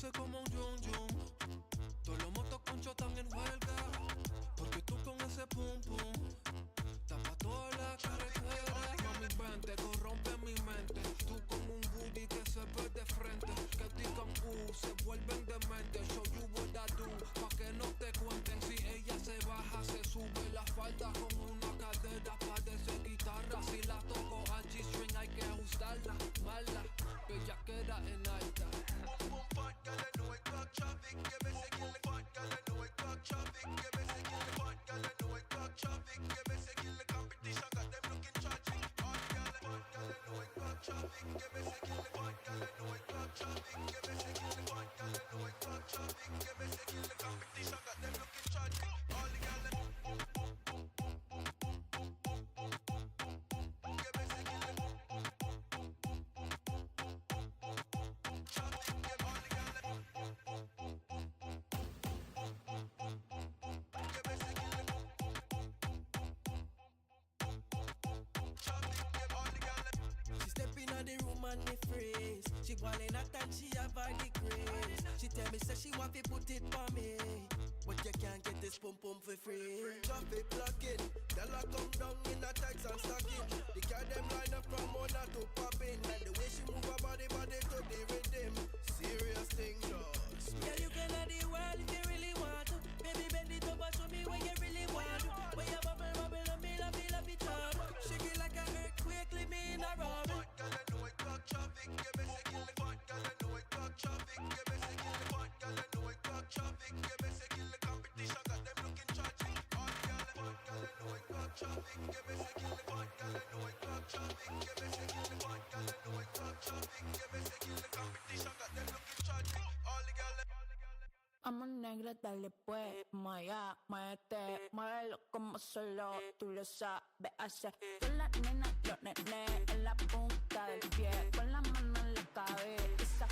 luce como un yun yun. Todos los motoconchos están en huelga, porque tú con ese pum pum tapa toda la carretera. Mami, vente, corrompe mi mente. Tú como un boogie que se ve de frente, que digan se vuelven dementes. Show you what I do, pa' que no te cuenten. Si ella se baja, se sube la falda con una cadera, parece guitarra. Si la toco al G-string hay que ajustarla. Mala, bellaquera en alta. Boom boom fat, girl, I know it clock traffic. Yeah, me say kill the fat, girl, I know it clock traffic. Yeah, me say kill the fat, girl, I know it clock traffic. Yeah, me say kill the competition, got them looking tragic. Hot girl, I know it clock traffic. Yeah, me say kill the fat, girl, I know it clock traffic. Yeah, me say kill the fat, girl, I know it clock traffic. Yeah, me say kill the competition, got them looking tragic. All the girls, boom boom boom boom boom boom boom boom boom boom boom boom boom. Yeah, me say kill the boom boom boom boom boom boom boom boom boom boom boom traffic. Yeah, all the girls, boom boom boom boom boom boom boom boom boom boom boom. Yeah, me say kill the boom boom boom boom boom boom boom boom boom traffic. Yeah, all the girls. She step in the room and me freeze. She ballin' at and she have all the grace. She tell me say she want to put it for me, but you can't get this pum pum for free. Traffic blocking, girl I come down in a tights and stocking. The car them line up from Mona to popping, and the way she move her body to the rhythm. Serious thing, just. Yeah, you can have the world if you really want to. Baby bend it over, show me what you really want to. When you bubble bubble and me love it all. Shake it like an earthquake, leave me in a rubble. Girl, I know it clock traffic. Yeah, me say kill the fat, girl, I know it clock traffic. Yeah, me say kill the fat, girl, I know it clock traffic. Yeah, me say kill the competition, got them looking tragic. All the girl, I know it clock traffic. Yeah, me say kill the fat, girl, I know it clock traffic. Yeah, me say kill the fat, girl, I know it clock traffic. Yeah, me say kill the competition, got them looking tragic. All the girl. Amor negra, dale pues, maya, muévete, muévelo como solo tú lo sabes hacer. Con las nenas, los nenes en la punta del pie, con la mano en la cabeza,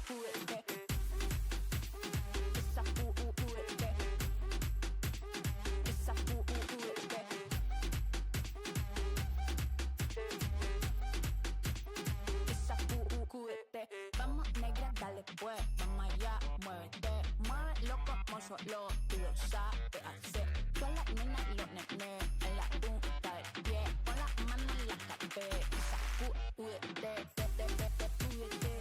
juguete. Esa juguete. Esa juguete. Esa juguete. Vamos negra, dale pues, vamos allá, muévete. Muévelo como solo tú lo sabes hacer. Con las nenas y los nenes en la punta del pie, con la mano en la cabeza, juguete, juguete, juguete,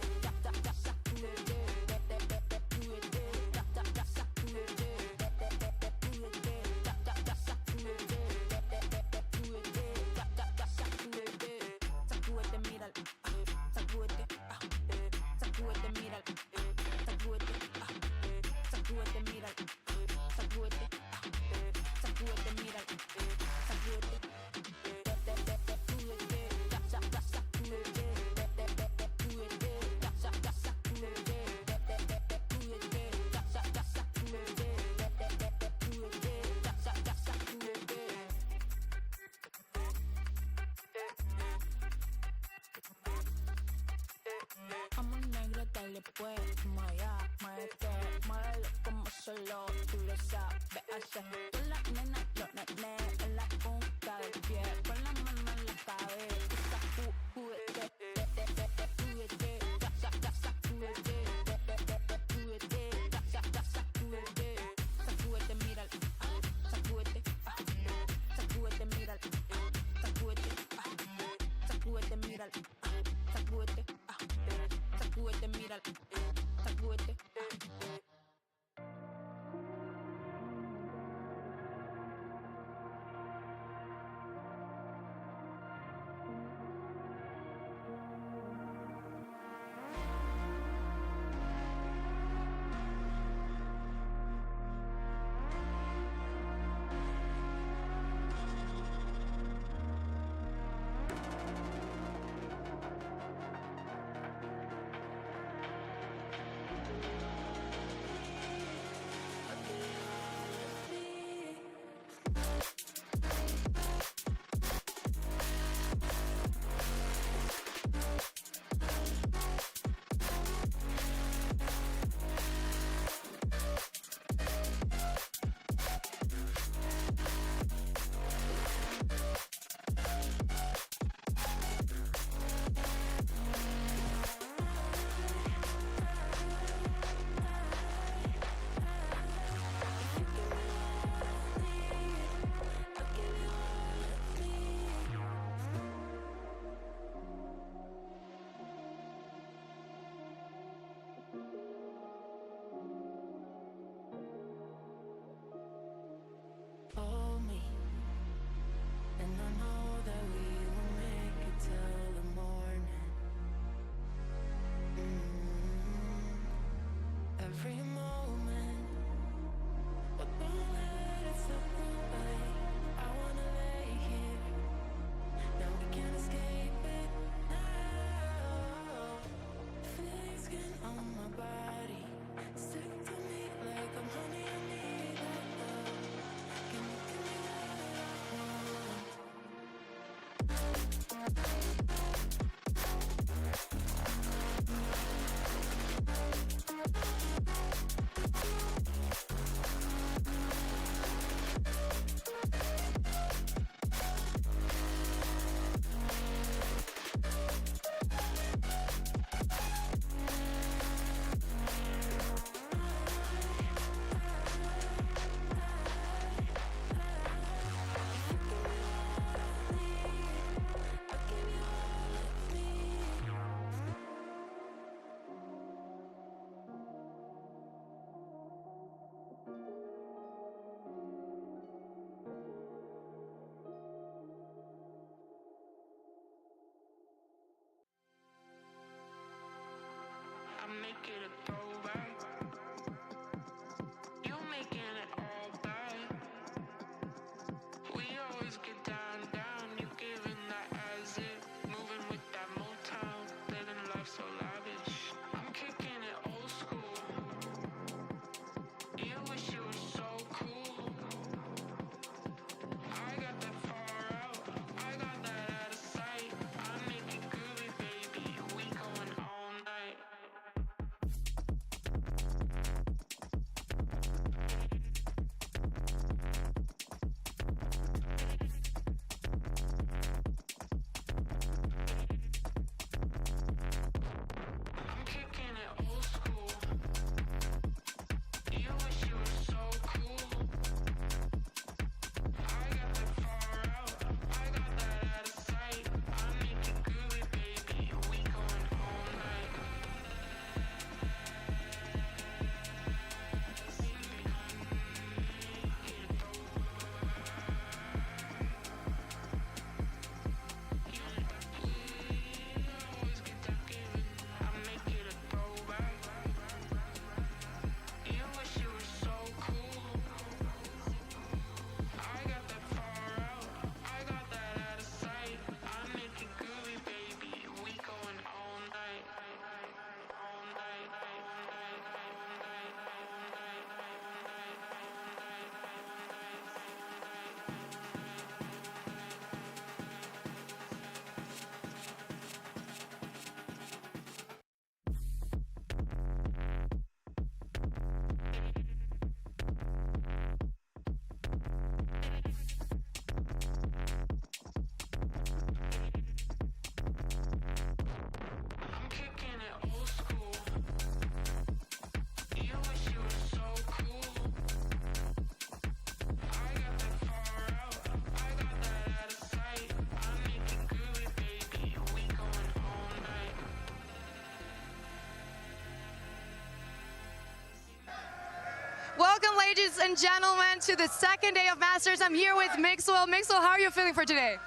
ladies and gentlemen, to the second day of Masters. I'm here with Mixwell. Mixwell, how are you feeling for today?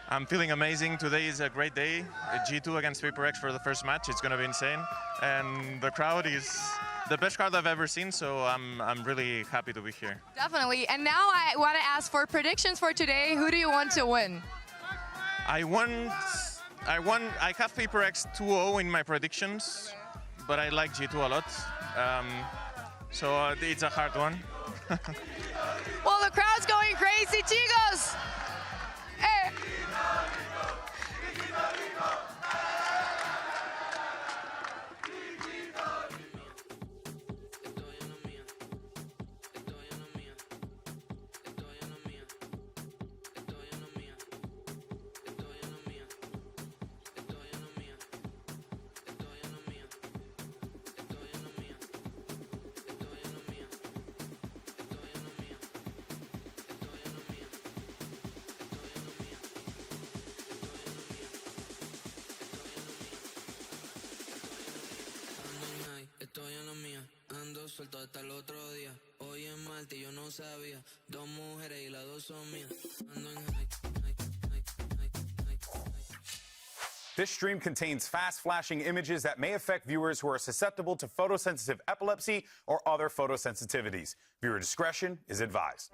I'm feeling amazing. Today is a great day. G2 against PRX for the first match. It's going to be insane. And the crowd is the best crowd I've ever seen, so I'm really happy to be here. Definitely. And now I want to ask for predictions for today. Who do you want to win? I have PRX 2-0 in my predictions, but I like G2 a lot. So it's a hard one. Well, the crowd's going crazy, chicos. Hey. Estoy en la mía, ando suelto hasta el otro día. Hoy en Marte yo no sabía, dos mujeres y las dos son mías. Ando en high. This stream contains fast-flashing images that may affect viewers who are susceptible to photosensitive epilepsy or other photosensitivities. Viewer discretion is advised.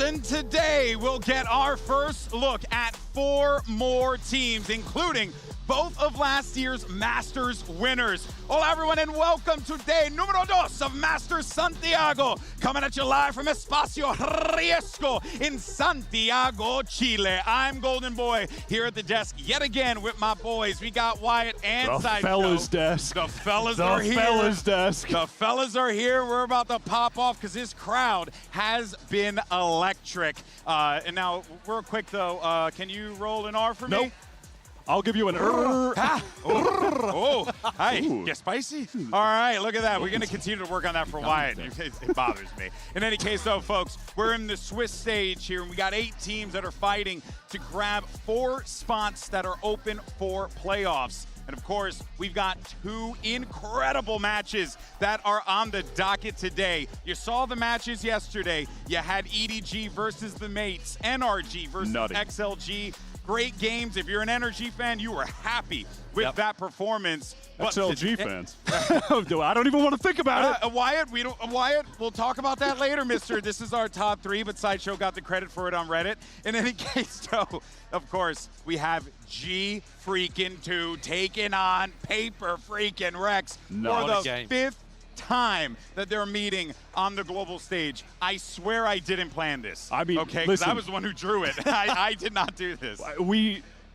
And today we'll get our first look at 4 more teams, including both of last year's Masters winners. Hola everyone and welcome to day número 2 of Masters Santiago, coming at you live from Espacio Riesgo in Santiago, Chile. I'm Golden Boy here at the desk yet again with my boys. We got Wyatt and Sideshow. The fellas desk. The fellas are here. The fellas desk. The fellas are here. We're about to pop off because this crowd has been electric. And now, real quick though, can you roll an R for me? Nope. I'll give you an Hi, get spicy? All right, look at that. We're going to continue to work on that for Wyatt. It bothers me. In any case, though, folks, we're in the Swiss stage here, and we got 8 teams that are fighting to grab 4 spots that are open for playoffs. And, of course, we've got 2 incredible matches that are on the docket today. You saw the matches yesterday. You had EDG versus the Mates, NRG versus XLG. Great games. If you're an NRG fan, you were happy with that performance. XLG fans. I don't even want to think about it. Wyatt, we'll talk about that later, mister. This is our top 3, but Sideshow got the credit for it on Reddit. In any case, though, of course, we have G2 taking on PRX for the 5th time that they're meeting on the global stage. I swear I didn't plan this. I mean, okay, because I was the one who drew it. I did not do this.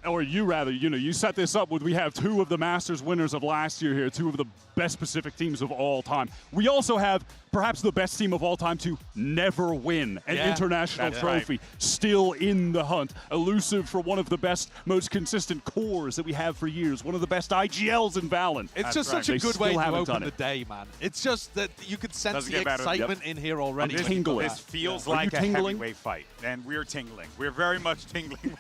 You set this up with, we have 2 of the Masters winners of last year here, 2 of the best Pacific teams of all time. We also have perhaps the best team of all time to never win an international trophy, still in the hunt, elusive for one of the best, most consistent cores that we have for years, one of the best IGLs in VALORANT. It's just such a good way to open the day, man. It's just that you could sense the excitement in here already. I'm tingling. This feels like a heavyweight fight, and we're tingling. We're very much tingling.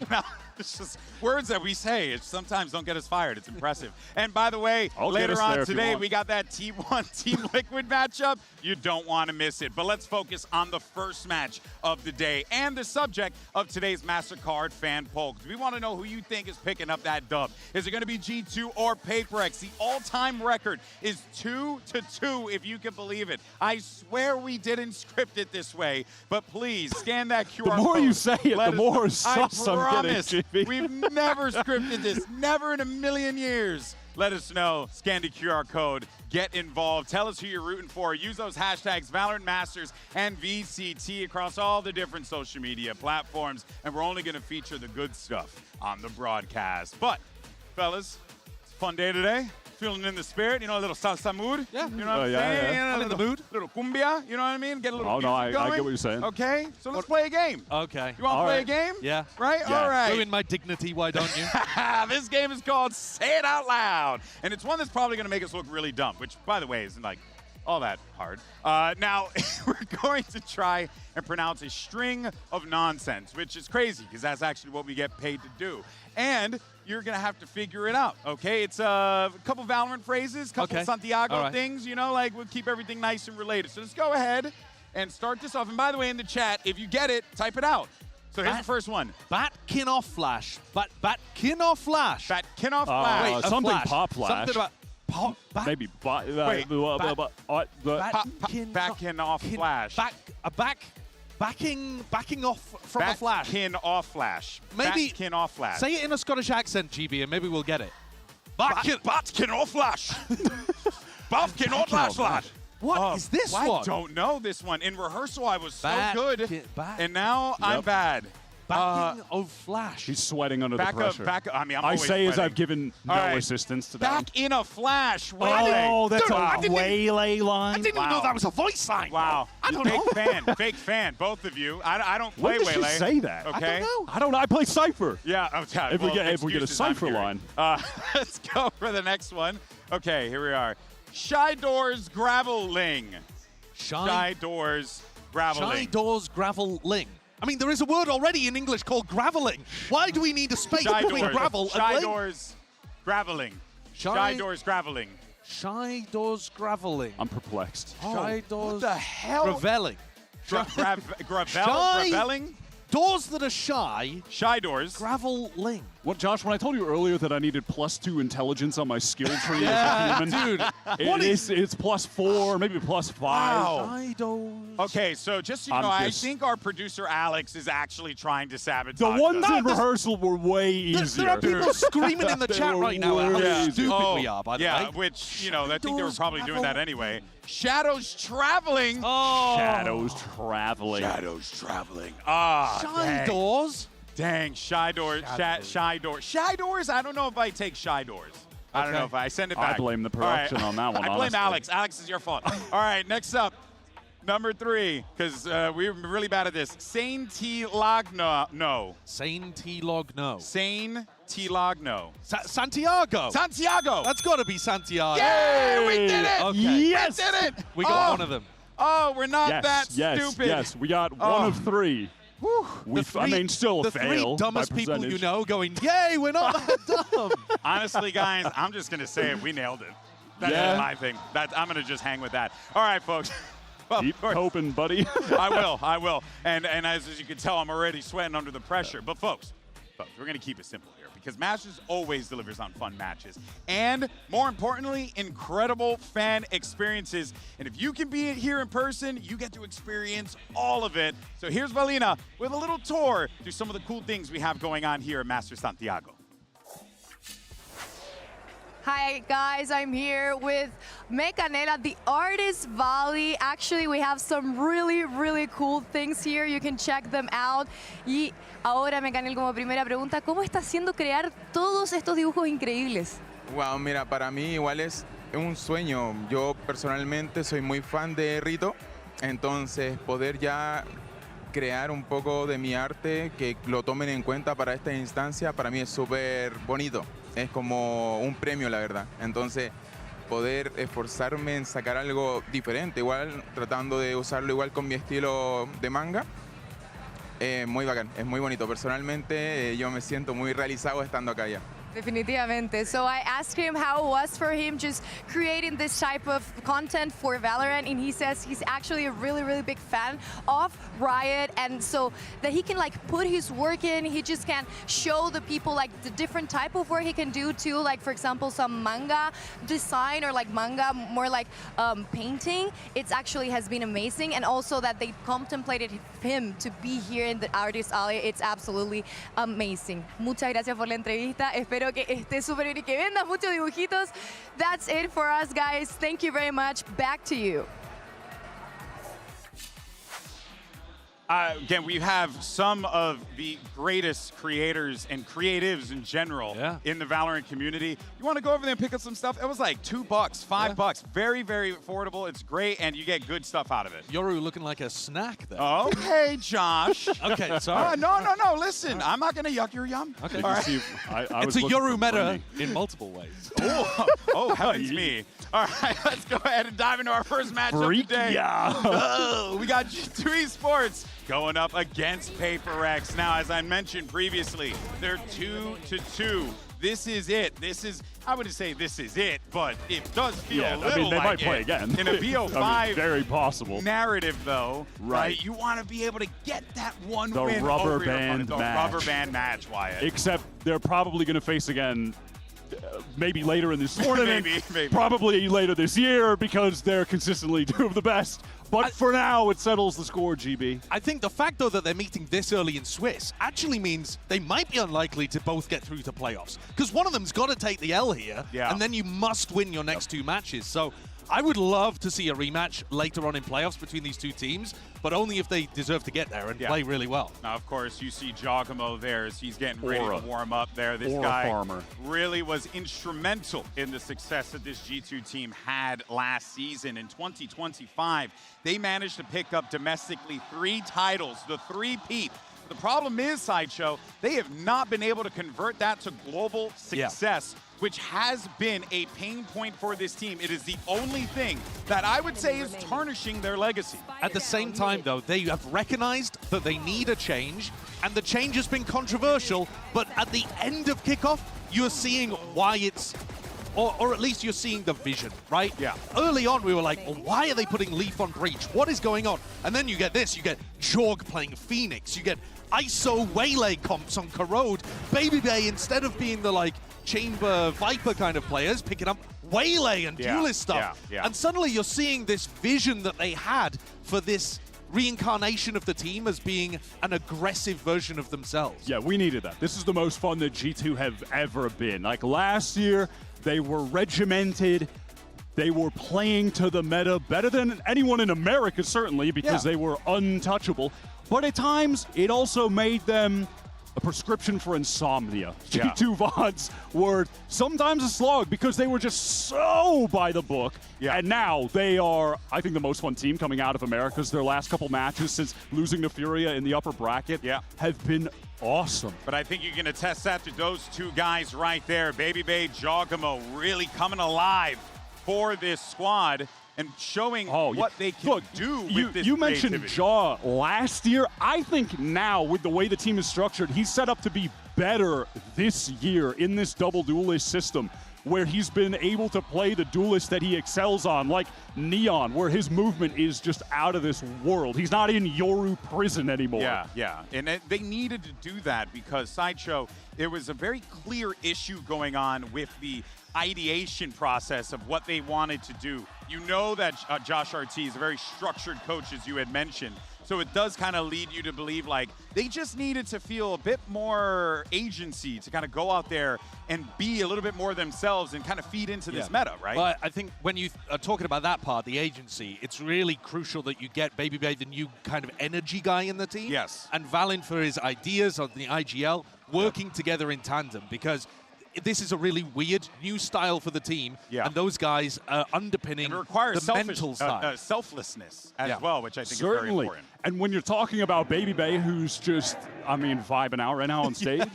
Now, it's just words that we say sometimes don't get us fired. It's impressive. And by the way, later on today, we got that T1 Team Liquid matchup. You don't want to miss it. But let's focus on the first match of the day and the subject of today's Mastercard fan poll. We want to know who you think is picking up that dub. Is it going to be G2 or PRX? The all-time record is 2-2, if you can believe it. I swear we didn't script it this way, but please scan that QR code. The more you say it, the more sus I'm getting. We've never scripted this, never in a million years. Let us know. Scan the QR code. Get involved. Tell us who you're rooting for. Use those hashtags VALORANT Masters and VCT across all the different social media platforms. And we're only going to feature the good stuff on the broadcast. But, fellas, it's a fun day today. feeling in the spirit, you know, a little salsa mood. Yeah. You know what I'm saying? I'm in the mood. Little cumbia, you know what I mean? Get a little Oh, no, I going. get what you're saying. Okay, so let's play a game. Okay. You want to play a game? Yeah. Right? Yeah. All right. Ruin my dignity, why don't you? This game is called Say It Out Loud. And it's one that's probably going to make us look really dumb, which, by the way, isn't like all that hard. Now, we're going to try and pronounce a string of nonsense, which is crazy because that's actually what we get paid to do. And you're going to have to figure it out, okay? It's a couple Valorant phrases, couple Santiago things, you know, like we'll keep everything nice and related. So let's go ahead and start this off. And by the way, in the chat, if you get it, type it out. So here's the first one. Batkin off flash. Batkin off flash. Batkin off flash. Wait, something flash. pop flash. Something about pop. Maybe Backing off flash. Backing off from a flash. Backing off flash. Maybe Backing off flash. Say it in a Scottish accent, GB, and maybe we'll get it. Backing off flash. Backing off flash, lad. What is this one? I don't know this one. In rehearsal, I was so good, back. and now I'm bad. Backing of flash. He's sweating under the pressure. I mean, I'm I always say as sweating. I've given no assistance to that. Back in a flash. Oh, that's Dude, a waylay line. I didn't even know that was a voice line. Wow. I don't know. Fake fan, both of you. I don't play When did Waylay. you say that? Okay. I don't know. I play Cypher. Yeah. Okay. If we get a Cypher line. Let's go for the next one. Okay, here we are. Shy Doors Graveling. Shy Doors Graveling. Shy Doors Graveling. I mean, there is a word already in English called graveling. Why do we need a space between gravel and Shy ling? Doors Graveling. Shy Doors Graveling. Shy Doors Graveling. I'm perplexed. Shy Doors What the hell? Graveling. Graveling? Doors that are shy. Shy Doors. Graveling. What, Josh, when I told you earlier that I needed +2 intelligence on my skill tree as a human, dude. it's +4, maybe +5. Wow. Shy Doors. Okay, so just so you know, I think our producer Alex is actually trying to sabotage The ones us. in rehearsal were way easier. There are people screaming in the They chat were right now way how stupid Oh, we are, by the way. yeah, which, you know, I think they were Doors probably doing that Graveling. anyway. Shadows Traveling. Oh. Shadows traveling. Shadows Traveling. Ah, Shy dang. Doors. Dang, Shy Doors. Shy Doors. Shy Doors, I don't know if I take Shy Doors. I don't know if I send it back. I blame the All right. production on that one, I blame honestly. Alex. Alex is your fault. All right, next up. Number 3, because we're really bad at this. Sane T Logno. No. Sane T-Log no. Sane T Logno. Santiago. Santiago. That's got to be Santiago. Yay! We did it! Okay. Yes! We did it! We got one of them. Oh, we're not that yes, stupid. Yes, we got one of 3. I mean, still a the fail. three dumbest by people you percentage. know going, yay, we're not that dumb. Honestly, guys, I'm just going to say it. We nailed it. That's Yeah. my thing. I'm going to just hang with that. All right, folks. Well, Keep hoping, buddy. I will. And as you can tell, I'm already sweating under the pressure. But folks, we're going to keep it simple here because Masters always delivers on fun matches. And more importantly, incredible fan experiences. And if you can be here in person, you get to experience all of it. So here's Valina with a little tour through some of the cool things we have going on here at Masters Santiago. Hi guys, I'm here with Mecanela, the Artist Valley. Actually, we have some really cool things here. You can check them out. Y ahora, Mecanel, como primera pregunta, ¿cómo está haciendo crear todos estos dibujos increíbles? Wow, mira, para mí igual es un sueño. Yo personalmente soy muy fan de Rito, entonces poder ya crear un poco de mi arte, que lo tomen en cuenta para esta instancia, para mí es súper bonito. Es como un premio, la verdad. Entonces, poder esforzarme en sacar algo diferente, igual tratando de usarlo igual con mi estilo de manga, muy bacán, es muy bonito. Personalmente, yo me siento muy realizado estando acá ya. Definitivamente. So I asked him how it was for him just creating this type of content for Valorant, and he says he's actually a really big fan of Riot, and so that he can like put his work in, he just can show the people like the different type of work he can do too, like for example some manga design or like manga more like painting. It's actually has been amazing, and also that they contemplated him to be here in the Artist Alley. It's absolutely amazing. Muchas gracias por la entrevista. Espero que esté súper bien y que vendas muchos dibujitos. That's it for us, guys. Thank you very much. Back to you. Again, we have some of the greatest creators and creatives in general in the Valorant community. You want to go over there and pick up some stuff? It was like $2, $5. Very, very affordable. It's great, and you get good stuff out of it. Yoru looking like a snack there. Okay, Josh. Okay, sorry. No. Listen, I'm not going to yuck your yum. Okay. All right. It's a Yoru meta in multiple ways. Oh, heavens me. All right, let's go ahead and dive into our first matchup today. We got G2 Esports going up against PRX. Now, as I mentioned previously, they're 2-2. This is it. I wouldn't say this is it, but it does feel a little they like might play again. In a BO5 very possible narrative, though, right? You want to be able to get that one the win rubber over band your match. The rubber band match, Wyatt. Except they're probably going to face again maybe later in this tournament, maybe. Probably later this year because they're consistently two of the best. But for now, it settles the score, GB. I think the fact, though, that they're meeting this early in Swiss actually means they might be unlikely to both get through to playoffs. Because one of them's got to take the L here, and then you must win your next two matches. So I would love to see a rematch later on in playoffs between these two teams, but only if they deserve to get there and play really well. Now, of course, you see Giacomo there as he's getting ready to warm up there. This Aura guy farmer. really was instrumental in the success that this G2 team had last season. In 2025, they managed to pick up domestically 3 titles, the three-peat. The problem is, Sideshow, they have not been able to convert that to global success, which has been a pain point for this team. It is the only thing that I would say is tarnishing their legacy. At the same time, though, they have recognized that they need a change, and the change has been controversial, but at the end of kickoff, you're seeing why it's, or at least you're seeing the vision, right? Yeah. Early on, we were like, well, why are they putting Leaf on Breach? What is going on? And then you get this, you get Jorg playing Phoenix, you get ISO Waylay comps on Corrode, Baby Bay, instead of being the, like, Chamber Viper kind of players, picking up Waylay and Duelist stuff. And suddenly you're seeing this vision that they had for this reincarnation of the team as being an aggressive version of themselves. Yeah, we needed that. This is the most fun that G2 have ever been. Like last year, they were regimented. They were playing to the meta better than anyone in America, certainly, because they were untouchable. But at times, it also made them a prescription for insomnia. G2 VODs were sometimes a slog because they were just so by the book. And now they are, I think, the most fun team coming out of America's. Their last couple matches since losing to Furia in the upper bracket have been awesome. But I think you can attest that to those two guys right there. Baby Bay, Giacomo really coming alive for this squad and showing what they can do with this You mentioned creativity. Jaw last year. I think now, with the way the team is structured, he's set up to be better this year in this double duelist system, where he's been able to play the duelist that he excels on, like Neon, where his movement is just out of this world. He's not in Yoru prison anymore. And they needed to do that because, Sideshow, there was a very clear issue going on with the ideation process of what they wanted to do. You know that Josh RT is a very structured coach, as you had mentioned. So it does kind of lead you to believe like they just needed to feel a bit more agency to kind of go out there and be a little bit more themselves and kind of feed into this meta, right? Well, I think when you are talking about that part, the agency, it's really crucial that you get Baby Bay, the new kind of energy guy in the team. Yes. And Valin for his ideas on the IGL, working together in tandem, because this is a really weird new style for the team, and those guys are underpinning the mental side. Selflessness as well, which I think is very important. And when you're talking about Baby Bay, who's just, I mean, vibing out right now on stage,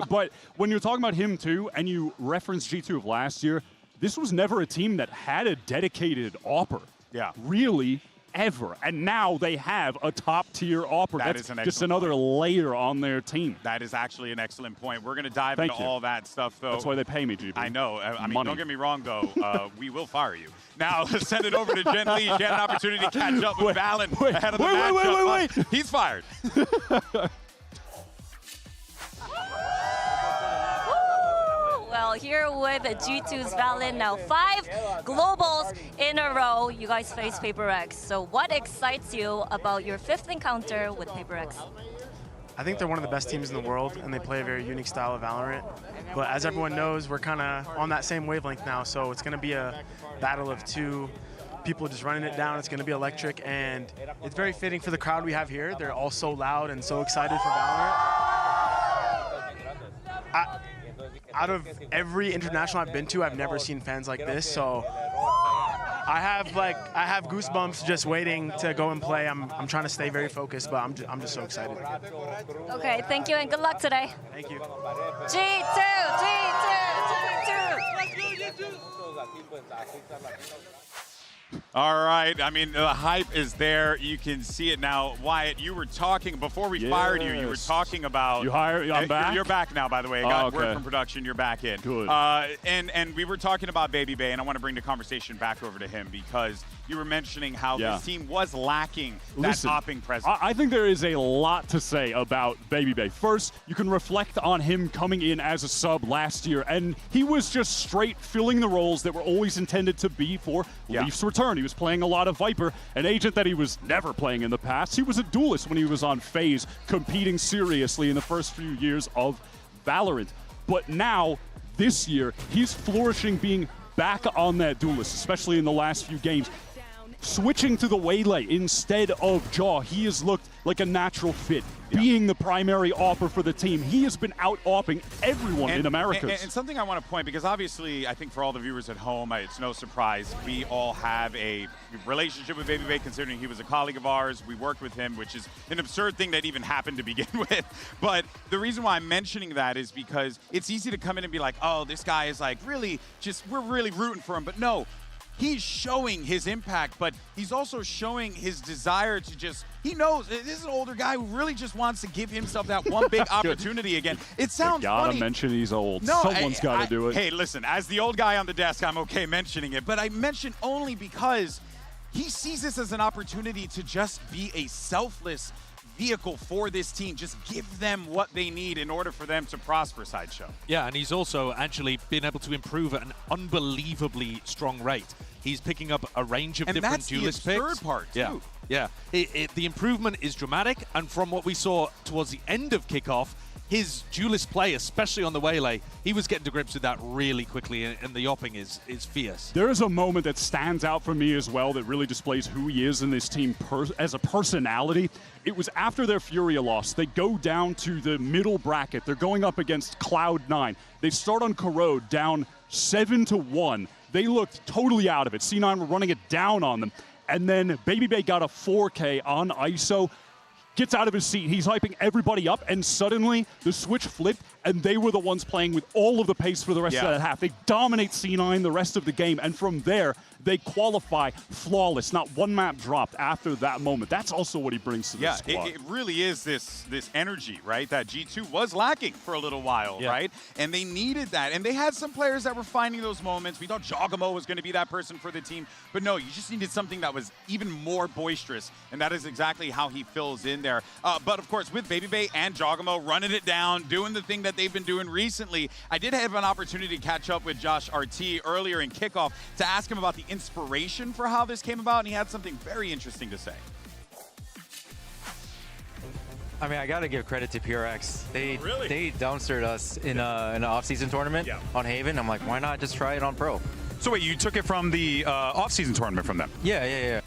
but when you're talking about him too, and you reference G2 of last year, this was never a team that had a dedicated AWPer. Really, ever. And now they have a top-tier AWPer. That's just another layer on their team. That is actually an excellent point. We're going to dive into all that stuff, though. That's why they pay me, GB. I know. I mean, don't get me wrong, though. We will fire you. Now, let's send it over to Jen Lee. She had an opportunity to catch up with Valin ahead of the matchup. Wait. He's fired. Well, here with G2's Valin, now 5 globals in a row. You guys face PRX. So what excites you about your 5th encounter with PRX? I think they're one of the best teams in the world, and they play a very unique style of Valorant. But as everyone knows, we're kind of on that same wavelength now, so it's going to be a battle of two people just running it down. It's going to be electric, and it's very fitting for the crowd we have here. They're all so loud and so excited for Valorant. Out of every international I've been to, I've never seen fans like this. So I have goosebumps just waiting to go and play. I'm trying to stay very focused, but I'm just so excited. Okay, thank you and good luck today. Thank you. G2, G2. All right. I mean, the hype is there. You can see it now. Wyatt, you were talking, before we fired you, you were talking about... I'm back? You're back now, by the way. I got word from production. You're back in. Good. And we were talking about Baby Bay, and I want to bring the conversation back over to him because you were mentioning how this team was lacking that opping presence. I think there is a lot to say about Baby Bay. First, you can reflect on him coming in as a sub last year, and he was just straight filling the roles that were always intended to be for Leaf's return. He was playing a lot of Viper, an agent that he was never playing in the past. He was a duelist when he was on FaZe, competing seriously in the first few years of Valorant. But now, this year, he's flourishing being back on that duelist, especially in the last few games. Switching to the Waylay instead of Jaw, he has looked like a natural fit. Being the primary opper for the team, he has been out-opping everyone in Americas. And something I want to point, because obviously, I think for all the viewers at home, it's no surprise, we all have a relationship with Baby Bay, considering he was a colleague of ours. We worked with him, which is an absurd thing that even happened to begin with. But the reason why I'm mentioning that is because it's easy to come in and be like, oh, this guy is like really just, we're really rooting for him. But no, he's showing his impact, but he's also showing his desire to just, he knows this is an older guy who really just wants to give himself that one big opportunity again. It sounds funny. Gotta mention he's old. No, Someone's got to do it. Hey, listen, as the old guy on the desk, I'm okay mentioning it, but I mention only because he sees this as an opportunity to just be a selfless vehicle for this team. Just give them what they need in order for them to prosper, Sideshow. Yeah, and he's also actually been able to improve at an unbelievably strong rate. He's picking up a range of different duelist picks. And that's the absurd part, too. Yeah. The improvement is dramatic, and from what we saw towards the end of kickoff, his duelist play, especially on the Waylay, he was getting to grips with that really quickly, and the opping is fierce. There is a moment that stands out for me as well that really displays who he is in this team as a personality. It was after their Furia loss. They go down to the middle bracket. They're going up against Cloud9. They start on Corrode down 7-1. They looked totally out of it. C9 were running it down on them. And then Baby Bay got a 4K on ISO, gets out of his seat. He's hyping everybody up, and suddenly the switch flipped, and they were the ones playing with all of the pace for the rest of that half. They dominate C9 the rest of the game, and from there, they qualify flawless. Not one map dropped after that moment. That's also what he brings to the squad. It really is this energy, right, that G2 was lacking for a little while, right? And they needed that. And they had some players that were finding those moments. We thought Jogamo was going to be that person for the team. But no, you just needed something that was even more boisterous. And that is exactly how he fills in there. But, of course, with Baby Bay and Jogamo running it down, doing the thing that they've been doing recently, I did have an opportunity to catch up with Josh RT earlier in kickoff to ask him about the inspiration for how this came about, and he had something very interesting to say. I mean, I got to give credit to PRX. They downstaired us in an off-season tournament on Haven. I'm like, why not just try it on Pro? So wait, you took it from the off-season tournament from them? Yeah.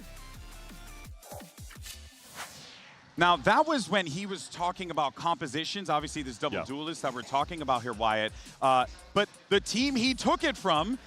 Now, that was when he was talking about compositions. Obviously, there's double duelists that we're talking about here, Wyatt. But the team he took it from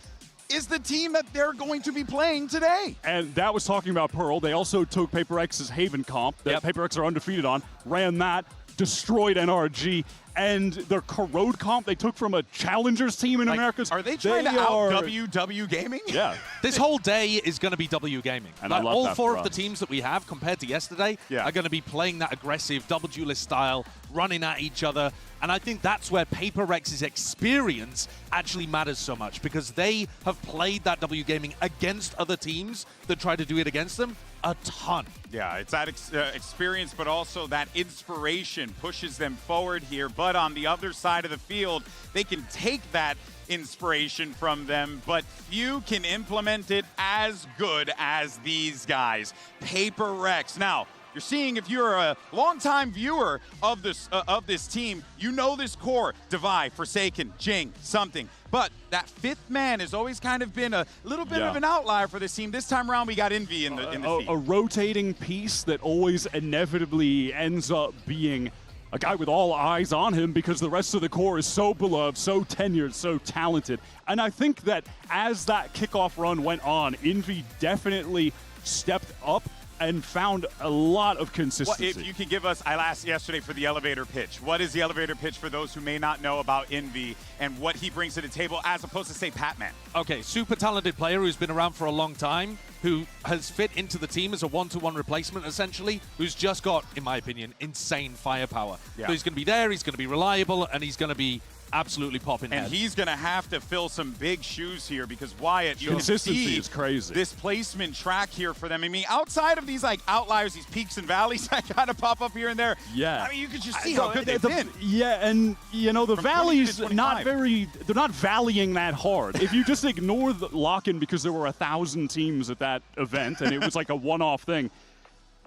is the team that they're going to be playing today. And that was talking about Pearl. They also took PaperX's Haven comp that PaperX are undefeated on, ran that, destroyed NRG, and their Corrode comp they took from a Challengers team in Americas. Are they trying to out-W Gaming? Yeah. This whole day is going to be W Gaming. And like, I love all that four for of the us. teams that we have compared to yesterday are going to be playing that aggressive double duelist style, running at each other. And I think that's where PaperX's experience actually matters so much, because they have played that W Gaming against other teams that try to do it against them a ton. Yeah, it's that experience, but also that inspiration pushes them forward here. But on the other side of the field, they can take that inspiration from them, but few can implement it as good as these guys. PaperX. Now, you're seeing, if you're a longtime viewer of this team, you know this core: Divide, Forsaken, Jing, Something. But that fifth man has always kind of been a little bit of an outlier for this team. This time around, we got Envy in the feed. A rotating piece that always inevitably ends up being a guy with all eyes on him because the rest of the core is so beloved, so tenured, so talented. And I think that as that kickoff run went on, Envy definitely stepped up and found a lot of consistency. Well, if you could give us, I asked yesterday for the elevator pitch. What is the elevator pitch for those who may not know about Envy and what he brings to the table as opposed to, say, Patman? Okay, super talented player who's been around for a long time, who has fit into the team as a one-to-one replacement, essentially, who's just got, in my opinion, insane firepower. So he's going to be there, he's going to be reliable, and he's going to be absolutely popping And heads. he's going to have to fill some big shoes here because Wyatt, you consistency is crazy. This placement track here for them. I mean, outside of these like outliers, these peaks and valleys that kind of pop up here and there. Yeah. I mean, you can just see how good they've been. Yeah, and you know the From valleys 20 to they're not valleying that hard. If you just ignore the lock-in because there were 1,000 teams at that event and it was like a one-off thing.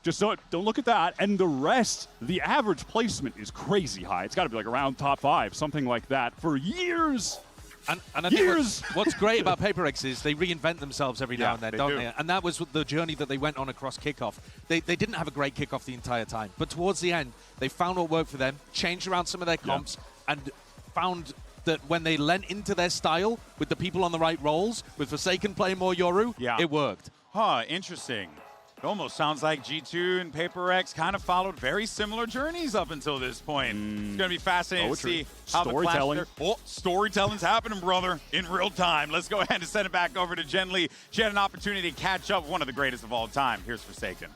Just don't look at that. And the rest, the average placement is crazy high. It's got to be like around top 5, something like that, for years. And I think what's great about PRX is they reinvent themselves every now and then, don't they? And that was the journey that they went on across kickoff. They didn't have a great kickoff the entire time. But towards the end, they found what worked for them, changed around some of their comps, and found that when they lent into their style with the people on the right roles, with Forsaken playing more Yoru, it worked. Huh, interesting. It almost sounds like G2 and PRX kind of followed very similar journeys up until this point. It's going to be fascinating to see how storytelling. Storytelling's happening, brother, in real time. Let's go ahead and send it back over to Jen Lee. She had an opportunity to catch up with one of the greatest of all time. Here's Forsaken.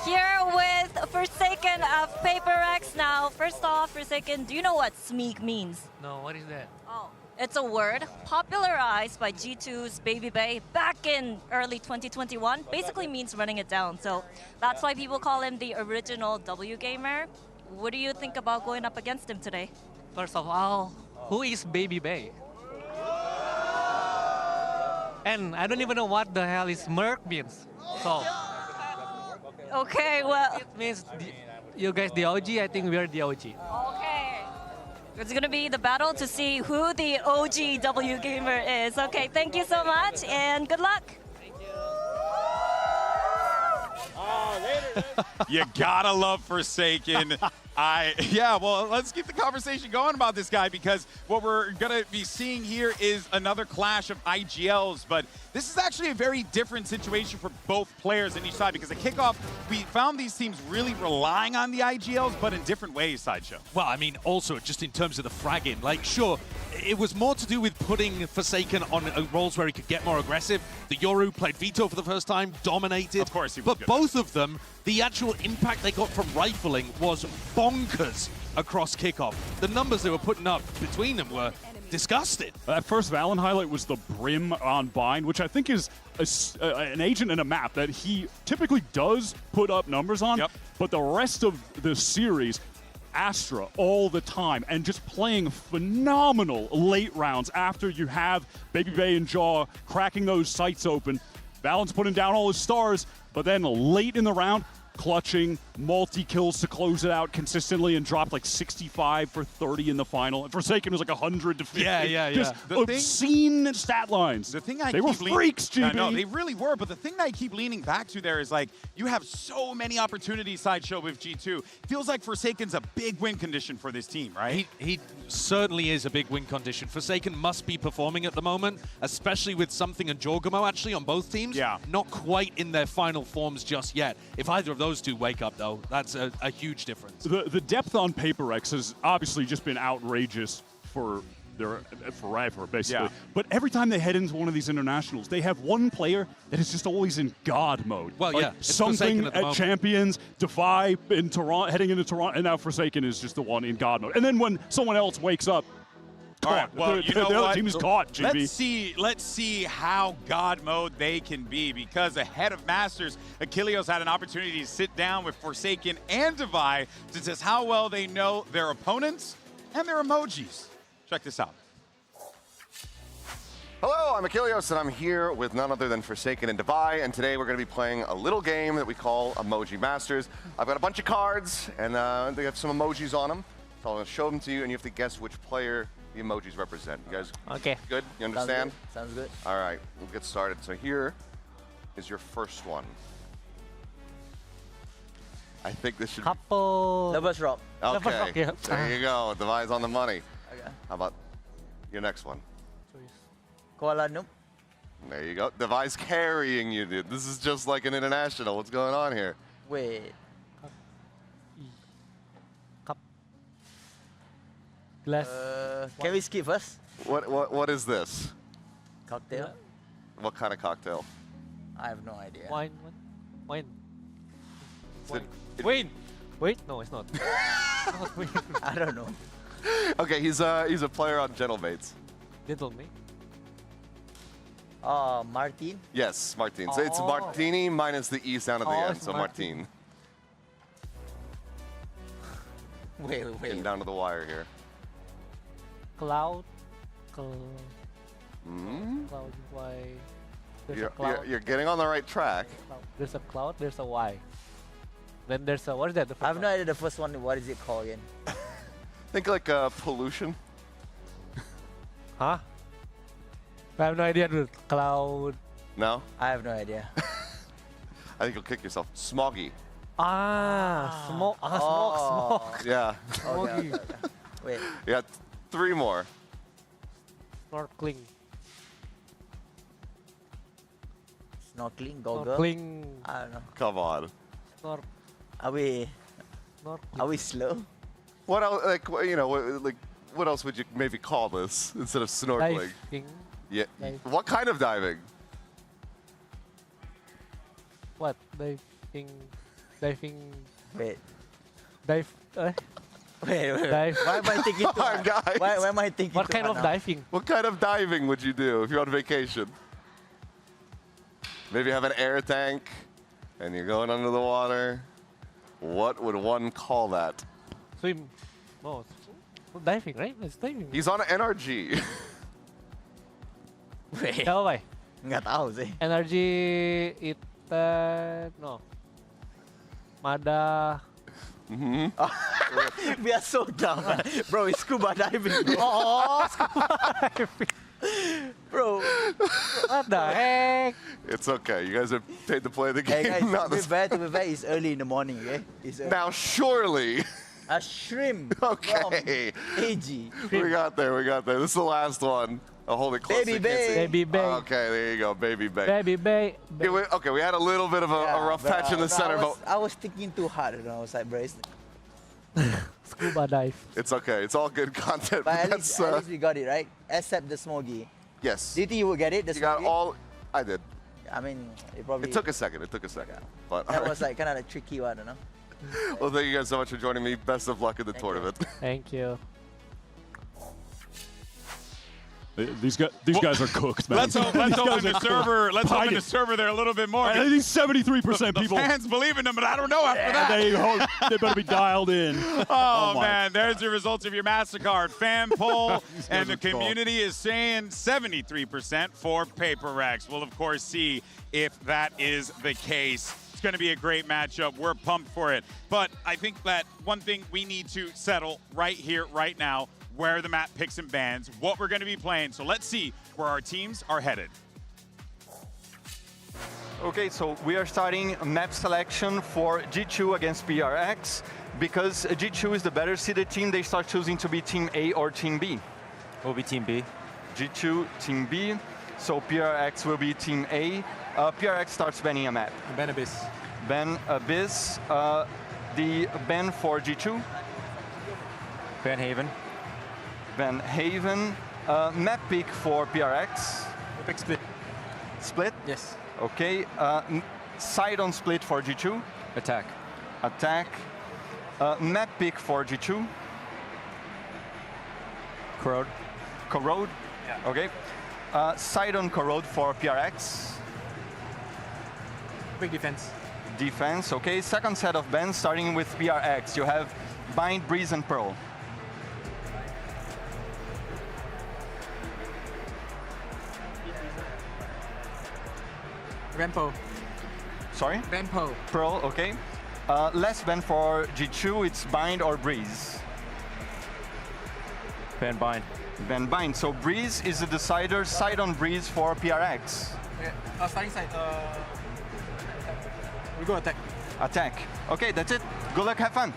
Here with Forsaken of PRX now. First off, Forsaken, do you know what SMEEK means? No, what is that? Oh, it's a word popularized by G2's Baby Bay back in early 2021. Basically means running it down. So that's why people call him the original W gamer. What do you think about going up against him today? First of all, who is Baby Bay? And I don't even know what the hell is Merc means. So. Okay, well. It means you guys the OG, I think we are the OG. Okay. It's going to be the battle to see who the OG W gamer is. Okay, thank you so much and good luck. You gotta love Forsaken. Well, let's keep the conversation going about this guy because what we're gonna be seeing here is another clash of IGLs, but this is actually a very different situation for both players on each side because at kickoff, we found these teams really relying on the IGLs, but in different ways, Sideshow. Well, I mean, also just in terms of the fragging, like, sure, it was more to do with putting Forsaken on roles where he could get more aggressive. The Yoru played Veto for the first time, dominated. Of course he was But good. both of them, the actual impact they got from rifling was bonkers across kickoff. The numbers they were putting up between them were disgusting. That first Valen highlight was the Brim on Bind, which I think is an agent in a map that he typically does put up numbers on, but the rest of the series, Astra all the time and just playing phenomenal late rounds after you have Baby Bay and Jaw cracking those sights open. Valen's putting down all his stars, but then late in the round, clutching multi-kills to close it out consistently and dropped like 65 for 30 in the final. And Forsaken was like 100 to 50. Yeah. Just obscene stat lines. The thing they were freaks, GB. No, they really were. But the thing that I keep leaning back to there is like you have so many opportunities, Sideshow, with G2. Feels like Forsaken's a big win condition for this team, right? He certainly is a big win condition. Forsaken must be performing at the moment, especially with Something and Jorgamo actually on both teams. Yeah. Not quite in their final forms just yet. If either of those two wake up, though, that's a huge difference. The depth on PRX has obviously just been outrageous for forever, basically. Yeah. But every time they head into one of these internationals, they have one player that is just always in God mode. Well, like yeah, it's Something Forsaken at the moment. Champions, Defy in Toronto, heading into Toronto, and now Forsaken is just the one in God mode. And then when someone else wakes up, All right, well, you know the what? other team is caught, GB. Let's see how God mode they can be because ahead of Masters, Achilleos had an opportunity to sit down with Forsaken and Defy to test how well they know their opponents and their emojis. Check this out. Hello, I'm Achilleos, and I'm here with none other than Forsaken and Defy, and today we're going to be playing a little game that we call Emoji Masters. I've got a bunch of cards, and they have some emojis on them. So I'm going to show them to you, and you have to guess which player the emojis represent. You guys good? You understand? Sounds good. All right, we'll get started. So here is your first one. I think this should Couple. Lovers Rock. Okay, yeah. there you go. Devi's on the money. Okay. How about your next one? Kuala Lumpur. There you go. Devi's carrying you, dude. This is just like an international. What's going on here? Wait. Glass. Can we skip first? What is this? Cocktail? What kind of cocktail? I have no idea. Wine. Wine. Is it- Wait. Wait. No, it's not. Not wait. I don't know. Okay, he's a player on Gentlemates. Little me. Martin? Yes, Martin. So it's Oh. Martini minus the E sound at the Oh, end, it's so Martin. Wait. Getting down to the wire here. Cloud. Mm? Cloud. Y. There's a cloud. You're getting on the right track. There's a cloud. There's a Y. Then there's a what is that? I have no idea the first one. What is it called again? Think like pollution. Huh? I have no idea. Dude. Cloud. No? I have no idea. I think you'll kick yourself. Smoggy. Smoke. Smoke. Yeah. Okay. Wait. You got 3 more. Snorkeling. Snorkeling, goggle. Snorkeling. I don't know. Come on. Are we slow? What else? Like what else would you maybe call this instead of snorkeling? Diving. Yeah. Dive. What kind of diving? What? Diving. Wait. Dive. Wait. Dive. Why am I thinking too Come on, hard? guys. Why am I thinking What too kind hard of now? diving? What kind of diving would you do if you're on vacation? Maybe have an air tank and you're going under the water. What would one call that? Swim. No. Diving, right? It's diving. He's on an NRG. Wait. Tahu ba? Nggak tahu sih. Energy no. Mada. We are so dumb. Bro, it's scuba diving. Oh, scuba diving. Bro. What the heck? It's okay. You guys are paid to play the Hey game. guys, to be fair, it's early in the morning, okay? It's Now, surely. a shrimp Okay. from AG. We got there. This is the last one. I'll hold it close. so Baby you can't see. Bay. Baby Bay. Okay, there you go. Baby Bay. Baby Bay. Okay, we had a little bit of a rough patch in the center, but I was thinking too hard, you know. I was like, bro, Scuba dive. it's okay. It's all good content. but at That's, least we got it, right? Except the smoggy. yes. Do you think you would get it? The You got smoggy? all. I did. I mean, it probably. It took a second. But That all right. was like kind of a tricky one, you know. Well, thank you guys so much for joining me. Best of luck in the tournament. Thank you. These guys are cooked, man. Let's open the server. Let's open the Pie- server there a little bit more. I think 73% the people. fans believe in them, but I don't know after that. They better be dialed in. Oh, my man, there's the results of your MasterCard fan poll, and the are cold. community is saying 73% for PRX. We'll, of course, see if that is the case. It's going to be a great matchup. We're pumped for it. But I think that one thing we need to settle right here, right now, where the map picks and bans, what we're going to be playing. So let's see where our teams are headed. Okay, so we are starting map selection for G2 against PRX. Because G2 is the better seeded team, they start choosing to be Team A or Team B. We'll be Team B. G2, Team B. So PRX will be Team A. PRX starts banning a map. Ben Abyss. Ban Abyss. The ban for G2. Van Haven. Van Haven. Map pick for PRX. Pick split. Split? Yes. Okay. Side on split for G2. Attack. Attack. Map pick for G2. Corrode. Corrode. Yeah. Okay. Side on Corrode for PRX. Big defense. Defense. Okay. Second set of bans starting with PRX. You have Bind, Breeze, and Pearl. Rempo. Sorry? Rempo. Pearl, okay. Last ban for G2, it's Bind or Breeze. Ben Bind. Ben Bind. So Breeze is the decider. Side on Breeze for PRX. Starting side. We go attack. Attack. Okay, that's it. Good luck, have fun.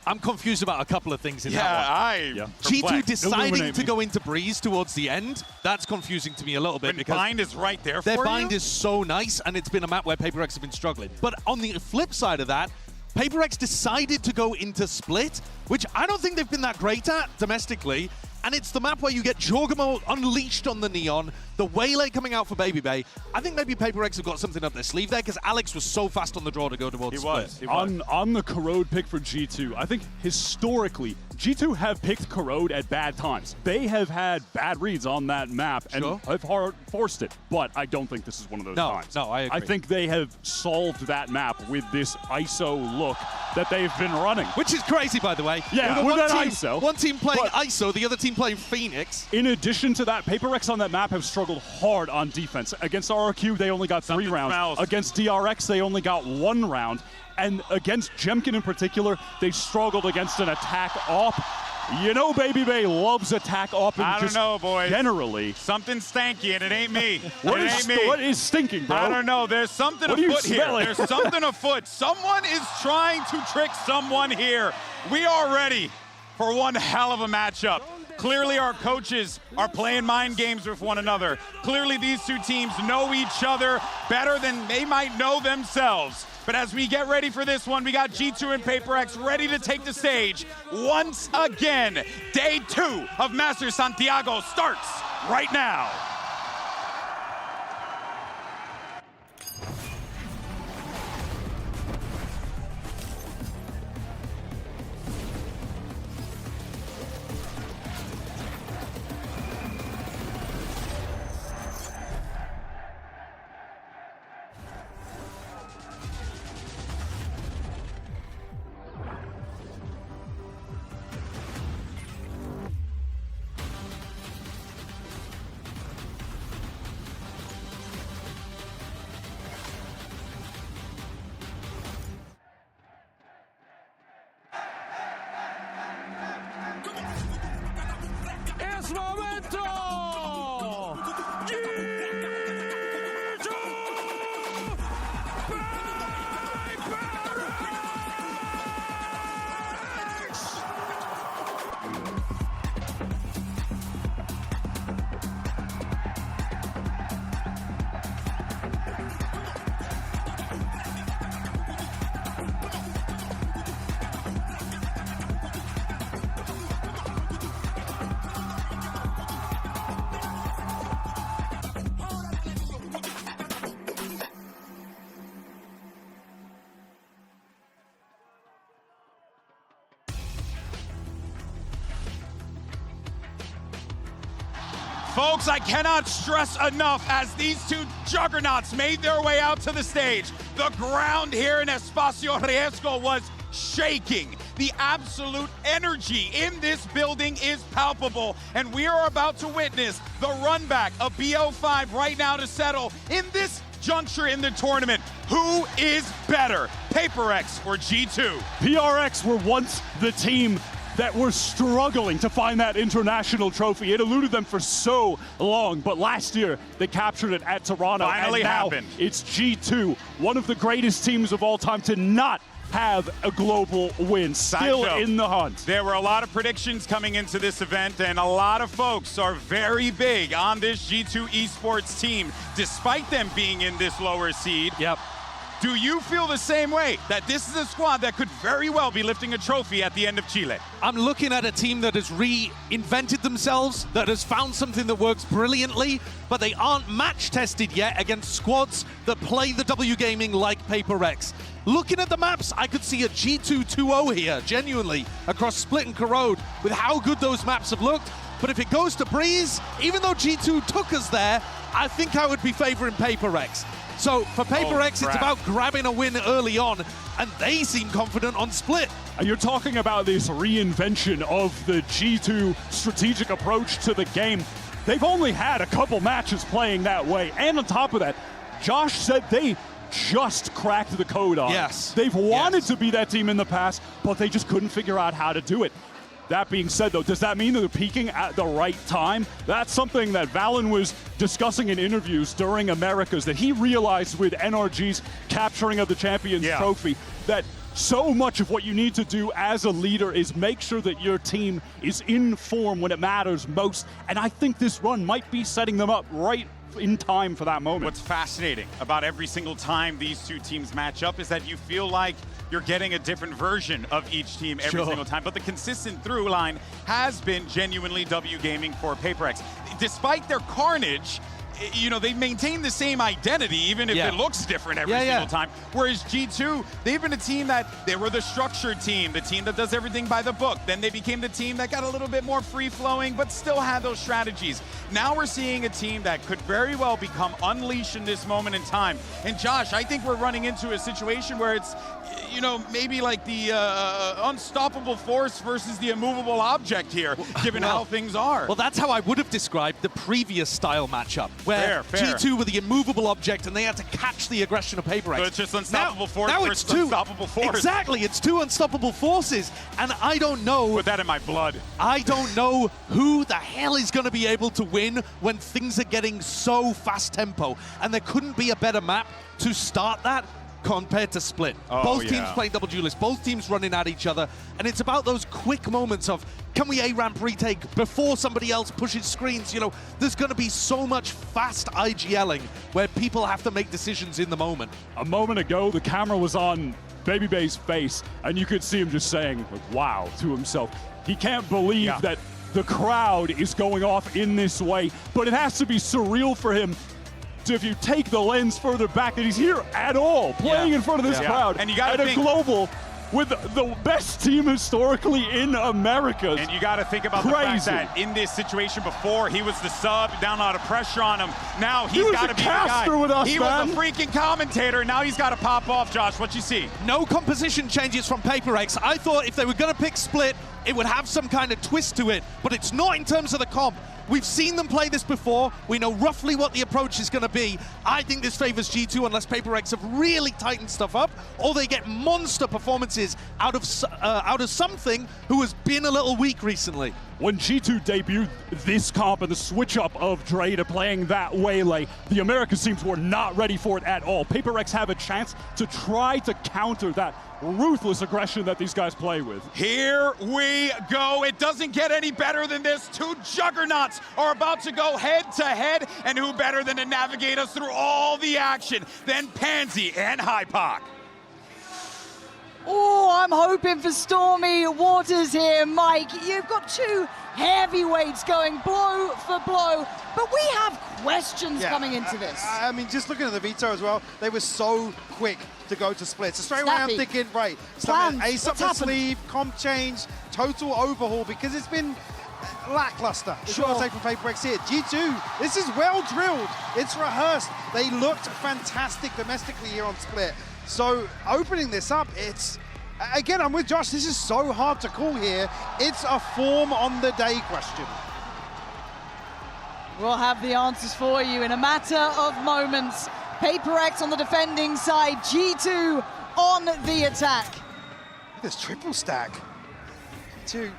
I'm confused about a couple of things in that one. G2 deciding to go into Breeze towards the end, that's confusing to me a little bit. Because bind is right there for their bind you? is so nice, and it's been a map where PaperX have been struggling. But on the flip side of that, PaperX decided to go into Split, which I don't think they've been that great at domestically. And it's the map where you get Jorgamo unleashed on the Neon, the Waylay coming out for Baby Bay. I think maybe PaperX have got something up their sleeve there because Alex was so fast on the draw to go towards Split. He was. On the Corrode pick for G2, I think historically, G2 have picked Corrode at bad times. They have had bad reads on that map and have forced it, but I don't think this is one of those times. No, I agree. I think they have solved that map with this ISO look that they've been running. Which is crazy, by the way. Yeah, with that ISO. One team playing ISO, the other team playing Phoenix. In addition to that, PaperX on that map have struggled hard on defense. Against RRQ, they only got 3 rounds. Against DRX, they only got 1 round. And against Jemkin in particular, they struggled against an attack op. You know Baby Bay loves attack op. I don't know, boys. Generally. Something stanky, and it ain't me. What is stinking, bro? I don't know. There's something afoot here. There's something afoot. Someone is trying to trick someone here. We are ready for one hell of a matchup. Clearly our coaches are playing mind games with one another. Clearly these two teams know each other better than they might know themselves. But as we get ready for this one, we got G2 and PaperX ready to take the stage once again. Day 2 of Masters Santiago starts right now. ¡Es momento! Folks, I cannot stress enough as these two juggernauts made their way out to the stage. The ground here in Espacio Riesgo was shaking. The absolute energy in this building is palpable, and we are about to witness the run back of BO5 right now to settle in this juncture in the tournament. Who is better, PaperX or G2? PRX were once the team that were struggling to find that international trophy. It eluded them for so long, but last year they captured it at Toronto. Finally and now happened. It's G2, one of the greatest teams of all time to not have a global win, still in the hunt. There were a lot of predictions coming into this event, and a lot of folks are very big on this G2 Esports team, despite them being in this lower seed. Yep. Do you feel the same way, that this is a squad that could very well be lifting a trophy at the end of Chile? I'm looking at a team that has reinvented themselves, that has found something that works brilliantly, but they aren't match tested yet against squads that play the W gaming like PaperX. Looking at the maps, I could see a G2 2-0 here, genuinely, across Split and Corrode, with how good those maps have looked. But if it goes to Breeze, even though G2 took us there, I think I would be favoring PaperX. So for PaperX, it's about grabbing a win early on, and they seem confident on Split. And you're talking about this reinvention of the G2 strategic approach to the game. They've only had a couple matches playing that way, and on top of that, Josh said they just cracked the code on. Yes. They've wanted to be that team in the past, but they just couldn't figure out how to do it. That being said, though, does that mean that they're peaking at the right time? That's something that Valen was discussing in interviews during Americas, that he realized with NRG's capturing of the Champions Trophy, that so much of what you need to do as a leader is make sure that your team is in form when it matters most. And I think this run might be setting them up right in time for that moment. What's fascinating about every single time these two teams match up is that you feel like you're getting a different version of each team every single time. But the consistent through line has been genuinely W gaming for PRX. Despite their carnage, you know, they maintain the same identity, even if it looks different every single time. Whereas G2, they've been a team that they were the structured team, the team that does everything by the book. Then they became the team that got a little bit more free-flowing, but still had those strategies. Now we're seeing a team that could very well become unleashed in this moment in time. And Josh, I think we're running into a situation where it's, you know, maybe like the unstoppable force versus the immovable object here, given how things are. Well, that's how I would have described the previous style matchup, where G2 were the immovable object and they had to catch the aggression of PRX. So it's just unstoppable force versus it's two unstoppable force. Exactly, it's two unstoppable forces, and I don't know. Put that in my blood. I don't know who the hell is going to be able to win when things are getting so fast tempo, and there couldn't be a better map to start that compared to Split. Both teams playing double duelist, both teams running at each other, and it's about those quick moments of, can we A-ramp retake before somebody else pushes screens? You know, there's going to be so much fast IGLing where people have to make decisions in the moment. A moment ago, the camera was on Babybay's face, and you could see him just saying, wow, to himself. He can't believe that the crowd is going off in this way, but it has to be surreal for him. If you take the lens further back, that he's here at all, playing in front of this crowd, and you got a global with the best team historically in America. And you got to think about the fact that in this situation before, he was the sub, down a lot of pressure on him. Now he's got to be the guy. With us, he was a freaking commentator. Now he's got to pop off, Josh. What you see? No composition changes from PRX. I thought if they were going to pick Split, it would have some kind of twist to it, but it's not in terms of the comp. We've seen them play this before. We know roughly what the approach is going to be. I think this favors G2 unless PRX have really tightened stuff up, or they get monster performances out of something who has been a little weak recently. When G2 debuted this comp and the switch up of Dre to playing that Waylay, the Americas teams were not ready for it at all. PRX have a chance to try to counter that ruthless aggression that these guys play with. Here we go. It doesn't get any better than this. Two juggernauts are about to go head to head, and who better than to navigate us through all the action than Pansy and HyperX. Oh, I'm hoping for stormy waters here, Mike. You've got two heavyweights going blow for blow, but we have questions coming into this. I mean, just looking at the veto as well, they were so quick to go to Split. So straight away I'm thinking, right, ace up the sleeve, comp change, total overhaul, because it's been lackluster. It's what I'll take from PRX here. G2, this is well drilled. It's rehearsed. They looked fantastic domestically here on Split. So opening this up, it's, again, I'm with Josh, this is so hard to call here. It's a form on the day question. We'll have the answers for you in a matter of moments. PRX on the defending side, G2 on the attack. Look at this triple stack. G2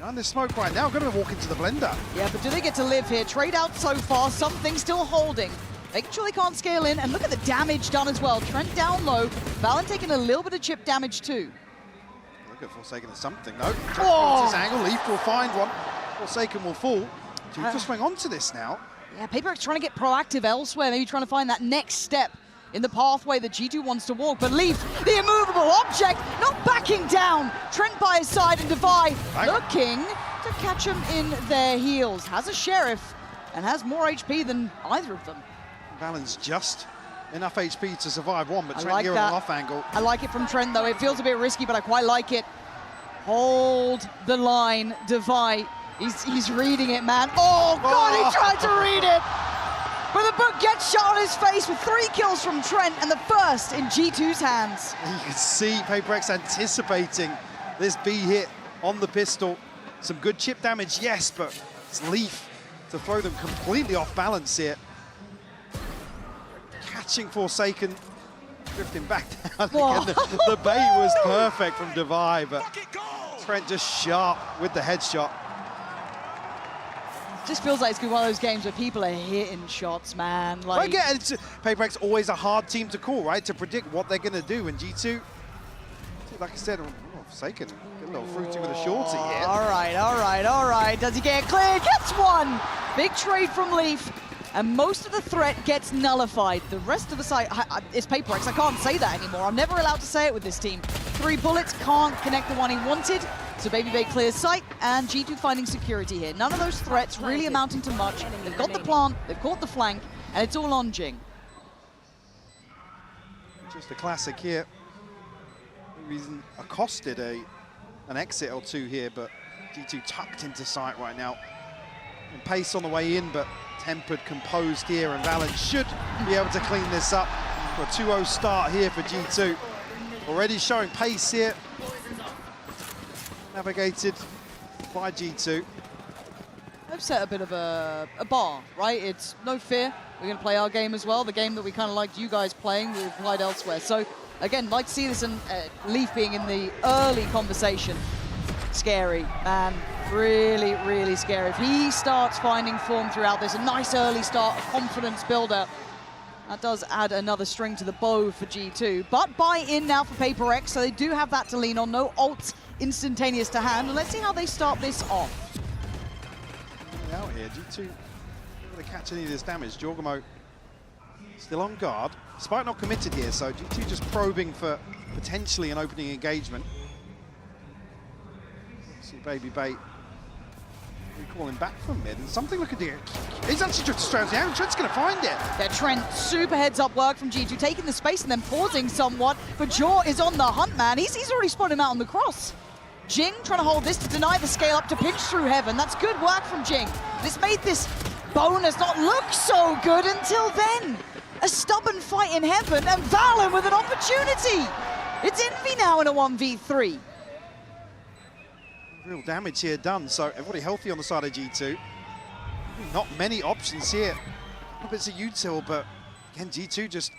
under smoke right now, going to walk into the blender. Yeah, but do they get to live here? Trade out so far, something still holding. Making sure they can't scale in, and look at the damage done as well. Trent down low, Valen taking a little bit of chip damage too. Look at Forsaken as something, no. His angle, Leaf will find one. Forsaken will fall. G2 to swing onto this now. Yeah, PRX trying to get proactive elsewhere, maybe trying to find that next step in the pathway that G2 wants to walk. But Leaf, the immovable object, not backing down. Trent by his side and Devi looking to catch him in their heels. Has a Sheriff and has more HP than either of them. Valen's just enough HP to survive one, but Trent like here on an off angle. I like it from Trent though. It feels a bit risky, but I quite like it. Hold the line, Devi. He's reading it, man. Oh, God, he tried to read it. But the book gets shot on his face with 3 kills from Trent and the first in G2's hands. You can see PRX anticipating this B hit on the pistol. Some good chip damage, yes, but it's Leaf to throw them completely off balance here. Catching Forsaken drifting back down again. The bait was perfect from Devi, but Trent just sharp with the headshot. Just feels like it's one of those games where people are hitting shots, man. Like, well, again, PRX always a hard team to call, right? To predict what they're going to do. And G2, like I said, Forsaken, get a little fruity with a shorty here. All right. Does he get clear? Gets one! Big trade from Leaf. And most of the threat gets nullified. The rest of the side is PRX. I can't say that anymore. I'm never allowed to say it with this team. 3 bullets, can't connect the one he wanted. So BabyBay clears sight, and G2 finding security here. None of those threats really amounting to much. They've got the plant, they've caught the flank, and it's all on Jing. Just a classic here. He's accosted an exit or two here, but G2 tucked into sight right now. And pace on the way in, but tempered, composed here, and Valorant should be able to clean this up for a 2-0 start here for G2. Already showing pace here. Navigated by G2. They've set a bit of a bar, right? It's no fear. We're going to play our game as well, the game that we kind of liked you guys playing. We've applied elsewhere. So, again, like to see this in Leaf being in the early conversation. Scary, man. Really, really scary. If he starts finding form throughout this, a nice early start, a confidence builder, that does add another string to the bow for G2. But buy-in now for PRX, so they do have that to lean on. No ults instantaneous to hand. And let's see how they start this off. Out here, G2 able to catch any of this damage. Jorgamo still on guard, despite not committed here, so G2 just probing for potentially an opening engagement. See BabyBay recalling back from mid, and something looking to... He's actually just straight down. Trent's going to find it. Yeah, Trent, super heads-up work from G2, taking the space and then pausing somewhat. But Jaw is on the hunt, man. He's already spotted him out on the cross. Jing trying to hold this to deny the scale up to pinch through heaven. That's good work from Jing. This made this bonus not look so good until then. A stubborn fight in heaven, and Valen with an opportunity. It's Envy now in a 1v3. Real damage here done, so everybody healthy on the side of G2. Not many options here. A bit of util, but again, G2 just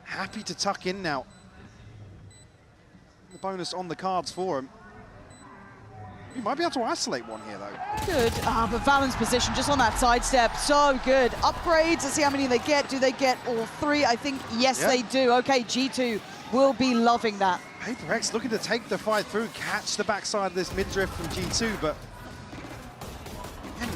happy to tuck in now. The bonus on the cards for him. He might be able to isolate one here, though. Good, but Valen's position just on that sidestep, so good. Upgrades, let's see how many they get. Do they get all 3? I think, yes, they do. Okay, G2 will be loving that. PRX looking to take the fight through, catch the backside of this mid-drift from G2, but again,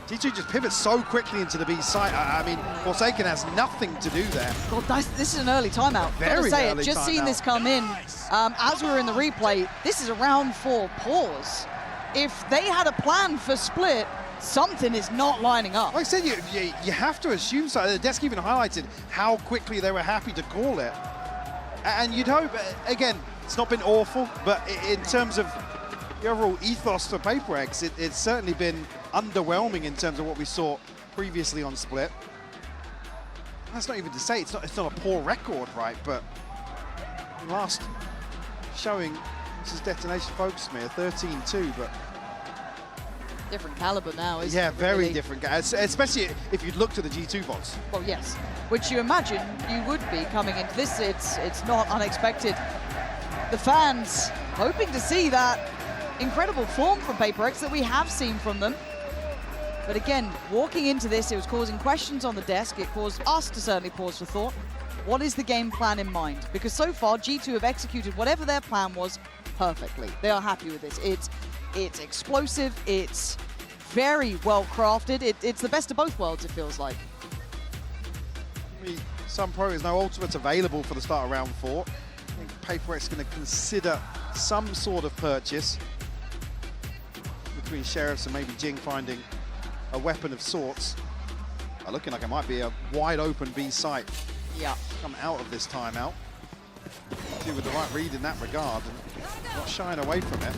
G2 just pivots so quickly into the B site. I mean, Forsaken has nothing to do there. God, this is an early timeout. Very say early it, just timeout. seeing this come in. As we were in the replay, this is a round 4 pause. If they had a plan for split, something is not lining up. Like I said, you have to assume so. The desk even highlighted how quickly they were happy to call it. And you'd hope, again, it's not been awful, but in terms of the overall ethos for PRX, it's certainly been underwhelming in terms of what we saw previously on Split. That's not even to say it's not a poor record, right? But last showing, this is Detonation Focusmere, 13-2, but different caliber now, isn't it? Yeah, very really? different, guys. Especially if you'd looked at the G2 bots. Well, yes, which you imagine you would be coming into this. It's not unexpected. The fans hoping to see that incredible form from PRX that we have seen from them. But again, walking into this, it was causing questions on the desk. It caused us to certainly pause for thought. What is the game plan in mind? Because so far, G2 have executed whatever their plan was perfectly. They are happy with this. It's explosive. It's very well crafted. It's the best of both worlds, it feels like. Some Pro is no ultimates available for the start of round 4. I think PRX is going to consider some sort of purchase between Sheriffs and maybe Jing finding a weapon of sorts. Looking like it might be a wide open B site. Yeah. Come out of this timeout. With the right read in that regard and not shying away from it.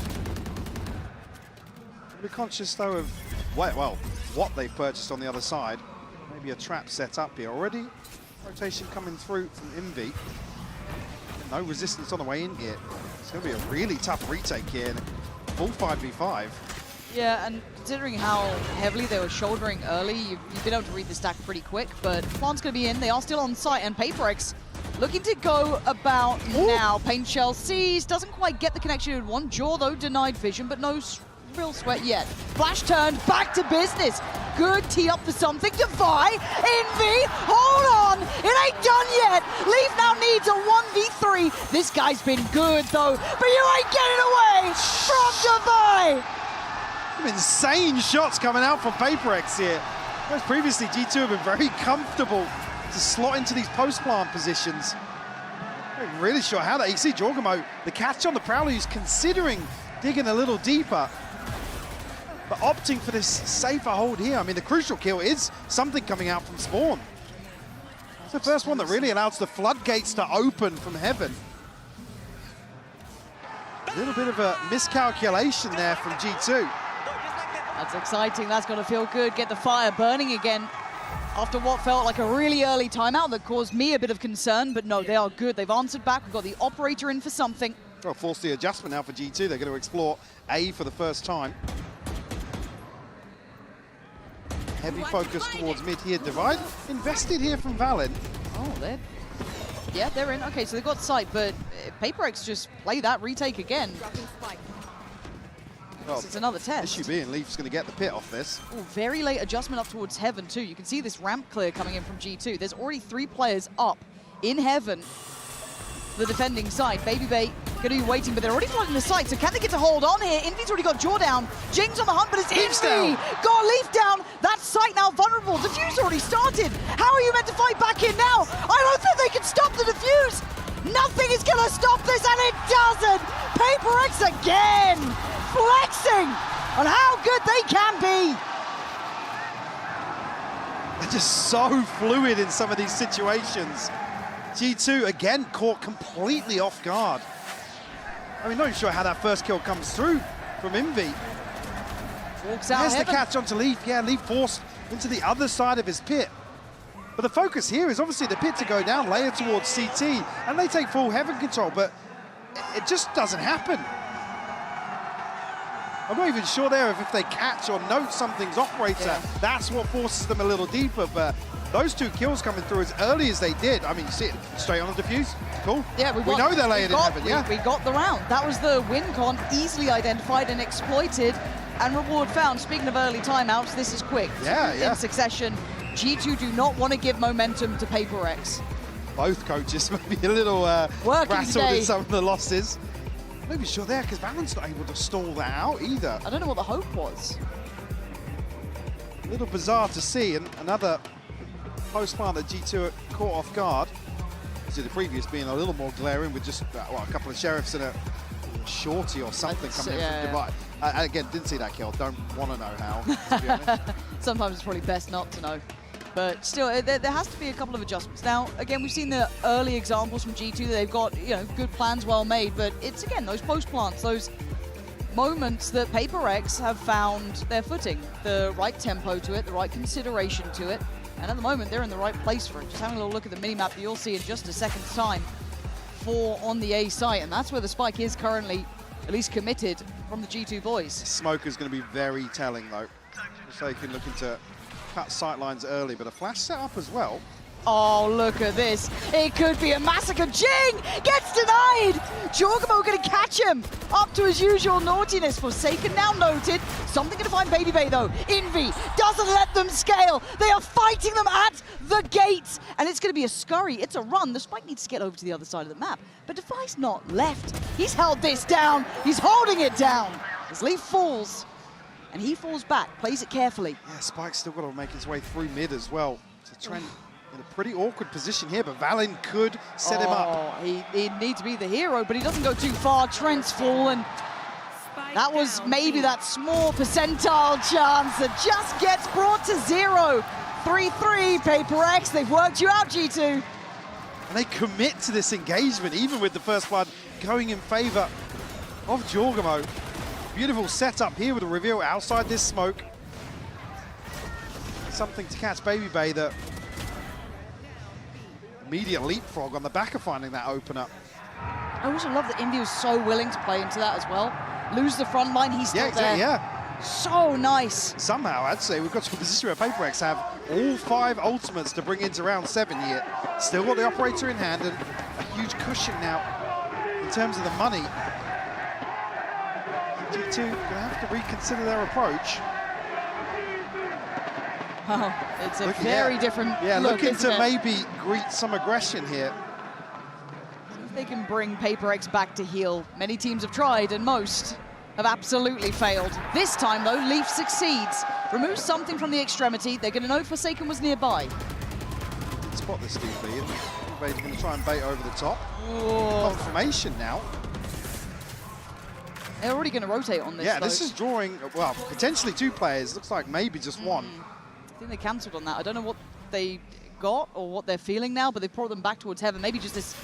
Be conscious though of what they've purchased on the other side. Maybe a trap set up here already. Rotation coming through from Envy. No resistance on the way in here. It's going to be a really tough retake here. Full 5v5. Yeah, and considering how heavily they were shouldering early, you've been able to read the stack pretty quick, but plan's going to be in. They are still on site, and PRX looking to go about now. Paint Shell sees, doesn't quite get the connection he would want. Jaw, though, denied vision, but no real sweat yet. Flash turned, back to business. Good tee up for something. Defy, Envy, hold on, it ain't done yet. Leaf now needs a 1v3. This guy's been good, though, but you ain't getting away from Defy. Some insane shots coming out from PRX here. Whereas previously, G2 have been very comfortable to slot into these post-plant positions. I'm really sure how that. You see Jorgamo, the catch on the Prowler, who's considering digging a little deeper, but opting for this safer hold here. I mean, the crucial kill is something coming out from spawn. It's the first one that really allows the floodgates to open from heaven. A little bit of a miscalculation there from G2. That's exciting, that's gonna feel good. Get the fire burning again after what felt like a really early timeout that caused me a bit of concern, but no, they are good. They've answered back, we've got the operator in for something. Well, force the adjustment now for G2. They're going to explore A for the first time. Heavy focus towards mid here. Divide invested here from Valen. Oh, they're in. Okay, so they've got sight, but PRX just play that retake again. Well, it's another test. Issue being Leaf's going to get the pit off this. Ooh, very late adjustment up towards Heaven too. You can see this ramp clear coming in from G2. There's already 3 players up in Heaven. The defending side. Babybay going to be waiting, but they're already flooding the site, so can they get to hold on here? Envy's already got Jaw down. Jing's on the hunt, but it's Envy. Got Leaf down. That site now vulnerable. Defuse already started. How are you meant to fight back in now? I don't think they can stop the defuse. Nothing is going to stop this, and it doesn't. PRX again, flexing on how good they can be. They're just so fluid in some of these situations. G2 again caught completely off guard. I mean, not even sure how that first kill comes through from Envy. Walks out. There's Heaven. the catch onto Leaf. Yeah, Leaf forced into the other side of his pit. But the focus here is obviously the pit to go down, layer towards CT, and they take full Heaven control, but it just doesn't happen. I'm not even sure there if they catch or note something's operator, that's what forces them a little deeper, but those 2 kills coming through as early as they did. I mean, you see it straight on the defuse. Cool. Yeah, we know they're layered in Heaven, yeah. We got the round. That was the win con, easily identified and exploited, and reward found. Speaking of early timeouts, this is quick. Yeah, In succession. G2 do not want to give momentum to PRX. Both coaches may be a little rattled in some of the losses. Maybe sure there, because Valorant's not able to stall that out either. I don't know what the hope was. A little bizarre to see, and another post-plant that G2 caught off guard. So the previous being a little more glaring with just a couple of sheriffs and a shorty or something coming in from Dubai. Again, didn't see that kill. Don't want to know how, to be honest. Sometimes it's probably best not to know. But still, there has to be a couple of adjustments. Now, again, we've seen the early examples from G2. They've got, good plans well made, but it's, again, those post-plants, those moments that PRX have found their footing, the right tempo to it, the right consideration to it, and at the moment, they're in the right place for it. Just having a little look at the mini-map that you'll see in just a second's time for on the A site, and that's where the spike is currently, at least committed from the G2 boys. Smoker's going to be very telling, though. So they can look into cut sight lines early, but a flash set up as well. Oh, look at this. It could be a massacre. Jing gets denied. Jorgamo going to catch him up to his usual naughtiness. Forsaken now noted. Something going to find Babybay, though. Envy doesn't let them scale. They are fighting them at the gates. And it's going to be a scurry. It's a run. The spike needs to get over to the other side of the map. But Defy's not left. He's held this down. He's holding it down. As Leaf falls, and he falls back, plays it carefully. Yeah, Spike's still got to make his way through mid as well. So Trent in a pretty awkward position here, but Valen could set him up. He needs to be the hero, but he doesn't go too far. Trent's fallen. That was maybe that small percentile chance that just gets brought to 0. 3-3, PRX, they've worked you out, G2. And they commit to this engagement, even with the first blood going in favor of Jorgamo. Beautiful setup here with a reveal outside this smoke. Something to catch Babybay, that immediate leapfrog on the back of finding that opener. I also love that Indy was so willing to play into that as well. Lose the front line, he's still there. Yeah. So nice. Somehow, I'd say we've got to a position where PRX have all 5 ultimates to bring into round 7 here. Still got the operator in hand and a huge cushion now in terms of the money. G2 going to have to reconsider their approach. Oh, it's a very different look, looking isn't to it? maybe greet some aggression here. See if they can bring PRX back to heel. Many teams have tried and most have absolutely failed. This time though, Leaf succeeds. Removes something from the extremity. They're going to know Forsaken was nearby. Didn't spot this deeply. They're going to try and bait over the top. Whoa. Confirmation now. They're already going to rotate on this. Yeah, though. this is drawing, well, potentially 2 players. Looks like maybe just 1. I think they cancelled on that. I don't know what they got or what they're feeling now, but they brought them back towards heaven. Maybe just this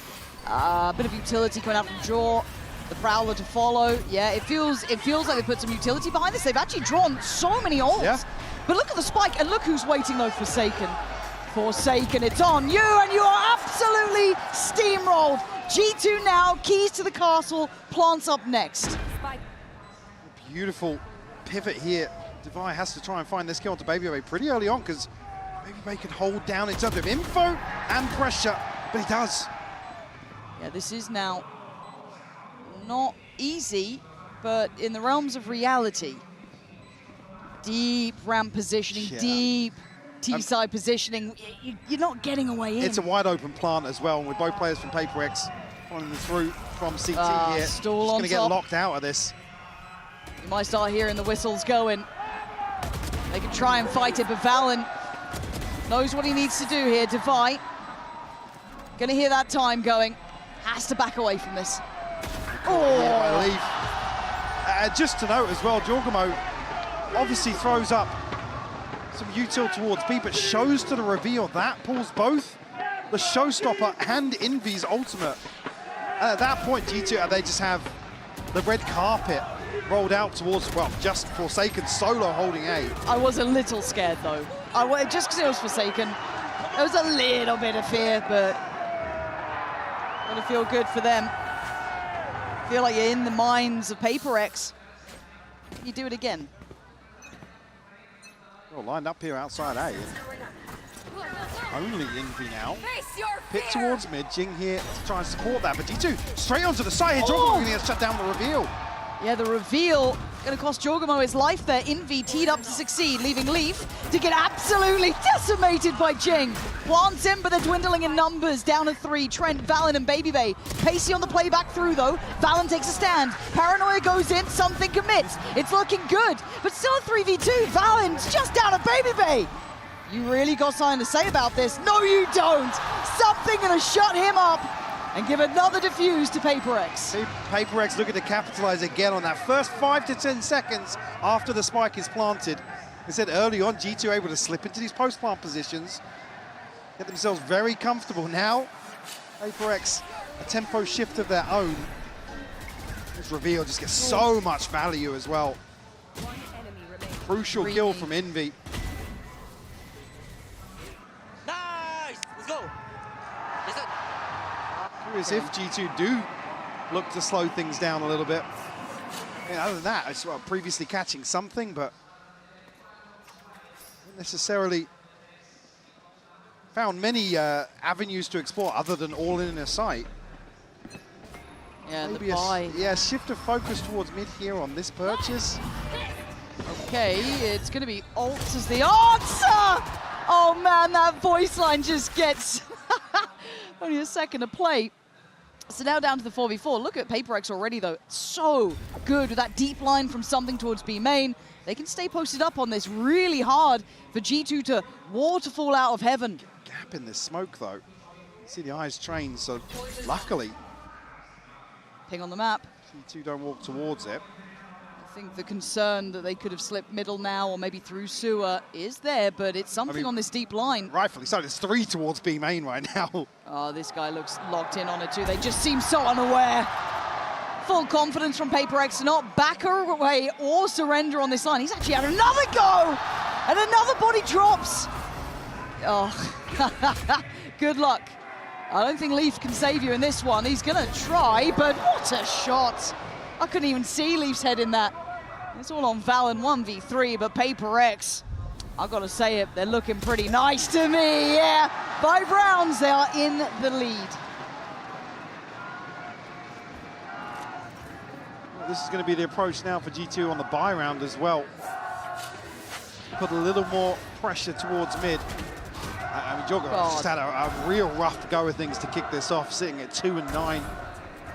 bit of utility coming out from Jaw. The Prowler to follow. Yeah, it feels like they put some utility behind this. They've actually drawn so many ults. Yeah. But look at the spike, and look who's waiting though, Forsaken. Forsaken, it's on you, and you are absolutely steamrolled. G2 now, keys to the castle, plants up next. Beautiful pivot here. Devi has to try and find this kill to Baby pretty early on because Baby can hold down in terms of info and pressure, but he does. Yeah, this is now not easy, but in the realms of reality. Deep ramp positioning, deep T-side positioning. You're not getting away in. It's a wide open plant as well, and with both players from PRX following them through from CT here. Stall just on going to get top. locked out of this. You might start hearing the whistles going. They can try and fight it, but Valen knows what he needs to do here. Devi, gonna hear that time going. Has to back away from this. By Leaf. Just to note as well, Jorgamo obviously throws up some util towards B, but shows to the reveal. That pulls both the Showstopper and Envy's ultimate. And at that point, G2, they just have the red carpet rolled out towards, well, just Forsaken solo holding A. I was a little scared though. Just because it was Forsaken, there was a little bit of fear, but gonna feel good for them. Feel like you're in the minds of PRX. You do it again. Well, lined up here outside A. Only Envy now. Pit towards mid. Jing here to try and support that, but D2 straight onto the side here. Jorgamo going to shut down the reveal. Yeah, the reveal going to cost Jorgamo his life there. Envy teed up to succeed, leaving Leaf to get absolutely decimated by Jing. Plants in, but they're dwindling in numbers. Down to 3. Trent, Valen, and Baby Bay. Pacey on the playback through, though. Valen takes a stand. Paranoia goes in. Something commits. It's looking good, but still a 3v2. Valen's just down to Baby Bay. You really got something to say about this? No, you don't. Something going to shut him up and give another defuse to PRX. PRX looking to capitalize again on that first 5 to 10 seconds after the spike is planted. I said early on, G2 able to slip into these post-plant positions, get themselves very comfortable. Now, PRX, a tempo shift of their own. This reveal just gets so much value as well. Crucial kill from Envy. Nice! Let's go! Curious if G2 do look to slow things down a little bit. And other than that, it's previously catching something, but not necessarily found many avenues to explore other than all in a sight. Yeah, maybe the buy. Shift of focus towards mid here on this purchase. Okay, it's going to be ults as the answer! Oh man, that voice line just gets only a second to play. So now down to the 4v4. Look at PRX already though. So good with that deep line from something towards B main. They can stay posted up on this. Really hard for G2 to waterfall out of heaven. Gap in this smoke though. You see the eyes trained, so luckily. Ping on the map. G2 don't walk towards it. I think the concern that they could have slipped middle now or maybe through sewer is there, but it's something on this deep line. Rightfully so, there's 3 towards B main right now. Oh, this guy looks locked in on it too. They just seem so unaware. Full confidence from PRX to not back away or surrender on this line. He's actually had another go, and another body drops. Oh, good luck. I don't think Leaf can save you in this one. He's gonna try, but what a shot. I couldn't even see Leaf's head in that. It's all on Valen 1v3, but PRX, I've got to say it, they're looking pretty nice to me, yeah. 5 rounds, they are in the lead. Well, this is going to be the approach now for G2 on the buy round as well. Put a little more pressure towards mid. I mean, Jorgo just had a real rough go of things to kick this off, sitting at 2 and 9.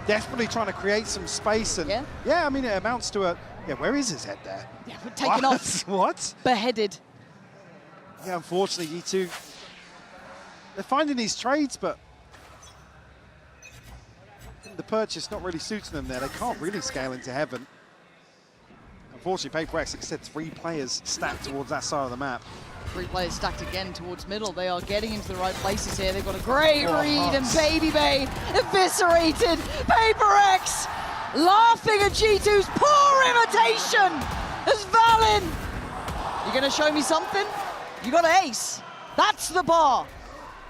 Desperately trying to create some space, and yeah, I mean, it amounts to a, where is his head there? Yeah, we're taking off. What? Beheaded. Yeah, unfortunately, G2, they're finding these trades, but the purchase not really suiting them there. They can't really scale into heaven. Unfortunately, PRX, like I said, 3 players stacked towards that side of the map. 3 players stacked again towards middle. They are getting into the right places here. They've got a great read, and Baby Bay eviscerated. PRX laughing at G2's poor imitation as Valen. You gonna show me something? You got an ace. That's the bar.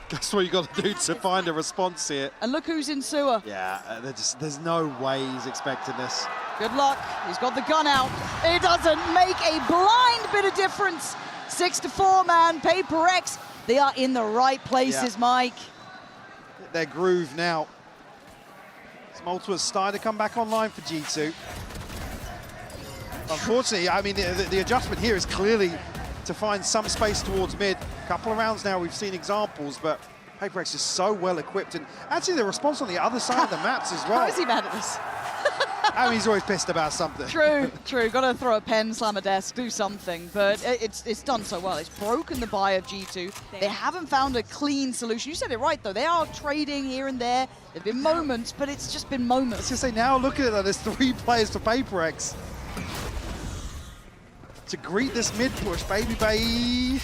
That's what you got to do to find a response here. And look who's in sewer. Yeah, there's no way he's expecting this. Good luck. He's got the gun out. It doesn't make a blind bit of difference. 6-4, man. PRX, they are in the right places, Mike. Their groove now. Some ultimates starting to come back online for G2. Unfortunately, I mean, the adjustment here is clearly to find some space towards mid. A couple of rounds now, we've seen examples, but PRX is so well equipped. And actually, the response on the other side of the maps as well. How is he mad at this? I mean, he's always pissed about something. True. Got to throw a pen, slam a desk, do something. But it's done so well. It's broken the buy of G2. They haven't found a clean solution. You said it right, though. They are trading here and there. There have been moments, but it's just been moments. I was going to say, now look at it. There's 3 players for PRX to greet this mid push. Baby Bay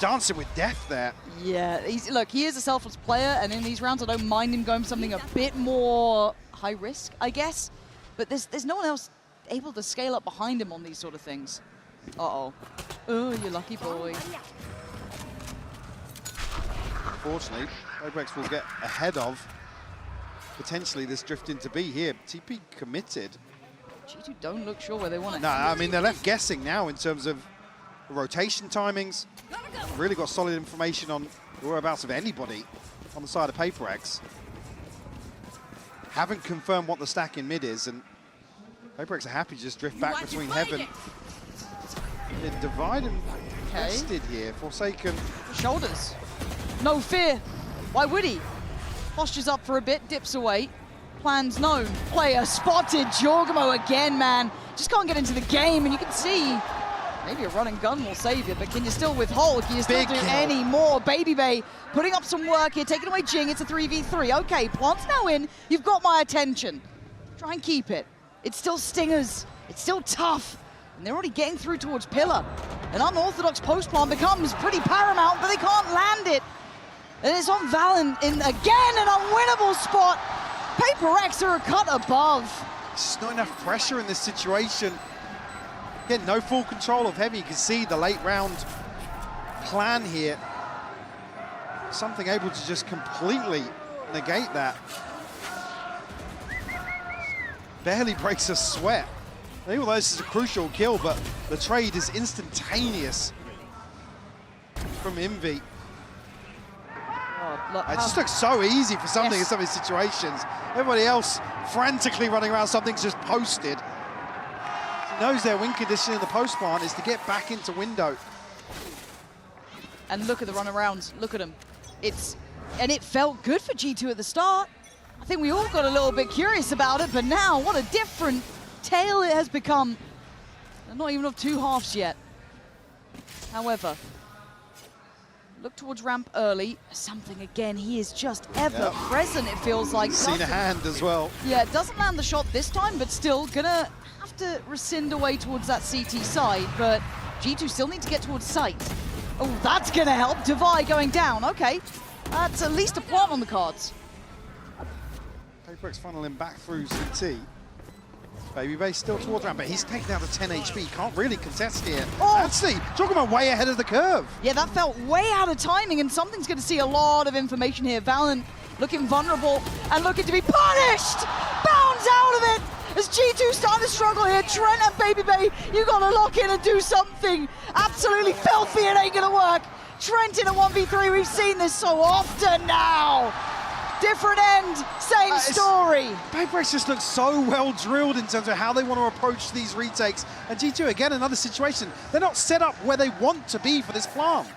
dancing with death there. Yeah, look, he is a selfless player, and in these rounds, I don't mind him going for something a bit more high risk, I guess. But there's no one else able to scale up behind him on these sort of things. Uh-oh. Oh, you lucky boy. Unfortunately, PRX will get ahead of potentially this drift into B here. TP committed. G2 don't look sure where they want it. No, I mean, they're left guessing now in terms of rotation timings. Really got solid information on the whereabouts of anybody on the side of PRX. Haven't confirmed what the stack in mid is, and PRX are happy to just drift back between heaven. They're Divide and Vested here. Forsaken. Shoulders. No fear. Why would he? Postures up for a bit, dips away. Plans known. Player spotted. Jorgamo again, man. Just can't get into the game, and you can see maybe a run and gun will save you, but can you still withhold? Can you still do any more? Baby Bay putting up some work here, taking away Jing. It's a 3v3. Okay, Plant's now in. You've got my attention. Try and keep it. It's still stingers. It's still tough. And they're already getting through towards Pillar. An unorthodox post-plant becomes pretty paramount, but they can't land it. And it's on Valen in, again, an unwinnable spot. PRX are a cut above. Just not enough pressure in this situation. Again, no full control of heavy. You can see the late round plan here. Something able to just completely negate that. Barely breaks a sweat. I think although this is a crucial kill, but the trade is instantaneous from Envy. It just looks so easy for something in some of these situations. Everybody else frantically running around, something's just posted. He knows their win condition in the post plant is to get back into window. And look at the runarounds. Look at them. And it felt good for G2 at the start. I think we all got a little bit curious about it, but now what a different tale it has become. They're not even of 2 halves yet. However, look towards ramp early. Something again, he is just ever present, it feels like. Seen a hand as well. Yeah, doesn't land the shot this time, but still gonna have to rescind away towards that CT side, but G2 still need to get towards sight. Oh, that's gonna help. Divide going down, okay. That's at least a plant on the cards. PRX funneling back through CT. Baby Bay still towards ramp, but he's taken down to 10 HP. Can't really contest here. Oh! Actually, talking about way ahead of the curve. Yeah, that felt way out of timing, and something's going to see a lot of information here. Valen looking vulnerable and looking to be punished. Bounds out of it. as G2 starting to struggle here. Trent and Baby Bay, you gotta lock in and do something absolutely filthy. It ain't gonna work. Trent in a 1v3, we've seen this so often now. Different end, same story. PRX just looks so well drilled in terms of how they want to approach these retakes. And G2, again, another situation. They're not set up where they want to be for this plant.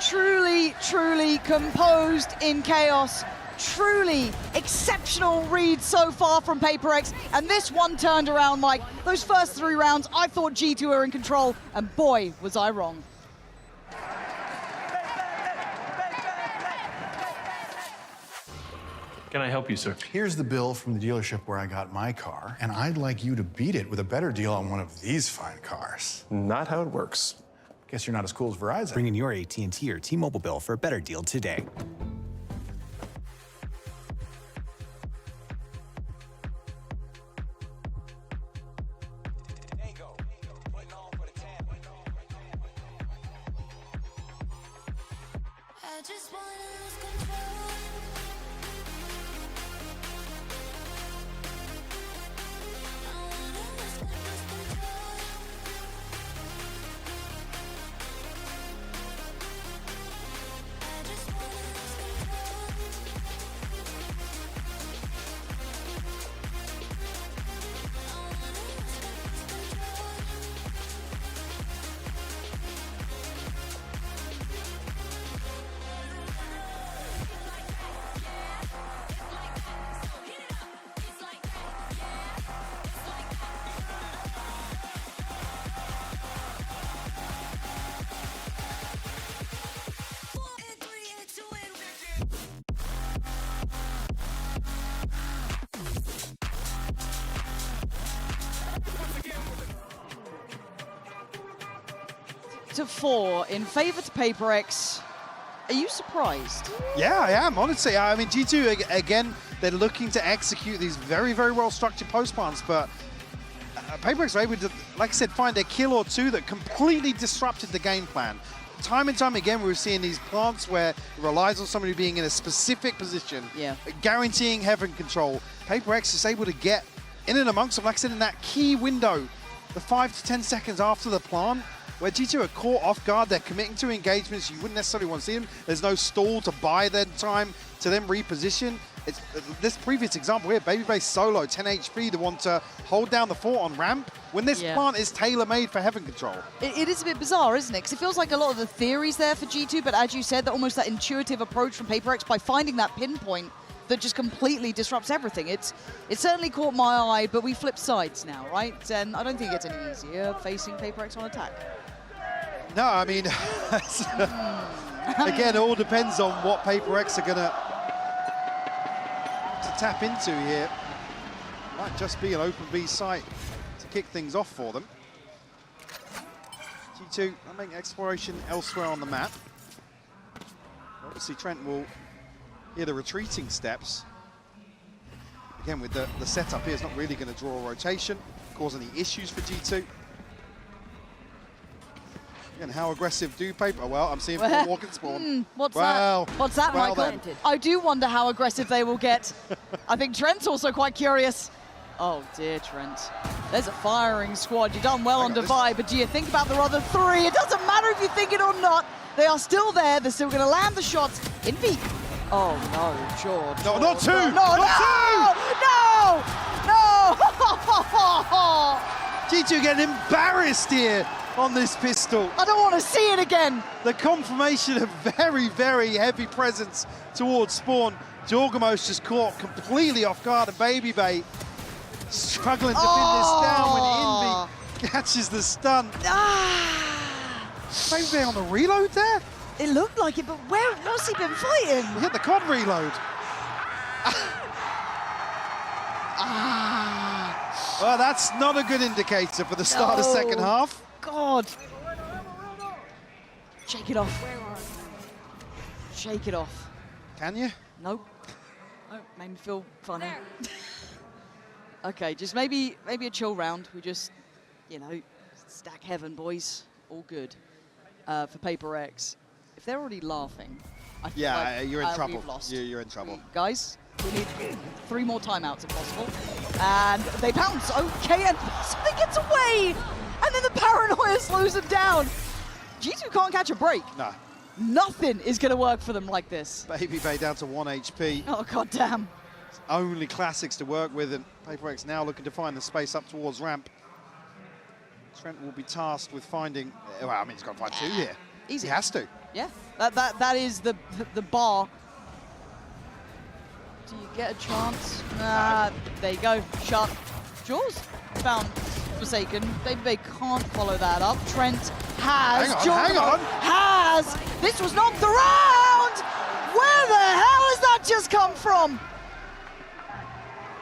Truly, truly composed in chaos. Truly exceptional read so far from PRX. And this one turned around, Mike. Those first 3 rounds, I thought G2 were in control. And boy, was I wrong. Can I help you, sir? Here's the bill from the dealership where I got my car, and I'd like you to beat it with a better deal on one of these fine cars. Not how it works. Guess you're not as cool as Verizon. Bring in your AT&T or T-Mobile bill for a better deal today. To 4 in favor to PRX. Are you surprised? Yeah, I am, honestly. I mean, G2, again, they're looking to execute these very, very well-structured post plants, but PRX were able to, like I said, find a kill or two that completely disrupted the game plan. Time and time again, we're seeing these plants where it relies on somebody being in a specific position, guaranteeing heaven control. PRX is able to get in and amongst them, like I said, in that key window, the 5 to 10 seconds after the plant, where G2 are caught off guard. They're committing to engagements you wouldn't necessarily want to see them. There's no stall to buy their time to then reposition. It's this previous example here, Babybase solo, 10 HP, the one to hold down the fort on ramp, when this plant is tailor-made for heaven control. It is a bit bizarre, isn't it? Because it feels like a lot of the theories there for G2, but as you said, that almost that intuitive approach from PRX by finding that pinpoint that just completely disrupts everything. It certainly caught my eye, but we flip sides now, right? And I don't think it gets any easier facing PRX on attack. No, I mean, again, it all depends on what PRX are going to tap into here. Might just be an open B site to kick things off for them. G2 are making exploration elsewhere on the map. Obviously, Trent will hear the retreating steps. Again, with the setup here, it's not really going to draw a rotation, cause any issues for G2. And how aggressive do Paper? Well, I'm seeing 4 walk and spawn. What's that, well Michael? I do wonder how aggressive they will get. I think Trent's also quite curious. Oh dear, Trent. There's a firing squad. You've done well on Divide, but do you think about the other 3? It doesn't matter if you think it or not. They are still there. They're still going to land the shots in peak. Oh no, George. No, not 2! No, not 2! No! G2 getting embarrassed here on this pistol. I don't want to see it again. The confirmation of very, very heavy presence towards spawn. Jorgamos just caught completely off guard, and Baby Bay struggling to pin this down when Envy catches the stun. Baby Bay on the reload there? It looked like it, but what's he been fighting? He hit the COD reload. Well, that's not a good indicator for the start of the second half. God. Shake it off. Shake it off. Can you? Nope. Oh, made me feel funny. Okay, just maybe a chill round. We just, you know, stack heaven, boys. All good. For PRX. If they're already laughing, I feel like you're in trouble. we've lost. You're in trouble. Guys, We need 3 more timeouts if possible. And they bounce. Okay, and something gets away! And then the paranoia slows them down. G2 can't catch a break. No. Nothing is going to work for them like this. Baby Bay down to 1 HP. Oh, goddamn. Only classics to work with, and PRX now looking to find the space up towards ramp. Trent will be tasked with finding, well, I mean, he's got to find 2 here. Easy. He has to. Yeah, that is the bar. Do you get a chance? There you go, shot. Jaws found Forsaken. They can't follow that up. Trent has. Hang on. Has. This was knocked around. Where the hell has that just come from?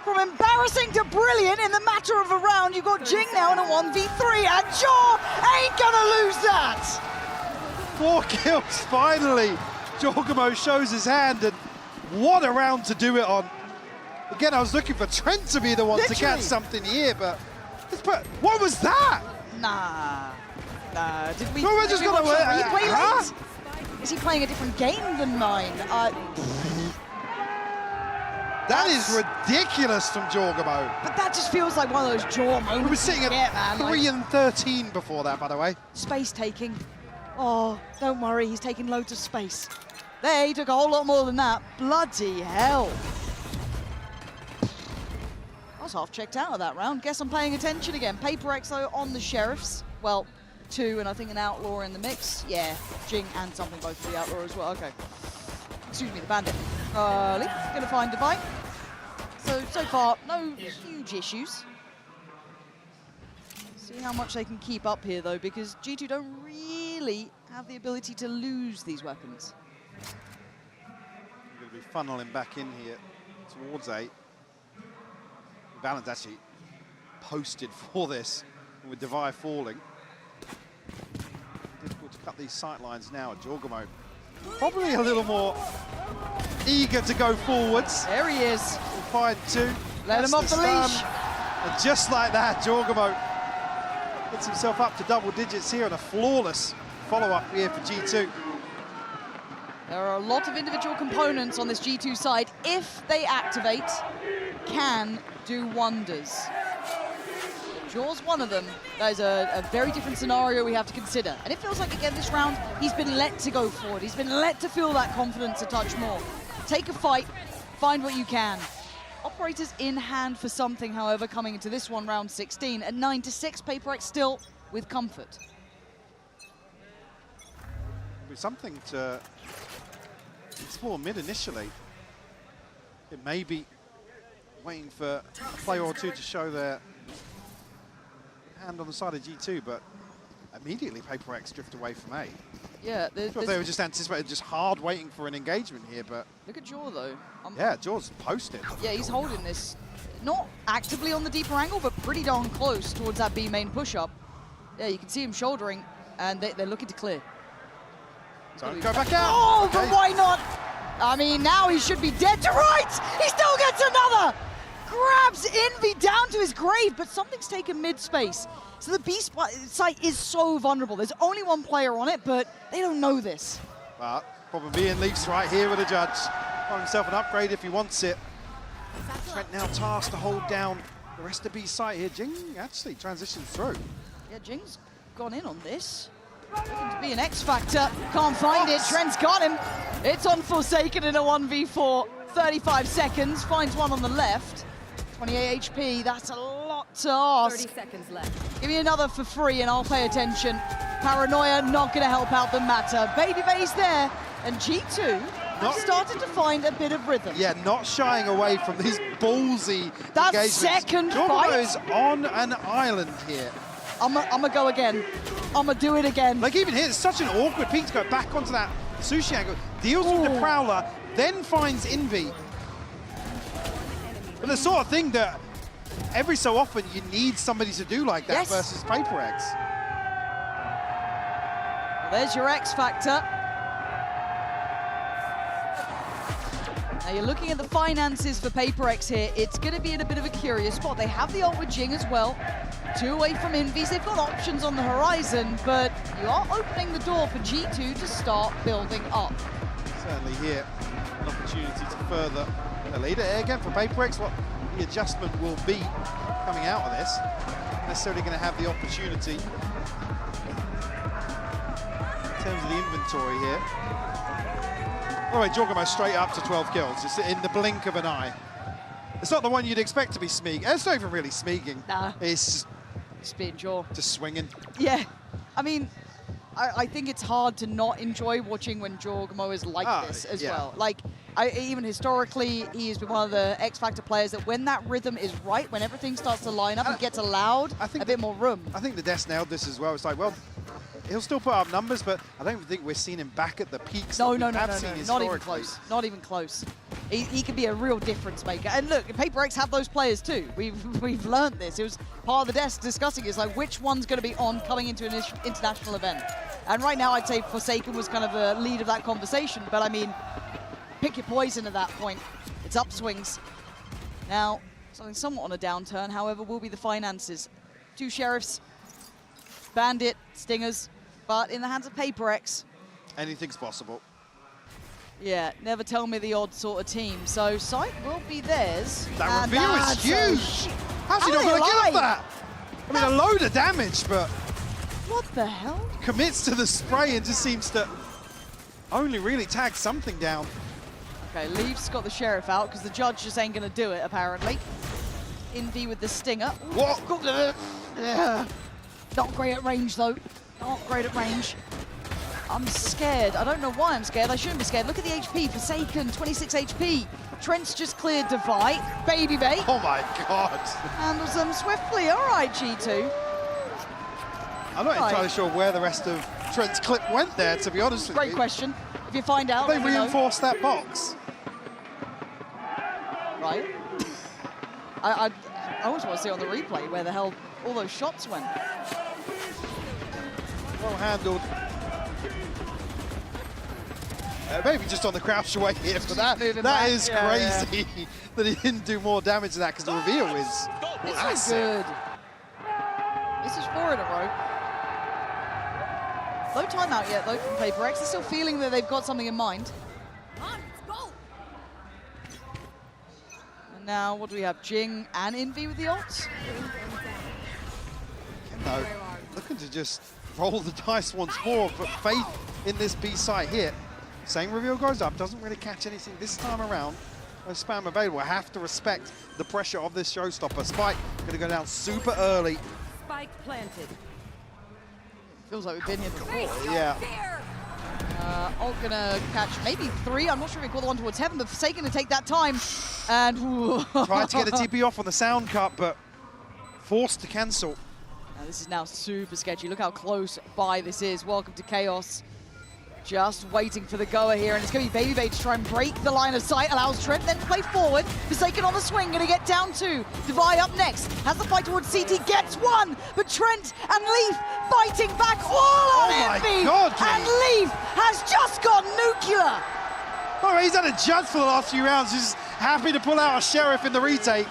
From embarrassing to brilliant in the matter of a round, you've got Jing now in a 1v3, and Jaw ain't gonna lose that! 4 kills, finally. Jorgamo shows his hand, and what a round to do it on. Again, I was looking for Trent to be the one to catch something here, but what was that? Nah. Did we? No, we're just gonna replay late? Is he playing a different game than mine? That is ridiculous from Jorgamo. But that just feels like one of those Jaw moments. We were sitting at 3 and 13 before that, by the way. Space taking. Oh, don't worry, he's taking loads of space. There, he took a whole lot more than that. Bloody hell. I was half checked out of that round. Guess I'm paying attention again. PRX though on the Sheriffs. Well, 2 and I think an Outlaw in the mix. Yeah, Jing and something both for the Outlaw as well. Okay. Excuse me, the Bandit. Leaf gonna find Divine. So far, no huge issues. See how much they can keep up here though, because G2 don't really have the ability to lose these weapons. We're going to be funneling back in here towards 8. Valorant's actually posted for this, with Devi falling. Difficult to cut these sight lines now. Jorgamo probably a little more eager to go forwards. There he is. We'll find 2. Let him off the leash. And just like that, Jorgamo gets himself up to double digits here, and a flawless follow-up here for G2. There are a lot of individual components on this G2 side. If they activate, can do wonders. Jaw's one of them. That is a very different scenario we have to consider. And it feels like, again, this round, he's been let to go forward. He's been let to feel that confidence a touch more. Take a fight, find what you can. Operators in hand for something, however, coming into this one, round 16. At 9-6, PRX still with comfort. Be something to explore mid initially. It may be waiting for a player or 2 to show their hand on the side of G2, but immediately PRX drift away from A. Yeah, they were just anticipating just hard waiting for an engagement here, but look at Jaw though. Yeah, Jaw's posted. Yeah, he's holding this, not actively on the deeper angle, but pretty darn close towards that B main push-up. Yeah, you can see him shouldering, and they're looking to clear. So go back out. Oh, but why not? I mean, now he should be dead to rights. He still gets another. Grabs Envy down to his grave, but something's taken mid-space. So the B site is so vulnerable. There's only 1 player on it, but they don't know this. But probably in Leafs right here with a judge. Find himself an upgrade if he wants it. Trent now tasked to hold down the rest of B site here. Jing actually transitions through. Yeah, Jing's gone in on this. Looking to be an X factor. Can't find it. Trent's got him. It's on Forsaken in a 1v4. 35 seconds. Finds one on the left. 28 HP. That's a lot to ask. 30 seconds left. Give me another for free and I'll pay attention. Paranoia not going to help out the matter. Baby Bay's there. And G2 started to find a bit of rhythm. Yeah, not shying away from these ballsy that engagements. Second Jorgamo fight is on an island here. I'm gonna go again. I'm gonna do it again. Like even here, it's such an awkward peak to go back onto that sushi angle. Deals with the Prowler, then finds Envy. But the sort of thing that every so often you need somebody to do like that versus PRX. Well, there's your X factor. Now you're looking at the finances for PRX here. It's going to be in a bit of a curious spot. They have the ult with Jing as well. 2 away from Envies. They've got options on the horizon, but you are opening the door for G2 to start building up. Certainly here, an opportunity to further the lead. Again, for PRX, what the adjustment will be coming out of this. Necessarily going to have the opportunity in terms of the inventory here. All right, Jorgamo straight up to 12 kills. It's in the blink of an eye. It's not the one you'd expect to be Smeeg. It's not even really Smeeging. Nah. It's just being Jaw. Just swinging. Yeah. I mean, I think it's hard to not enjoy watching when Jorgamo is like this as well. Like, even historically, he has been one of the X Factor players that when that rhythm is right, when everything starts to line up and gets allowed a bit more room. I think the Des nailed this as well. It's like, well, he'll still put up numbers, but I don't think we're seeing him back at the peaks. No, that no, we no, have seen not even historically. close. Not even close. He can be a real difference maker. And look, PRX have those players too. We've learned this. It was part of the desk discussing it's like which one's going to be on coming into an international event. And right now I'd say Forsaken was kind of the lead of that conversation. But I mean, pick your poison at that point. It's upswings. Now, something somewhat on a downturn, however, will be the finances. 2 Sheriffs, Bandit, Stingers, but in the hands of PRX. Anything's possible. Yeah, never tell me the odd sort of team. So Sight will be theirs. That reveal is huge. How's he not going to get that? I mean, a load of damage, but what the hell? Commits to the spray and just seems to only really tag something down. Okay, Leaf's got the Sheriff out because the judge just ain't going to do it, apparently. Invi with the Stinger. What? Not great at range, though. Not great at range. I'm scared. I don't know why I'm scared. I shouldn't be scared. Look at the HP. Forsaken, 26 HP. Trent's just cleared Divide. Baby Bay. Oh my God. Handles them swiftly. All right, G2. I'm not entirely sure where the rest of Trent's clip went there, to be honest with you. Great question. If you find out, they reinforced that box. Right. I always want to see on the replay where the hell all those shots went. Well handled. Maybe just on the crouch away here, but that is crazy that he didn't do more damage than that because the reveal is This is good. This is 4 in a row. No timeout yet, though, from PRX. They're still feeling that they've got something in mind. And now, what do we have? Jing and Envy with the ults? No, looking to just roll the dice once more, but faith in this B site here. Same reveal goes up, doesn't really catch anything this time around. No spam available. I have to respect the pressure of this showstopper. Spike going to go down super early. Spike planted. Feels like we've been here before. Yeah. Ult gonna catch maybe 3. I'm not sure if he caught the one towards Heaven, but Forsaken to take that time. And tried to get a TP off on the sound cut, but forced to cancel. Now, this is now super sketchy. Look how close by this is. Welcome to Chaos. Just waiting for the goer here, and it's going to be Baby Bay to try and break the line of sight, allows Trent then to play forward. Forsaken on the swing, going to get down 2. Divide up next, has the fight towards CT, gets 1, but Trent and Leaf fighting back all on Envy. God, and Leaf has just gone nuclear. Oh, he's had a judge for the last few rounds. He's happy to pull out a Sheriff in the retake.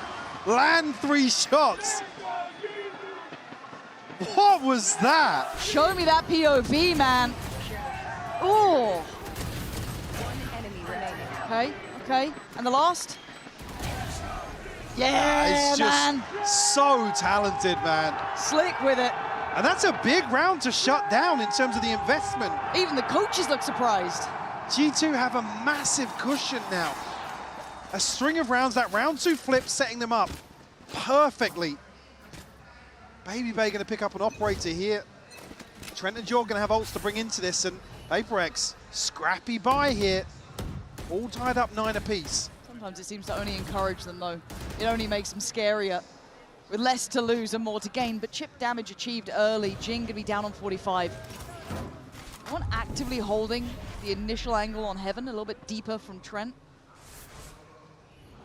Land 3 shots. What was that? Show me that POV, man. Oh. Okay. And the last? Yeah, it's man. Just so talented, man. Slick with it. And that's a big round to shut down in terms of the investment. Even the coaches look surprised. G2 have a massive cushion now. A string of rounds, that round 2 flip setting them up perfectly. Baby Bay going to pick up an operator here. Trent and Jaw going to have ults to bring into this, and HyperX, scrappy buy here. All tied up 9 apiece. Sometimes it seems to only encourage them, though. It only makes them scarier. With less to lose and more to gain, but chip damage achieved early. Jing going to be down on 45. One actively holding the initial angle on Heaven, a little bit deeper from Trent.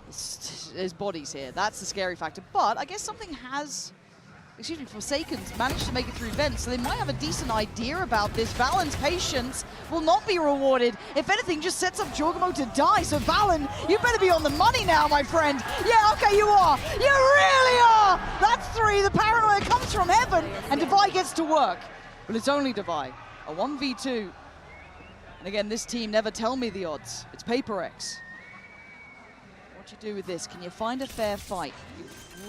There's bodies here. That's the scary factor. But I guess something has... Excuse me, Forsaken's managed to make it through vents, so they might have a decent idea about this. Valen's patience will not be rewarded. If anything, just sets up Jorgamo to die. So Valen, you better be on the money now, my friend. Yeah, okay, you are. You really are. That's 3. The paranoia comes from Heaven, and Divide gets to work. But it's only Divide. A 1v2. And again, this team never tell me the odds. It's PRX. What you do with this? Can you find a fair fight?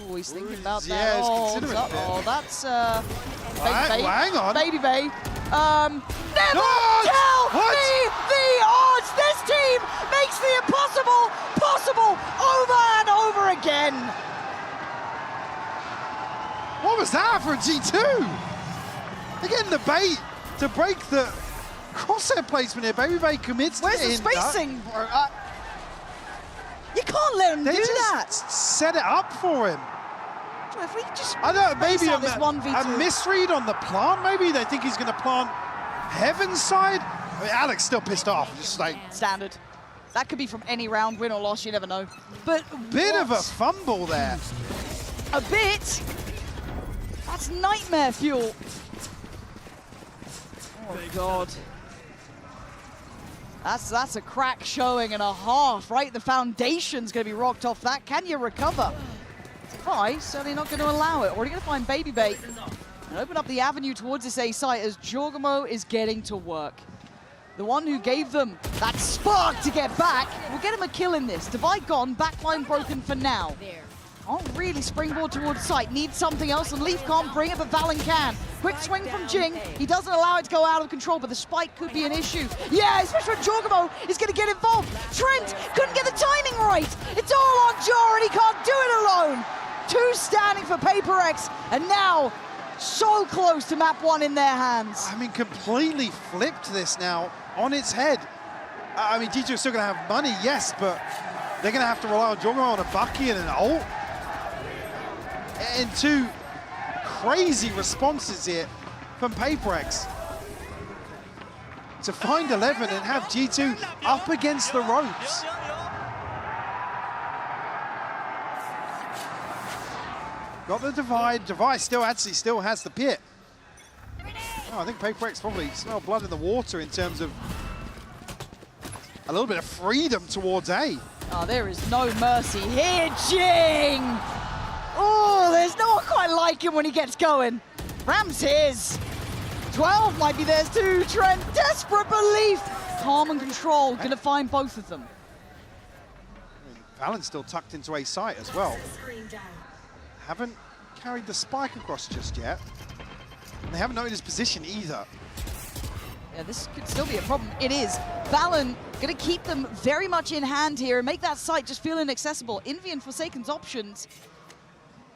Ooh, he's thinking about that. Yeah, Oh, considering it. oh, that's Hang on. Baby Bay. Never No! tell What? me the odds. This team makes the impossible possible over and over again. What was that for a G2? They're getting the bait to break the crosshair placement here. Baby Bay commits Where's to the it in that. spacing, bro? You can't let him They do just that. set it up for him. If we just I don't know, maybe space a, out this 1v2. a misread on the plant, maybe? They think he's going to plant Heaven's side? I mean, Alex still pissed off, just like... Standard. That could be from any round, win or loss, you never know. But Bit what? of a fumble there. A bit? That's nightmare fuel. Oh, God. That's a crack showing and a half, right? The foundation's going to be rocked off that. Can you recover? Defy certainly not going to allow it. Already going to find Baby Bay and open up the avenue towards this A site as Jorgamo is getting to work. The one who gave them that spark to get back will get him a kill in this. Divide gone, backline broken for now. Can't really springboard towards site. Needs something else, and Leaf can't bring it, but Valen can. Quick swing from Jing. He doesn't allow it to go out of control, but the spike could be an issue. Yeah, especially when Jorgamo is going to get involved. Trent couldn't get the timing right. It's all on Jor, and he can't do it alone. Two standing for PRX, and now so close to map one in their hands. I mean, completely flipped this now on its head. I mean, G2 is still going to have money, yes, but they're going to have to rely on Jorgamo on a Bucky and an ult. And two crazy responses here from PRX to find 11 and have G2 up against the ropes. Got the divide. Divide still has the pit. Oh, I think PRX probably smell blood in the water in terms of a little bit of freedom towards A. Oh, there is no mercy here, Jing! Oh, there's no one quite like him when he gets going. Ram's his. 12 might be theirs too. Trent, desperate belief. Calm and control, gonna find both of them. Valen's still tucked into A site as well. Haven't carried the spike across just yet. And they haven't noted his position either. Yeah, this could still be a problem. It is. Valen gonna keep them very much in hand here and make that site just feel inaccessible. Envy and Forsaken's options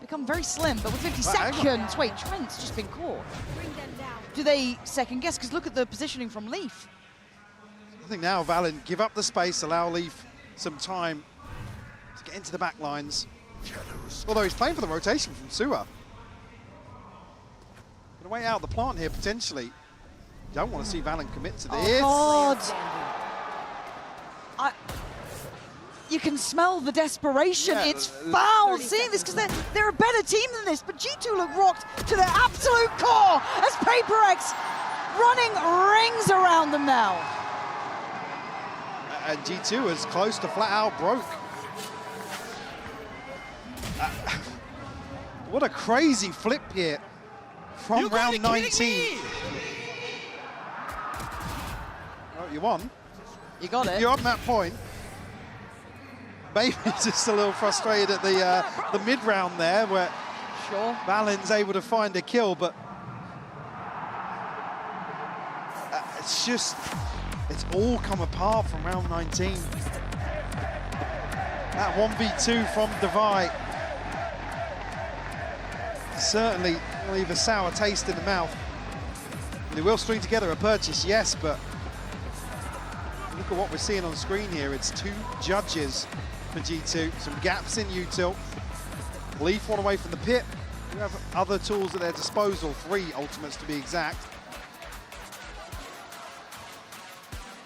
become very slim, but with 50 seconds, wait, Trent's just been caught. Do they second guess? Because look at the positioning from Leaf. I think now Valen give up the space, allow Leaf some time to get into the back lines. Although he's playing for the rotation from Sua. Gonna wait out the plant here potentially. Don't want to see Valen commit to this. Oh, God. You can smell the desperation. Yeah, it's foul seeing this because they're a better team than this, but G2 look rocked to their absolute core as PRX running rings around them now. And G2 is close to flat out broke. What a crazy flip here from round 19. Oh, you won. You got it. You're on that point. Maybe just a little frustrated at the mid-round there where Valen's able to find a kill, but it's all come apart from round 19. That 1v2 from Divide certainly leave a sour taste in the mouth. They will string together a purchase, yes, but look at what we're seeing on screen here. It's two judges for G2, some gaps in util. Leaf one away from the pit. We have other tools at their disposal, 3 ultimates to be exact.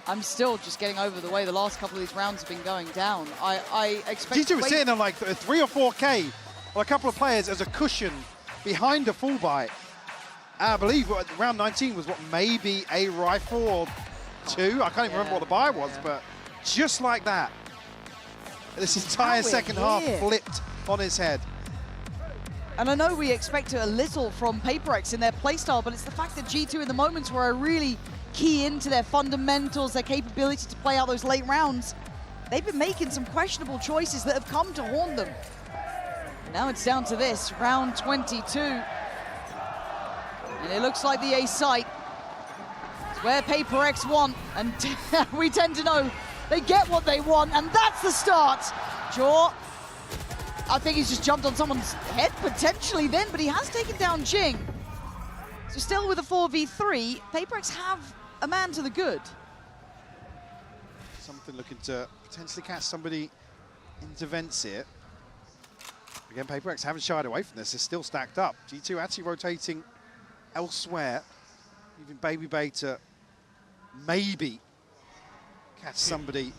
I'm still just getting over the way the last couple of these rounds have been going down. I expect G2 was sitting on like 3 or 4K on a couple of players as a cushion behind a full buy. I believe round 19 was what, maybe a rifle or 2? I can't even remember what the buy was, but just like that. This entire second half flipped on his head. And I know we expect a little from PRX in their playstyle, but it's the fact that G2 in the moments where I really key into their fundamentals, their capability to play out those late rounds, they've been making some questionable choices that have come to haunt them. Now it's down to this, round 22. And it looks like the A site is where PRX want, and we tend to know they get what they want, and that's the start. Jaw, I think he's just jumped on someone's head potentially then, but he has taken down Jing. So still with a 4v3, PRX have a man to the good. Something looking to potentially catch somebody into vents here. Again, PRX haven't shied away from this. They're still stacked up. G2 actually rotating elsewhere, leaving Baby Bay to maybe catch somebody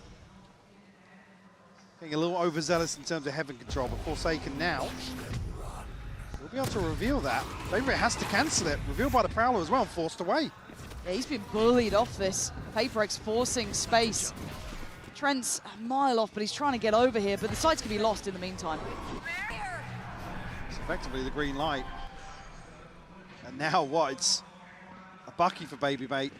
being a little overzealous in terms of heaven control, but Forsaken now will be able to reveal that. Baby has to cancel it. Revealed by the Prowler as well, and forced away. Yeah, he's been bullied off this. PRX forcing space. Trent's a mile off, but he's trying to get over here, but the site's going to be lost in the meantime. It's effectively the green light. And now what? It's a Bucky for Baby Bay.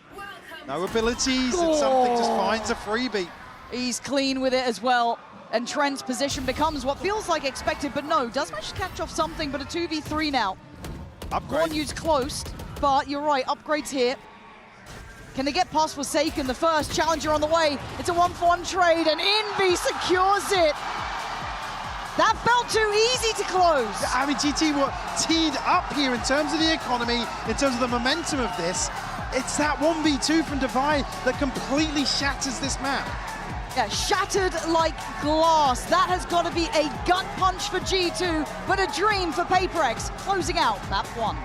No abilities, and something just finds a freebie. He's clean with it as well. And Trent's position becomes what feels like expected, but no, does manage to catch off something, but a 2v3 now. Upgrade. Guanyu's close, but you're right, upgrades here. Can they get past Forsaken, the first challenger on the way? It's a 1-for-1 trade, and Envy secures it. That felt too easy to close. I mean, GT were teed up here in terms of the economy, in terms of the momentum of this. It's that 1v2 from Divide that completely shatters this map. Yeah, shattered like glass. That has got to be a gut punch for G2, but a dream for PRX, closing out map 1.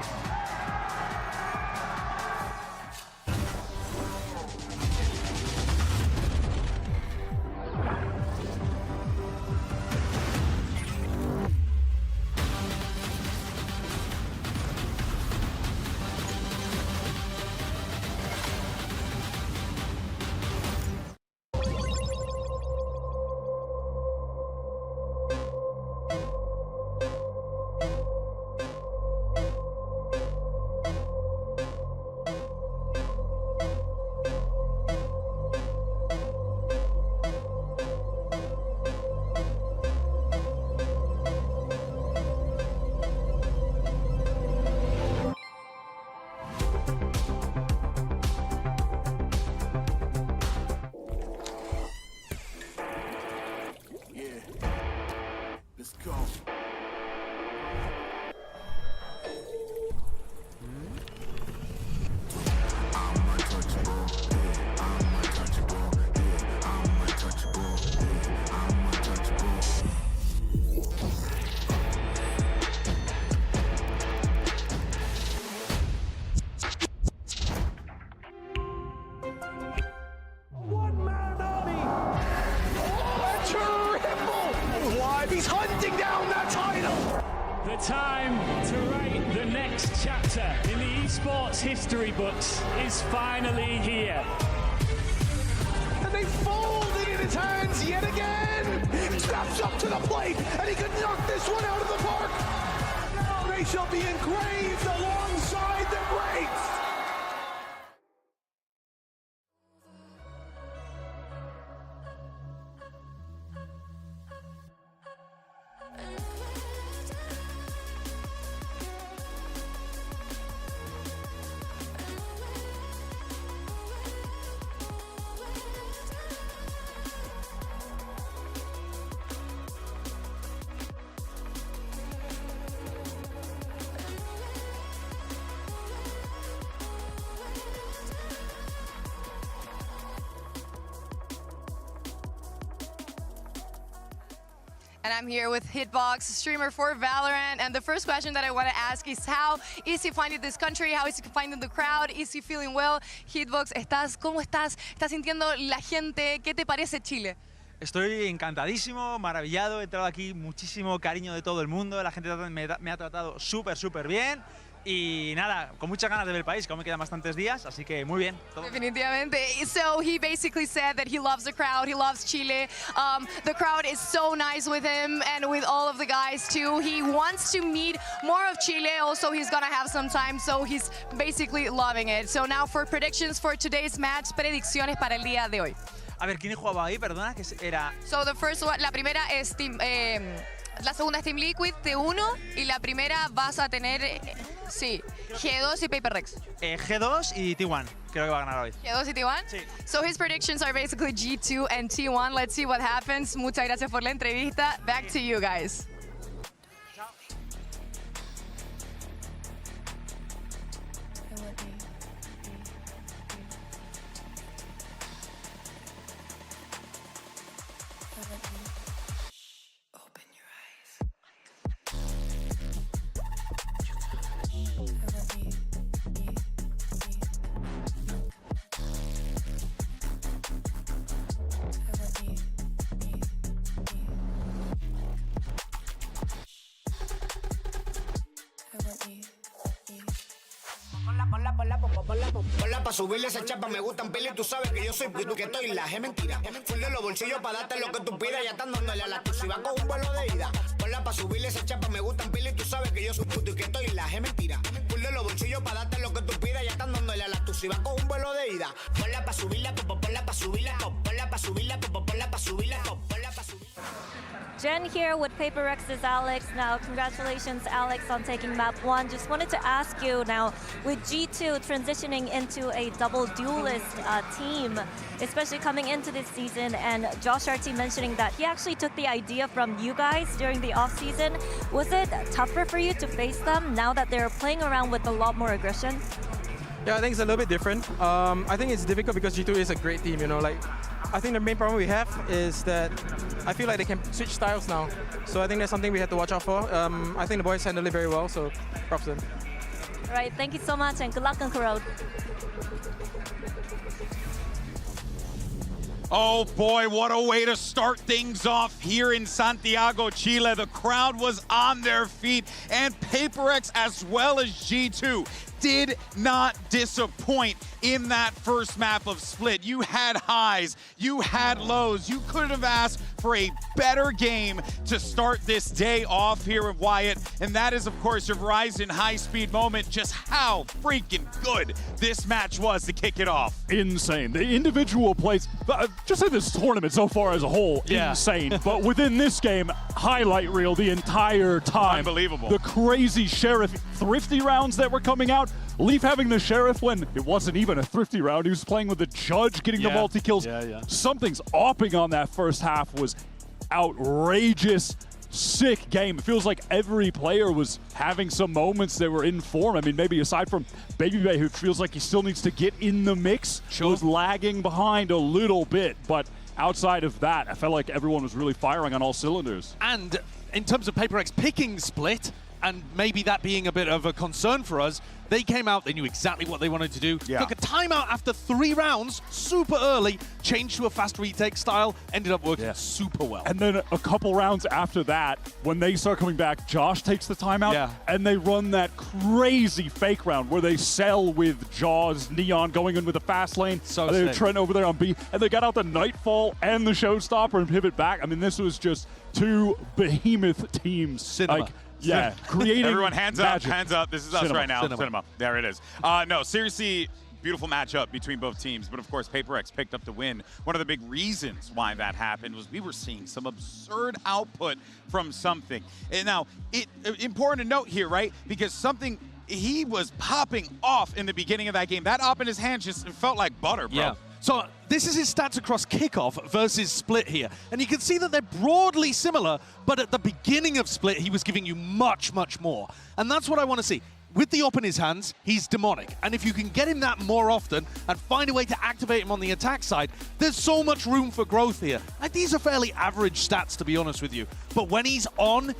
He's hunting down that title! The time to write the next chapter in the esports history books is finally here. And they fold it in his hands yet again! Steps up to the plate, and he could knock this one out of the park! Now they shall be engraved alongside the greats! And I'm here with Hitbox, streamer for Valorant. And the first question that I want to ask is, how is he finding this country? How is he finding the crowd? Is he feeling well? Hitbox, ¿cómo estás? ¿Estás sintiendo la gente? ¿Qué te parece Chile? Estoy encantadísimo, maravillado. He entrado aquí, muchísimo cariño de todo el mundo. La gente me ha tratado súper bien. Y nada, con muchas ganas de ver el país, que aún me quedan bastantes días, así que muy bien. Todo. Definitivamente. So he basically said that he loves the crowd, he loves Chile. The crowd is so nice with him and with all of the guys too. He wants to meet more of Chile. Also, he's gonna have some time, so he's basically loving it. So now for predictions for today's match, predicciones para el día de hoy. A ver, ¿quién jugaba ahí? Perdona, que era... So the first one, la primera es Team, la segunda es Team Liquid, T1, y la primera vas a tener, sí, G2 y PRX. G2 y T1, creo que va a ganar hoy. G2 y T1? Sí. So his predictions are basically G2 and T1. Let's see what happens. Muchas gracias por la entrevista. Back to you guys. Ponla pa' subirle esa chapa, me gustan pila y tú sabes que yo soy puto y que estoy la es mentira. Full de los bolsillos pa' darte lo que tú pidas, ya están dándole a la tu si va con un vuelo de ida. Ponla pa' subirle esa chapa, me gustan pila y tú sabes que yo soy puto y que estoy la es mentira. Full de los bolsillos pa' darte lo que tú pidas, ya están dándole a la tu si va con un vuelo de ida. Ponla pa' subirla, ponla pa' subirla, ponla pa' subirla, ponla pa' subirla, ponla pa' subirla. Jen here with PRX's Alex. Now, congratulations, Alex, on taking map 1. Just wanted to ask you now, with G2 transitioning into a double duelist team, especially coming into this season, and Josh RT mentioning that he actually took the idea from you guys during the off-season. Was it tougher for you to face them now that they're playing around with a lot more aggression? Yeah, I think it's a little bit different. I think it's difficult because G2 is a great team, you know, like, I think the main problem we have is that I feel like they can switch styles now. So I think that's something we have to watch out for. I think the boys handle it very well, so props to them. All right, thank you so much, and good luck on Corrode. Oh boy, what a way to start things off here in Santiago, Chile. The crowd was on their feet, and PRX as well as G2 did not disappoint in that first map of Split. You had highs, you had lows. You couldn't have asked for a better game to start this day off here at Wyatt. And that is, of course, your Verizon high-speed moment. Just how freaking good this match was to kick it off. Insane. The individual plays, just in this tournament so far as a whole, insane. But within this game, highlight reel the entire time. Unbelievable. The crazy Sheriff thrifty rounds that were coming out. Leaf having the Sheriff when it wasn't even a thrifty round. He was playing with the Judge, getting the multi-kills. Something's opping on that first half was outrageous. Sick game. It feels like every player was having some moments they were in form. I mean, maybe aside from Babybay, who feels like he still needs to get in the mix, was lagging behind a little bit. But outside of that, I felt like everyone was really firing on all cylinders. And in terms of PRX picking Split, and maybe that being a bit of a concern for us, they came out, they knew exactly what they wanted to do. Took a timeout after 3 rounds, super early, changed to a fast retake style, ended up working super well. And then a couple rounds after that, when they start coming back, Josh takes the timeout, and they run that crazy fake round where they sell with Jaws, Neon going in with a fast lane. So and they were sick. Trent over there on B, and they got out the Nightfall and the Showstopper and pivot back. I mean, this was just 2 behemoth teams. Cinema. Creating Everyone hands magic. up, hands up. This is us right now. Cinema. There it is. No, seriously, beautiful matchup between both teams. But of course, PRX picked up the win. One of the big reasons why that happened was we were seeing some absurd output from something. And now, important to note here, right? Because something he was popping off in the beginning of that game. That op in his hand just felt like butter, bro. Yeah. So this is his stats across kickoff versus Split here. And you can see that they're broadly similar, but at the beginning of Split, he was giving you much, much more. And that's what I want to see. With the op in his hands, he's demonic. And if you can get him that more often and find a way to activate him on the attack side, there's so much room for growth here. Like, these are fairly average stats, to be honest with you. But when he's on,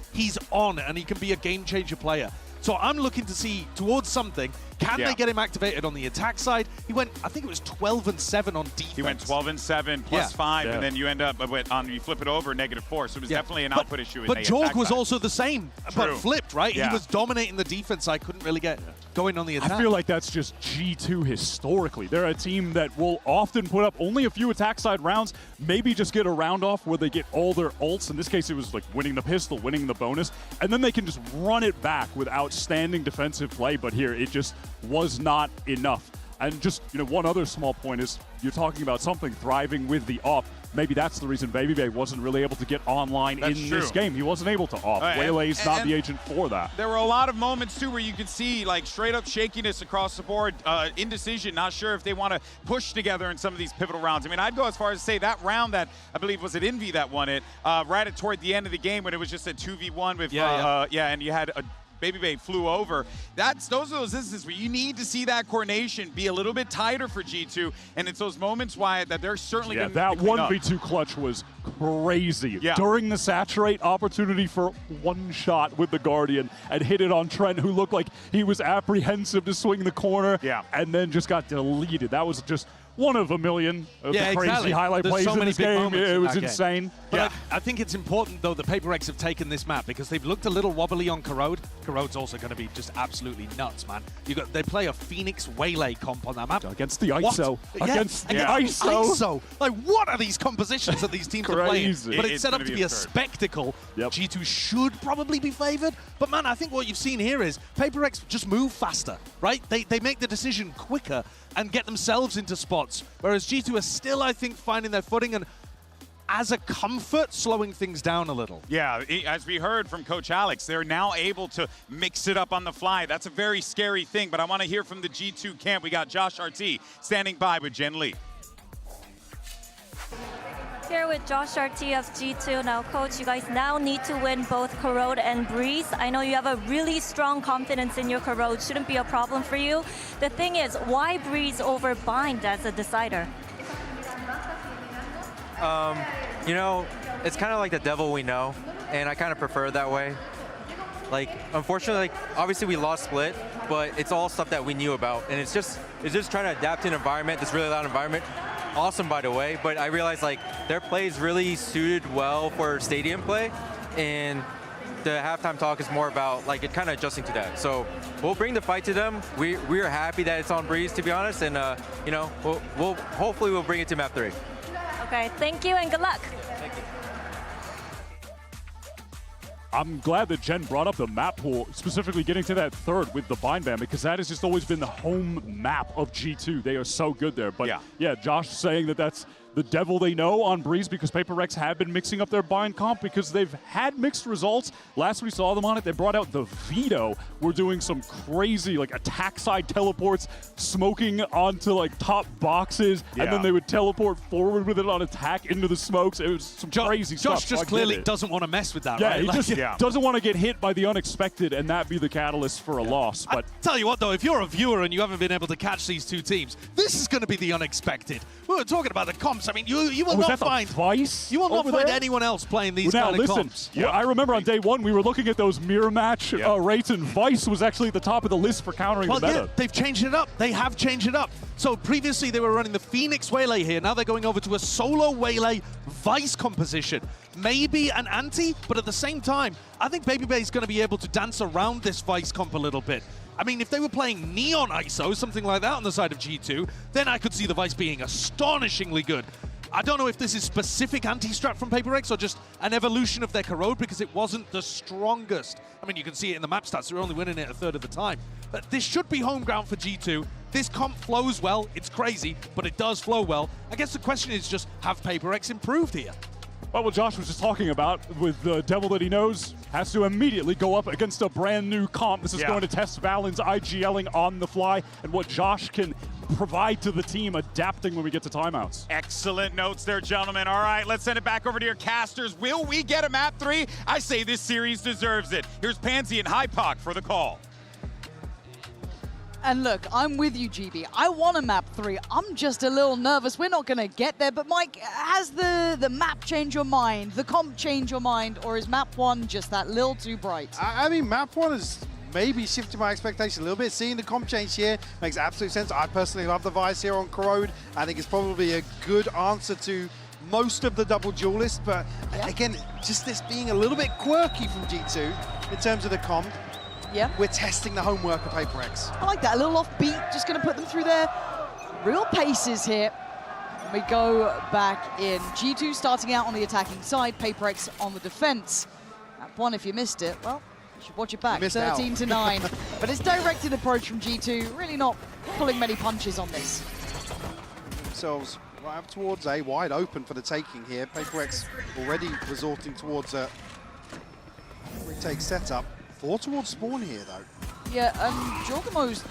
and he can be a game-changer player. So I'm looking to see towards something. Can they get him activated on the attack side? He went, I think it was 12-7 on defense. He went 12-7 plus 5, and then you end up you flip it over -4. So it was definitely an output issue. But Jorg was also the same, but flipped, right? Yeah. He was dominating the defense side, couldn't really get going on the attack. I feel like that's just G2 historically. They're a team that will often put up only a few attack side rounds, maybe just get a round off where they get all their ults. In this case, it was like winning the pistol, winning the bonus, and then they can just run it back with outstanding defensive play. But here, it just was not enough. And just, one other small point is you're talking about something thriving with the off. Maybe that's the reason BabyBay wasn't really able to get online in this game. He wasn't able to off. Waylay's not the agent for that. There were a lot of moments, too, where you could see, like, straight-up shakiness across the board, indecision, not sure if they want to push together in some of these pivotal rounds. I mean, I'd go as far as to say that round that, I believe, was it Envy that won it, right toward the end of the game when it was just a 2v1 with, and you had a BabyBay flew over. Those are those instances where you need to see that coordination be a little bit tighter for G2, and it's those moments why that they're certainly going to that 1v2 clutch was crazy. During the saturate, opportunity for one shot with the Guardian and hit it on Trent, who looked like he was apprehensive to swing the corner, and then just got deleted. That was just one of a million of the crazy highlight plays in this game. It was insane. But I think it's important, though, that PaperX have taken this map because they've looked a little wobbly on Corrode. Corrode's also going to be just absolutely nuts, man. They play a Phoenix Waylay comp on that map. Against the ISO. What? Against the ISO. Like, what are these compositions that these teams are playing? But it's set up to be a spectacle. Yep. G2 should probably be favored. But, man, I think what you've seen here is PaperX just move faster, right? They make the decision quicker and get themselves into spots, whereas G2 are still, I think, finding their footing and, as a comfort, slowing things down a little. Yeah, as we heard from Coach Alex, they're now able to mix it up on the fly. That's a very scary thing, but I want to hear from the G2 camp. We got Josh RT standing by with Jen Lee. Here with Josh RT of G2. Now, Coach, you guys now need to win both Corrode and Breeze. I know you have a really strong confidence in your Corrode. Shouldn't be a problem for you. The thing is, why Breeze over Bind as a decider? It's kind of like the devil we know, and I kind of prefer it that way. Like, unfortunately, obviously we lost Split, but it's all stuff that we knew about, and it's just trying to adapt to an environment, this really loud environment. Awesome, by the way, but I realized like their play is really suited well for stadium play, and the halftime talk is more about like it kind of adjusting to that. So we'll bring the fight to them. We're happy that it's on Breeze, to be honest, and we'll hopefully bring it to map 3. Okay, thank you and good luck. I'm glad that Jen brought up the map pool, specifically getting to that third with the Bind Ban, because that has just always been the home map of G2. They are so good there. But yeah, Josh saying that that's the devil they know on Breeze, because PaperX have been mixing up their Bind comp because they've had mixed results. Last we saw them on it, they brought out the Veto. We're doing some crazy like attack side teleports, smoking onto like top boxes, and then they would teleport forward with it on attack into the smokes. It was some crazy stuff. Josh just clearly doesn't want to mess with that, right? He just doesn't want to get hit by the unexpected and that be the catalyst for a loss. But tell you what, though, if you're a viewer and you haven't been able to catch these two teams, this is going to be the unexpected. We were talking about the comps. I mean, you will not find anyone else playing these kind of comps. Yeah, I remember on day one we were looking at those mirror match rates, and Vice was actually at the top of the list for countering the meta. Yeah, they've changed it up. They have changed it up. So previously they were running the Phoenix Waylay here. Now they're going over to a solo Waylay Vice composition. Maybe an anti, but at the same time, I think BabyBay is going to be able to dance around this Vice comp a little bit. I mean, if they were playing Neon ISO, something like that on the side of G2, then I could see the Vice being astonishingly good. I don't know if this is specific anti-strat from PaperX or just an evolution of their Corrode, because it wasn't the strongest. I mean, you can see it in the map stats. They're only winning it a third of the time. But this should be home ground for G2. This comp flows well. It's crazy, but it does flow well. I guess the question is just, have PaperX improved here? Well, what Josh was just talking about with the devil that he knows has to immediately go up against a brand new comp. This is going to test Valen's IGLing on the fly and what Josh can provide to the team adapting when we get to timeouts. Excellent notes there, gentlemen. All right, let's send it back over to your casters. Will we get a map 3? I say this series deserves it. Here's Pansy and HyperX for the call. And look, I'm with you, GB. I want a map 3. I'm just a little nervous. We're not going to get there. But Mike, has the map changed your mind, the comp changed your mind, or is map 1 just that little too bright? I mean, map 1 is maybe shifting my expectation a little bit. Seeing the comp change here makes absolute sense. I personally love the Vice here on Corrode. I think it's probably a good answer to most of the double duelists, but again, just this being a little bit quirky from G2 in terms of the comp. Yeah. We're testing the homework of HyperX. I like that, a little offbeat, just going to put them through their real paces here. We go back in. G2 starting out on the attacking side, PRX on the defense. That one, if you missed it, well, you should watch it back. 13-9. But it's directed approach from G2, really not pulling many punches on this. Themselves right up towards A, wide open for the taking here. PRX already resorting towards a retake setup. 4 towards spawn here, though. Yeah, Jorgamo's,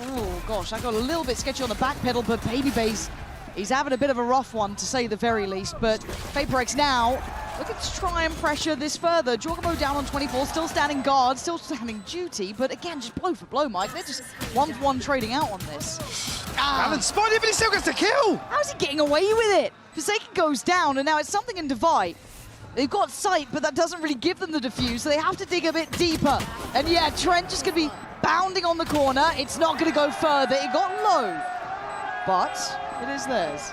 oh gosh, I got a little bit sketchy on the back pedal, but Babybase, he's having a bit of a rough one, to say the very least. But PRX now looking to try and pressure this further. Jorgamo down on 24, still standing guard, still standing duty, but again, just blow for blow, Mike. They're just 1-for-1 trading out on this. Alan spotted, but he still gets the kill! How's he getting away with it? Forsaken goes down, and now it's something in Divide. They've got sight, but that doesn't really give them the defuse, so they have to dig a bit deeper. And yeah, Trent just going to be bounding on the corner. It's not going to go further. It got low, but it is theirs.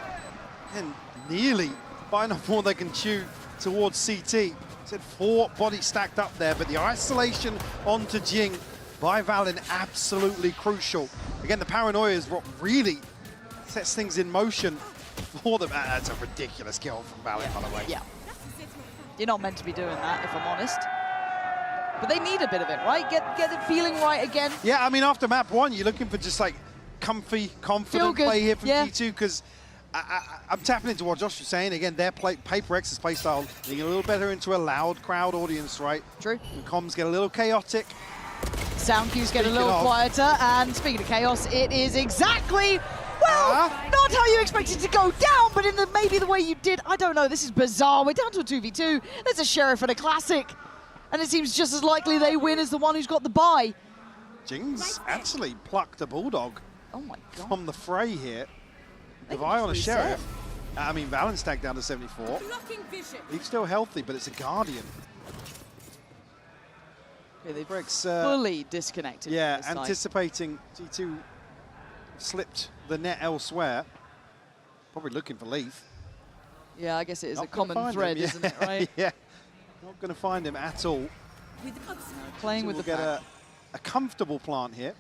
And nearly by enough more they can chew towards CT. Said 4 bodies stacked up there, but the isolation onto Jing by Valen absolutely crucial. Again, the paranoia is what really sets things in motion for them. That's a ridiculous kill from Valen, by the way. Yeah. You're not meant to be doing that, if I'm honest. But they need a bit of it, right? Get it feeling right again. Yeah, I mean, after map 1, you're looking for just like comfy, confident play here from G2, because I'm tapping into what Josh was saying. Again, their PRX's play style being a little better into a loud crowd audience, right? True. And comms get a little chaotic. Sound cues get a little quieter, and speaking of chaos, it is exactly, well, not how you expected to go down, but in maybe the way you did. I don't know, this is bizarre. We're down to a 2v2. There's a Sheriff and a Classic, and it seems just as likely they win as the one who's got the bye. Jing's actually plucked a Bulldog from the fray here. Divide on a Sheriff. I mean, Valen's tagged down to 74. He's still healthy, but it's a Guardian. Yeah, they've fully disconnected. Yeah, anticipating G2 slipped the net elsewhere. Probably looking for Leaf. Yeah, I guess it is a common thread, isn't it, right? Yeah, not going to find him at all. Playing with the get a comfortable plant here.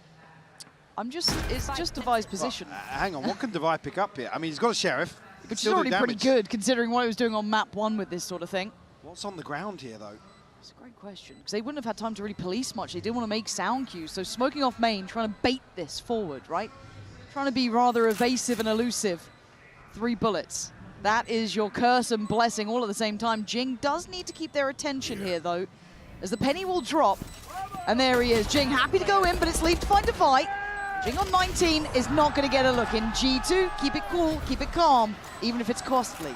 It's just Divide's position. Well, hang on, what can Divide pick up here? I mean, he's got a Sheriff. Which is already pretty good, considering what he was doing on map 1 with this sort of thing. What's on the ground here, though? It's a great question, because they wouldn't have had time to really police much. They didn't want to make sound cues, so smoking off main, trying to bait this forward, right? Trying to be rather evasive and elusive. 3 bullets. That is your curse and blessing all at the same time. Jing does need to keep their attention here, though, as the penny will drop. And there he is. Jing happy to go in, but it's Leaf to find a fight. Jing on 19 is not going to get a look in. G2, keep it cool, keep it calm, even if it's costly.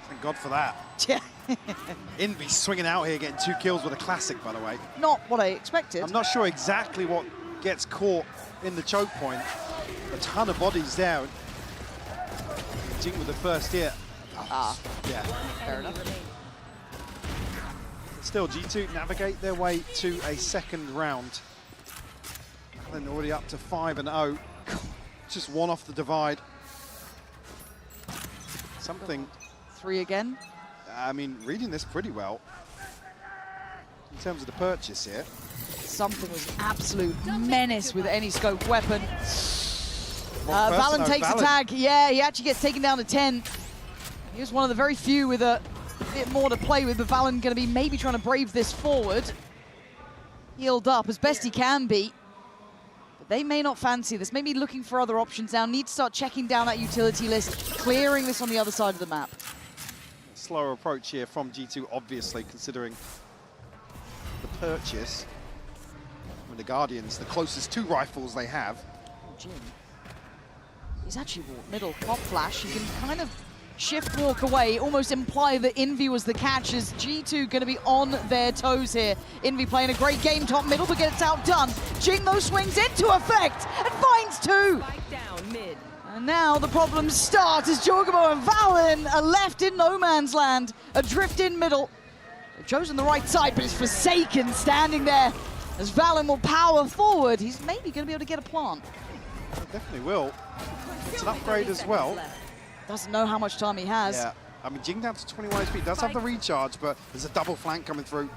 Thank God for that. Yeah. Envy swinging out here, getting 2 kills with a Classic, by the way. Not what I expected. I'm not sure exactly what gets caught in the choke point. A ton of bodies down. Jing with the first hit. Yeah. Fair enough. Still, G2 navigate their way to a second round. And already up to 5-0. Just 1 off the Divide. Something. 3 again. I mean, reading this pretty well in terms of the purchase here. Something was absolute menace with any scope weapon. Valen takes a tag. Yeah, he actually gets taken down to 10. He was one of the very few with a bit more to play with, but Valen going to be maybe trying to brave this forward. Healed up as best he can be. But they may not fancy this. Maybe looking for other options now. Need to start checking down that utility list, clearing this on the other side of the map. Slower approach here from G2, obviously, considering the purchase. I mean, the Guardians, the closest 2 rifles they have. Jim. He's actually walked middle, pop flash. He can kind of shift walk away, almost imply that Envy was the catch, as G2 going to be on their toes here. Envy playing a great game top middle, but gets outdone. Jing, though, swings into effect and finds 2. Down mid. And now the problems start as Jorgamo and Valen are left in no man's land, adrift in middle. They've chosen the right side, but it's Forsaken standing there As Valen will power forward, he's maybe going to be able to get a plant. Definitely will. It's an upgrade as well. Doesn't know how much time he has. Yeah, I mean, Jing down to 21 HP, does have the recharge, but there's a double flank coming through.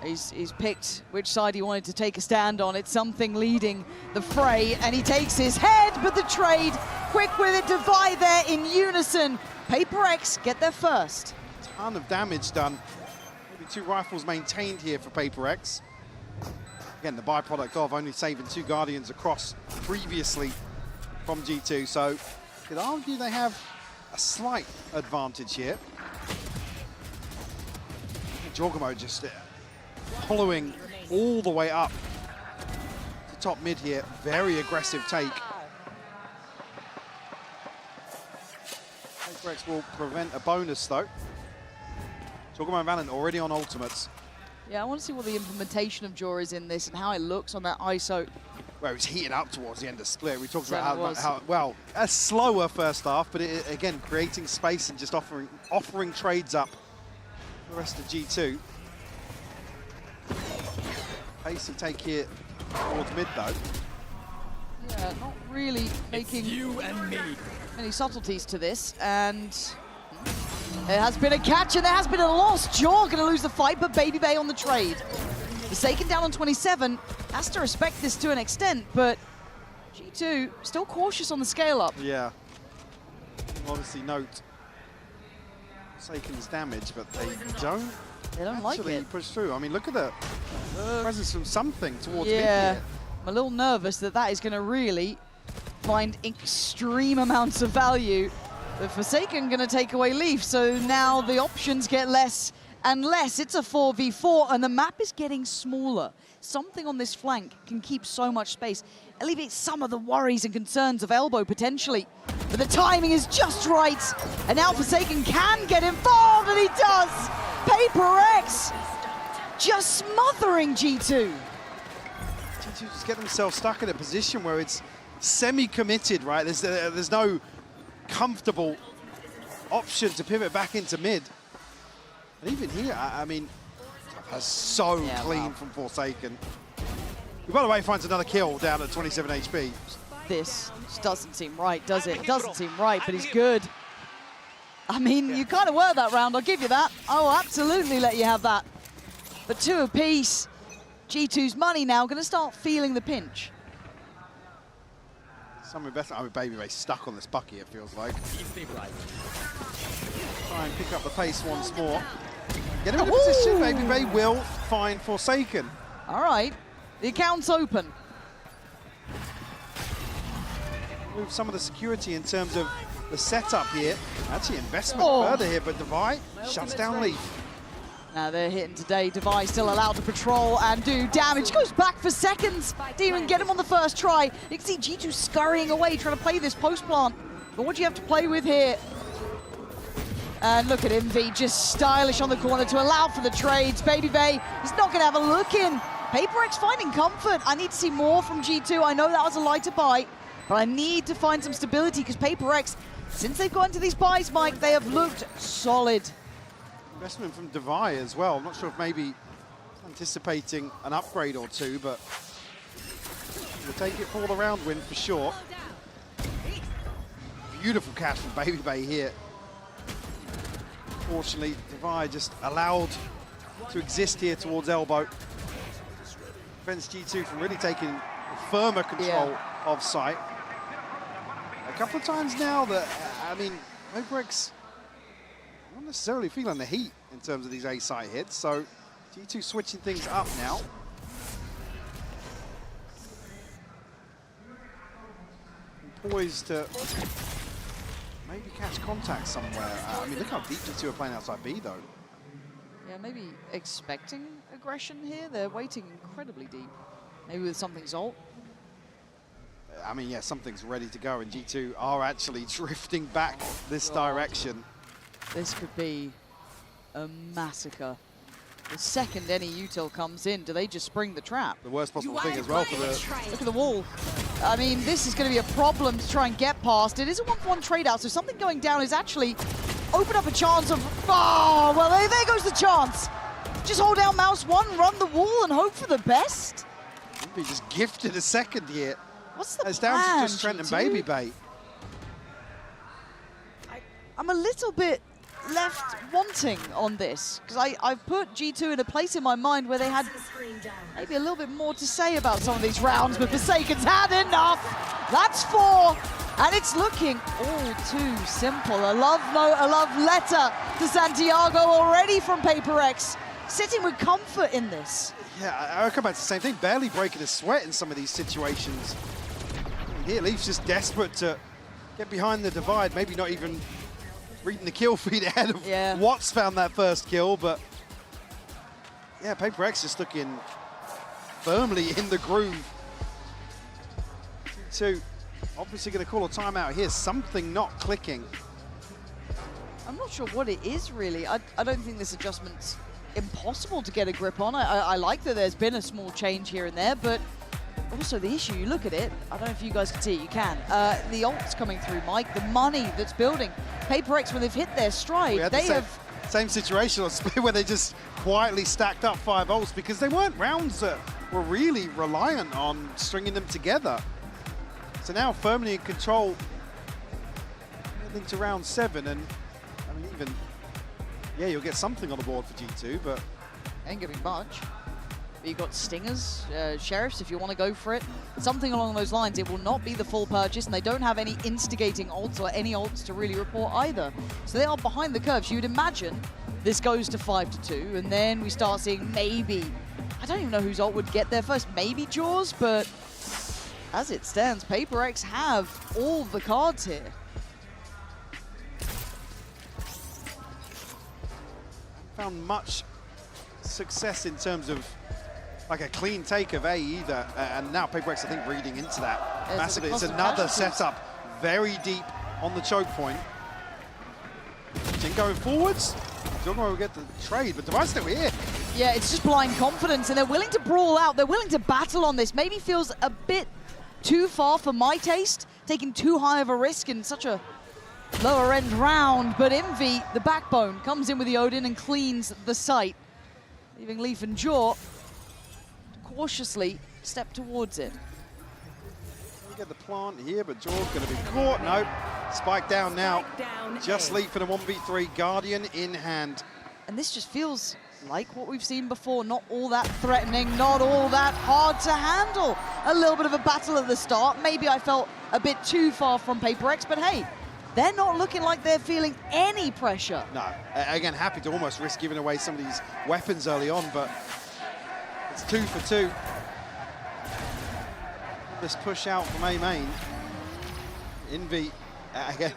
He's picked which side he wanted to take a stand on. It's something leading the fray, and he takes his head, but the trade, quick with it, Divide there in unison. PRX get there first. Ton of damage done. Maybe 2 rifles maintained here for PRX. Again, the byproduct of only saving 2 Guardians across previously from G2, so you could argue they have a slight advantage here. Jorgamo just following all the way up to top mid here. Very aggressive take. PRX will prevent a bonus though. Jorgamo and Valen already on ultimates. Yeah, I want to see what the implementation of Jaw is in this and how it looks on that ISO. Well, it was heating up towards the end of split. We talked about how well, a slower first half, but again, creating space and just offering trades up for the rest of G2. Pacey take here towards mid though. Yeah, not really making many subtleties to this, and there has been a catch and there has been a loss. Jaw gonna lose the fight, but Baby Bay on the trade. Forsaken down on 27, has to respect this to an extent, but G2 still cautious on the scale up. Yeah. Obviously note Forsaken's damage, but they don't like actually it. push through. I mean, look at the presence from something towards mid Yeah, here. I'm a little nervous that that is gonna really find extreme amounts of value. The Forsaken gonna take away Leaf, so now the options get less and less. It's a 4v4, and the map is getting smaller. Something on this flank can keep so much space, alleviate some of the worries and concerns of Elbow potentially. But the timing is just right, and now Forsaken can get involved, and he does! PRX just smothering G2. G2 just get themselves stuck in a position where it's semi-committed, right? There's no comfortable option to pivot back into mid. And even here, I mean, that's so clean from Forsaken. Who, by the way, finds another kill down at 27 HP. This just doesn't seem right, does it? It doesn't seem right, but he's good. I mean, you kind of were that round, I'll give you that. I'll absolutely let you have that. But 2 apiece. G2's money now, going to start feeling the pinch. Some investment. I mean, Baby Bay stuck on this bucket, it feels like. Try and pick up the pace once more. Get him in a position, Baby Bay will find Forsaken. All right, the account's open. Move some of the security in terms of the setup here. Actually, investment further here, but Devi shuts down Leaf. Now they're hitting today. Devi still allowed to patrol and do damage. Goes back for seconds. Didn't even get him on the first try. You can see G2 scurrying away, trying to play this post plant. But what do you have to play with here? And look at Envy, just stylish on the corner to allow for the trades. Baby Bay is not going to have a look in. PRX finding comfort. I need to see more from G2. I know that was a lighter buy, but I need to find some stability because PRX, since they've gone to these buys, Mike, they have looked solid. Investment from Devi as well. I'm not sure if maybe anticipating an upgrade or two, but we'll take it for the round win for sure. Beautiful catch from Baby Bay here. Fortunately, Devi just allowed to exist here towards Elbow. Prevents G2 from really taking firmer control of site. A couple of times now that, I mean, PRX not necessarily feeling the heat in terms of these A site hits, so G2 switching things up now. And poised to maybe catch contact somewhere. I mean, look how deep G2 are playing outside B, though. Yeah, maybe expecting aggression here. They're waiting incredibly deep. Maybe with something Zolt. I mean, yeah, something's ready to go, and G2 are actually drifting back this direction. This could be a massacre. The second any util comes in, do they just spring the trap? The worst possible thing as well for the... Look at the wall. I mean, this is going to be a problem to try and get past. It is a 1-for-1 trade out, so something going down is actually open up a chance of... Oh, well, there goes the chance. Just hold down mouse 1, run the wall, and hope for the best. Envy just gifted a second here. What's the It's plan, down to just Trent and G2? Baby Bay. I'm a little bit left wanting on this, because I've put G2 in a place in my mind where they had maybe a little bit more to say about some of these rounds, but Forsaken's had enough. That's 4, and it's looking all too simple. A love note, a love letter to Santiago already from PRX, sitting with comfort in this. Yeah, I'll come back to the same thing. Barely breaking a sweat in some of these situations. Here, Leaf's just desperate to get behind the divide, maybe not even reading the kill feed ahead of Watts found that first kill, but yeah, PRX just looking firmly in the groove. G2 obviously going to call a timeout here. Something not clicking. I'm not sure what it is, really. I don't think this adjustment's impossible to get a grip on. I like that there's been a small change here and there, but also the issue, you look at it, I don't know if you guys can see it, you can. The ult's coming through, Mike, the money that's building. PRX, when they've hit their stride, they have... Same situation on Split where they just quietly stacked up 5 ults because they weren't rounds that were really reliant on stringing them together. So now firmly in control, heading to round 7, and I mean even, yeah, you'll get something on the board for G2, but... Ain't giving much. You've got Stingers, Sheriffs, if you want to go for it. Something along those lines. It will not be the full purchase, and they don't have any instigating ults or any ults to really report either. So they are behind the curve. So you'd imagine this goes to 5-2, and then we start seeing maybe, I don't even know whose ult would get there first, maybe Jaws, but as it stands, PRX have all the cards here. Found much success in terms of like a clean take of A either, and now PRX I think reading into that massively. It's another setup very deep on the choke point. Jin going forwards. Jogmo will get the trade, but Device still here. Yeah, it's just blind confidence, and they're willing to brawl out. They're willing to battle on this. Maybe feels a bit too far for my taste, taking too high of a risk in such a lower end round, but Envy, the backbone, comes in with the Odin and cleans the site, leaving Leaf and Jaw cautiously step towards it. We get the plant here, but Jaw's going to be caught. No, spike down now. Just Leaf for the 1v3, Guardian in hand. And this just feels like what we've seen before, not all that threatening, not all that hard to handle. A little bit of a battle at the start. Maybe I felt a bit too far from PRX, but hey, they're not looking like they're feeling any pressure. No, again, happy to almost risk giving away some of these weapons early on, but it's 2 for 2. This push out from A main. Envy, again,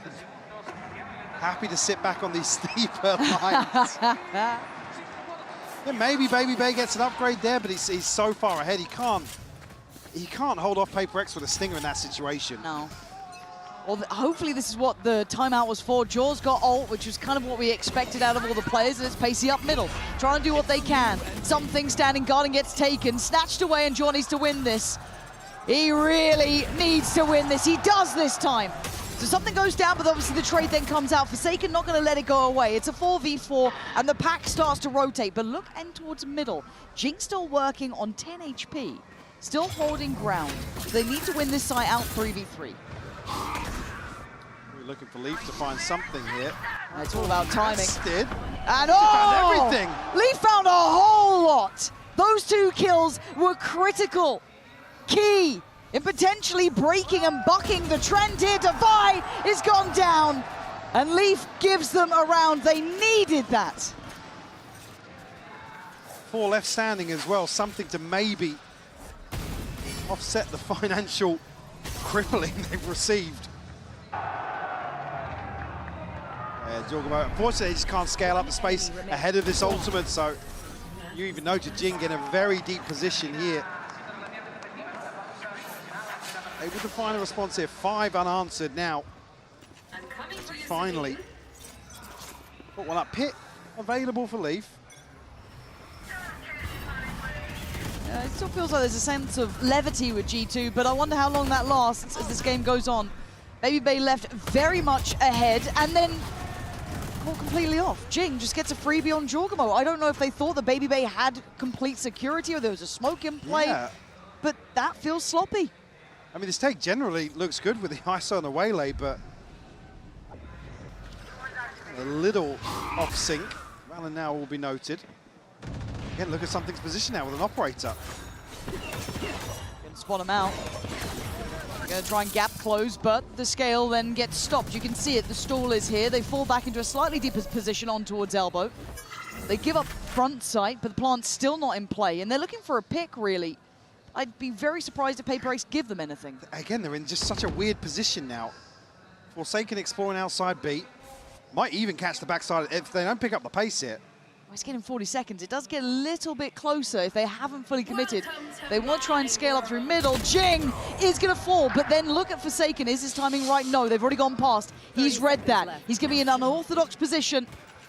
happy to sit back on these steeper lines. Yeah, maybe Baby Bay gets an upgrade there, but he's so far ahead, he can't hold off PRX with a stinger in that situation. No. Well, hopefully this is what the timeout was for. Jaws got ult, which was kind of what we expected out of all the players, and it's Pacey up middle, trying to do what they can. Something standing guard and gets taken, snatched away, and Jaw needs to win this. He really needs to win this. He does this time. So something goes down, but obviously the trade then comes out. Forsaken not going to let it go away. It's a 4v4, and the pack starts to rotate. But look end towards middle. Jinx still working on 10 HP, still holding ground. They need to win this site out 3v3. We're looking for Leaf to find something here. It's all about timing. Did. And found everything. Leaf found a whole lot. Those 2 kills were critical, key in potentially breaking and bucking the trend here. Divide is gone down, and Leaf gives them a round. They needed that. 4 left standing as well, something to maybe offset the financial crippling they've received. Unfortunately, they just can't scale up the space ahead of this ultimate, so you even noted Jing in a very deep position here. Able to find a response here, 5 unanswered now. Finally put one up. Pit available for Leaf. It still feels like there's a sense of levity with G2, but I wonder how long that lasts as this game goes on. Baby Bay left very much ahead, and then caught completely off. Jing just gets a freebie on Jorgamo. I don't know if they thought that Baby Bay had complete security or there was a smoke in play. Yeah. but that feels sloppy. I mean, this take generally looks good with the ISO and the waylay, but a little off sync. Valorant now will be noted. Again, look at something's position now with an operator. Gonna spot him out. Gonna try and gap close, but the scale then gets stopped. You can see it, the stall is here. They fall back into a slightly deeper position on towards elbow. They give up front sight, but the plant's still not in play, and they're looking for a pick, really. I'd be very surprised if PRX give them anything. Again, they're in just such a weird position now. Forsaken exploring outside B. Might even catch the backside if they don't pick up the pace here. Well, it's getting 40 seconds. It does get a little bit closer if they haven't fully committed. They want to try and scale up through middle. Jing is going to fall, but then look at Forsaken. Is his timing right? No, they've already gone past. He's read that. He's going to be in an unorthodox position.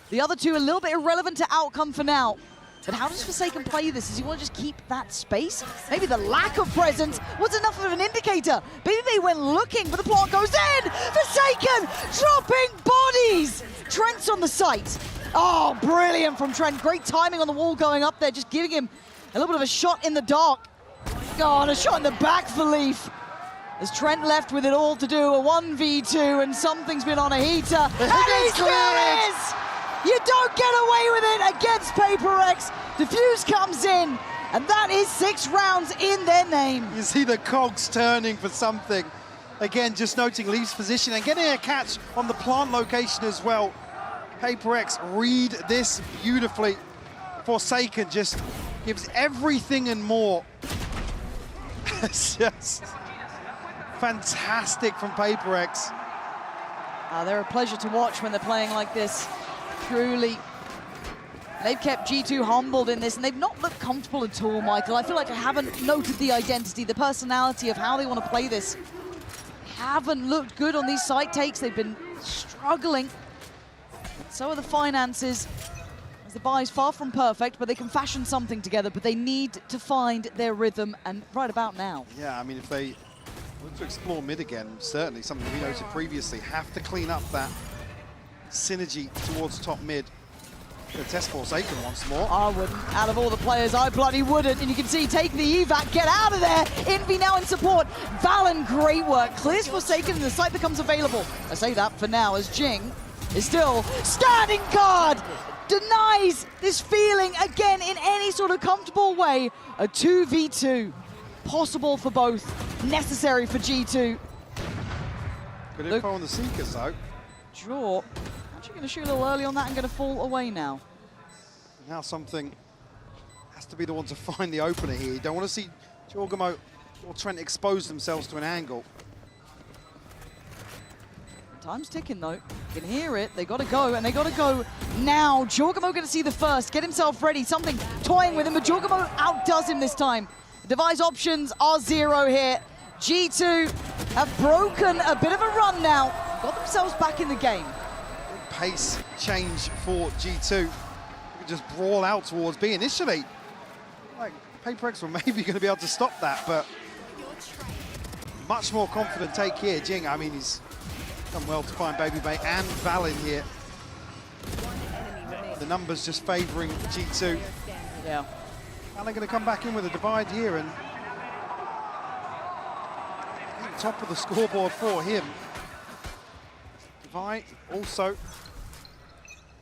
The other two a little bit irrelevant to outcome for now. But how does Forsaken play this? Does he want to just keep that space? Maybe the lack of presence was enough of an indicator. Maybe they went looking, but the plant goes in! Forsaken dropping bodies! Trent's on the site. Oh, brilliant from Trent. Great timing on the wall going up there, just giving him a little bit of a shot in the dark. Oh, and a shot in the back for Leaf. As Trent left with it all to do, a 1v2, and something's been on a heater. And he still is! You don't get away with it against PRX. Diffuse comes in, and that is 6 rounds in their name. You see the cogs turning for something. Again, just noting Leaf's position and getting a catch on the plant location as well. PRX read this beautifully. Forsaken just gives everything and more. It's just fantastic from PRX. They're a pleasure to watch when they're playing like this. Truly, they've kept G2 humbled in this, and they've not looked comfortable at all, Michael. I feel like I haven't noted the identity, the personality of how they want to play this. They haven't looked good on these side takes. They've been struggling. So are the finances. As the buy is far from perfect, but they can fashion something together, but they need to find their rhythm, and right about now. Yeah, I mean, if they want to explore mid again, certainly something we noted previously, have to clean up that synergy towards top mid. Gonna test Forsaken once more. I wouldn't. Out of all the players, I bloody wouldn't. And you can see taking the evac, get out of there. Envy now in support. Valen, great work. Clears Forsaken and the site becomes available. I say that for now as Jing is still standing guard. Denies this feeling again in any sort of comfortable way. A 2v2. Possible for both. Necessary for G2. Good info on the Seekers though. Draw. Actually going to shoot a little early on that and going to fall away now. Now something has to be the one to find the opener here. You don't want to see Jorgamo or Trent expose themselves to an angle. Time's ticking though. You can hear it. They got to go, and they got to go now. Jorgamo going to see the first, get himself ready. Something toying with him, but Jorgamo outdoes him this time. Device options are 0 here. G2 have broken a bit of a run now. Got themselves back in the game. Pace change for G2. They could just brawl out towards B initially. Like, PRX were maybe going to be able to stop that, but much more confident take here. Jing, I mean, he's done well to find Baby Bay and Valen here. The numbers just favouring G2. Yeah. And they're going to come back in with a divide here, and top of the scoreboard for him. Divide also.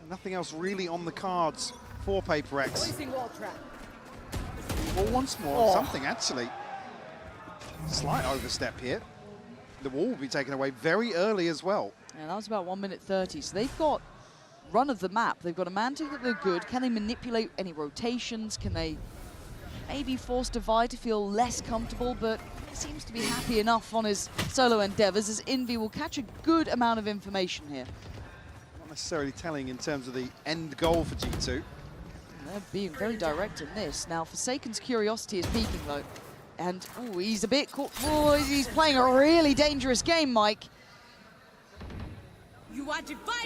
Nothing else really on the cards for PRX. Well, once more, something actually. Slight overstep here. The wall will be taken away very early as well. Yeah, that was about 1 minute 30. So they've got run of the map. They've got a man to that they're good. Can they manipulate any rotations? Can they maybe force Divide to feel less comfortable? But he seems to be happy enough on his solo endeavors, as Envy will catch a good amount of information here. Not necessarily telling in terms of the end goal for G2. They're being very direct in this. Now, Forsaken's curiosity is peaking, though. And, oh, he's a bit caught. Oh, he's playing a really dangerous game, Mike. He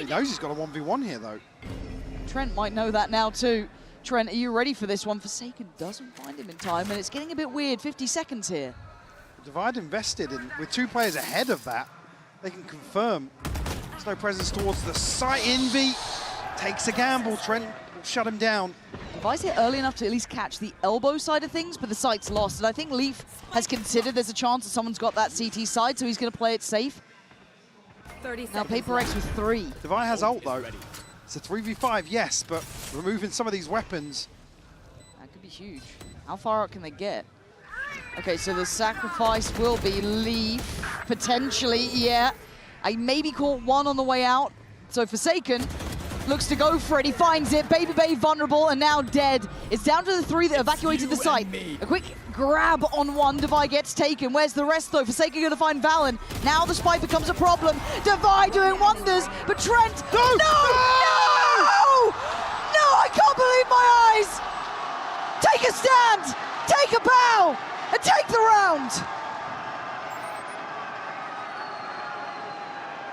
knows he's got a 1v1 here, though. Trent might know that now, too. Trent, are you ready for this one? Forsaken doesn't find him in time, and it's getting a bit weird. 50 seconds here. Divide invested in, with 2 players ahead of that, they can confirm there's no presence towards the site. Envy takes a gamble. Trent will shut him down. Devi's hit early enough to at least catch the elbow side of things, but the site's lost. And I think Leaf has considered there's a chance that someone's got that CT side, so he's going to play it safe. 30 now PRX with 3. Devi has ult though. It's a 3v5, yes, but removing some of these weapons. That could be huge. How far out can they get? Okay, so the sacrifice will be Leaf, potentially, yeah. I maybe caught one on the way out. So Forsaken looks to go for it. He finds it. Baby Bay vulnerable and now dead. It's down to the 3 that evacuated the site. A quick grab on one. Devi gets taken. Where's the rest though? Forsaken going to find Valen. Now the spike becomes a problem. Devi doing wonders, but Trent. No! No! No! No! I can't believe my eyes! Take a stand! Take a bow! And take the round!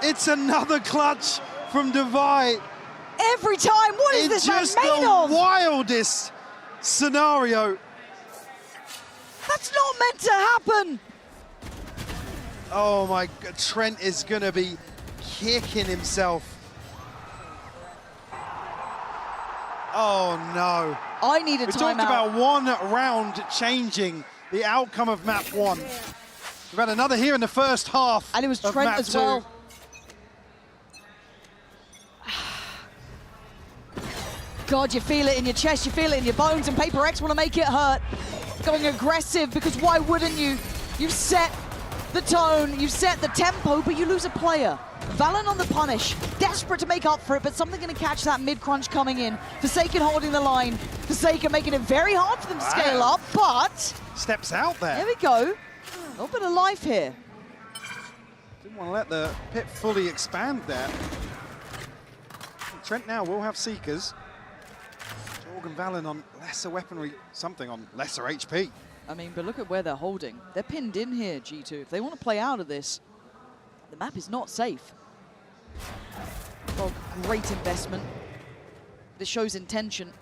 It's another clutch from Devi. Every time, what is this man made of? It's just the wildest scenario. That's not meant to happen. Oh my God, Trent is gonna be kicking himself. Oh no. I need a timeout. We talked about one round changing the outcome of map 1. We've had another here in the first half. And it was Trent as well. God, you feel it in your chest, you feel it in your bones, and PRX want to make it hurt. Going aggressive, because why wouldn't you? You've set the tone, you've set the tempo, but you lose a player. Valen on the punish, desperate to make up for it, but something going to catch that mid-crunch coming in. Forsaken holding the line. Forsaken making it very hard for them to scale up, but... Steps out there. There we go. A little bit of life here. Didn't want to let the pit fully expand there. Trent now will have Seekers. Jorg and Valen on lesser weaponry, something on lesser HP. I mean, but look at where they're holding. They're pinned in here, G2. If they want to play out of this, the map is not safe. Oh, great investment. This shows intention.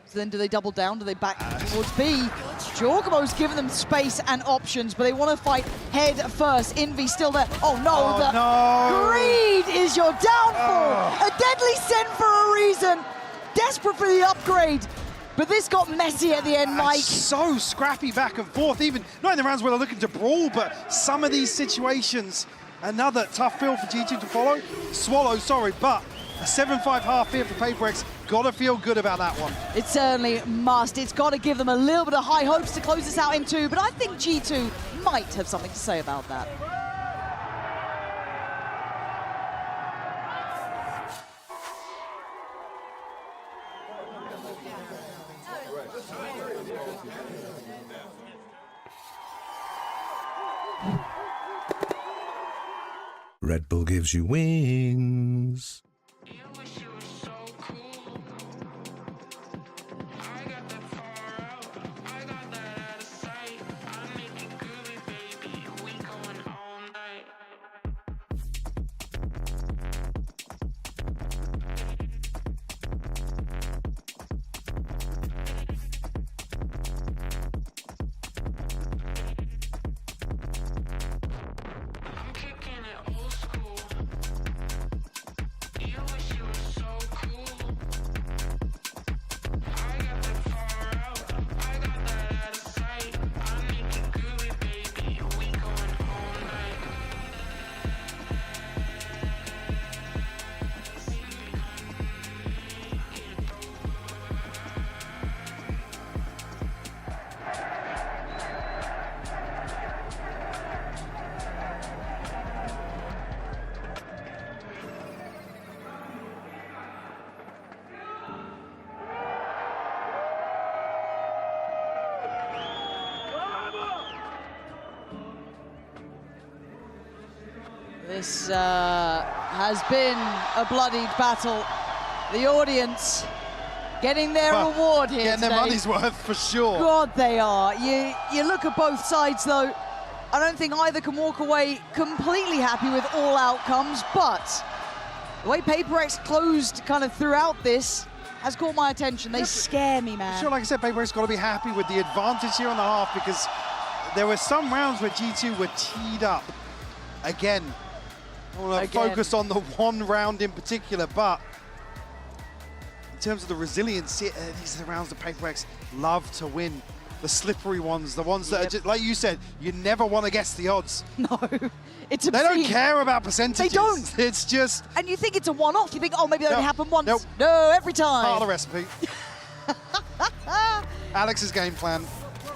So then do they double down? Do they back towards B? Jorgamo's given them space and options, but they want to fight head first. Envy still there. Oh no, no. Greed is your downfall. A deadly sin for a reason. Desperate for the upgrade. But this got messy at the end, Mike. So scrappy back and forth, even not in the rounds where they're looking to brawl, but some of these situations, another tough field for G2 to follow. Swallow, sorry, but a 7-5 half here for PRX. Gotta feel good about that one. It certainly must. It's got to give them a little bit of high hopes to close this out in 2, but I think G2 might have something to say about that. Red Bull gives you wings. This has been a bloodied battle. The audience getting their reward here Getting today. their money's worth for sure. God, they are. You look at both sides, though. I don't think either can walk away completely happy with all outcomes, but the way PRX closed kind of throughout this has caught my attention. They scare me, man. Sure, like I said, PRX got to be happy with the advantage here on the half, because there were some rounds where G2 were teed up again. I want to focus on the one round in particular, but in terms of the resilience, these are the rounds that PRX love to win. The slippery ones, the ones that are just, like you said, you never want to guess the odds. No, it's obscene. They don't care about percentages. They don't. It's just... And you think it's a one-off. You think, oh, maybe that only happened once. Nope. No, every time. Part of the recipe. Alex's game plan.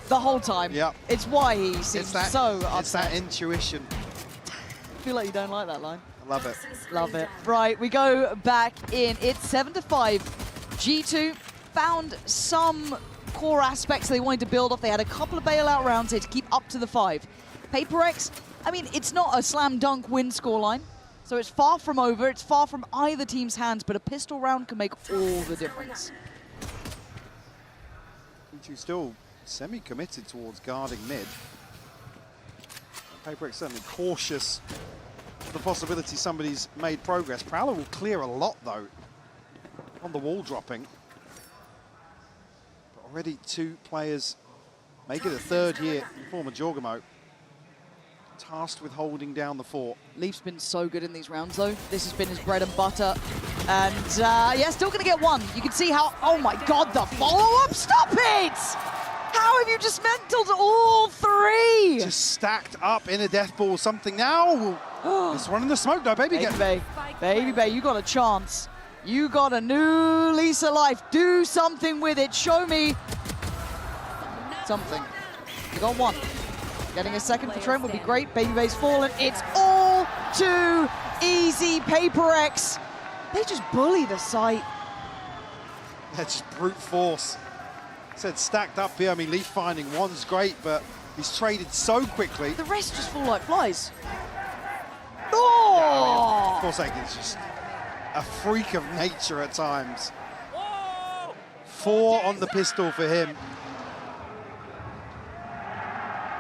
The whole time. Yep. It's why he seems so upset. It's that intuition. I feel like you don't like that line. I love it. Love it. Right, we go back in. It's 7-5. G2 found some core aspects they wanted to build off. They had a couple of bailout rounds here to keep up to the 5. PRX, I mean, it's not a slam dunk win scoreline, so it's far from over. It's far from either team's hands, but a pistol round can make all the difference. G2 still semi-committed towards guarding mid. PRX certainly cautious of the possibility somebody's made progress. Prowler will clear a lot, though, on the wall dropping. But already 2 players make it a 3rd year in former Jorgamo, tasked with holding down the fort. Leaf's been so good in these rounds, though. This has been his bread and butter. And, yeah, still going to get 1. You can see how, oh my God, the follow-up, stop it! How have you dismantled all 3? Just stacked up in a death ball, something now. It's one in the smoke, though, baby. Baby Bay, you got a chance. You got a new lease of life. Do something with it. Show me something. You got 1. Getting a 2nd for Trent would be great. Baby Bay's fallen. It's all too easy. PRX. They just bully the site. That's just brute force. Said stacked up here. I mean, Leaf finding 1's great, but he's traded so quickly. The rest just fall like flies. Oh! Forsaken's just a freak of nature at times. 4 on the pistol for him.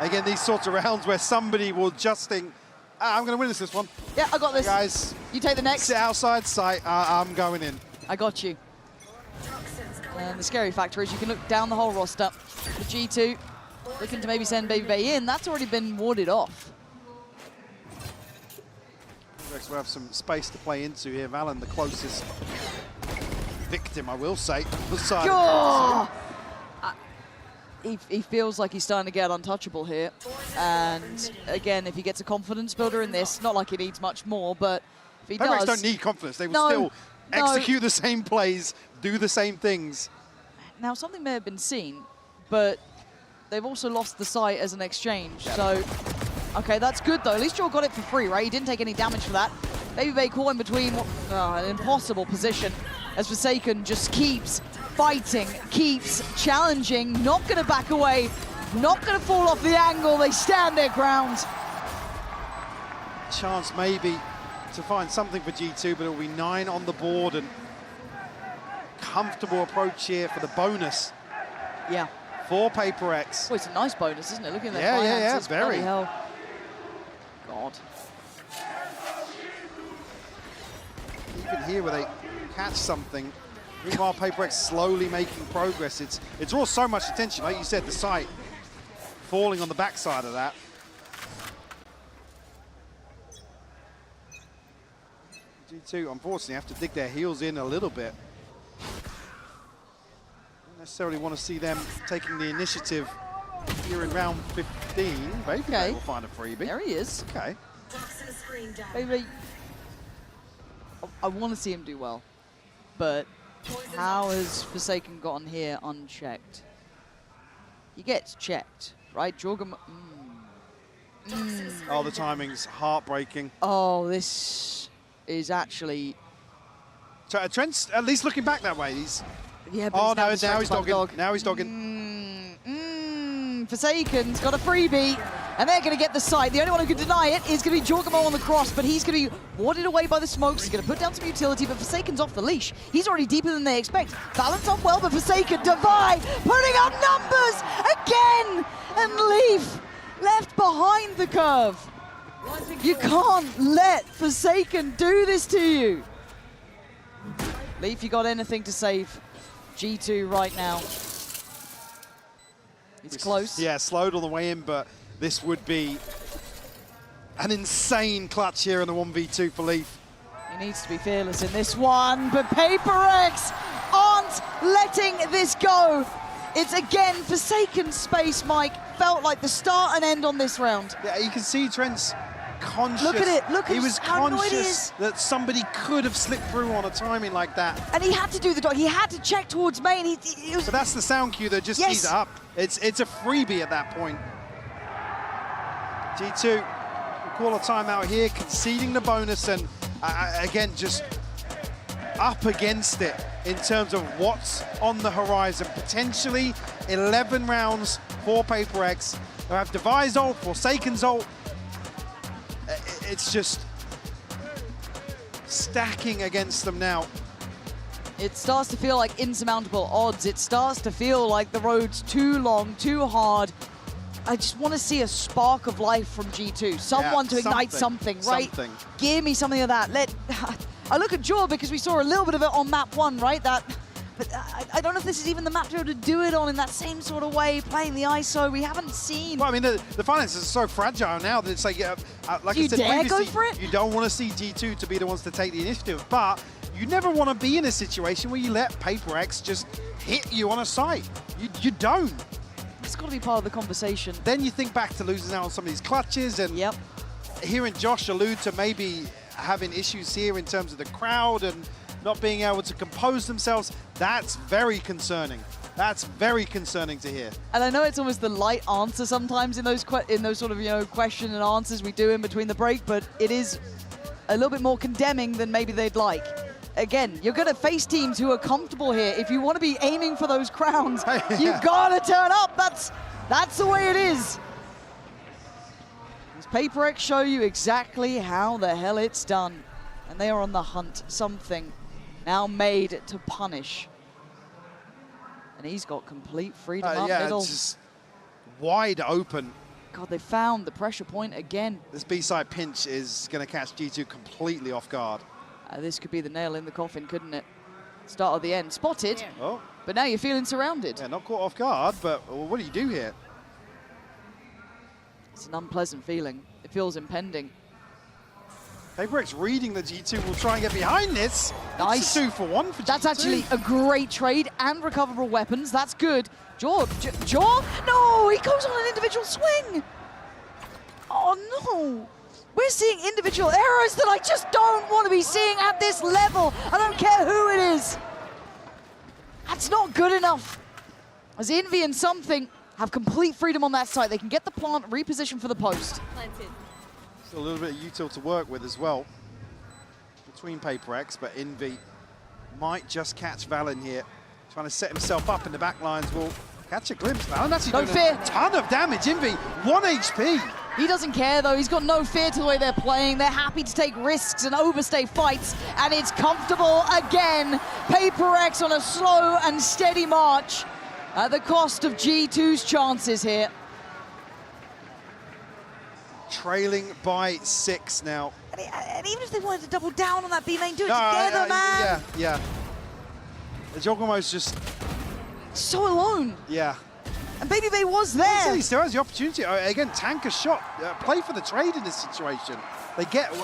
Again, these sorts of rounds where somebody will just think, I'm going to win this one. Yeah, I got this. Guys, you take the next. Sit outside sight. I'm going in. I got you. And the scary factor is you can look down the whole roster. The G2 looking to maybe send Baby Bay in. That's already been warded off. PRX will have some space to play into here. Valen, the closest victim, I will say. He feels like he's starting to get untouchable here. And again, if he gets a confidence builder in this, not like he needs much more, but if he PRX does... don't need confidence. They will still execute the same plays, do the same things. Now, something may have been seen, but they've also lost the site as an exchange. So, okay, that's good, though. At least Joel got it for free, right? He didn't take any damage for that. Baby Bay caught in between an impossible position as Forsaken just keeps fighting, keeps challenging, not going to back away, not going to fall off the angle. They stand their ground. Chance maybe to find something for G2, but it will be 9 on the board and comfortable approach here for the bonus. Yeah. For PRX. Well, it's a nice bonus, isn't it? Looking at their Yeah, finances. very. Bloody hell. God. You can hear where they catch something. Meanwhile, PRX slowly making progress. It draws so much attention. Like you said, the site falling on the backside of that. G2, unfortunately, have to dig their heels in a little bit. Don't necessarily want to see them taking the initiative here in round 15. Baby Bay will find a freebie. There he is. Okay. Baby, I want to see him do well, but how has Forsaken gotten here unchecked? He gets checked, right? Jorgam. Oh, the timing's heartbreaking. Oh, this is actually... Trent's at least looking back that way. Yeah, but oh, no, now he's dogging. Now he's dogging. Forsaken's got a freebie, and they're going to get the site. The only one who can deny it is going to be Jorgamo on the cross, but he's going to be warded away by the smokes. He's going to put down some utility, but Forsaken's off the leash. He's already deeper than they expect. Valorant's on well, but Forsaken, Divide, putting up numbers again, and Leaf left behind the curve. You can't let Forsaken do this to you. Leaf, you got anything to save G2 right now? It's close. Yeah, slowed on the way in, but this would be an insane clutch here in the 1v2 for Leaf. He needs to be fearless in this one, but PRX on letting this go. It's again forsaken space, Mike. Felt like the start and end on this round. Yeah, you can see Trent's conscious. Look at it, look at he was how annoyed he conscious is. that somebody could have slipped through on a timing like that. And he had to do the dodge. He had to check towards main. He was... But that's the sound cue that just Yes. tees it up. It's a freebie at that point. G2 will call a timeout here, conceding the bonus, and again, just up against it in terms of what's on the horizon. Potentially 11 rounds for PRX. They have Devi's ult, Forsaken's ult. It's just stacking against them now. It starts to feel like insurmountable odds. It starts to feel like the road's too long, too hard. I just want to see a spark of life from G2. Someone to ignite something, right? Give me something of that. I look at Jaw because we saw a little bit of it on map 1, right? But I don't know if this is even the map to be able to do it on in that same sort of way, playing the ISO. We haven't seen. Well, I mean, the finances are so fragile now that it's like I said dare previously, go for it? you don't want to see G2 to be the ones to take the initiative, but you never want to be in a situation where you let PRX just hit you on a site. You don't. It's got to be part of the conversation. Then you think back to losing out on some of these clutches, and hearing Josh allude to maybe having issues here in terms of the crowd and not being able to compose themselves, that's very concerning. That's very concerning to hear. And I know it's almost the light answer sometimes in those sort of question and answers we do in between the break, but it is a little bit more condemning than maybe they'd like. Again, you're going to face teams who are comfortable here. If you want to be aiming for those crowns, you've got to turn up. That's the way it is. Does PRX show you exactly how the hell it's done? And they are on the hunt. Something now made to punish. And he's got complete freedom up middle. It's just wide open. God, they found the pressure point again. This B-side pinch is going to catch G2 completely off guard. This could be the nail in the coffin, couldn't it? Start of the end. Spotted, but now you're feeling surrounded. Yeah, not caught off guard, but what do you do here? It's an unpleasant feeling. It feels impending. PRX reading the G2 will try and get behind this. Nice. It's a 2-for-1 for G2. That's actually a great trade and recoverable weapons. That's good. Jaw? No, he goes on an individual swing. Oh, no. We're seeing individual errors that I just don't want to be seeing at this level. I don't care who it is. That's not good enough. As Envy and Something have complete freedom on that site. They can get the plant repositioned for the post. Still a little bit of util to work with as well between PRX, but Envy might just catch Valen here. Trying to set himself up in the back lines. Will catch a glimpse. Valen actually doing a ton of damage. Envy, 1 HP. He doesn't care, though. He's got no fear to the way they're playing. They're happy to take risks and overstay fights, and it's comfortable again. PRX on a slow and steady march at the cost of G2's chances here. Trailing by 6 now. And even if they wanted to double down on that B lane, do it together, man. Yeah. The Joggermo's just so alone. Yeah. And Baby Bay was there. He still has the opportunity. Again, tank a shot. Play for the trade in this situation. They get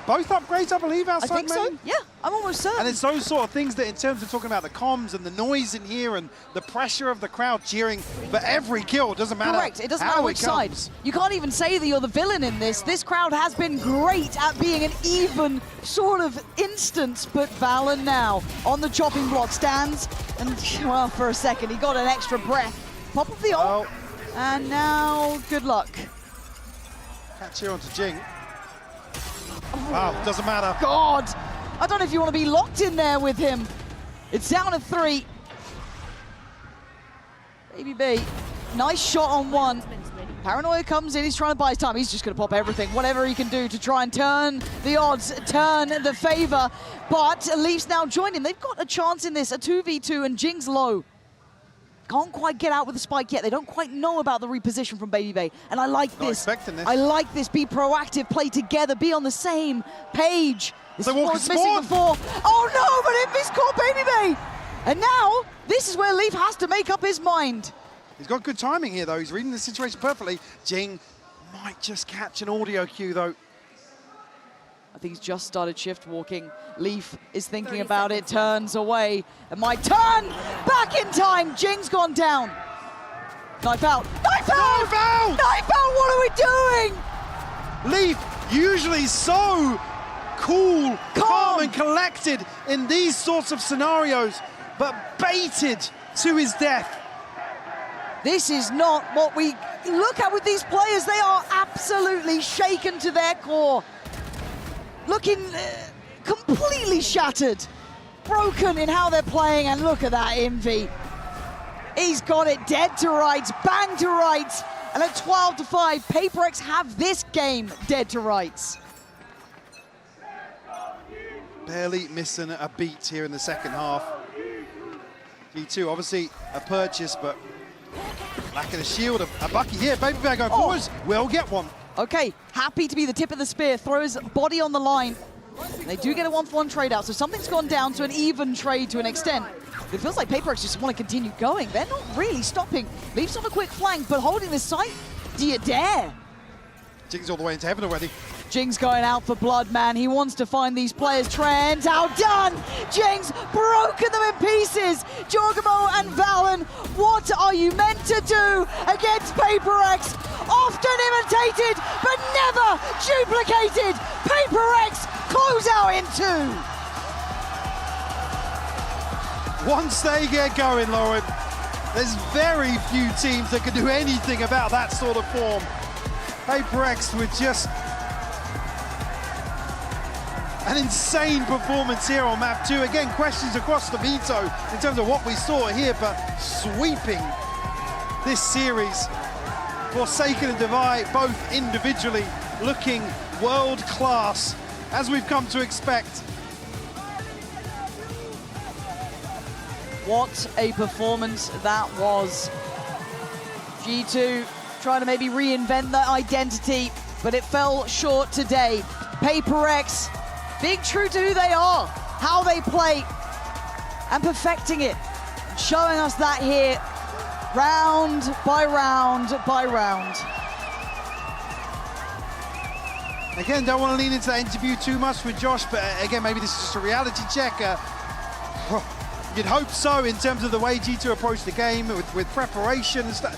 both upgrades, I believe, outside I think main. so. Yeah, I'm almost certain. And it's those sort of things that, in terms of talking about the comms and the noise in here and the pressure of the crowd cheering for every kill, doesn't matter. Correct. It doesn't matter which side. You can't even say that you're the villain in this. This crowd has been great at being an even sort of instance, but Valen now on the chopping block stands, and well, for a second he got an extra breath. Pop of the ult, and now good luck. Catch here onto Jing. Wow, doesn't matter. God, I don't know if you want to be locked in there with him. It's down to 3. Baby B, nice shot on 1. Paranoia comes in, he's trying to buy his time. He's just going to pop everything, whatever he can do to try and turn the odds, turn the favor. But Leafs now join him. They've got a chance in this, a 2v2, and Jing's low. Can't quite get out with the spike yet. They don't quite know about the reposition from Baby Bay. And I like this. Not expecting this. I like this. Be proactive, play together, be on the same page. This is what was missing before. Oh no, but it missed caught Baby Bay. And now, this is where Leaf has to make up his mind. He's got good timing here, though. He's reading the situation perfectly. Jing might just catch an audio cue, though. I think he's just started shift walking. Leaf is thinking about it, turns away. And my turn! Back in time! Jing's gone down. Knife out! Knife out! Knife out! Knife out! What are we doing? Leaf, usually so cool, calm and collected in these sorts of scenarios, but baited to his death. This is not what we look at with these players. They are absolutely shaken to their core. Looking completely shattered, broken in how they're playing, and look at that Envy. He's got it dead to rights, bang to rights, and at 12-5, PRX have this game dead to rights. Barely missing a beat here in the second half. G2 obviously a purchase, but lack of the shield. A Bucky here, Baby Bear going forwards, will get one. Okay, happy to be the tip of the spear, throws body on the line. They do get a 1-for-1 trade out, so something's gone down to an even trade to an extent. It feels like PRX just want to continue going. They're not really stopping. Leafs on a quick flank, but holding this site, do you dare? Jing's all the way into heaven already. Jing's going out for blood, man. He wants to find these players. Trent outdone. Jing's broken them in pieces. Jorgamo and Valen, what are you meant to do against PRX? Often imitated, but never duplicated. PRX close out in 2. Once they get going, Lauren, there's very few teams that can do anything about that sort of form. PRX with just an insane performance here on map 2. Again, questions across the veto in terms of what we saw here, but sweeping this series. Forsaken and Divide, both individually looking world class, as we've come to expect. What a performance that was. G2 trying to maybe reinvent their identity, but it fell short today. PRX, being true to who they are, how they play, and perfecting it. Showing us that here, round by round by round. Again, don't want to lean into that interview too much with Josh, but again, maybe this is just a reality check. You'd hope so in terms of the way G2 approached the game with preparation and stuff.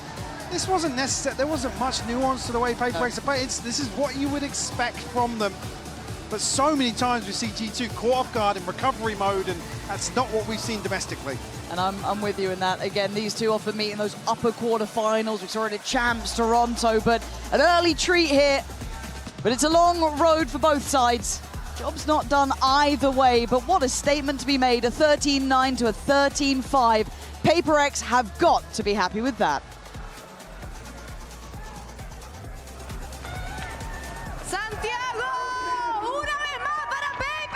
This wasn't necessary. There wasn't much nuance to the way PRX play. This is what you would expect from them. But so many times we see G2 caught off guard in recovery mode, and that's not what we've seen domestically. And I'm with you in that. Again, these two often meet in those upper quarterfinals. We saw it at Champs Toronto, but an early treat here. But it's a long road for both sides. Job's not done either way, but what a statement to be made. A 13-9 to a 13-5. PRX have got to be happy with that. Santiago, una vez más para PRX.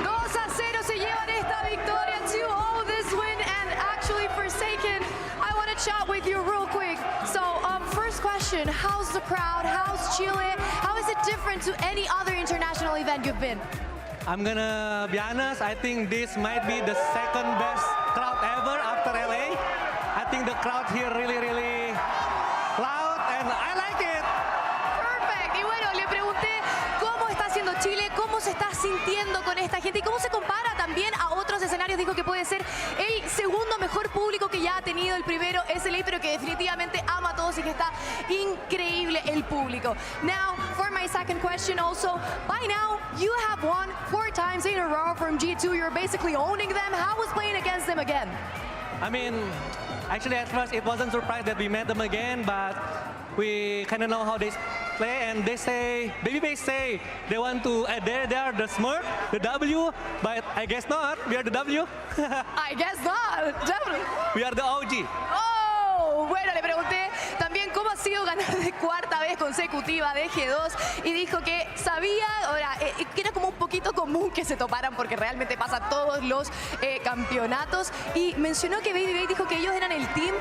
2-0 se llevan esta victoria, 2-0 this win, and actually Forsaken, I want to chat with you real quick. So, first question, how's the crowd? How's Chile? How is it different to any other international event you've been? I'm gonna be honest, I think this might be the second best crowd ever after LA. I think the crowd here really loud and I like it. Perfect. Y bueno, le pregunté cómo está haciendo Chile, cómo se está sintiendo con esta gente y cómo se compara también a otros escenarios. Dijo que puede ser el segundo mejor público que ya ha tenido. El primero es LA, pero que definitivamente ama a todos y que está increíble el público. Now, for my second question also, by now, you have won 4 times in a row from G2. You're basically owning them. How was playing against them again? I mean, actually at first it wasn't surprised that we met them again, but we kind of know how they play, and they say, Babybase say they want to, they are the Smurf, the W, but I guess not, we are the W. I guess not, definitely. We are the OG. Oh, bueno, le pregunté también cómo ha sido ganar de 4ª vez consecutiva de G2 y dijo que sabía, ahora, que era como un poquito común que se toparan porque realmente pasa todos los campeonatos, y mencionó que Baby dijo que ellos eran el team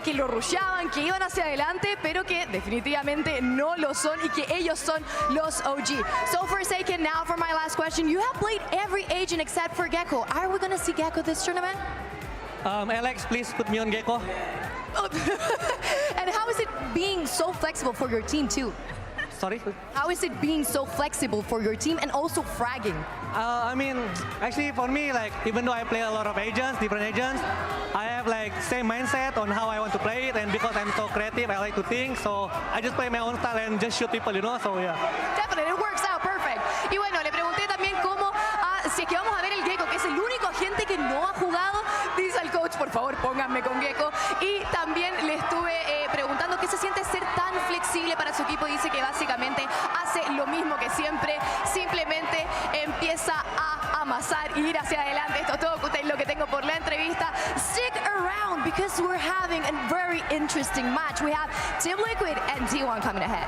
que lo rusheaban, que iban hacia adelante, pero que definitivamente no lo son y que ellos son los OG. So Forsaken, now for my last question, you have played every agent except for Gecko. Are we going to see Gecko this tournament? Alex, please put me on Gecko. And how is it being so flexible for your team too? Sorry? How is it being so flexible for your team and also fragging? I mean, actually for me, like, even though I play a lot of agents, different agents, I have like same mindset on how I want to play it, and because I'm so creative, I like to think, so I just play my own style and just shoot people, you know, so yeah. Definitely, it works out perfect. Y bueno, le pregunté también cómo, si es que vamos a ver el Gecko, que es el único agente que no ha jugado, dice al coach, por favor, pónganme con Gecko. Y también le estuve preguntando qué se siente ser tan flexible para su equipo. Dice que básicamente hace lo mismo que siempre, simplemente empieza a amasar y ir hacia adelante. Esto es todo lo que tengo por la entrevista. Stick around because we're having a very interesting match. We have Team Liquid and T1 coming ahead.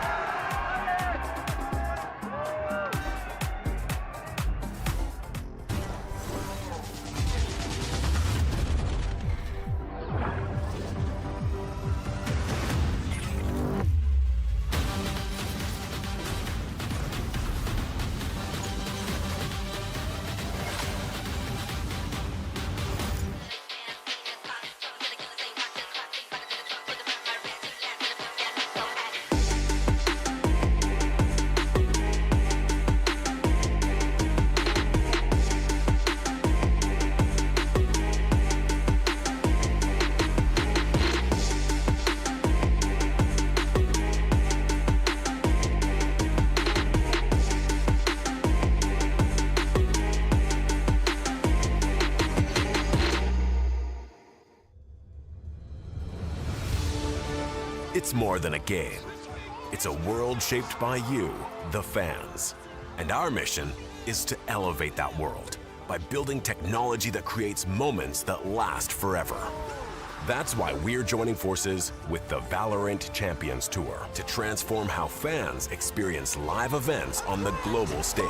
It's more than a game. It's a world shaped by you, the fans. And our mission is to elevate that world by building technology that creates moments that last forever. That's why we're joining forces with the VALORANT Champions Tour to transform how fans experience live events on the global stage.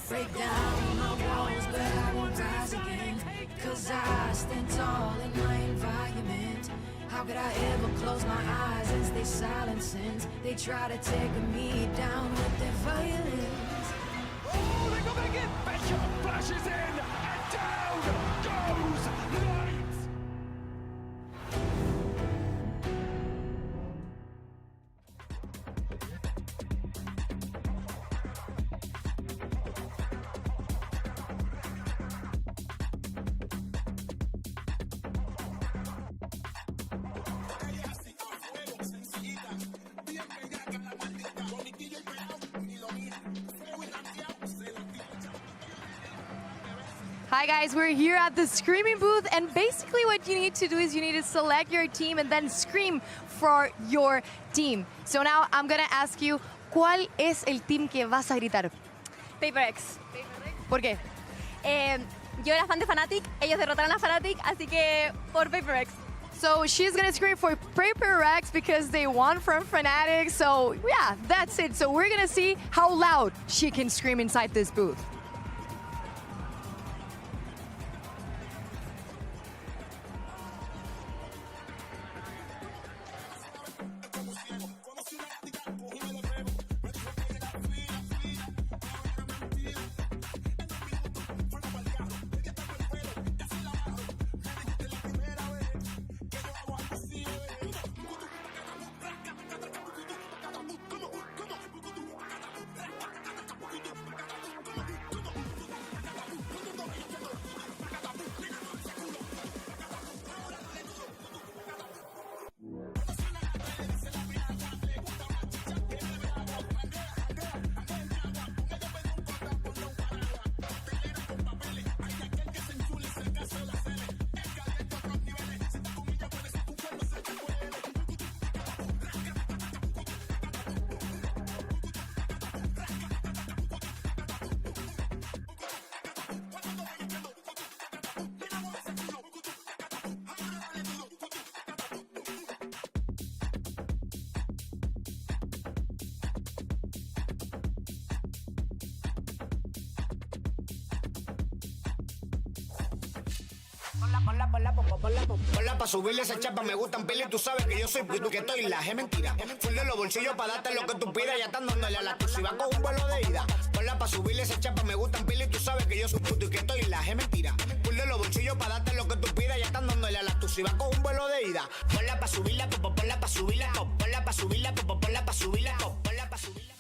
Break down my walls, but I won't rise again. Cause I stand tall in my environment. How could I ever close my eyes and stay silent since they try to take me down with their violence? Oh, they go back in! Becker flashes in, and down goes Light! Hi guys, we're here at the screaming booth, and basically what you need to do is you need to select your team and then scream for your team. So now I'm gonna ask you, ¿cuál es el team que vas a gritar? PRX. ¿Por qué? Yo era fan de Fnatic, ellos derrotaron a Fnatic, así que por PRX. So she's gonna scream for PRX because they won from Fnatic. So yeah, that's it. So we're gonna see how loud she can scream inside this booth. Ponla pa' subirle esa chapa, me gustan pila y tú sabes que yo soy puto que estoy la. Es mentira. Full de los bolsillos pa' darte lo que tú pidas, ya están dándole a la exclusiva con un vuelo de ida. Ponla pa' subirle esa chapa, me gustan pila y tú sabes que yo soy puto y que estoy la. Es mentira. Full de los bolsillos pa' darte lo que tú pidas, ya están dándole a la exclusiva con un vuelo de ida. Ponla pa' subirla, ponla pa' subirla, ponla pa' subirla, ponla pa' subirla, ponla pa' subirla.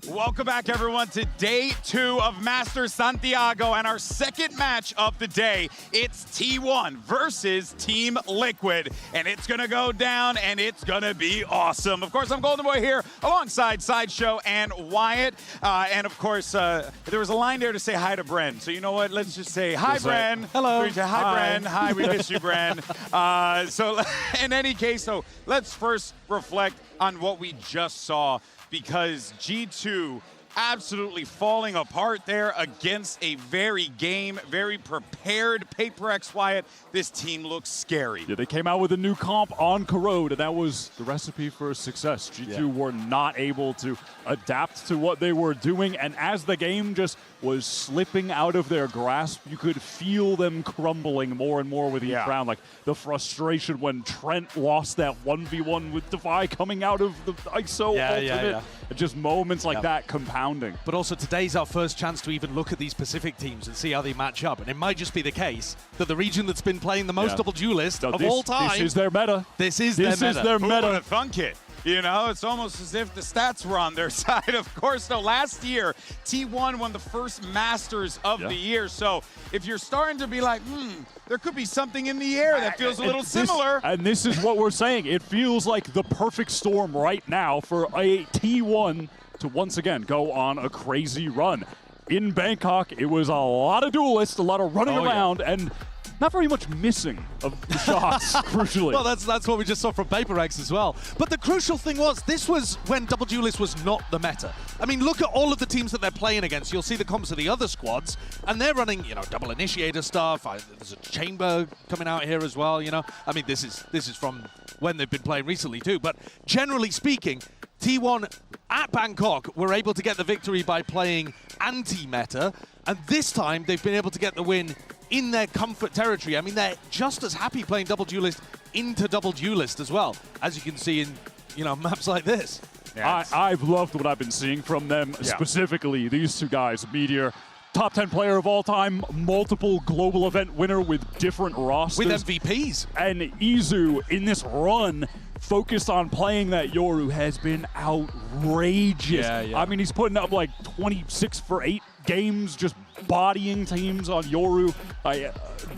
Welcome back, everyone, to day 2 of Masters Santiago and our second match of the day. It's T1 versus Team Liquid, and it's going to go down, and it's going to be awesome. Of course, I'm Golden Boy here alongside Sideshow and Wyatt. And, of course, there was a line there to say hi to Bren. So, you know what? Let's just say hi, Bren. Hello. Hi, Bren. Hi, we miss you, Bren. So, in any case, so let's first reflect on what we just saw, because G2 absolutely falling apart there against a very prepared PRX. Wyatt. This team looks scary. Yeah, they came out with a new comp on Corrode, and that was the recipe for success. G2 were not able to adapt to what they were doing, and as the game just was slipping out of their grasp, you could feel them crumbling more and more with each round. Like the frustration when Trent lost that 1v1 with Defy coming out of the ISO ultimate. Just moments like that compounding. But also today's our first chance to even look at these Pacific teams and see how they match up. And it might just be the case that the region that's been playing the most double duelist of all time. This is their meta. This is their meta. Who would have thunk it? You know, it's almost as if the stats were on their side. Of course, though, last year, T1 won the first Masters of the year. So if you're starting to be like, there could be something in the air that feels a little similar. And this is what we're saying. It feels like the perfect storm right now for a T1 to once again go on a crazy run. In Bangkok, it was a lot of duelists, a lot of running around, and not very much missing of the shots, crucially. Well, that's what we just saw from PRX as well. But the crucial thing was, this was when double duelist was not the meta. I mean, look at all of the teams that they're playing against. You'll see the comps of the other squads, and they're running, you know, double initiator stuff. There's a chamber coming out here as well, you know. I mean, this is from when they've been playing recently too. But generally speaking, T1 at Bangkok were able to get the victory by playing anti-meta, and this time they've been able to get the win in their comfort territory. I mean, they're just as happy playing double duelist into double duelist as well, as you can see in, you know, maps like this. I've loved what I've been seeing from them, specifically these two guys. Meteor, top 10 player of all time, multiple global event winner with different rosters. With MVPs. And Izu, in this run, focused on playing that Yoru, has been outrageous. I mean, he's putting up like 26 for 8 games, just bodying teams on Yoru.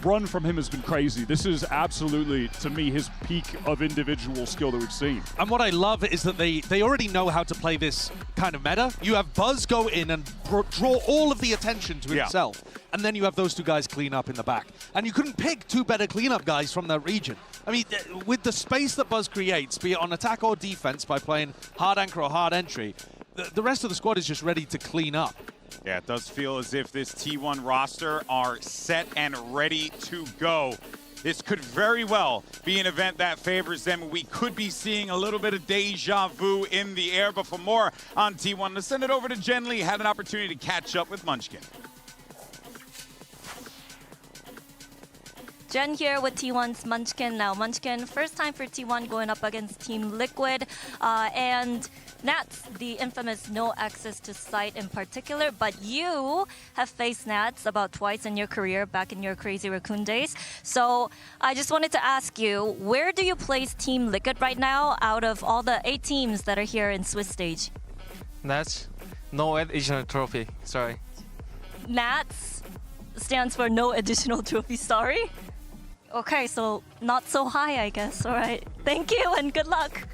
Run from him has been crazy. This is absolutely, to me, his peak of individual skill that we've seen. And what I love is that they already know how to play this kind of meta. You have Buzz go in and draw all of the attention to himself, and then you have those two guys clean up in the back. And you couldn't pick two better cleanup guys from that region. I mean, with the space that Buzz creates, be it on attack or defense by playing hard anchor or hard entry, the rest of the squad is just ready to clean up. Yeah, it does feel as if this T1 roster are set and ready to go. This could very well be an event that favors them. We could be seeing a little bit of deja vu in the air. But for more on T1, let's send it over to Jen Lee. Had an opportunity to catch up with Munchkin. Jen here with T1's Munchkin. Now, Munchkin, first time for T1 going up against Team Liquid. And Nats, the infamous no access to site in particular, but you have faced Nats about twice in your career back in your Crazy Raccoon days. So I just wanted to ask you, where do you place Team Liquid right now out of all the 8 teams that are here in Swiss stage? Nats, no additional trophy, sorry. Nats stands for no additional trophy, sorry? Okay, so not so high, I guess. All right. Thank you and good luck.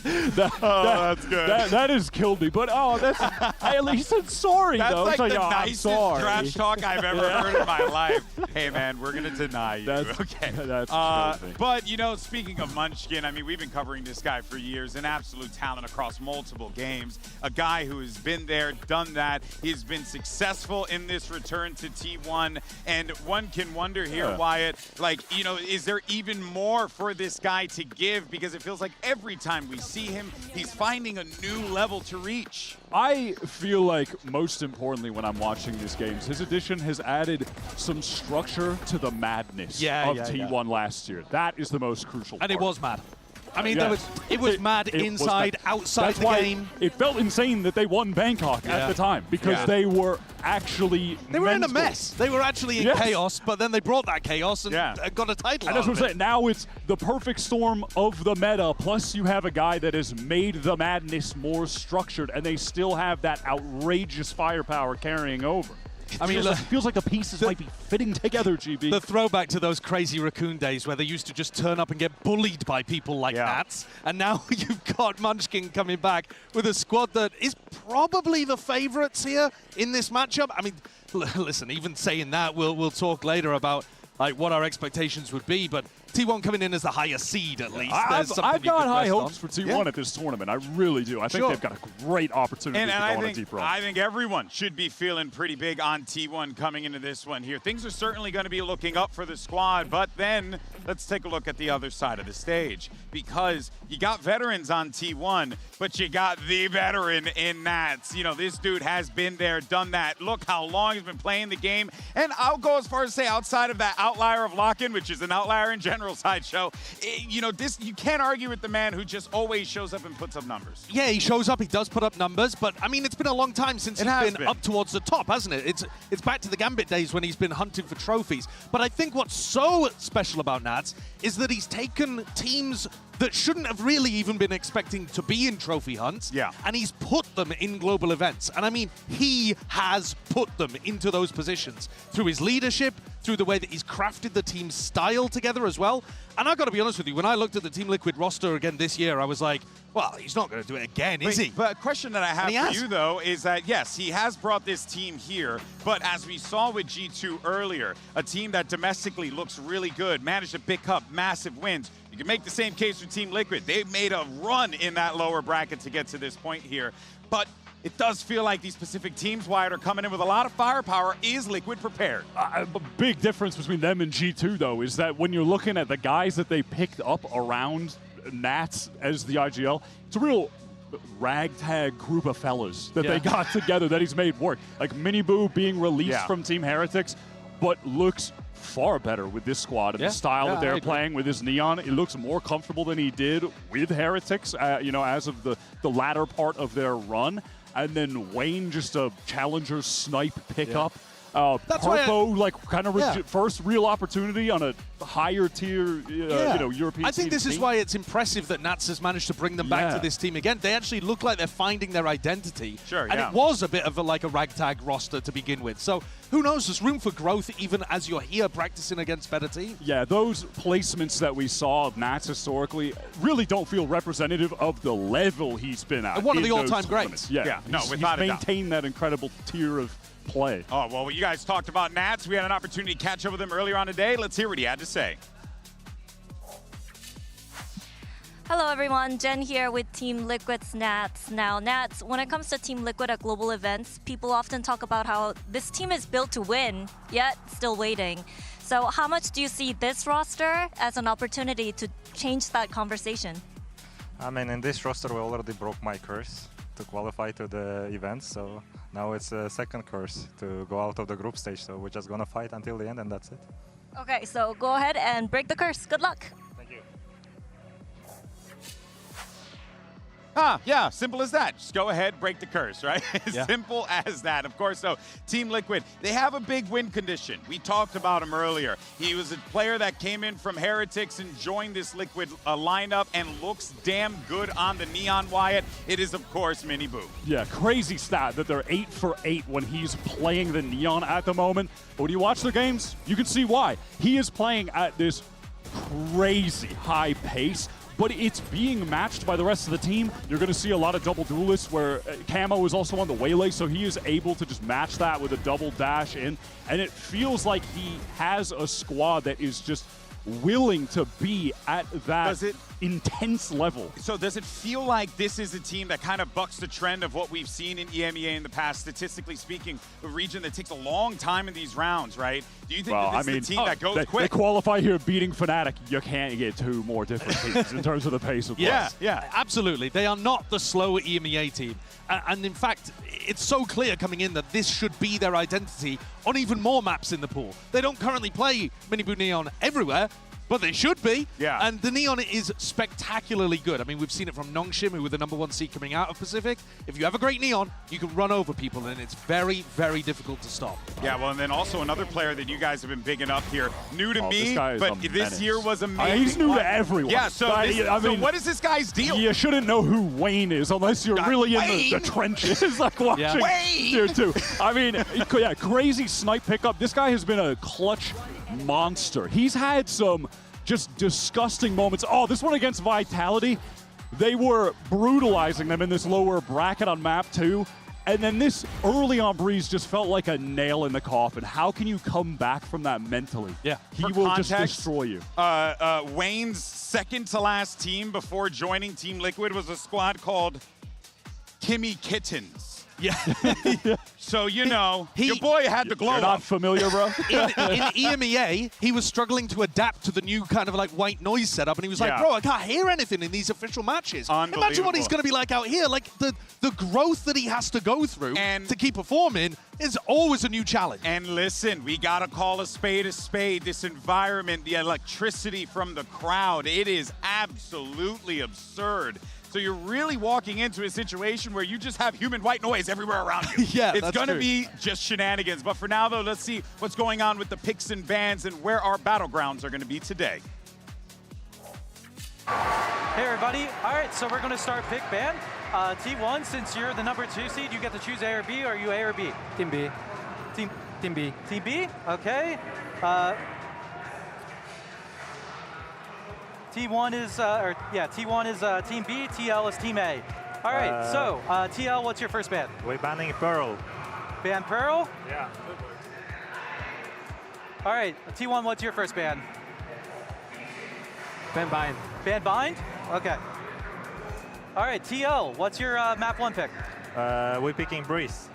That's good. That has killed me. But that's at least it's sorry though. That's like the I'm nicest sorry. trash talk I've ever heard in my life. Hey man, we're gonna deny you. Okay. That's but you know, speaking of Munchkin, I mean, we've been covering this guy for years. An absolute talent across multiple games. A guy who has been there, done that. He's been successful in this return to T1. And one can wonder here, Wyatt, like, you know, is there even more for this guy to give? Because it feels like every time we see see him, he's finding a new level to reach. I feel like most importantly when I'm watching these games, his addition has added some structure to the madness of T1 last year. That is the most crucial part. And it was mad. I mean, it was mad inside, outside the game. It felt insane that they won Bangkok at the time because they were actually They were in a mess. They were actually in chaos, but then they brought that chaos and got a title. And that's what I'm saying. Now it's the perfect storm of the meta, plus you have a guy that has made the madness more structured, and they still have that outrageous firepower carrying over. I mean, it feels like the pieces might be fitting together, GB. The throwback to those crazy Raccoon days where they used to just turn up and get bullied by people like Nats. And now you've got Munchkin coming back with a squad that is probably the favorites here in this matchup. I mean, listen, even saying that, we'll talk later about like what our expectations would be, but T1 coming in as the higher seed, at least. I've got high hopes for T1 at this tournament. I really do. I think they've got a great opportunity to go on a deep run. I think everyone should be feeling pretty big on T1 coming into this one here. Things are certainly going to be looking up for the squad, but then let's take a look at the other side of the stage, because you got veterans on T1, but you got the veteran in Nats. You know, this dude has been there, done that. Look how long he's been playing the game. And I'll go as far as say outside of that outlier of lock-in, which is an outlier in general sideshow, you know, this, you can't argue with the man who just always shows up and puts up numbers. Yeah, he shows up, he does put up numbers, but I mean, it's been a long time since he's been up towards the top, hasn't it? It's back to the Gambit days when he's been hunting for trophies. But I think what's so special about Nats is that he's taken teams that shouldn't have really even been expecting to be in trophy hunts, and he's put them in global events. And I mean, he has put them into those positions through his leadership, through the way that he's crafted the team's style together as well. And I've got to be honest with you, when I looked at the Team Liquid roster again this year, I was like, well, he's not going to do it again, is he? But a question that I have for you, though, is that, yes, he has brought this team here, but as we saw with G2 earlier, a team that domestically looks really good, managed to pick up massive wins. You can make the same case for Team Liquid. They've made a run in that lower bracket to get to this point here. But it does feel like these specific teams, Wyatt, are coming in with a lot of firepower. Is Liquid prepared? A big difference between them and G2, though, is that when you're looking at the guys that they picked up around Nats as the IGL, it's a real ragtag group of fellas that they got together that he's made work. Like Miniboo being released from Team Heretics, but looks far better with this squad and the style that they're playing with his Neon. It looks more comfortable than he did with Heretics, you know, as of the latter part of their run. And then Wayne, just a challenger snipe pickup. That's Parpo, like kind of first real opportunity on a higher tier, you know, European. I think this is why it's impressive that Nats has managed to bring them back to this team again. They actually look like they're finding their identity. And it was a bit of like a ragtag roster to begin with. So who knows? There's room for growth even as you're here practicing against better teams. Yeah, those placements that we saw of Nats historically really don't feel representative of the level he's been at. And one of the all-time greats. Yeah, no, without a doubt. He's maintained that incredible tier of play. Oh, well, you guys talked about Nats. We had an opportunity to catch up with him earlier on today. Let's hear what he had to say. Hello everyone, Jen here with Team Liquid's Nats. Now Nats, when it comes to Team Liquid at global events, people often talk about how this team is built to win, yet still waiting. So how much do you see this roster as an opportunity to change that conversation? I mean, in this roster we already broke my curse to qualify to the events, so now it's a second curse to go out of the group stage, so we're just gonna fight until the end and that's it. Okay, so go ahead and break the curse. Good luck. Thank you. Yeah, simple as that. Just go ahead, break the curse, right? Simple as that. Of course, so Team Liquid, they have a big win condition. We talked about him earlier. He was a player that came in from Heretics and joined this Liquid lineup and looks damn good on the Neon, Wyatt. It is, of course, Miniboo. Yeah, crazy stat that they're 8 for 8 when he's playing the Neon at the moment. But when you watch the games, you can see why. He is playing at this crazy high pace, but it's being matched by the rest of the team. You're going to see a lot of double duelists where Camo is also on the waylay, so he is able to just match that with a double dash in. And it feels like he has a squad that is just willing to be at that intense level. So does it feel like this is a team that kind of bucks the trend of what we've seen in EMEA in the past, statistically speaking, a region that takes a long time in these rounds, right? Do you think that this is a team that goes quick? They qualify here beating Fnatic. You can't get two more different teams in terms of the pace of play. Yeah, absolutely. They are not the slower EMEA team. And in fact, it's so clear coming in that this should be their identity on even more maps in the pool. They don't currently play Minibu Neon everywhere, but they should be. Yeah. And the Neon is spectacularly good. I mean, we've seen it from Nongshim, who were the #1 seed coming out of Pacific. If you have a great Neon, you can run over people, and it's very, very difficult to stop. Yeah, well, and then also another player that you guys have been bigging up here, new to me, this guy is but this year was amazing. He's new to everyone. Yeah, so, so what is this guy's deal? You shouldn't know who Wayne is unless you're really in the trenches, like watching Tier 2. I mean, yeah, crazy snipe pickup. This guy has been a clutch monster. He's had some just disgusting moments. Oh, this one against Vitality, they were brutalizing them in this lower bracket on map 2. And then this early on Breeze just felt like a nail in the coffin. How can you come back from that mentally? Yeah. He will just destroy you. Wayne's second to last team before joining Team Liquid was a squad called Kimmy Kittens. Yeah. So, you know, your boy had the glow You're not familiar, bro? in EMEA, he was struggling to adapt to the new kind of like white noise setup, and he was like, bro, I can't hear anything in these official matches. Imagine what he's going to be like out here. Like, the growth that he has to go through to keep performing is always a new challenge. And listen, we got to call a spade a spade. This environment, the electricity from the crowd, it is absolutely absurd. So you're really walking into a situation where you just have human white noise everywhere around you. It's going to be just shenanigans. But for now, though, let's see what's going on with the picks and bans and where our battlegrounds are going to be today. Hey, everybody. All right, so we're going to start pick ban. T1, since you're the #2 seed, you get to choose A or B. Are you A or B? Team B. Team B. Team B? Okay. T1 is, T1 is Team B, TL is Team A. All right, so TL, what's your first ban? We're banning Pearl. Ban Pearl? Yeah. All right, T1, what's your first ban? Ban Bind. Ban Bind? Okay. All right, TL, what's your map 1 pick? We're picking Breeze.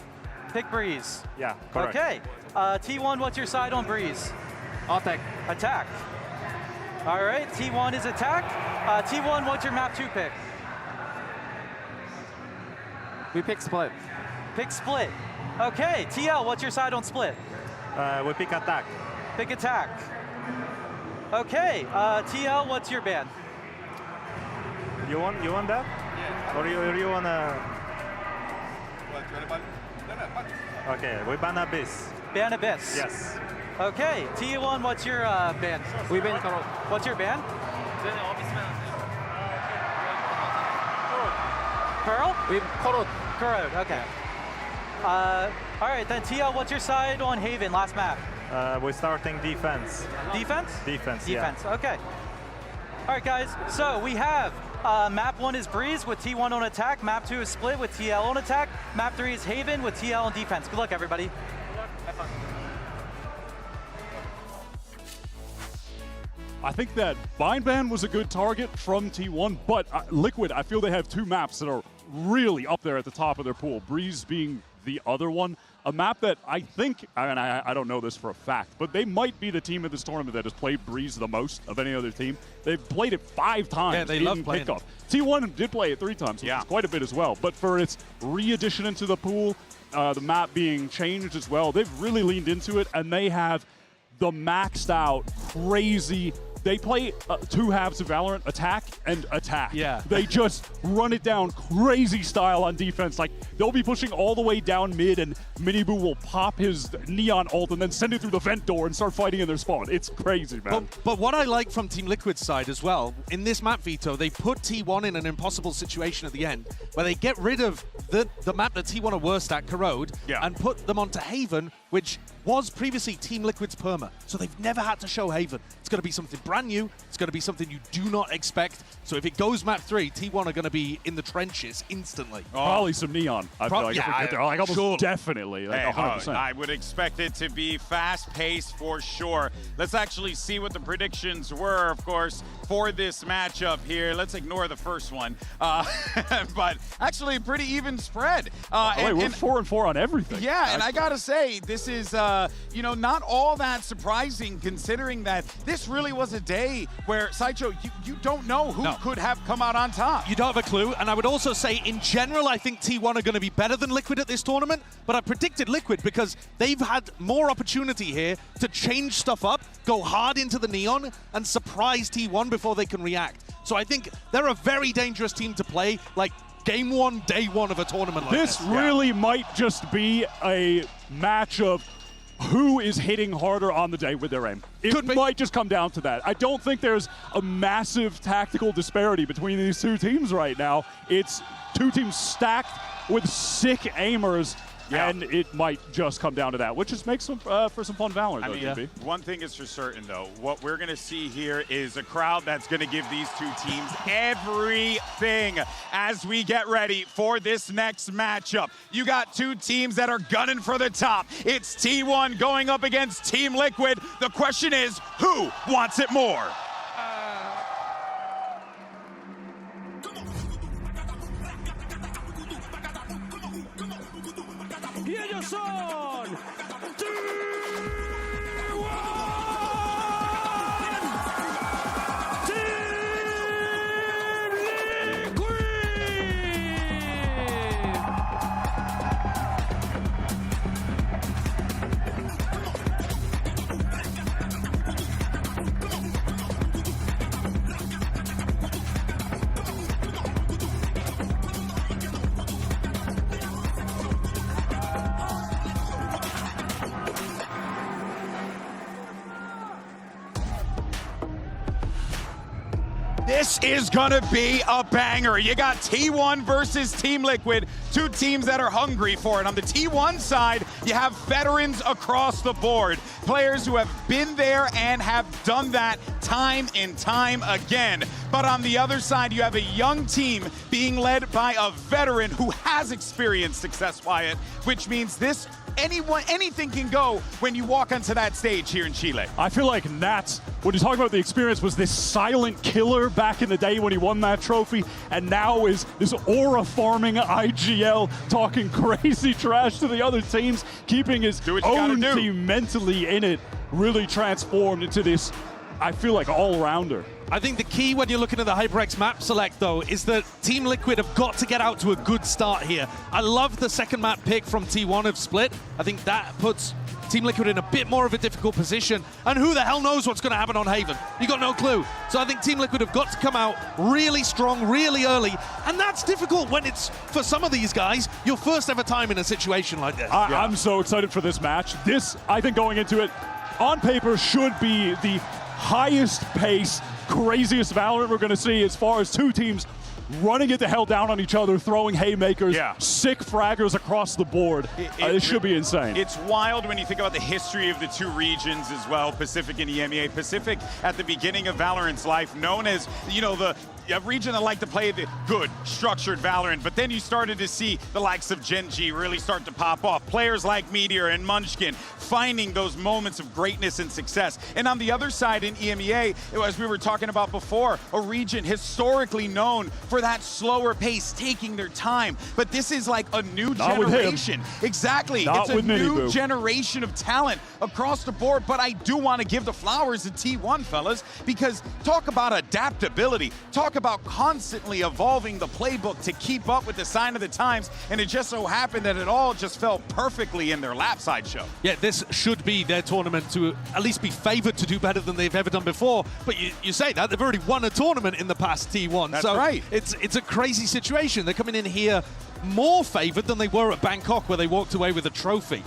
Pick Breeze. Yeah, correct. Okay. T1, what's your side on Breeze? Attack. Attack. All right, T1 is attack. T1, what's your map 2 pick? We pick Split. Pick Split. Okay, TL, what's your side on Split? We pick Attack. Pick Attack. Okay, TL, what's your ban? You want that? Yeah. Or you wanna? Okay, we ban Abyss. Ban Abyss. Yes. Okay, T1, what's your ban? We ban Corrode. What's your ban? Pearl? We Corrode. Corrode, okay. All right, then TL, what's your side on Haven, last map? We're starting defense. Defense? Defense, Defense, okay. All right, guys, so we have map 1 is Breeze with T1 on attack, map 2 is Split with TL on attack, map 3 is Haven with TL on defense. Good luck, everybody. Have fun. I think that Bind Ban was a good target from T1, but Liquid, I feel they have two maps that are really up there at the top of their pool, Breeze being the other one. A map that I think, I don't know this for a fact, but they might be the team in this tournament that has played Breeze the most of any other team. They've played it 5 times. Yeah, they love playing it. T1 did play it 3 times, which is quite a bit as well. But for its re-addition into the pool, the map being changed as well, they've really leaned into it, and they have the maxed out, crazy. They play 2 halves of Valorant, attack and attack. Yeah. They just run it down crazy style on defense. Like, they'll be pushing all the way down mid, and Minibu will pop his Neon ult and then send it through the vent door and start fighting in their spawn. It's crazy, man. But what I like from Team Liquid's side as well, in this map veto, they put T1 in an impossible situation at the end, where they get rid of the map that T1 are worst at, Corrode, and put them onto Haven, which was previously Team Liquid's perma, so they've never had to show Haven. It's going to be something brand new. It's going to be something you do not expect. So if it goes map 3, T1 are going to be in the trenches instantly. Probably some neon. I feel like if we get there, like almost definitely, like 100%. I would expect it to be fast-paced for sure. Let's actually see what the predictions were, of course, for this matchup here. Let's ignore the first one, but actually pretty even spread. Wait, we're 4-4 on everything. Yeah, and I gotta say, this is not all that surprising considering that this really was a day where, Saicho, you don't know who could have come out on top. You don't have a clue, and I would also say, in general, I think T1 are going to be better than Liquid at this tournament, but I predicted Liquid because they've had more opportunity here to change stuff up, go hard into the Neon, and surprise T1 before they can react. So I think they're a very dangerous team to play, like game 1, day 1 of a tournament like this. This really might just be a match of who is hitting harder on the day with their aim. It might just come down to that. I don't think there's a massive tactical disparity between these two teams right now. It's two teams stacked with sick aimers, and it might just come down to that, which just makes for some fun Valorant. I mean, one thing is for certain, though. What we're going to see here is a crowd that's going to give these two teams everything as we get ready for this next matchup. You got two teams that are gunning for the top. It's T1 going up against Team Liquid. The question is, who wants it more? Y ellos son This is gonna be a banger. You got T1 versus Team Liquid, two teams that are hungry for it. On the T1 side, you have veterans across the board, players who have been there and have done that time and time again. But on the other side, you have a young team being led by a veteran who has experienced success, Wyatt, which means anything can go when you walk onto that stage here in Chile. I feel like Nats, when you talk about the experience, was this silent killer back in the day when he won that trophy, and now is this aura farming IGL talking crazy trash to the other teams, keeping his own team mentally in it, really transformed into this, I feel like, all-rounder. I think the key when you're looking at the HyperX map select, though, is that Team Liquid have got to get out to a good start here. I love the second map pick from T1 of Split. I think that puts Team Liquid in a bit more of a difficult position. And who the hell knows what's going to happen on Haven? You got no clue. So I think Team Liquid have got to come out really strong, really early. And that's difficult when it's, for some of these guys, your first ever time in a situation like this. I'm so excited for this match. This, I think, going into it, on paper, should be the highest pace, craziest Valorant we're going to see as far as two teams running it the hell down on each other, throwing haymakers, sick fraggers across the board. It should be insane. It's wild when you think about the history of the two regions as well, Pacific and EMEA. Pacific, at the beginning of Valorant's life, known as, a region that liked to play the good, structured Valorant, but then you started to see the likes of Gen.G really start to pop off. Players like Meteor and Munchkin finding those moments of greatness and success. And on the other side in EMEA, as we were talking about before, a region historically known for that slower pace, taking their time. But this is like a new generation. Exactly. It's a new generation of talent across the board. But I do want to give the flowers to T1, fellas, because talk about adaptability. Talk about constantly evolving the playbook to keep up with the sign of the times, and it just so happened that it all just fell perfectly in their lap side show. Yeah, this should be their tournament to at least be favored to do better than they've ever done before. But you say that, they've already won a tournament in the past T1. That's so right. It's a crazy situation. They're coming in here more favored than they were at Bangkok, where they walked away with a trophy.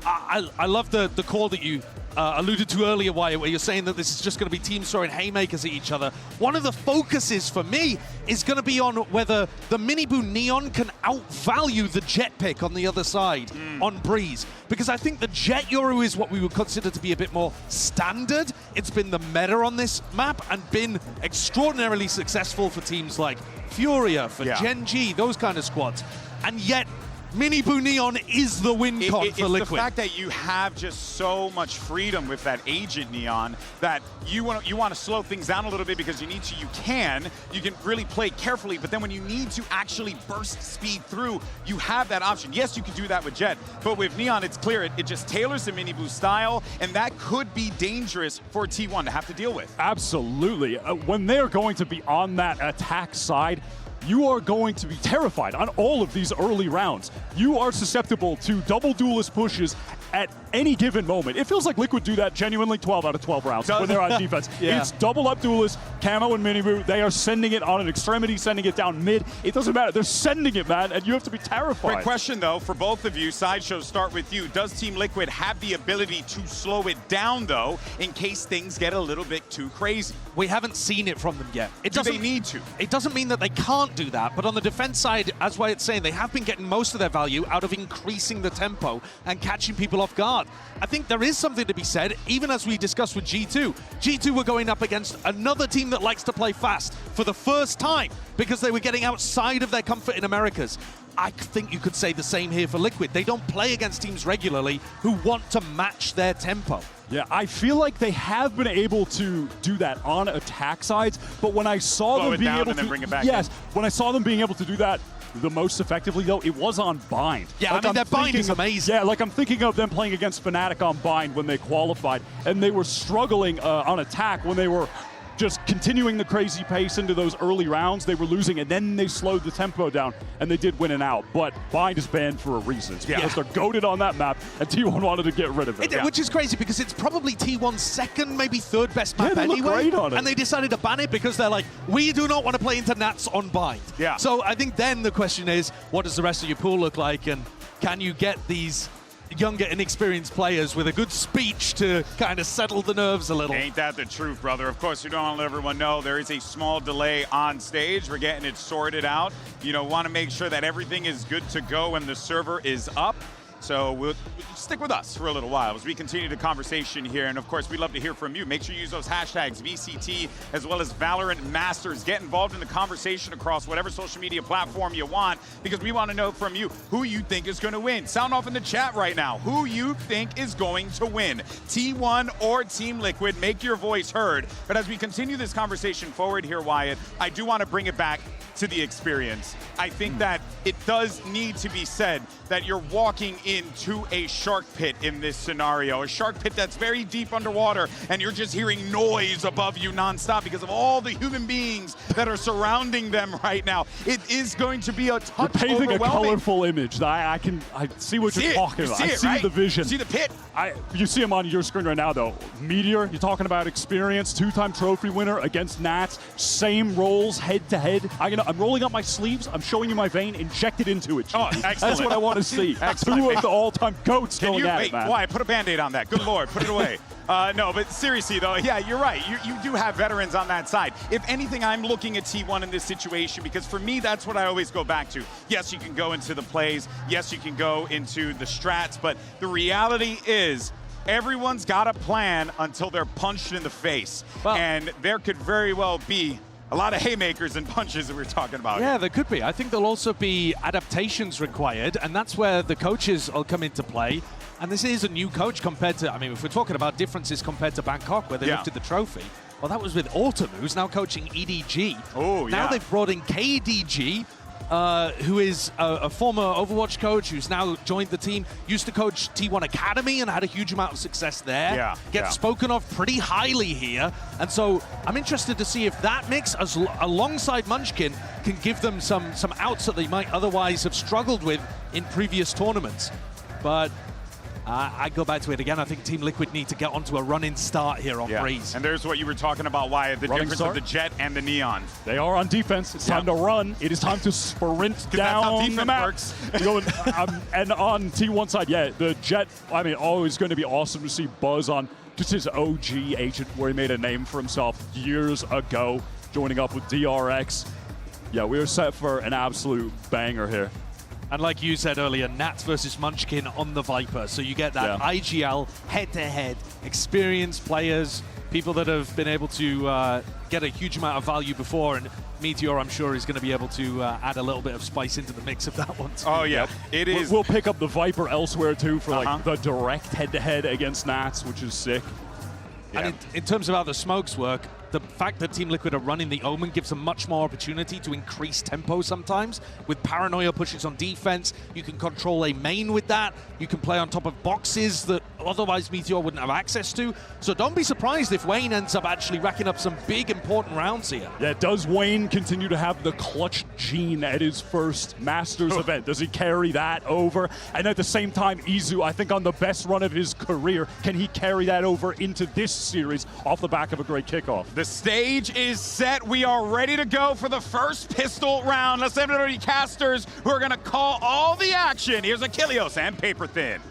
I love the call that you alluded to earlier, Wyatt, where you're saying that this is just going to be teams throwing haymakers at each other. One of the focuses for me is going to be on whether the Miniboo Neon can outvalue the Jet pick on the other side on Breeze. Because I think the Jet Yoru is what we would consider to be a bit more standard. It's been the meta on this map and been extraordinarily successful for teams like Furia, for Gen G, those kind of squads. And yet, Miniboo Neon is the win con for Liquid. It's the fact that you have just so much freedom with that agent Neon that you want to slow things down a little bit because you need to. You can really play carefully, but then when you need to actually burst speed through, you have that option. Yes, you can do that with Jet, but with Neon, it's clear it just tailors the Miniboo style, and that could be dangerous for T1 to have to deal with. Absolutely. When they're going to be on that attack side, you are going to be terrified on all of these early rounds. You are susceptible to double duelist pushes at any given moment. It feels like Liquid do that genuinely 12 out of 12 rounds when they're on defense. It's double up duelist, Camo and Miniboo. They are sending it on an extremity, sending it down mid. It doesn't matter. They're sending it, man, and you have to be terrified. Great question, though, for both of you. Sideshow, start with you. Does Team Liquid have the ability to slow it down, though, in case things get a little bit too crazy? We haven't seen it from them yet. Do they need to? It doesn't mean that they can't do that, but on the defense side, as Wyatt's saying, they have been getting most of their value out of increasing the tempo and catching people off guard. I think there is something to be said, even as we discussed with G2. G2 were going up against another team that likes to play fast for the first time because they were getting outside of their comfort in Americas. I think you could say the same here for Liquid. They don't play against teams regularly who want to match their tempo. Yeah, I feel like they have been able to do that on attack sides, but when I saw them being able to bring it back when I saw them being able to do that the most effectively, though, it was on Bind. Yeah, like, I mean, their Bind is amazing. Yeah, like I'm thinking of them playing against Fnatic on Bind when they qualified, and they were struggling on attack when they were just continuing the crazy pace into those early rounds. They were losing, and then they slowed the tempo down, and they did win an out. But Bind is banned for a reason. It's because they're goated on that map, and T1 wanted to get rid of it. Which is crazy, because it's probably T1's second, maybe third best map they anyway. look great on it. And they decided to ban it because they're like, we do not want to play into Nats on Bind. Yeah. So I think then the question is, what does the rest of your pool look like, and can you get these younger, inexperienced players with a good speech to kind of settle the nerves a little? Ain't that the truth, brother? Of course, we don't want to let everyone know there is a small delay on stage. We're getting it sorted out. You know, want to make sure that everything is good to go when the server is up. So we'll stick with us for a little while as we continue the conversation here. And of course, we'd love to hear from you. Make sure you use those hashtags VCT as well as Valorant Masters. Get involved in the conversation across whatever social media platform you want, because we want to know from you who you think is going to win. Sound off in the chat right now who you think is going to win, T1 or Team Liquid. Make your voice heard. But as we continue this conversation forward here, Wyatt, I do want to bring it back to the experience. I think that it does need to be said that you're walking into a shark pit in this scenario, a shark pit that's very deep underwater, and you're just hearing noise above you nonstop because of all the human beings that are surrounding them right now. It is going to be a touch You're painting a overwhelming. colorful image. I see what you're talking about. I see the vision. See the pit. You see him on your screen right now, though. Meteor, you're talking about experience, two-time trophy winner against Nats, same roles head-to-head. I'm rolling up my sleeves. I'm showing you my vein. Inject it into it. Oh, excellent. That's what I want to see. Excellent. Two of the all-time GOATs going at it, man. Why? Put a Band-Aid on that. Good Lord. Put it away. No, but seriously, though, yeah, you're right. You do have veterans on that side. If anything, I'm looking at T1 in this situation because for me, that's what I always go back to. Yes, you can go into the plays. Yes, you can go into the strats. But the reality is everyone's got a plan until they're punched in the face. Well, and there could very well be a lot of haymakers and punches that we're talking about. Yeah, there could be. I think there'll also be adaptations required, and that's where the coaches will come into play. And this is a new coach compared to, I mean, if we're talking about differences compared to Bangkok, where they lifted the trophy, well, that was with Autumn, who's now coaching EDG. Oh, yeah. Now they've brought in KDG, who is a former Overwatch coach who's now joined the team, used to coach T1 Academy and had a huge amount of success there. Gets spoken of pretty highly here. And so I'm interested to see if that mix, alongside Munchkin, can give them some outs that they might otherwise have struggled with in previous tournaments. But I go back to it again. I think Team Liquid need to get onto a running start here on Breeze. And there's what you were talking about, Wyatt, the difference of the Jet and the Neon. They are on defense. It's time to run. It is time to sprint down the map. Works. And on T1 side, the Jet, I mean, always going to be awesome to see Buzz on just his OG agent where he made a name for himself years ago, joining up with DRX. Yeah, we are set for an absolute banger here. And like you said earlier, Nats versus Munchkin on the Viper. So you get that IGL head-to-head, experienced players, people that have been able to get a huge amount of value before. And Meteor, I'm sure, is going to be able to add a little bit of spice into the mix of that one too. Oh, yeah. It is. We'll pick up the Viper elsewhere, too, for like the direct head-to-head against Nats, which is sick. Yeah. And in terms of how the smokes work, the fact that Team Liquid are running the Omen gives them much more opportunity to increase tempo sometimes. With Paranoia pushes on defense, you can control a main with that. You can play on top of boxes that otherwise Meteor wouldn't have access to. So don't be surprised if Wayne ends up actually racking up some big, important rounds here. Yeah, does Wayne continue to have the clutch gene at his first Masters event? Does he carry that over? And at the same time, Izu, I think on the best run of his career, can he carry that over into this series off the back of a great kickoff? The stage is set. We are ready to go for the first pistol round. Let's have the casters who are going to call all the action. Here's Achilles and Paper Thin.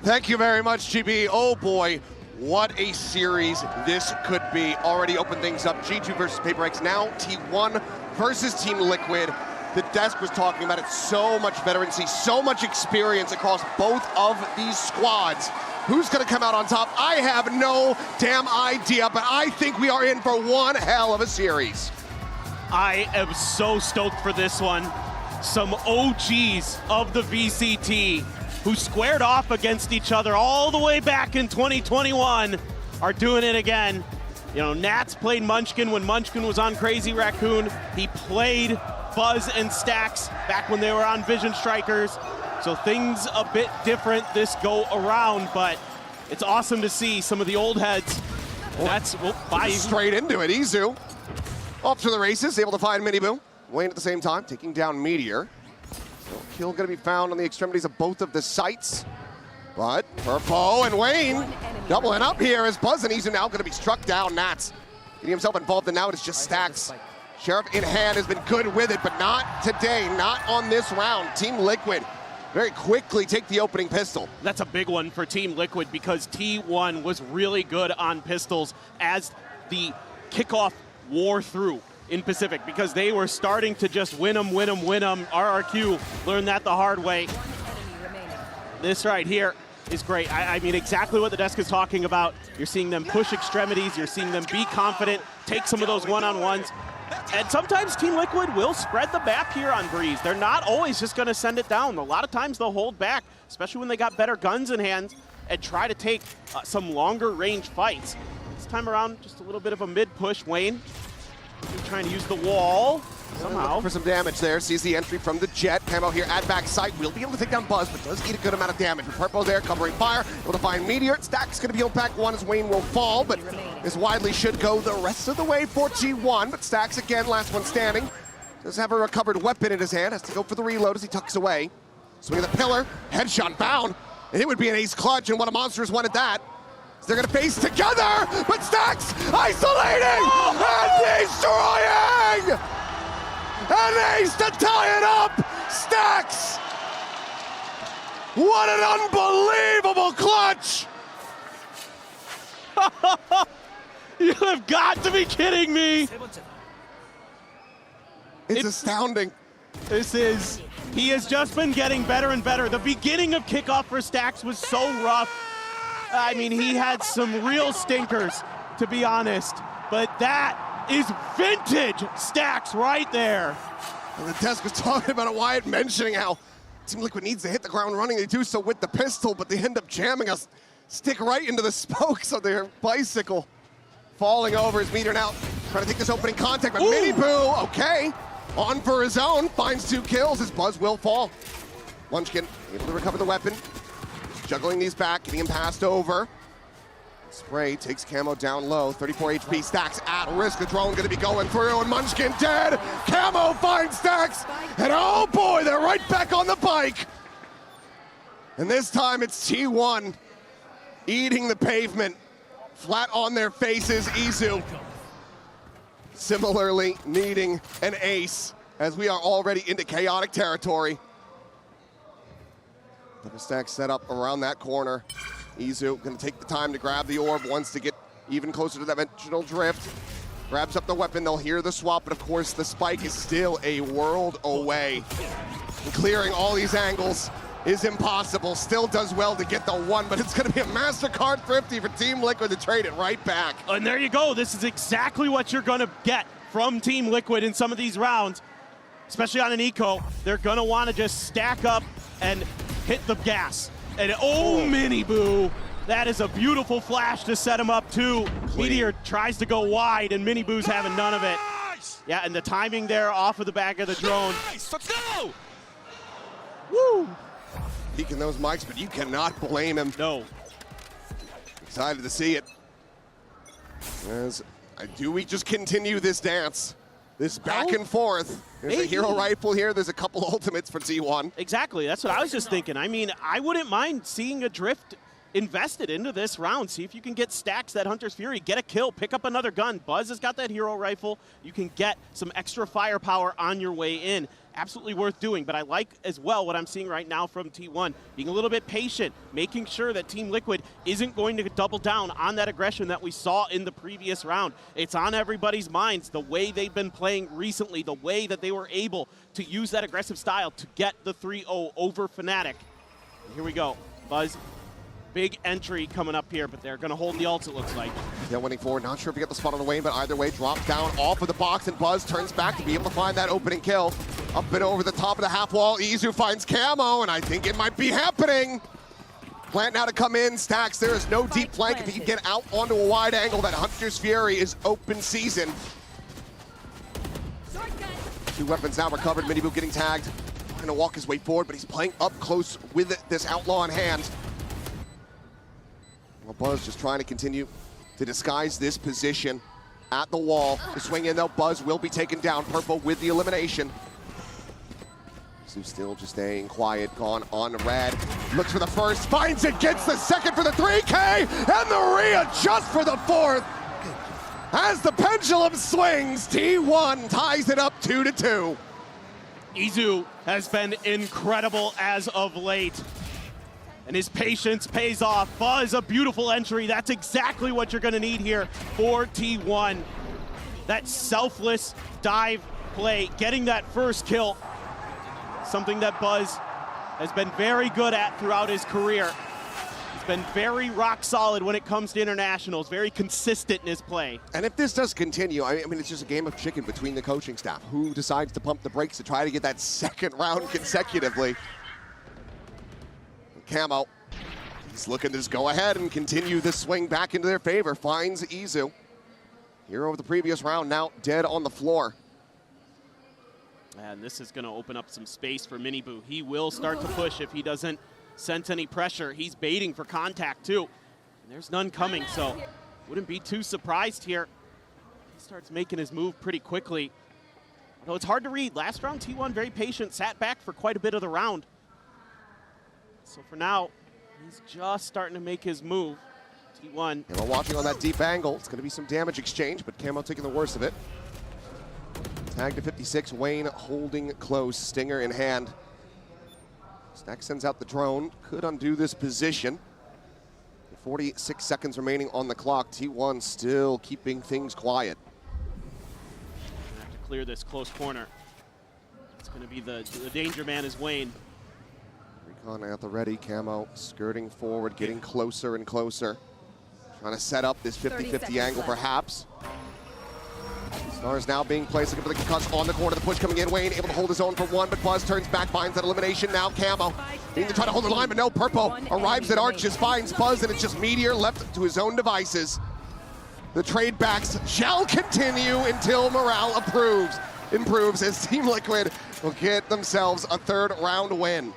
Thank you very much, GB. Oh boy, what a series this could be. Already opened things up. G2 versus PRX. Now T1 versus Team Liquid. The desk was talking about it. So much veterancy, so much experience across both of these squads. Who's going to come out on top? I have no damn idea, but I think we are in for one hell of a series. I am so stoked for this one. Some OGs of the VCT who squared off against each other all the way back in 2021 are doing it again. You know, Nats played Munchkin when Munchkin was on Crazy Raccoon. He played Buzz and Stax back when they were on Vision Strikers. So things a bit different this go around, but it's awesome to see some of the old heads. That's straight into it. Izu off to the races, able to find Miniboo. Wayne at the same time, taking down Meteor. So kill going to be found on the extremities of both of the sites. But Purpo and Wayne doubling up here as Buzz and Izu now going to be struck down. Nats getting himself involved, and now it's just Stax. Sheriff in hand has been good with it, but not today, not on this round. Team Liquid very quickly take the opening pistol. That's a big one for Team Liquid because T1 was really good on pistols as the kickoff wore through in Pacific because they were starting to just win them. RRQ learned that the hard way. This right here is great. I mean, exactly what the desk is talking about. You're seeing them push extremities. You're seeing them be confident, take some of those one-on-ones. And sometimes Team Liquid will spread the map here on Breeze. They're not always just going to send it down. A lot of times they'll hold back, especially when they got better guns in hand, and try to take some longer range fights. This time around, just a little bit of a mid push. Wayne trying to use the wall somehow. For some damage there. Sees the entry from the Jet. Camo here at back sight. Will be able to take down Buzz, but does eat a good amount of damage. Purple there covering fire. Able to find Meteor. Stack's going to be healed back one as Wayne will fall, but this widely should go the rest of the way for G1. But Stax again, last one standing. Does have a recovered weapon in his hand. Has to go for the reload as he tucks away. Swing of the pillar. Headshot bound. And it would be an ace clutch, and one of Monsters wanted that. They're going to face together, but Stax isolating and destroying! An ace to tie it up! Stax! What an unbelievable clutch! You have got to be kidding me! It's astounding. He has just been getting better and better. The beginning of kickoff for Stax was so rough. I mean, he had some real stinkers, to be honest. But that is vintage Stax right there. And the desk was talking about it, Wyatt mentioning how Team Liquid needs to hit the ground running. They do so with the pistol, but they end up jamming us. Stick right into the spokes of their bicycle. Falling over his Meteor now. Trying to take this opening contact, but Miniboo, okay. On for his own, finds 2 kills. His Buzz will fall. Munchkin able to recover the weapon. Juggling these back, getting him passed over. Spray takes Camo down low, 34 HP, Stax at risk. The drone gonna be going through, and Munchkin dead. Camo finds Stax, and oh boy, they're right back on the bike. And this time it's T1 eating the pavement, flat on their faces. Izu similarly needing an ace as we are already into chaotic territory. Stack set up around that corner. Izu gonna take the time to grab the orb, wants to get even closer to that dimensional drift. Grabs up the weapon, they'll hear the swap, but of course the spike is still a world away. And clearing all these angles is impossible. Still does well to get the one, but it's gonna be a Mastercard thrifty for Team Liquid to trade it right back. And there you go. This is exactly what you're gonna get from Team Liquid in some of these rounds, especially on an eco. They're gonna wanna just stack up and hit the gas. And oh, Mini Boo. That is a beautiful flash to set him up too. Meteor tries to go wide and Mini Boo's having none of it. Yeah, and the timing there off of the back of the drone. Let's go! Woo! Peeking those mics, but you cannot blame him. No. Excited to see it. As do we just continue this dance? This back and forth. There's a hero rifle here. There's a couple ultimates for T1. Exactly. That's what I was just thinking. I mean, I wouldn't mind seeing a drift invested into this round. See if you can get stacks that Hunter's Fury, get a kill, pick up another gun. Buzz has got that hero rifle. You can get some extra firepower on your way in. Absolutely worth doing, but I like as well what I'm seeing right now from T1, being a little bit patient, making sure that Team Liquid isn't going to double down on that aggression that we saw in the previous round. It's on everybody's minds, the way they've been playing recently, the way that they were able to use that aggressive style to get the 3-0 over Fnatic. And here we go, Buzz. Big entry coming up here, but they're going to hold the ult, it looks like. Yeah, winning forward. Not sure if you get the spot on the way, but either way, drops down off of the box, and Buzz turns back to be able to find that opening kill. Up and over the top of the half wall, Izu finds Camo, and I think it might be happening. Plant now to come in, Stacks. There is no deep flank. If he can get out onto a wide angle, that Hunter's Fury is open season. Two weapons now recovered. Miniboo getting tagged. Going to walk his way forward, but he's playing up close with this outlaw in hand. Well, Buzz just trying to continue to disguise this position at the wall. The swing in though, Buzz will be taken down. Purple with the elimination. So still just staying quiet, gone on red. Looks for the first, finds it, gets the second for the 3K, and the readjust for the fourth. As the pendulum swings, T1 ties it up 2-2. Izu has been incredible as of late. And his patience pays off. Buzz, a beautiful entry. That's exactly what you're gonna need here for T1. That selfless dive play, getting that first kill. Something that Buzz has been very good at throughout his career. He's been very rock solid when it comes to internationals, very consistent in his play. And if this does continue, I mean, it's just a game of chicken between the coaching staff. Who decides to pump the brakes to try to get that second round consecutively? Camo, he's looking to just go ahead and continue this swing back into their favor. Finds Izu. Hero of the previous round, now dead on the floor. And this is going to open up some space for Miniboo. He will start to push if he doesn't sense any pressure. He's baiting for contact too. And there's none coming, so wouldn't be too surprised here. He starts making his move pretty quickly. Although it's hard to read. Last round, T1 very patient, sat back for quite a bit of the round. So for now, he's just starting to make his move. T1. And we're watching on that deep angle. It's going to be some damage exchange, but Camo taking the worst of it. Tag to 56, Wayne holding close, Stinger in hand. Stack sends out the drone, could undo this position. 46 seconds remaining on the clock. T1 still keeping things quiet. Gonna have to clear this close corner. It's going to be the danger man is Wayne. Recon at the ready, Camo skirting forward, getting closer and closer. Trying to set up this 50-50 angle perhaps. Stars now being placed, looking for the concuss on the corner, the push coming in. Wayne able to hold his own for one, but Buzz turns back, finds that elimination. Now Camo needing to try to hold the line, but no, Purple arrives at Arches, finds Buzz, and it's just Meteor left to his own devices. The trade backs shall continue until morale improves as Team Liquid will get themselves a third round win.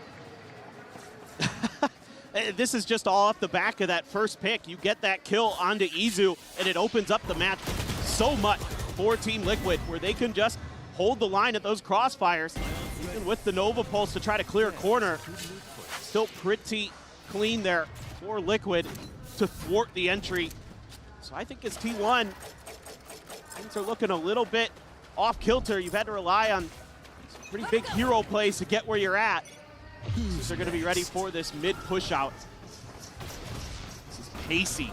This is just all off the back of that first pick. You get that kill onto Izu, and it opens up the match so much for Team Liquid, where they can just hold the line at those crossfires, even with the Nova Pulse to try to clear a corner. Still pretty clean there for Liquid to thwart the entry. So I think as T1, things are looking a little bit off kilter. You've had to rely on some pretty big hero plays to get where you're at. So they're going to be ready for this mid push out. pacey.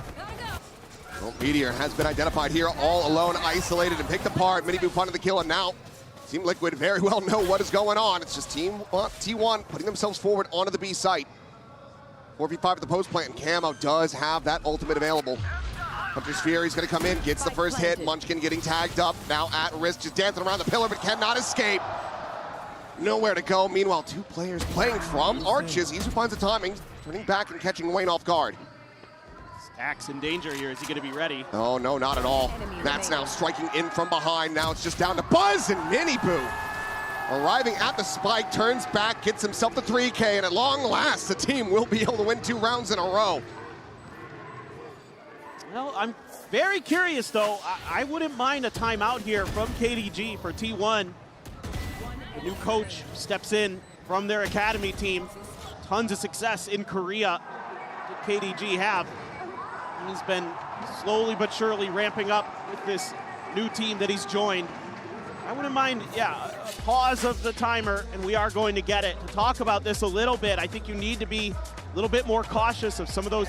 Well, Meteor has been identified here, all alone, isolated, and picked apart. Miniboo finding the kill, and now Team Liquid very well know what is going on. It's just T1 putting themselves forward onto the B site. 4v5 at the post plant, and Camo does have that ultimate available. Hunter's Fury's gonna come in, gets the first hit. Munchkin getting tagged up, now at risk, just dancing around the pillar, but cannot escape. Nowhere to go. Meanwhile, 2 players playing from Arches. Izu finds the timing, turning back and catching Wayne off guard. Stax in danger here. Is he gonna be ready? Oh, no, not at all. That's now striking in from behind. Now it's just down to Buzz and Miniboo. Arriving at the spike, turns back, gets himself the 3K, and at long last, the team will be able to win 2 rounds in a row. Well, I'm very curious, though. I wouldn't mind a timeout here from KDG for T1. The new coach steps in from their academy team. Tons of success in Korea that KDG have. He's been slowly but surely ramping up with this new team that he's joined. I wouldn't mind, a pause of the timer, and we are going to get it. To talk about this a little bit, I think you need to be a little bit more cautious of some of those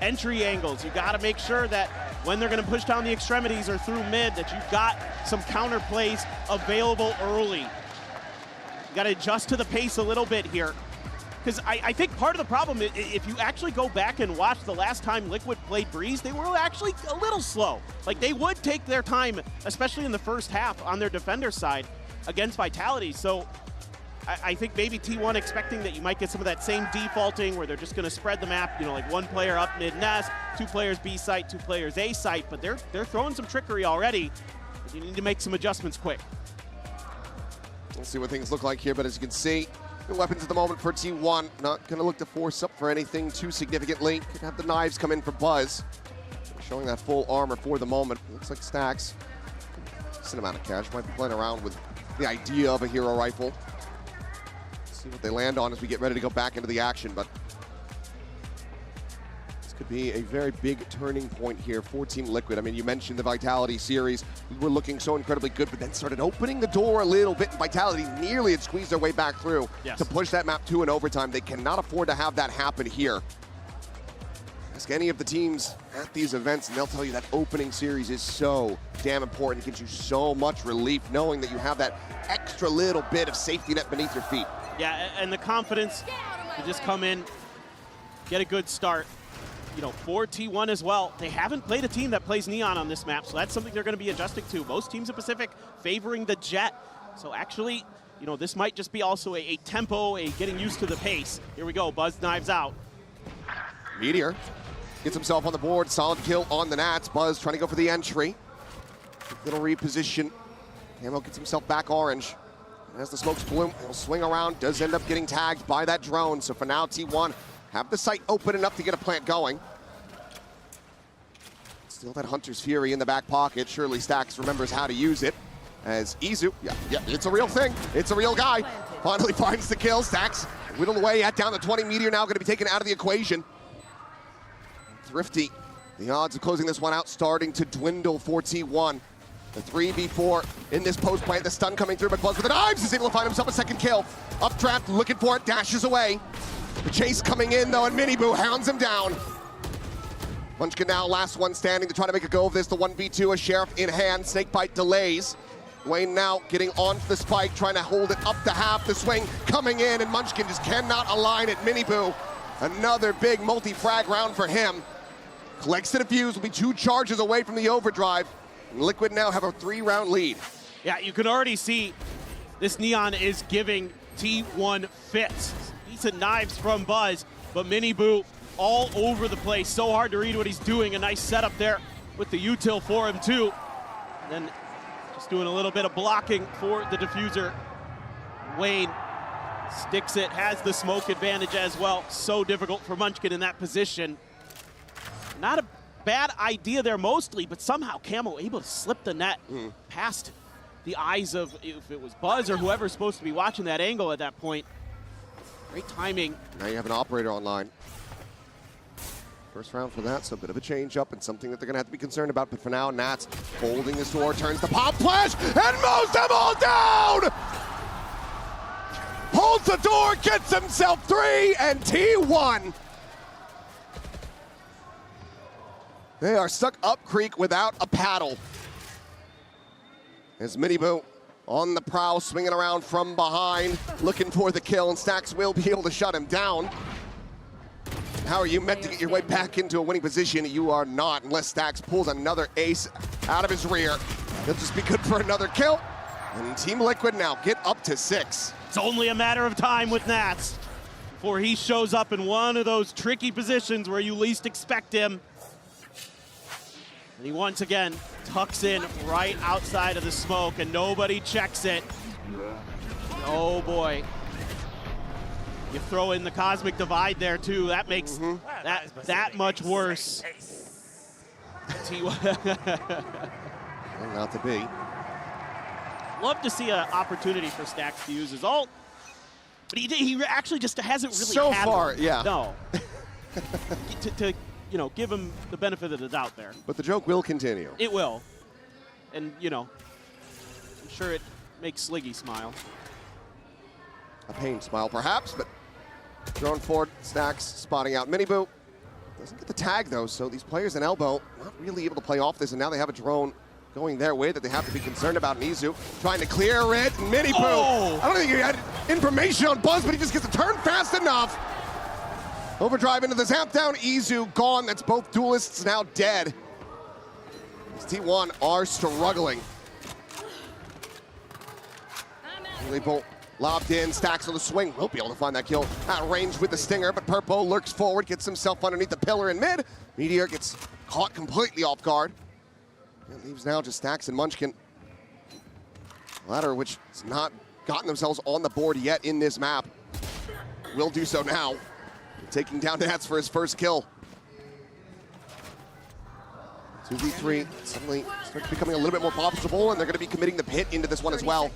entry angles. You got to make sure that when they're going to push down the extremities or through mid, that you've got some counter plays available early. You got to adjust to the pace a little bit here. Because I think part of the problem, if you actually go back and watch the last time Liquid played Breeze, they were actually a little slow. Like, they would take their time, especially in the first half on their defender side against Vitality. So I think maybe T1 expecting that you might get some of that same defaulting where they're just going to spread the map, you know, like 1 player up mid-nest, 2 players B site, 2 players A site, but they're throwing some trickery already. You need to make some adjustments quick. We'll see what things look like here, but as you can see, the weapons at the moment for T1. Not going to look to force up for anything too significantly. Could have the knives come in for Buzz. Showing that full armor for the moment. Looks like Stax, decent amount of cash. Might be playing around with the idea of a hero rifle. See what they land on as we get ready to go back into the action, but this could be a very big turning point here for Team Liquid. I mean, you mentioned the Vitality series. We were looking so incredibly good, but then started opening the door a little bit, and Vitality nearly had squeezed their way back through to push that map 2 in overtime. They cannot afford to have that happen here. Ask any of the teams at these events, and they'll tell you that opening series is so damn important. It gives you so much relief knowing that you have that extra little bit of safety net beneath your feet. Yeah, and the confidence to just come in, get a good start. You know, for T1 as well, they haven't played a team that plays Neon on this map, so that's something they're going to be adjusting to. Most teams in Pacific favoring the Jet. So actually, you know, this might just be also a tempo, a getting used to the pace. Here we go, Buzz knives out. Meteor gets himself on the board, solid kill on the Nats. Buzz trying to go for the entry. Little reposition. Camo gets himself back orange. As the smokes bloom, he'll swing around, does end up getting tagged by that drone. So for now, T1 have the site open enough to get a plant going. Still that Hunter's Fury in the back pocket. Surely Stax remembers how to use it. As Izu, yeah, it's a real thing. It's a real guy. Finally finds the kill. Stax whittled away at down to 20. Meteor now going to be taken out of the equation. Thrifty, the odds of closing this one out starting to dwindle for T1. The 3v4 in this post plant. The stun coming through, but Buzz with the knives is able to find himself a second kill. Updraft, looking for it, dashes away. The chase coming in though, and Miniboo hounds him down. Munchkin now last one standing to try to make a go of this. The 1v2, a Sheriff in hand, Snakebite delays. Wayne now getting onto the spike, trying to hold it up to half. The swing coming in, and Munchkin just cannot align it. Miniboo, another big multi-frag round for him. Collects the defuse, will be 2 charges away from the overdrive. Liquid now have a 3-round lead. Yeah, you can already see this Neon is giving T1 fits. Decent knives from Buzz, but Miniboo all over the place. So hard to read what he's doing. A nice setup there with the util for him too. And then just doing a little bit of blocking for the diffuser. Wayne sticks it, has the smoke advantage as well. So difficult for Munchkin in that position. Not a bad idea there mostly, but somehow Camo able to slip the net past the eyes of, if it was Buzz or whoever's supposed to be watching that angle at that point. Great timing. Now you have an operator online. First round for that, so a bit of a change up and something that they're gonna have to be concerned about, but for now, Nats holding this door, turns the pop flash, and mows them all down! Holds the door, gets himself 3, and T1 They are stuck up creek without a paddle. As Miniboo on the prowl, swinging around from behind, looking for the kill, and Stax will be able to shut him down. How are you meant to get your way back into a winning position? You are not, unless Stax pulls another ace out of his rear. He'll just be good for another kill. And Team Liquid now get up to 6. It's only a matter of time with Nats before he shows up in one of those tricky positions where you least expect him. And he once again tucks in right outside of the smoke, and nobody checks it. Oh boy. You throw in the Cosmic Divide there too. That makes that much worse. Not to be. Love to see an opportunity for Stax to use his ult, but he actually just hasn't really so had far, one. yeah. No. to you know, give him the benefit of the doubt there. But the joke will continue. It will. And, you know, I'm sure it makes Sliggy smile. A pain smile, perhaps, but thrown forward, Stax spotting out Miniboo. Doesn't get the tag, though, so these players in Elbow not really able to play off this, and now they have a drone going their way that they have to be concerned about. Nizu trying to clear it. Miniboo. Oh. I don't think he had information on Buzz, but he just gets the turn fast enough. Overdrive into the zap down. Izu gone. That's both duelists now dead. These T1 are struggling. Bolt lobbed in. Stax on the swing. Will be able to find that kill at range with the stinger, but Purpo lurks forward, gets himself underneath the pillar in mid. Meteor gets caught completely off guard. It leaves now just Stax and Munchkin. Latter, which has not gotten themselves on the board yet in this map, will do so now. Taking down Nats for his first kill. 2v3 suddenly starts becoming a little bit more possible, and they're going to be committing the pit into this one as well.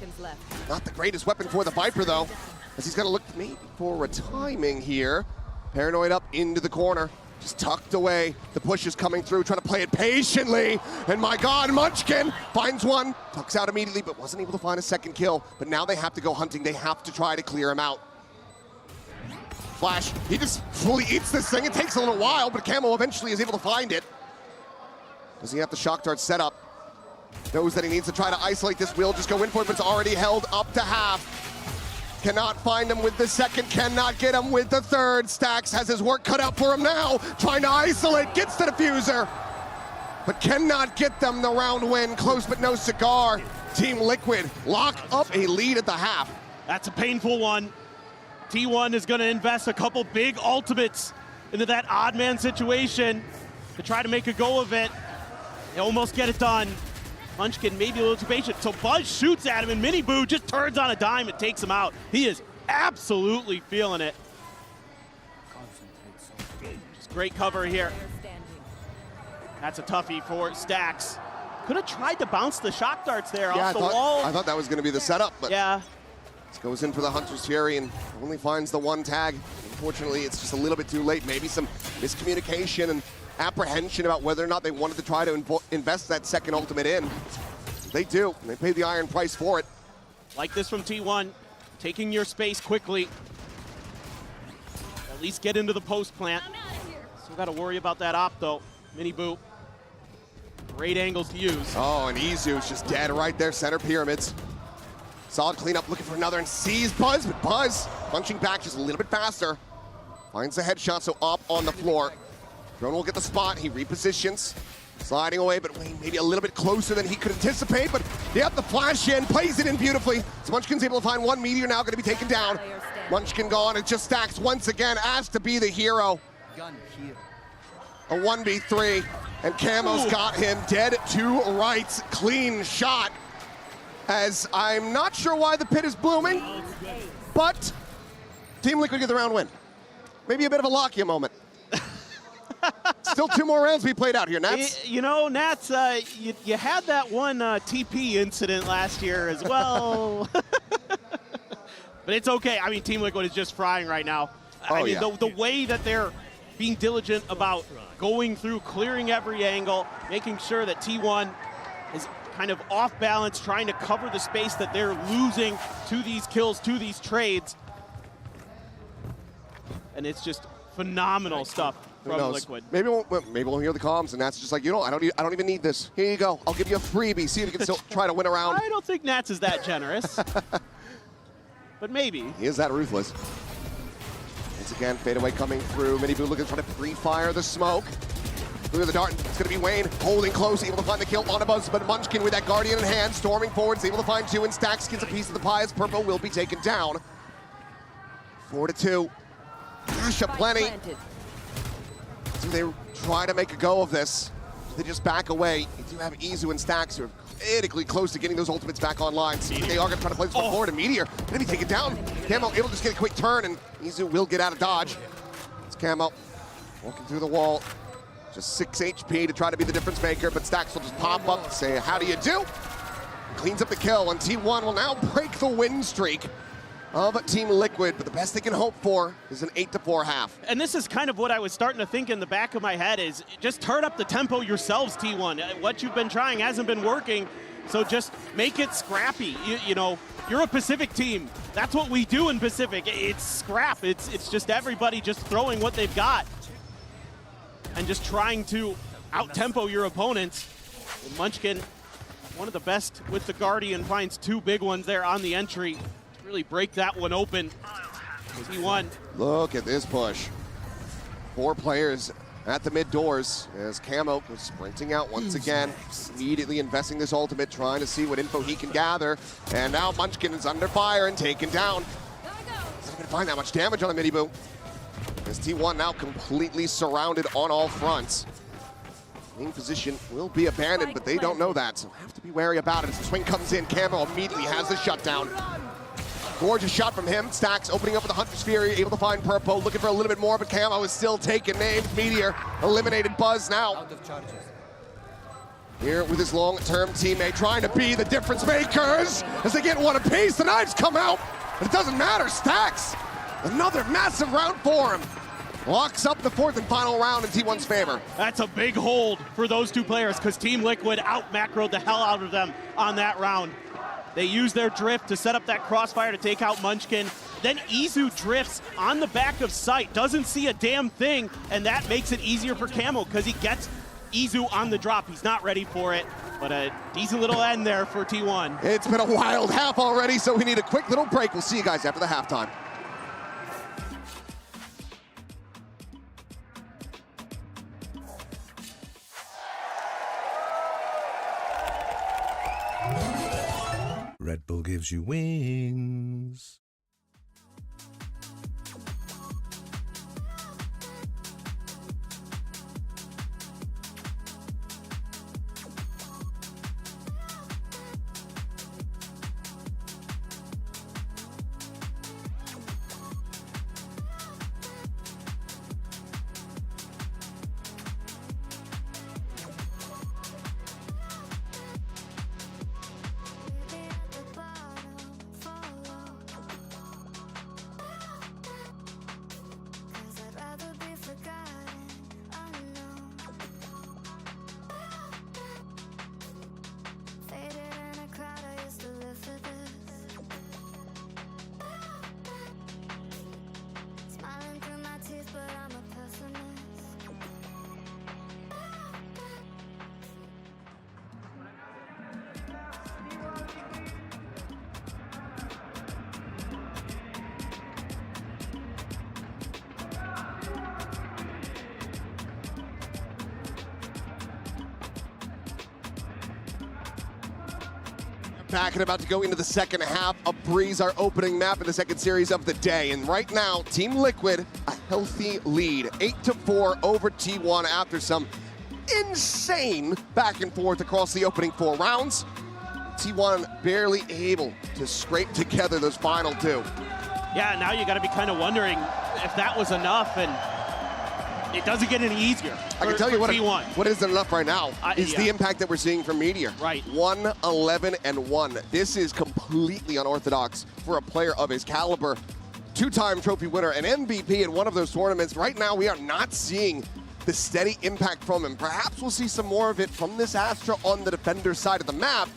Not the greatest weapon for the Viper, though, as he's going to look maybe for a timing here. Paranoid up into the corner, just tucked away. The push is coming through, trying to play it patiently. And my God, Munchkin finds one, tucks out immediately, but wasn't able to find a second kill. But now they have to go hunting. They have to try to clear him out. Flash, he just fully eats this thing. It takes a little while, but Camo eventually is able to find it. Does he have the shock dart set up? Knows that he needs to try to isolate this. Will just go in for it, but it's already held up to half. Cannot find him with the second, cannot get him with the third. Stax has his work cut out for him now. Trying to isolate, gets the diffuser, but cannot get them the round win. Close but no cigar. Team Liquid lock up a lead at the half. That's a painful one. T1 is going to invest a couple big ultimates into that odd man situation to try to make a go of it. They almost get it done. Munchkin maybe a little too patient. So Buzz shoots at him, and Miniboo just turns on a dime and takes him out. He is absolutely feeling it. Just great cover here. That's a toughie for Stax. Could have tried to bounce the shock darts there off the wall. I thought that was going to be the setup, but yeah. Goes in for the Hunter's Fury and only finds the one tag. Unfortunately, it's just a little bit too late. Maybe some miscommunication and apprehension about whether or not they wanted to try to invest that second ultimate in. They do, and they pay the iron price for it. Like this from T1, taking your space quickly. At least get into the post plant. Still got to worry about that op though. Miniboo. Great angles to use. Oh, and Izu's just dead right there, center pyramids. Solid cleanup, looking for another, and sees Buzz, but Buzz punching back just a little bit faster. Finds the headshot, so up on the floor. Drone will get the spot, he repositions. Sliding away, but maybe a little bit closer than he could anticipate, but yep, the flash in, plays it in beautifully. So Munchkin's able to find one. Meteor now gonna be taken down. Munchkin gone, it just Stax once again, asked to be the hero. A 1v3, and Camo's got him dead to rights. Clean shot. As I'm not sure why the pit is blooming, but Team Liquid get the round win. Maybe a bit of a Lakia moment. Still 2 more rounds we played out here, Nats. You know, Nats, you had that one TP incident last year as well. But it's okay. I mean, Team Liquid is just frying right now. I mean, the way that they're being diligent about going through, clearing every angle, making sure that T1 is kind of off balance, trying to cover the space that they're losing to these kills, to these trades. And it's just phenomenal stuff. Who from knows? Liquid. Maybe we'll hear the comms, and Nat's just like, I don't even need this. Here you go. I'll give you a freebie. See if you can still try to win around. I don't think Nats is that generous. But maybe. He is that ruthless. Once again, fadeaway coming through. Miniboo looking to try to pre-fire the smoke. Look at the dart. It's going to be Wayne holding close, able to find the kill on a buzz, but Munchkin with that Guardian in hand, storming forwards, able to find 2, and Stacks gets a piece of the pie as Purple will be taken down. 4-2. Cash aplenty. So they try to make a go of this. They just back away. You do have Izu and Stacks who are critically close to getting those ultimates back online. So they are going to try to play this one forward, and Meteor going to be taken down. Camo able to just get a quick turn, and Izu will get out of dodge. It's Camo walking through the wall. Just 6 HP to try to be the difference maker, but Stacks will just pop up and say, how do you do? Cleans up the kill, and T1 will now break the win streak of Team Liquid, but the best they can hope for is an 8-4 half. And this is kind of what I was starting to think in the back of my head is just turn up the tempo yourselves, T1. What you've been trying hasn't been working, so just make it scrappy. You know, you're a Pacific team. That's what we do in Pacific. It's scrap. It's just everybody just throwing what they've got and just trying to out-tempo your opponents. And Munchkin, one of the best with the Guardian, finds 2 big ones there on the entry to really break that one open. T1. Look at this push. 4 players at the mid doors as Camo was sprinting out once again, immediately investing this ultimate, trying to see what info he can gather. And now Munchkin is under fire and taken down. He's not going to find that much damage on the Miniboo. As T1 now completely surrounded on all fronts. Main position will be abandoned, but they don't know that, so have to be wary about it. As the swing comes in, Camo immediately has the shutdown. Gorgeous shot from him. Stacks opening up with the Hunter's Fury, able to find Purple, looking for a little bit more, but Camo is still taking names. Meteor eliminated Buzz now. Here with his long-term teammate, trying to be the difference makers as they get one apiece. The knives come out, but it doesn't matter. Stacks, another massive round for him. Locks up the 4th and final round in T1's favor. That's a big hold for those 2 players because Team Liquid out-macroed the hell out of them on that round. They used their drift to set up that crossfire to take out Munchkin. Then Izu drifts on the back of sight, doesn't see a damn thing, and that makes it easier for Camo because he gets Izu on the drop. He's not ready for it, but a decent little end there for T1. It's been a wild half already, so we need a quick little break. We'll see you guys after the halftime. Red Bull gives you wings. Back and about to go into the second half of Breeze, our opening map in the second series of the day. And right now, Team Liquid, a healthy lead. 8-4 over T1 after some insane back and forth across the opening 4 rounds. T1 barely able to scrape together those final 2. Yeah, now you got to be kind of wondering if that was enough, and it doesn't get any easier. I can tell you what isn't enough right now is the impact that we're seeing from Meteor. Right. 1-11-1. This is completely unorthodox for a player of his caliber. 2-time trophy winner and MVP in one of those tournaments. Right now, we are not seeing the steady impact from him. Perhaps we'll see some more of it from this Astra on the defender side of the map.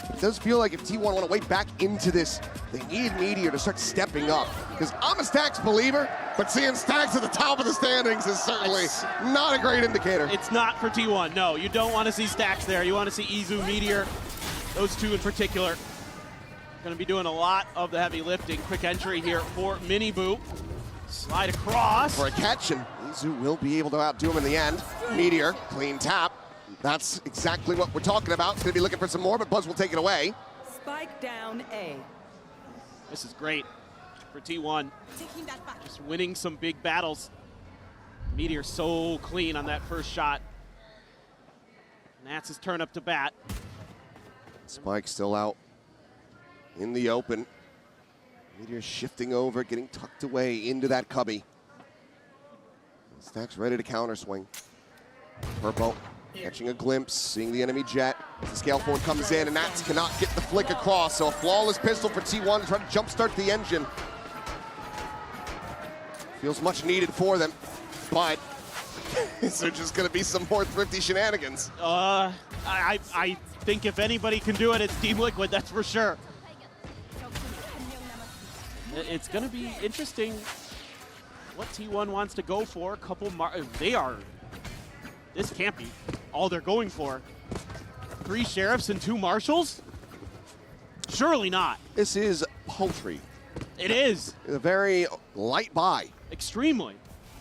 It does feel like if T1 want to wait back into this, they need Meteor to start stepping up. Because I'm a Stacks believer, but seeing Stacks at the top of the standings is certainly not a great indicator. It's not for T1, no. You don't want to see Stacks there. You want to see Izu, Meteor, those two in particular. Going to be doing a lot of the heavy lifting. Quick entry here for Miniboo. Slide across. For a catch, and Izu will be able to outdo him in the end. Meteor, clean tap. That's exactly what we're talking about. He's going to be looking for some more, but Buzz will take it away. Spike down A. This is great for T1. Just winning some big battles. Meteor so clean on that first shot. Nats' turn up to bat. Spike still out in the open. Meteor shifting over, getting tucked away into that cubby. Stacks ready to counter swing. Purple catching a glimpse, seeing the enemy jet. The scale forward comes in, and Nats cannot get the flick across. So a flawless pistol for T1 to try to jumpstart the engine. Feels much needed for them, but is there just going to be some more thrifty shenanigans? I think if anybody can do it, it's Team Liquid, that's for sure. It's going to be interesting what T1 wants to go for. A couple, this can't be all they're going for. 3 sheriffs and 2 marshals? Surely not. This is paltry. It is. A very light buy. Extremely.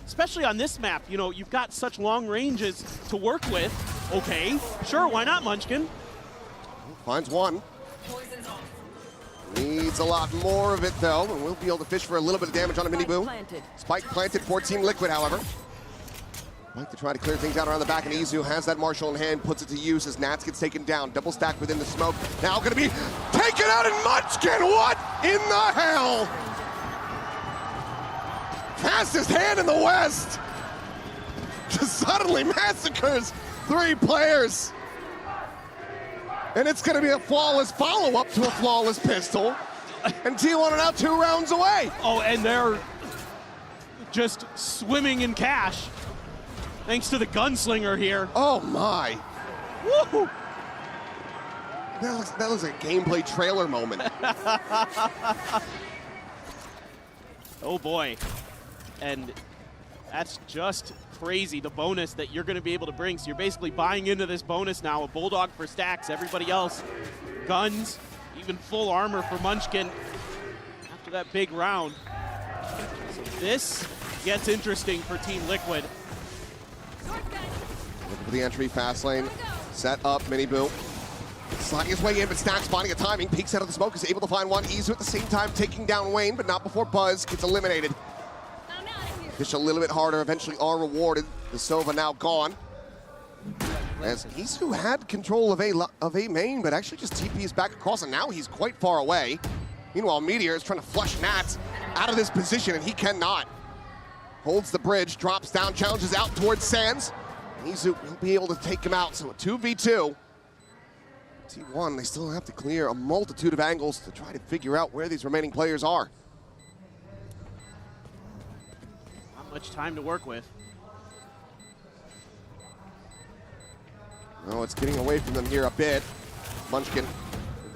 Especially on this map, you know, you've got such long ranges to work with. Okay, sure, why not, Munchkin? Finds one. Needs a lot more of it, though, and we'll be able to fish for a little bit of damage on a Miniboo. Spike planted for Team Liquid, however. Like to try to clear things out around the back, and Izu has that Marshall in hand, puts it to use as Nats gets taken down. Double stack within the smoke. Now going to be taken out in Munchkin. What in the hell? Fastest hand in the West. Just suddenly massacres 3 players. And it's going to be a flawless follow-up to a flawless pistol. And T1 are now 2 rounds away. Oh, and they're just swimming in cash. Thanks to the gunslinger here. Oh my. Woo! That looks like a gameplay trailer moment. Oh boy. And that's just crazy, the bonus that you're going to be able to bring. So you're basically buying into this bonus now. A Bulldog for Stacks, everybody else. Guns, even full armor for Munchkin after that big round. So this gets interesting for Team Liquid. Looking for the entry, fast lane, set up, Miniboo. Sliding his way in, but Stacks finding a timing, peeks out of the smoke, is able to find one. Izu at the same time taking down Wayne, but not before Buzz gets eliminated. Fish a little bit harder, eventually are rewarded. The Sova now gone. As Izu had control of A main, but actually just TPs back across, and now he's quite far away. Meanwhile, Meteor is trying to flush Nats out of this position, and he cannot. Holds the bridge, drops down, challenges out towards Sands. Izu will be able to take him out, so a 2v2. T1, they still have to clear a multitude of angles to try to figure out where these remaining players are. Not much time to work with. No, it's getting away from them here a bit. Munchkin,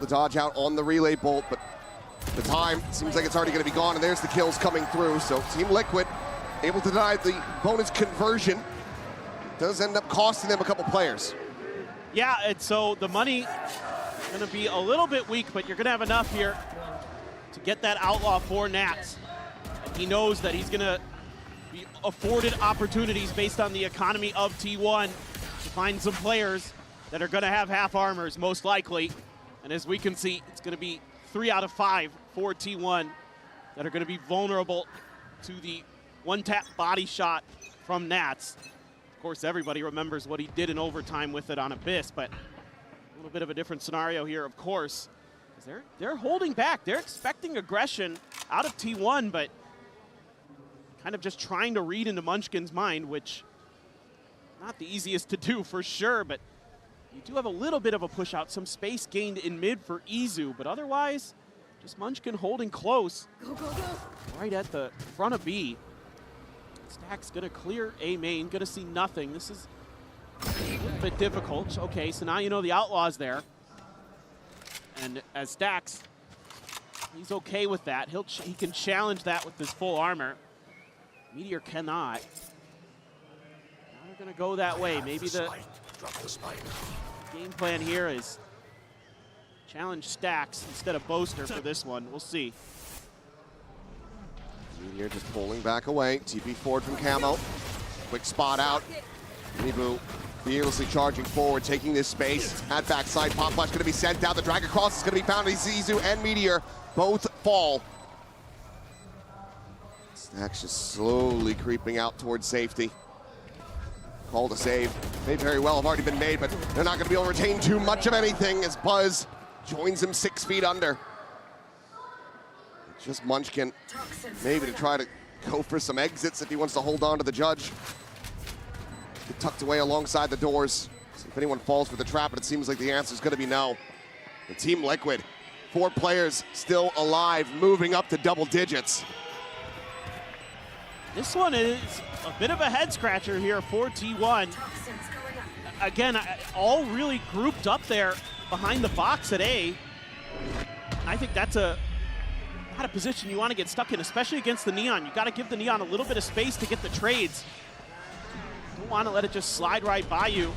the dodge out on the relay bolt, but the time seems like it's already going to be gone, and there's the kills coming through. So Team Liquid able to deny the bonus conversion. Does end up costing them a couple players. Yeah, and so the money going to be a little bit weak, but you're going to have enough here to get that outlaw for Nats. And he knows that he's going to be afforded opportunities based on the economy of T1 to find some players that are going to have half armors, most likely. And as we can see, it's going to be 3 out of 5 for T1 that are going to be vulnerable to the one-tap body shot from Nats. Of course, everybody remembers what he did in overtime with it on Abyss, but a little bit of a different scenario here, of course. They're holding back. They're expecting aggression out of T1, but kind of just trying to read into Munchkin's mind, which not the easiest to do for sure, but you do have a little bit of a push out, some space gained in mid for Izu, but otherwise, just Munchkin holding close. Right at the front of B. Stacks gonna clear A main, gonna see nothing. This is a little bit difficult. Okay, so now you know the outlaw's there. And as Stax, he's okay with that. He can challenge that with his full armor. Meteor cannot. Now they're going to go that way. Maybe the game plan here is challenge Stax instead of Boaster for this one. We'll see. Meteor just pulling back away. TP forward from Camo. Quick spot out. Reboot fearlessly charging forward, taking this space. At backside, Pop Flash going to be sent down. The Dragon Cross is going to be found. Zizu and Meteor both fall. Stax just slowly creeping out towards safety. Call to save may very well have already been made, but they're not going to be able to retain too much of anything as Buzz joins him 6 feet under. Just Munchkin, maybe to try to go for some exits if he wants to hold on to the Judge. Get tucked away alongside the doors. See if anyone falls for the trap, but it seems like the answer is going to be no. The Team Liquid, 4 players still alive, moving up to double digits. This one is a bit of a head scratcher here for T1. Again, all really grouped up there behind the box at A. I think that's not a position you want to get stuck in, especially against the Neon. You got to give the Neon a little bit of space to get the trades. Don't want to let it just slide right by you.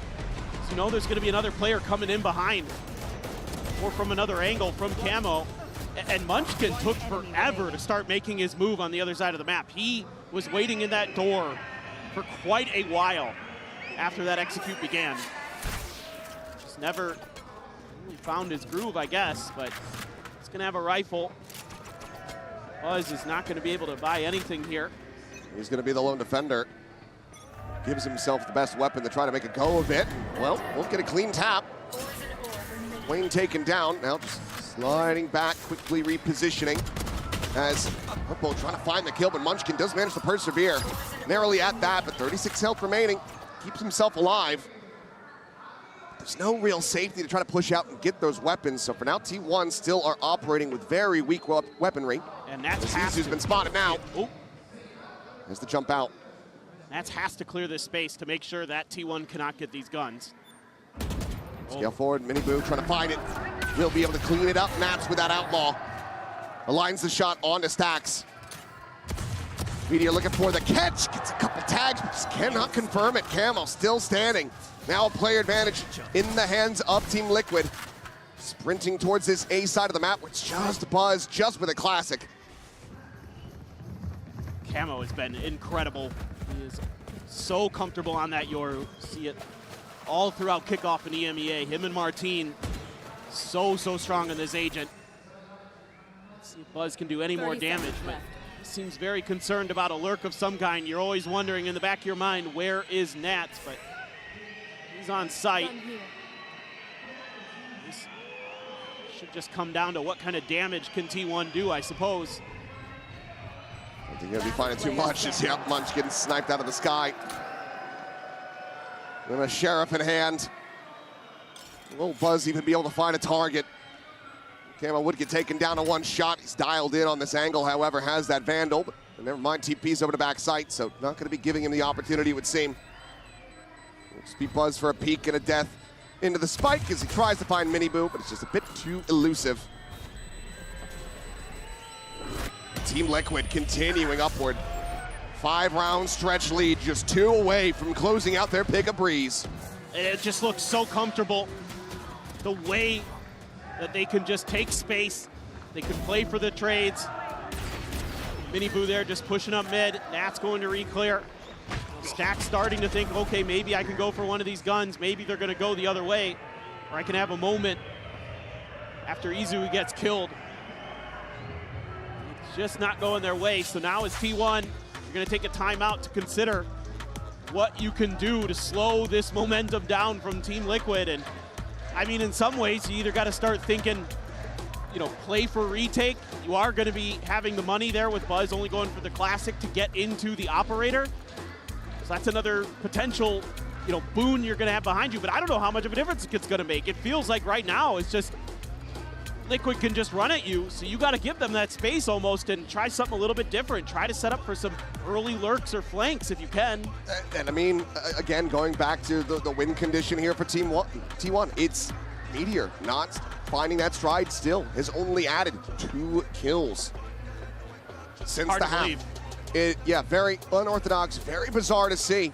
So you know there's going to be another player coming in behind or from another angle from Camo. And Munchkin took forever to start making his move on the other side of the map. He was waiting in that door for quite a while after that execute began. Just never really found his groove, I guess, but he's going to have a rifle. Buzz is not going to be able to buy anything here. He's going to be the lone defender. Gives himself the best weapon to try to make a go of it. Well, won't get a clean tap. Wayne taken down. Now just sliding back, quickly repositioning. As Huppo trying to find the kill, but Munchkin does manage to persevere. Narrowly at that, but 36 health remaining. Keeps himself alive. There's no real safety to try to push out and get those weapons. So for now, T1 still are operating with very weak weaponry. And that's Zizu's been spotted now. There's the jump out. Nats has to clear this space to make sure that T1 cannot get these guns. Scale forward, Miniboo trying to find it. He'll be able to clean it up. Nats with that outlaw. Aligns the shot onto Stax. Meteor looking for the catch. Gets a couple tags, but just cannot confirm it. Camo still standing. Now a player advantage in the hands of Team Liquid. Sprinting towards this A side of the map, which just Buzz, just with a classic. Camo has been incredible. He is so comfortable on that Yoru. See it all throughout kickoff in EMEA. Him and Martine, so strong on this agent. Let's see if Buzz can do any more damage, but he seems very concerned about a lurk of some kind. You're always wondering in the back of your mind, where is Nats? But he's on site. This should just come down to what kind of damage can T1 do, I suppose. I think he'll be finding too much. Just Munch getting sniped out of the sky. With a Sheriff in hand. Will Buzz even be able to find a target? Camo would get taken down to one shot. He's dialed in on this angle, however, has that Vandal. But never mind, TP's over to back sight, so not going to be giving him the opportunity, it would seem. It'll just be Buzz for a peek and a death into the spike as he tries to find Miniboo, but it's just a bit too elusive. Team Liquid continuing upward. 5-round stretch lead, just 2 away from closing out their pick of Breeze. It just looks so comfortable. The way that they can just take space. They can play for the trades. Miniboo there just pushing up mid. Nat's going to re-clear. Stack starting to think, okay, maybe I can go for one of these guns. Maybe they're going to go the other way. Or I can have a moment after Izu gets killed. It's just not going their way. So now as T1, you're going to take a timeout to consider what you can do to slow this momentum down from Team Liquid. And I mean, in some ways, you either got to start thinking, you know, play for retake. You are going to be having the money there with Buzz only going for the classic to get into the operator. So that's another potential, you know, boon you're going to have behind you. But I don't know how much of a difference it's going to make. It feels like right now it's just Liquid can just run at you. So you got to give them that space almost and try something a little bit different. Try to set up for some early lurks or flanks if you can. And I mean, again, going back to the win condition here for T1, it's Meteor not finding that stride still. Has only added 2 kills since the half. Yeah, very unorthodox, very bizarre to see.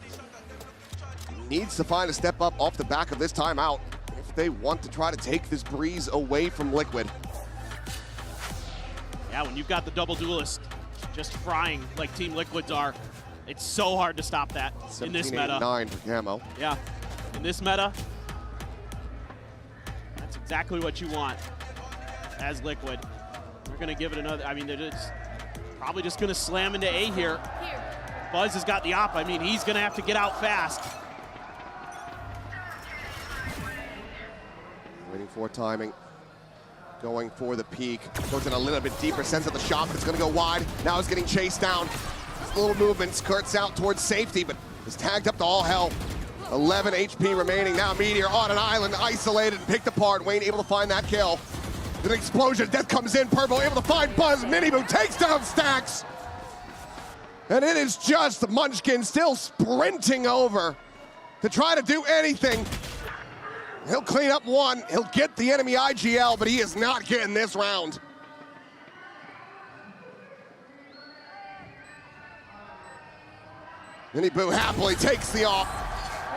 Needs to find a step up off the back of this timeout if they want to try to take this breeze away from Liquid. Yeah, when you've got the double duelist just frying like Team Liquid's are, it's so hard to stop that in this meta. 9 for Camo. Yeah, in this meta, that's exactly what you want as Liquid. They're gonna give it another, I mean, they're just probably just gonna slam into A here. Buzz has got the op, I mean, he's gonna have to get out fast. Waiting for timing. Going for the peak. Goes in a little bit deeper sense of the shot, but it's gonna go wide. Now he's getting chased down. Just little movements, skirts out towards safety, but is tagged up to all hell. 11 HP remaining. Now Meteor on an island, isolated and picked apart. Wayne able to find that kill. An explosion, Death comes in, Purple able to find Buzz. Miniboo takes down Stacks. And it is just Munchkin still sprinting over to try to do anything. He'll clean up one, he'll get the enemy IGL, but he is not getting this round. Miniboo happily takes the off,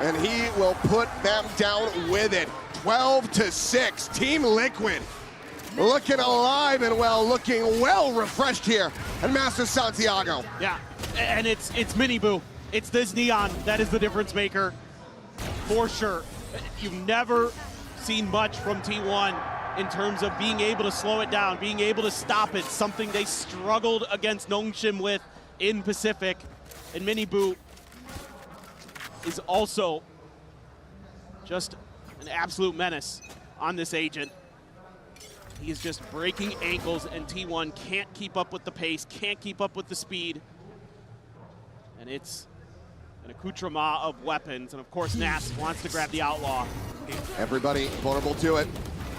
and he will put them down with it. 12-6, Team Liquid looking alive and well, looking well refreshed here at Masters Santiago. Yeah, and it's Miniboo. It's this Neon that is the difference maker, for sure. You've never seen much from T1 in terms of being able to slow it down, being able to stop it, something they struggled against Nongshim with in Pacific. And Miniboo is also just an absolute menace on this agent. He is just breaking ankles, and T1 can't keep up with the pace, can't keep up with the speed. And it's an accoutrement of weapons, and of course Nas wants to grab the Outlaw. Everybody vulnerable to it.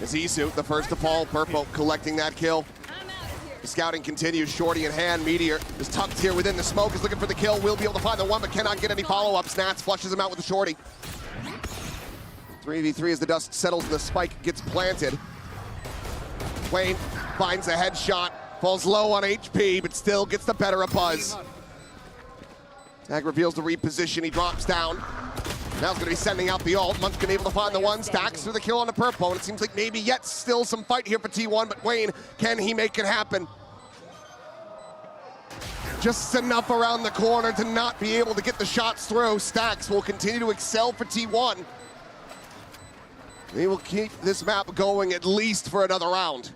Is Isu the first to fall? Purple collecting that kill. The scouting continues, Shorty in hand. Meteor is tucked here within the smoke, is looking for the kill, will be able to find the one, but cannot get any follow-ups. Nats flushes him out with the Shorty. 3v3 as the dust settles and the spike gets planted. Wayne finds a headshot, falls low on HP, but still gets the better of Buzz. Tag reveals the reposition, he drops down. Now he's gonna be sending out the ult. Munchkin able to find the one, Stacks for the kill on the Purple, and it seems like maybe yet still some fight here for T1, but Wayne, can he make it happen? Just enough around the corner to not be able to get the shots through. Stacks will continue to excel for T1. They will keep this map going at least for another round.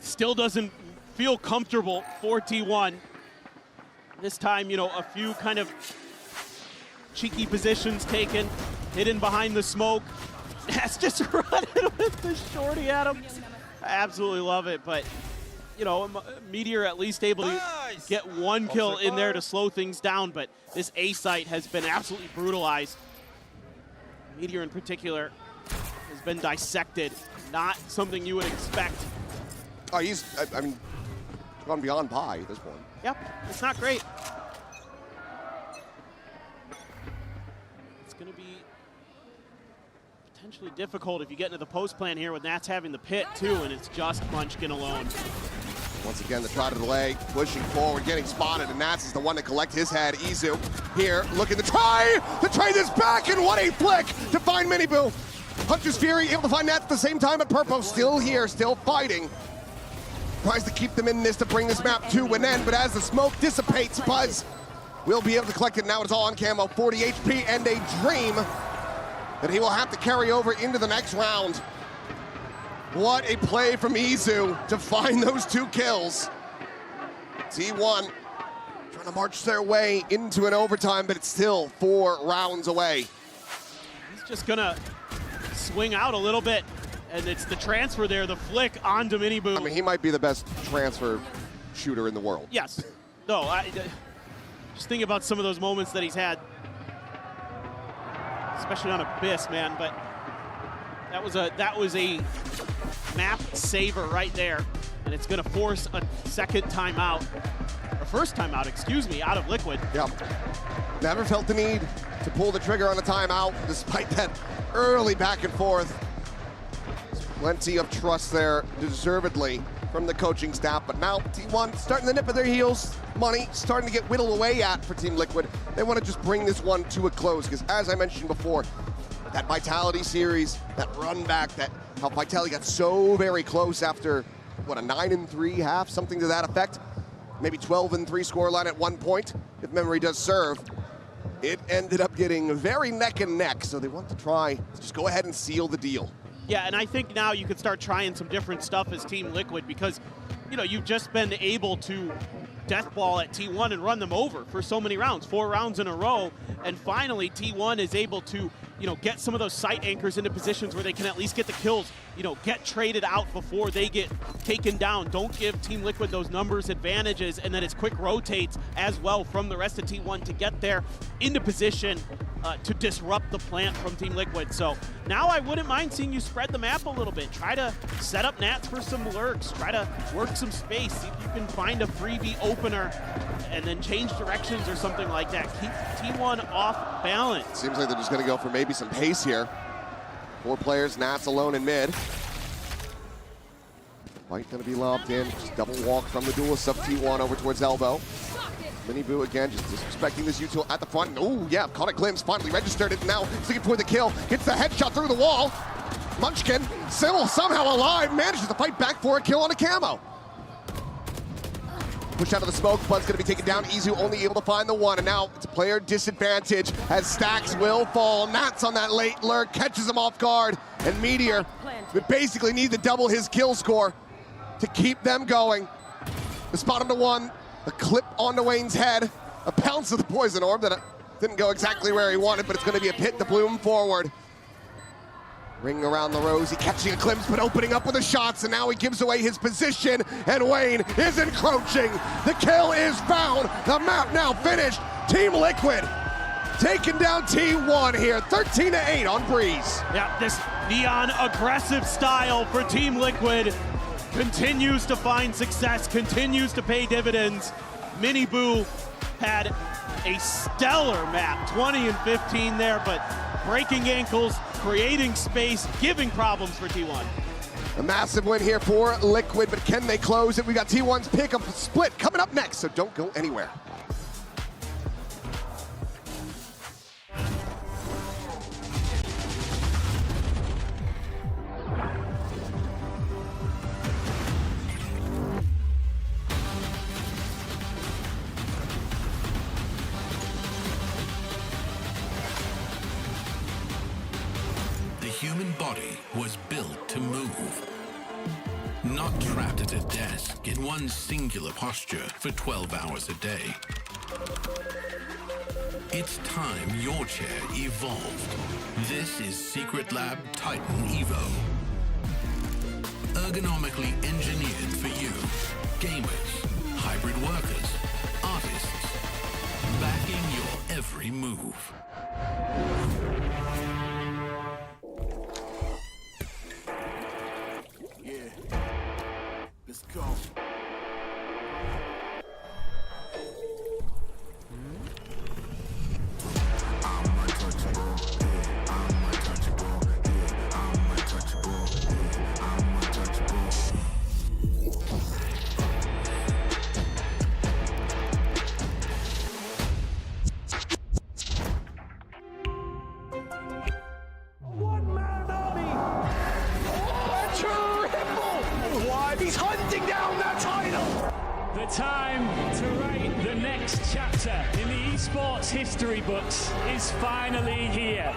Still doesn't feel comfortable for T1. This time, you know, a few kind of cheeky positions taken, hidden behind the smoke. That's just running with the Shorty at him. I absolutely love it, but, you know, Meteor at least able to get one kill in there to slow things down, but this A site has been absolutely brutalized. Meteor in particular has been dissected. Not something you would expect. Oh, he's, I mean, gone beyond pie at this point. Yep, it's not great. It's going to be potentially difficult if you get into the post plan here with Nats having the pit too, and it's just Munchkin alone. Once again, the try to delay, pushing forward, getting spotted, and Nats is the one to collect his head. Izu here, looking to try this back, and what a flick to find Miniboo. Hunter's Fury able to find Nats at the same time, at Purple still here, still fighting. Tries to keep them in this to bring this map to an end, but as the smoke dissipates, Buzz will be able to collect it. Now it's all on Camo, 40 HP, and a dream that he will have to carry over into the next round. What a play from Izu to find those 2 kills. T1 trying to march their way into an overtime, but it's still 4 rounds away. He's just gonna swing out a little bit. And it's the transfer there, the flick onto Miniboo. I mean, he might be the best transfer shooter in the world. Yes. No, just think about some of those moments that he's had, especially on Abyss, man. But that was a map saver right there, and it's going to force a second timeout, or first timeout, excuse me, out of Liquid. Yep. Never felt the need to pull the trigger on a timeout, despite that early back and forth. Plenty of trust there, deservedly, from the coaching staff. But now T1 starting to nip at their heels. Money starting to get whittled away at for Team Liquid. They want to just bring this one to a close because, as I mentioned before, that Vitality series, that run back, that how Vitality got so very close after, what, a 9-3 half, something to that effect. Maybe 12-3 scoreline at one point, if memory does serve. It ended up getting very neck and neck, so they want to try to just go ahead and seal the deal. Yeah, and I think now you can start trying some different stuff as Team Liquid because, you know, you've just been able to deathball at T1 and run them over for so many rounds, 4 rounds in a row, and finally T1 is able to, you know, get some of those site anchors into positions where they can at least get the kills, you know, get traded out before they get taken down. Don't give Team Liquid those numbers advantages, and then it's quick rotates as well from the rest of T1 to get there into position to disrupt the plant from Team Liquid. So now I wouldn't mind seeing you spread the map a little bit. Try to set up nats for some lurks. Try to work some space. See if you can find a freebie opener and then change directions or something like that. Keep T1 off balance. Seems like they're just going to go for maybe some pace here. 4 players, Nats alone in mid. White going to be lobbed in. Just double walk from the duelist of T1 over towards elbow. Mini Boo again, just disrespecting this util at the front. Oh yeah, caught a glimpse, finally registered it. Now he's looking for the kill. Gets the headshot through the wall. Munchkin, still somehow alive, manages to fight back for a kill on a camo. Push out of the smoke, Bud's gonna be taken down. Izu only able to find the one, and now it's player disadvantage as stacks will fall. Nats on that late lurk, catches him off guard, and Meteor would basically need to double his kill score to keep them going. The spot him to 1. A clip onto Wayne's head, a bounce of the poison orb that didn't go exactly where he wanted, but it's going to be a pit to bloom forward. Ring around the rosy, catching a glimpse, but opening up with the shots, and now he gives away his position, and Wayne is encroaching. The kill is found, the map now finished. Team Liquid taking down T1 here, 13-8 on Breeze. Yeah, this neon aggressive style for Team Liquid continues to find success, continues to pay dividends. Mini Boo had a stellar map, 20 and 15 there, but breaking ankles, creating space, giving problems for T1. A massive win here for Liquid, but can they close it? We got T1's pick of split coming up next, so don't go anywhere. The human body was built to move, not trapped at a desk in one singular posture for 12 hours a day. It's time your chair evolved. This is Secretlab Titan Evo. Ergonomically engineered for you, gamers, hybrid workers, artists, backing your every move. Let's go. He's hunting down that title! The time to write the next chapter in the esports history books is finally here.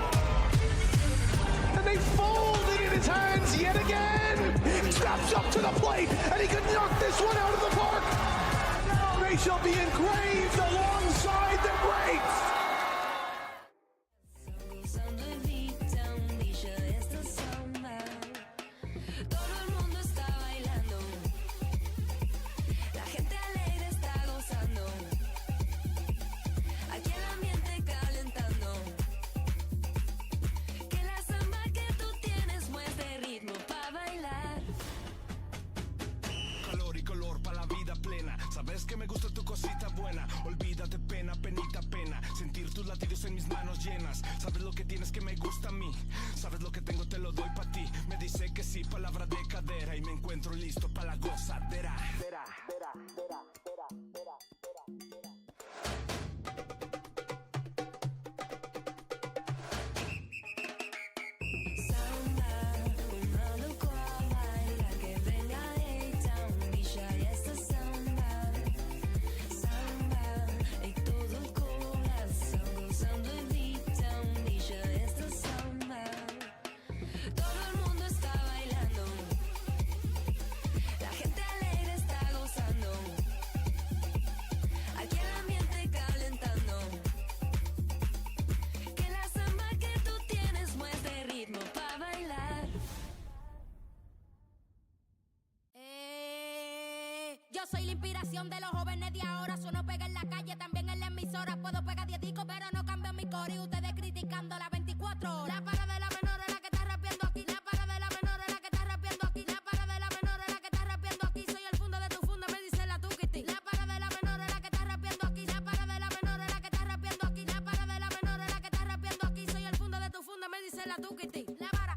And they fold it in his hands yet again. Steps up to the plate, and he can knock this one out of the park. Now they shall be engraved alongside the greats. Es que me gusta tu cosita buena. Olvídate pena, penita, pena. Sentir tus latidos en mis manos llenas. Sabes lo que tienes que me gusta a mí. Sabes lo que tengo, te lo doy pa' ti. Me dice que sí, palabra de cadera. Y me encuentro listo pa' la gozadera. Yo soy la inspiración de los jóvenes de ahora. Sueno pega en la calle, también en la emisora. Puedo pegar 10 discos, pero no cambio mi core. Y ustedes criticando la 24 horas. La para de la menor es la que está rapeando aquí. La para de la menor es la que está rapeando aquí. La para de la menor es la que está rapeando aquí. Soy el fundo de tu funda, me dice la tuquiti. La para de la menor es la que está rapeando aquí. La para de la menor es la que está rapeando aquí. La para de la menor es la que está rapeando aquí. Soy el fundo de tu funda, me dice la tuquiti. La para.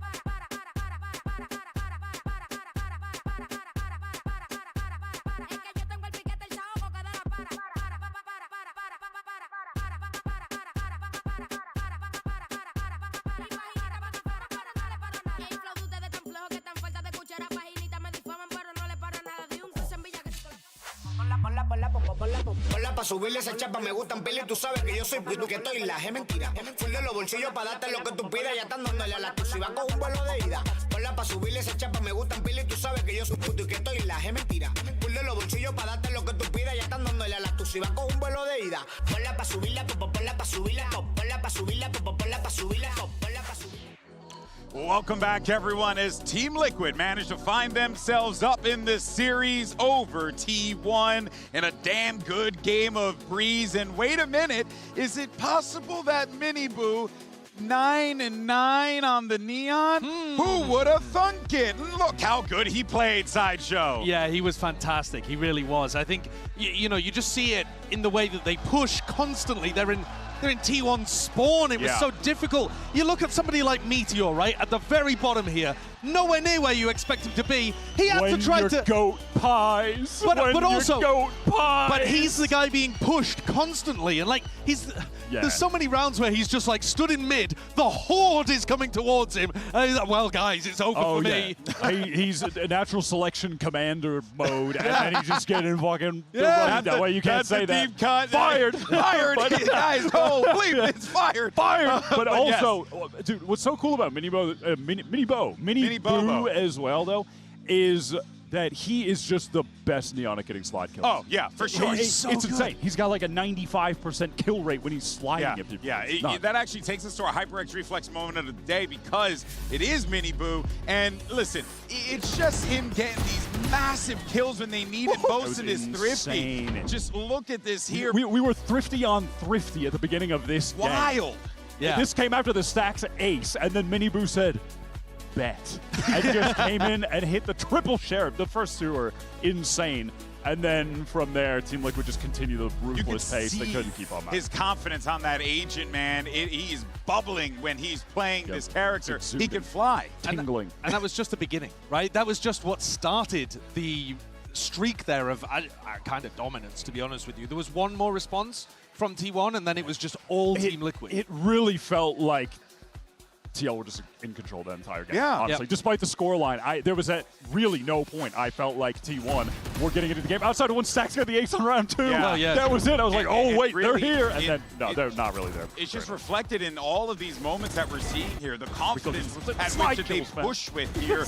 Ponla pa' subirle esa chapa, me gustan pila y tú sabes que yo soy puto que estoy la es mentira. Full de los bolsillos pa' darte lo que tú pidas, ya están dándole a la tuya con un vuelo de ida. Ponla pa' subirle esa chapa, me gustan pila y tú sabes que yo soy puto y que estoy la es mentira. Full de los bolsillos pa' darte lo que tú pidas, ya están dándole a la tuya con un vuelo de ida. Ponla pa' subirla, ponla pa' subirla, ponla pa' subirla, ponla pa' subirla, ponla pa' subirla. Welcome back, everyone, as Team Liquid managed to find themselves up in this series over T1 in a damn good game of Breeze. And wait a minute, is it possible that Miniboo 9-9 on the Neon? Who would have thunk it? Look how good he played, Sideshow. Yeah, he was fantastic. He really was. I think, you know, you just see it in the way that they push constantly. They're in T1 spawn. It was so difficult. You look at somebody like Meteor, right? At the very bottom here, nowhere near where you expect him to be. He had to try to goat pies. But also goat pies. But he's the guy being pushed constantly, and like there's so many rounds where he's just like stood in mid. The horde is coming towards him. And he's like, well, guys, it's over for me. He's a natural selection commander mode, and then he's just getting fucking running that way. You can't say that. Deep cut. Fired. Fired. Guys, oh, bleep, it's fired. Fired. But also, dude, what's so cool about Miniboo as well, though, is that he is just the best Neonic getting slide kills. Oh, yeah, for sure. It's insane. He's got like a 95% kill rate when he's sliding at people. Yeah, that actually takes us to our HyperX Reflex moment of the day because it is Miniboo. And listen, it's just him getting these massive kills when they needed most in this Thrifty. Just look at this here. We were Thrifty on Thrifty at the beginning of this game. Wild. Yeah. This came after the Stacks ace, and then Miniboo said, bet. And just came in and hit the triple sheriff. The first two were insane. And then from there, Team Liquid just continued the ruthless pace. They couldn't keep on. His confidence on that agent, man, he is bubbling when he's playing this character. He can fly. Tingling. And that was just the beginning, right? That was just what started the streak there of kind of dominance, to be honest with you. There was one more response from T1, and then it was just all Team Liquid. It really felt like TL were just in control the entire game. Yeah. Honestly, despite the scoreline, there was at really no point I felt like T1 were getting into the game. Outside of when Stacks got the ace on round 2, that was it. I was like, oh, wait, really, they're here. And then, no, they're not really there. It's just reflected in all of these moments that we're seeing here. The confidence at which they push with here.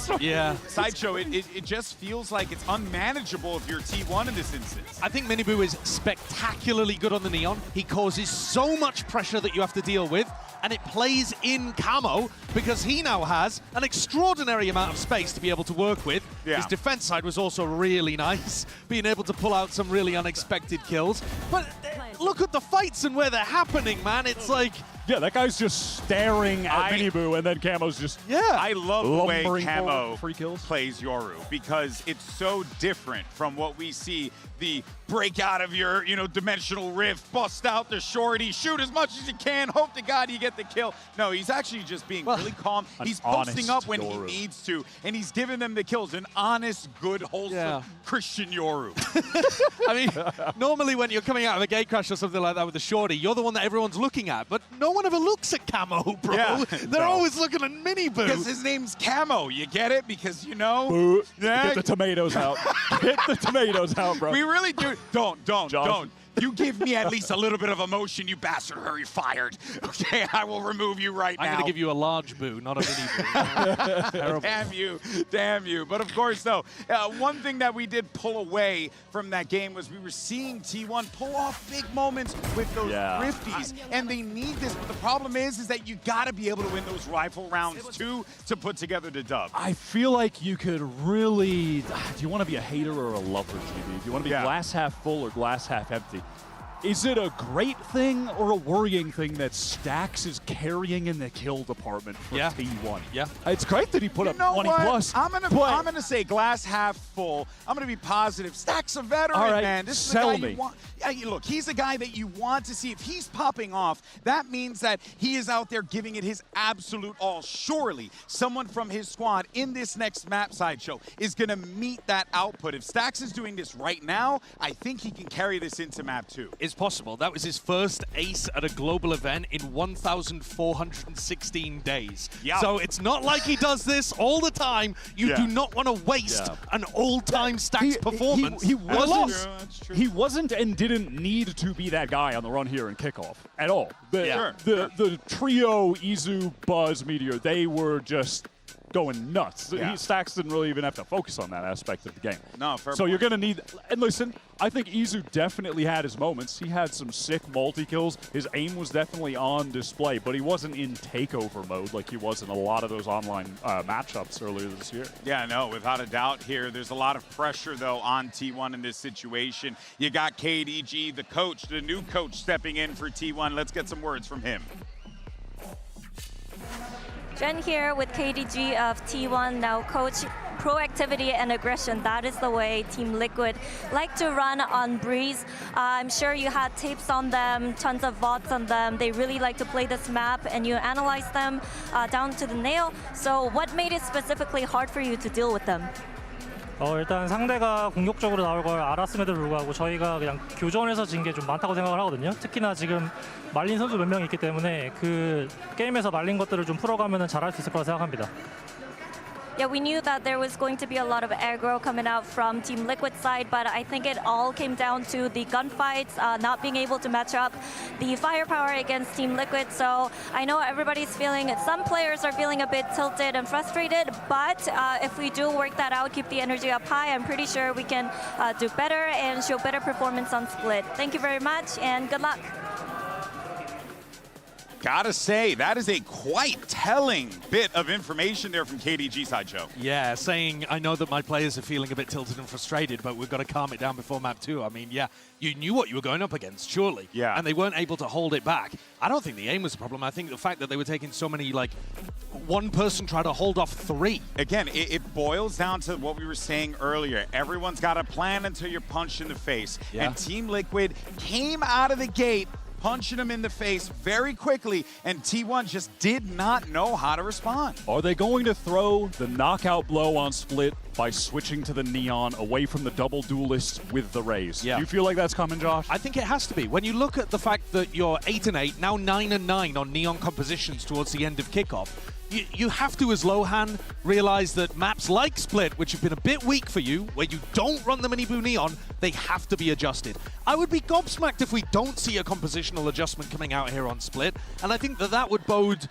Sideshow, it just feels like it's unmanageable if you're T1 in this instance. I think Miniboo is spectacularly good on the Neon. He causes so much pressure that you have to deal with, and it plays in camo because he now has an extraordinary amount of space to be able to work with. His defense side was also really nice, being able to pull out some really unexpected kills. But look at the fights and where they're happening, man. It's like Yeah, that guy's just staring at Miniboo, and then Camo's just I love the way Camo free kills. plays Yoru because it's so different from what we see. The break out of your, dimensional rift, bust out the shorty, shoot as much as you can, hope to God you get the kill. No, he's actually just being really calm. He's posting up when Yoru. he needs to, and he's giving them the kills. An honest, good, wholesome Christian Yoru. I mean, normally when you're coming out of a gate crash or something like that with the shorty, you're the one that everyone's looking at, but no one ever looks at Camo, bro. Yeah. They're always looking at Miniboo. Because his name's Camo, you get it? Because, Boo. Get the tomatoes out. Get the tomatoes out, bro. We really do. Don't. You give me at least a little bit of emotion, you bastard, or you're fired. Okay, I will remove you right now. I'm going to give you a large boo, not a mini boo. Damn you. But of course, though, one thing that we did pull away from that game was we were seeing T1 pull off big moments with those Rifties, and they need this. But the problem is that you got to be able to win those rifle rounds, too, to put together the dub. I feel like you could really... Do you want to be a hater or a lover, GB? Do you want to be glass half full or glass half empty? Is it a great thing or a worrying thing that Stax is carrying in the kill department for T1? Yeah. It's great that he put up 20 plus. I'm gonna say glass half full. I'm gonna be positive. Stack's a veteran, man. This is sell the guy me. you want. Yeah, look, he's a guy that you want to see. If he's popping off, that means that he is out there giving it his absolute all. Surely, someone from his squad in this next map sideshow is gonna meet that output. If Stax is doing this right now, I think he can carry this into map 2. It's possible. That was his first ace at a global event in 1,416 days. Yeah. So it's not like he does this all the time. You do not want to waste an all-time Stax performance. He wasn't and didn't need to be that guy on the run here in kickoff at all. The trio, Izu, Buzz, Meteor, they were just going nuts. Stax didn't really even have to focus on that aspect of the game. No, fair So point. you're going to need... And listen, I think Izu definitely had his moments. He had some sick multi-kills. His aim was definitely on display, but he wasn't in takeover mode like he was in a lot of those online matchups earlier this year. Yeah, no, without a doubt here. There's a lot of pressure, though, on T1 in this situation. You got KDG, the coach, the new coach, stepping in for T1. Let's get some words from him. Jen here with KDG of T1. Now, coach, proactivity and aggression, that is the way Team Liquid like to run on Breeze. I'm sure you had tapes on them, tons of VODs on them. They really like to play this map, and you analyze them down to the nail. So what made it specifically hard for you to deal with them? 일단 상대가 공격적으로 나올 걸 알았음에도 불구하고 저희가 그냥 교전에서 진 게 좀 많다고 생각을 하거든요. 특히나 지금 말린 선수 몇 명 있기 때문에 그 게임에서 말린 것들을 좀 풀어가면 잘할 수 있을 거라 생각합니다. Yeah, we knew that there was going to be a lot of aggro coming out from Team Liquid side, but I think it all came down to the gunfights, not being able to match up the firepower against Team Liquid. So I know everybody's feeling, some players are feeling a bit tilted and frustrated, but if we do work that out, keep the energy up high, I'm pretty sure we can do better and show better performance on Split. Thank you very much, and good luck. Gotta say, that is a quite telling bit of information there from KDG Sideshow. Yeah, saying, I know that my players are feeling a bit tilted and frustrated, but we've got to calm it down before map 2. I mean, yeah, you knew what you were going up against, surely. Yeah. And they weren't able to hold it back. I don't think the aim was a problem. I think the fact that they were taking so many, like, one person tried to hold off 3. Again, it boils down to what we were saying earlier. Everyone's got a plan until you're punched in the face. Yeah. And Team Liquid came out of the gate punching him in the face very quickly, and T1 just did not know how to respond. Are they going to throw the knockout blow on Split by switching to the Neon away from the double duelists with the Rays? Yeah. Do you feel like that's coming, Josh? I think it has to be. When you look at the fact that you're 8-8, now 9-9 on Neon compositions towards the end of kickoff, you have to, as Lohan, realize that maps like Split, which have been a bit weak for you, where you don't run the Miniboo Neon, they have to be adjusted. I would be gobsmacked if we don't see a compositional adjustment coming out here on Split, and I think that that would bode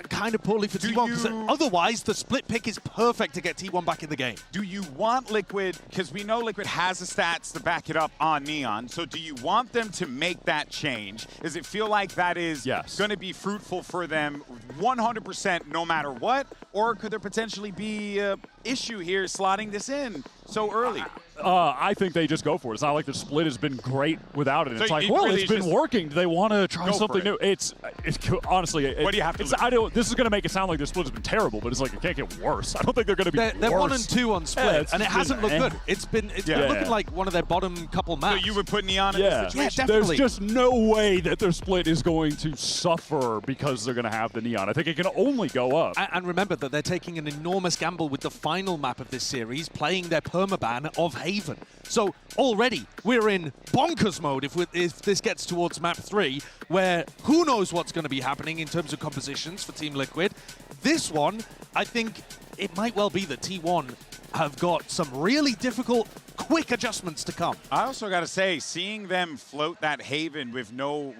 kind of poorly for T1, because otherwise the Split pick is perfect to get T1 back in the game. Do you want Liquid, because we know Liquid has the stats to back it up on Neon, so do you want them to make that change? Does it feel like that is going to be fruitful for them 100% no matter what? Or could there potentially be an issue here slotting this in so early? I think they just go for it. It's not like the split has been great without it. So It's like, it well, really it's been working. Do they want to try something new? It's honestly. What do you have to lose? This is going to make it sound like the split has been terrible, but it's like it can't get worse. I don't think they're going to be worse. They're 1 and 2 on split, and it hasn't looked good. It's been looking like one of their bottom couple maps. So you would put Neon in this situation? Yeah, definitely. There's just no way that their split is going to suffer because they're going to have the Neon. I think it can only go up. And remember that they're taking an enormous gamble with the final map of this series, playing their permaban of Haven. So already we're in bonkers mode if this gets towards map 3, where who knows what's going to be happening in terms of compositions for Team Liquid. This one, I think it might well be that T1 have got some really difficult, quick adjustments to come. I also got to say, seeing them float that Haven with no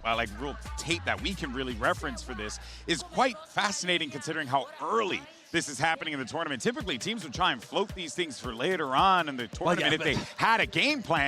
like real tape that we can really reference for this is quite fascinating, considering how early this is happening in the tournament. Typically, teams would try and float these things for later on in the tournament if they had a game plan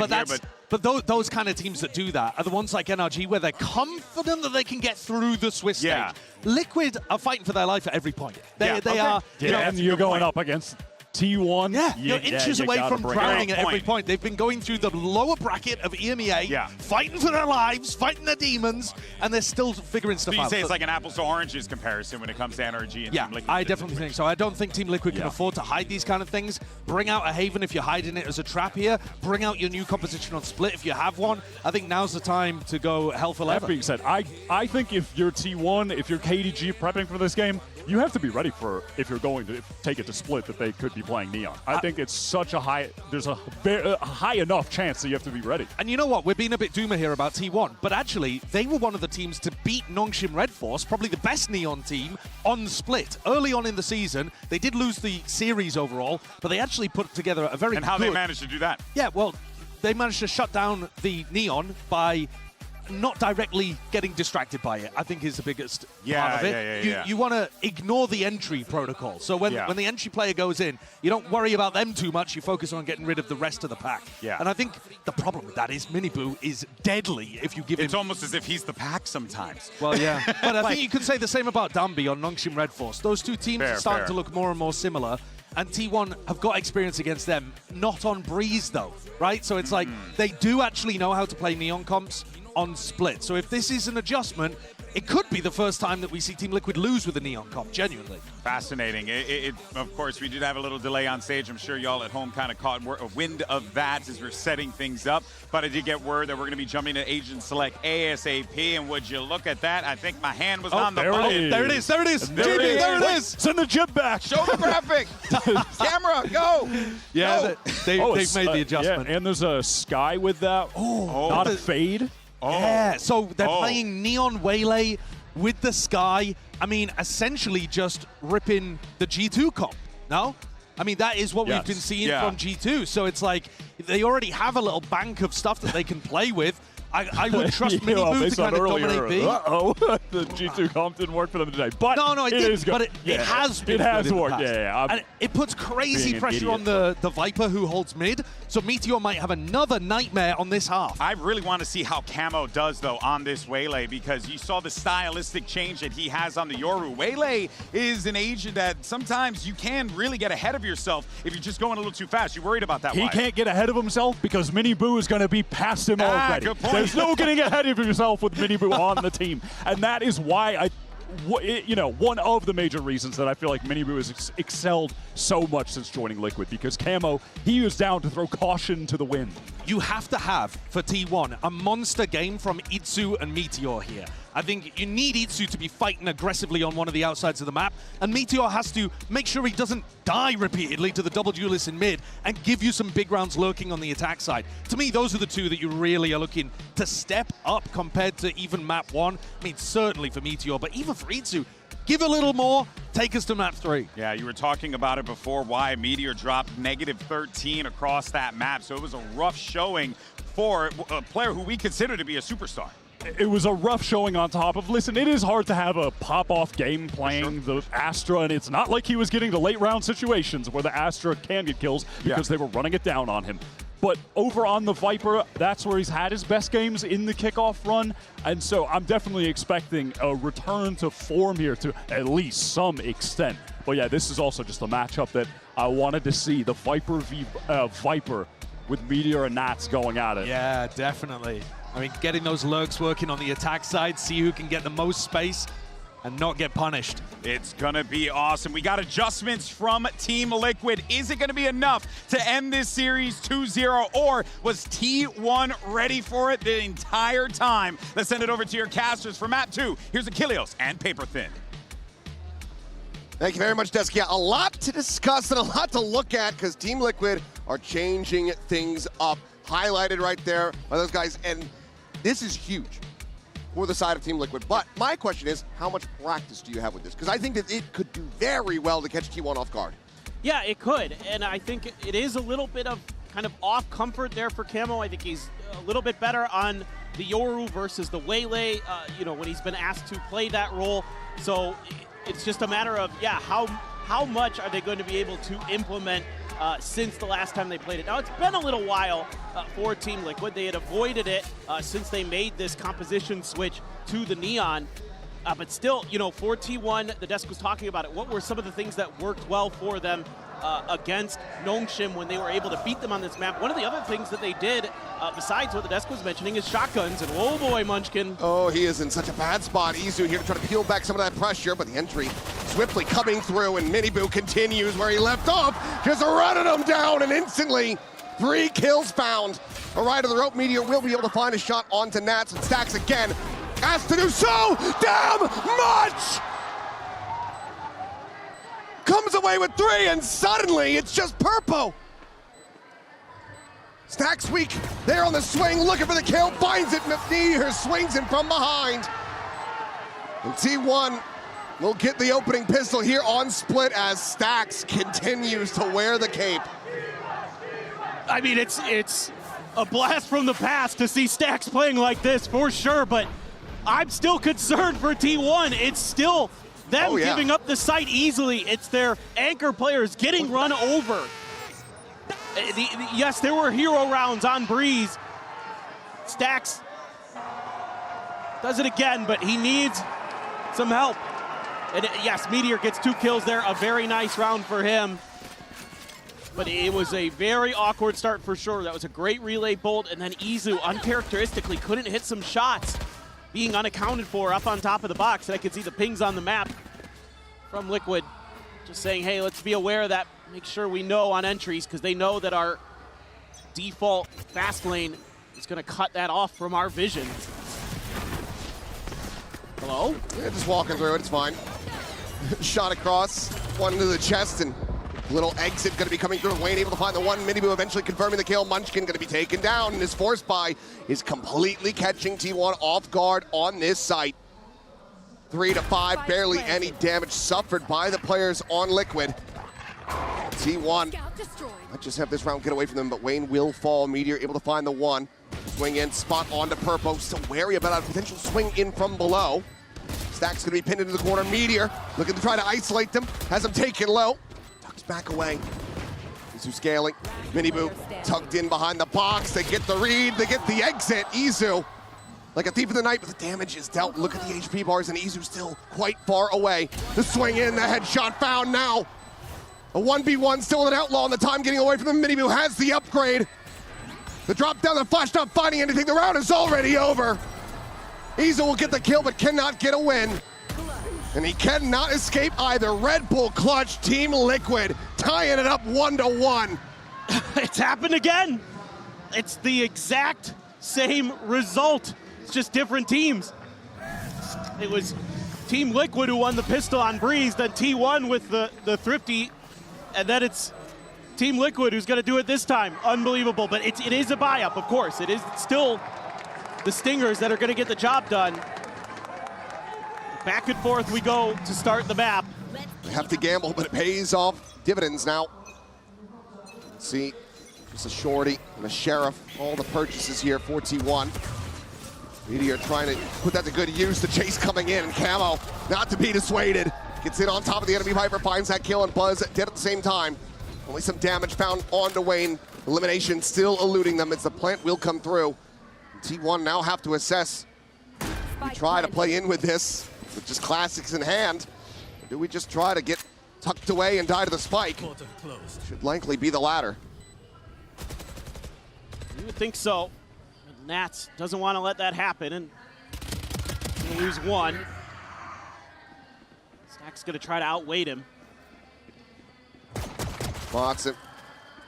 But those kind of teams that do that are the ones like NRG, where they're confident that they can get through the Swiss stage. Liquid are fighting for their life at every point. They are. And you're going up against T1. Yeah, you're inches away from drowning at every point. They've been going through the lower bracket of EMEA, fighting for their lives, fighting their demons, and they're still figuring stuff out. So you say it's like an apples to oranges comparison when it comes to NRG and Team Liquid? I definitely think so. I don't think Team Liquid can afford to hide these kind of things. Bring out a Haven if you're hiding it as a trap here. Bring out your new composition on Split if you have one. I think now's the time to go hell for leather. That being said, I think if you're T1, if you're KDG prepping for this game, you have to be ready for, if you're going to take it to Split, that they could be playing Neon. I think it's such a high, there's a high enough chance that you have to be ready. And you know what? We're being a bit doomer here about T1, but actually, they were one of the teams to beat Nongshim Red Force, probably the best Neon team, on Split. Early on in the season, they did lose the series overall, but they actually put together a very And how they managed to do that? Yeah, well, they managed to shut down the Neon by not directly getting distracted by it, I think, is the biggest part of it. You want to ignore the entry protocol. So when the entry player goes in, you don't worry about them too much. You focus on getting rid of the rest of the pack. And I think the problem with that is Miniboo is deadly if you give him... It's almost as if he's the pack sometimes. Well, yeah. But I think you could say the same about Dambi on Nongshim Red Force. Those two teams are starting to look more and more similar. And T1 have got experience against them, not on Breeze, though, right? So it's like they do actually know how to play Neon comps on Split. So if this is an adjustment, it could be the first time that we see Team Liquid lose with a Neon comp, genuinely. Fascinating. Of course, we did have a little delay on stage. I'm sure y'all at home kind of caught a wind of that as we're setting things up. But I did get word that we're going to be jumping to Agent Select ASAP. And would you look at that? I think my hand was on the button. There it is. There it is. There it is. Send the chip back. Show the graphic. Camera, go. Yeah, they've made the adjustment. Yeah, and there's a sky with that. Not a fade. Yeah, so they're playing Neon Waylay with the Sky. I mean, essentially just ripping the G2 comp, no? I mean, that is what we've been seeing from G2. So it's like they already have a little bank of stuff that they can play with. I would trust Miniboo to kind of dominate B. The G2 comp didn't work for them today. But no, it didn't. But it has been. It has worked, And it puts crazy pressure on the Viper who holds mid. So Meteor might have another nightmare on this half. I really want to see how Camo does, though, on this Waylay, because you saw the stylistic change that he has on the Yoru. Waylay is an agent that sometimes you can really get ahead of yourself if you're just going a little too fast. You're worried about that. He can't get ahead of himself because Miniboo is going to be past him already. Good point. There's no getting ahead of yourself with Miniboo on the team. And that is why one of the major reasons that I feel like Miniboo has excelled so much since joining Liquid, because Camo, he was down to throw caution to the wind. You have to have, for T1, a monster game from Itsu and Meteor here. I think you need Itsu to be fighting aggressively on one of the outsides of the map, and Meteor has to make sure he doesn't die repeatedly to the double duelist in mid and give you some big rounds lurking on the attack side. To me, those are the two that you really are looking to step up compared to even map 1. I mean, certainly for Meteor, but even for Itsu, give a little more, take us to map 3. Yeah, you were talking about it before, why Meteor dropped -13 across that map. So it was a rough showing for a player who we consider to be a superstar. It was a rough showing on top of, listen, it is hard to have a pop-off game playing the Astra, and it's not like he was getting the late round situations where the Astra can get kills because they were running it down on him. But over on the Viper, that's where he's had his best games in the kickoff run. And so I'm definitely expecting a return to form here to at least some extent. But yeah, this is also just a matchup that I wanted to see. The Viper v Viper with Meteor and Nats going at it. Yeah, definitely. I mean, getting those lurks working on the attack side, see who can get the most space and not get punished. It's gonna be awesome. We got adjustments from Team Liquid. Is it gonna be enough to end this series 2-0, or was T1 ready for it the entire time? Let's send it over to your casters for map 2. Here's Achilleos and Paper Thin. Thank you very much, Desk. Yeah, a lot to discuss and a lot to look at because Team Liquid are changing things up. Highlighted right there by those guys, and this is huge for the side of Team Liquid. But my question is, how much practice do you have with this? Because I think that it could do very well to catch T1 off guard. Yeah, it could, and I think it is a little bit of kind of off comfort there for Camo. I think he's a little bit better on the Yoru versus the Waylay, you know, when he's been asked to play that role. So it's just a matter of, yeah, how much are they going to be able to implement since the last time they played it. Now, it's been a little while for Team Liquid. They had avoided it since they made this composition switch to the Neon. But still, you know, for T1, the desk was talking about it. What were some of the things that worked well for them against Nongshim when they were able to beat them on this map? One of the other things that they did, besides what the desk was mentioning, is shotguns. And oh boy, Munchkin. Oh, he is in such a bad spot. Izu here to try to peel back some of that pressure, but the entry swiftly coming through, and Miniboo continues where he left off, just running him down, and instantly 3 kills found. A right of the rope, Meteor will be able to find a shot onto Nats, and Stacks again asked to do so damn much! Comes away with 3, and suddenly it's just Purpo. Stacks weak there on the swing, looking for the kill, finds it, Meteor swings in from behind. And T1 will get the opening pistol here on Split as Stacks continues to wear the cape. I mean, it's a blast from the past to see Stacks playing like this, for sure, but I'm still concerned for T1. It's still them giving up the site easily. It's their anchor players getting run over. Yes, there were hero rounds on Breeze. Stacks does it again, but he needs some help. And yes, Meteor gets 2 kills there. A very nice round for him. But it was a very awkward start for sure. That was a great relay bolt, and then Izu uncharacteristically couldn't hit some shots, being unaccounted for up on top of the box. And I could see the pings on the map from Liquid just saying, hey, let's be aware of that. Make sure we know on entries, because they know that our default fast lane is going to cut that off from our vision. Hello? Yeah, just walking through it, it's fine. Shot across, one into the chest, and little exit going to be coming through. Wayne able to find the one. Miniboo eventually confirming the kill. Munchkin going to be taken down, and his force buy is completely catching T1 off guard on this site. 3 to 5, barely any damage suffered by the players on Liquid. T1 might just have this round get away from them, but Wayne will fall. Meteor able to find the one. Swing in, spot onto Purpo. Still wary about a potential swing in from below. Stacks going to be pinned into the corner. Meteor looking to try to isolate them. Has them taken low. Tucks back away. Izu scaling. Miniboo tucked in behind the box. They get the read. They get the exit. Izu like a thief in the night, but the damage is dealt. Look at the HP bars, and Izu still quite far away. The swing in, the headshot found now. A 1v1, still an outlaw, and the time getting away from them. Miniboo has the upgrade. The drop down, the flash not finding anything. The round is already over. Izu will get the kill, but cannot get a win. And he cannot escape either. Red Bull clutch, Team Liquid, tying it up 1-1. It's happened again. It's the exact same result. It's just different teams. It was Team Liquid who won the pistol on Breeze, then T1 with the Thrifty, and then it's Team Liquid who's going to do it this time. Unbelievable, but it is a buy-up, of course. It is still the Stingers that are going to get the job done. Back and forth we go to start the map. They have to gamble, but it pays off dividends now. Let's see, just a Shorty and a Sheriff, all the purchases here for T1. Meteor trying to put that to good use. The chase coming in, and Camo not to be dissuaded. Gets in on top of the enemy Viper, finds that kill, and Buzz dead at the same time. Only some damage found onto Wayne. elimination still eluding them as the plant will come through. T1 now have to assess. We try to play in with this, with just classics in hand. Or do we just try to get tucked away and die to the spike? Should likely be the latter. You would think so. But Nats doesn't want to let that happen, and he'll lose one. Stack's going to try to outweight him. Watson,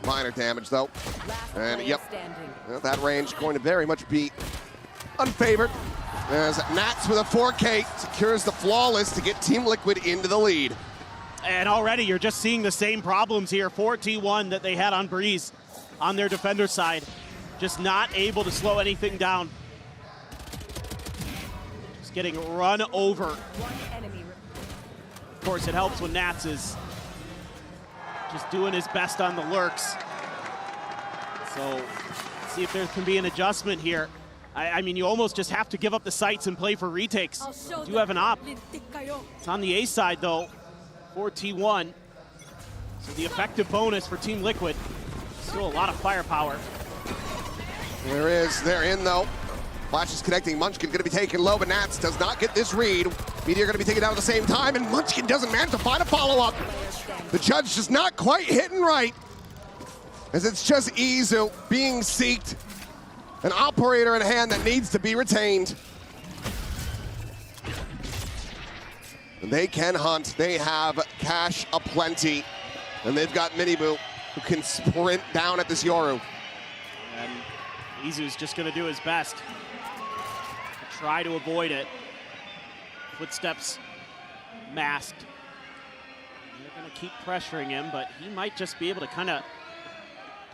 minor damage though. And yep, that range going to very much be unfavored. As Nats with a 4K secures the flawless to get Team Liquid into the lead. And already you're just seeing the same problems here for T1 that they had on Breeze on their defender side. Just not able to slow anything down. Just getting run over. Of course, it helps when Nats is just doing his best on the lurks. So, see if there can be an adjustment here. I mean, you almost just have to give up the sights and play for retakes. You do have an op. It's on the A side, though, for T1. So the effective bonus for Team Liquid. Still a lot of firepower. They're in, though. Flash is connecting. Munchkin going to be taken low, but Nats does not get this read. Meteor going to be taken down at the same time, and Munchkin doesn't manage to find a follow-up. The judge just not quite hitting right, as it's just Izu being seeked. An operator in hand that needs to be retained. And they can hunt. They have cash aplenty. And they've got Miniboo, who can sprint down at this Yoru. And Izu's just going to do his best to try to avoid it. Footsteps masked. They're going to keep pressuring him, but he might just be able to kind of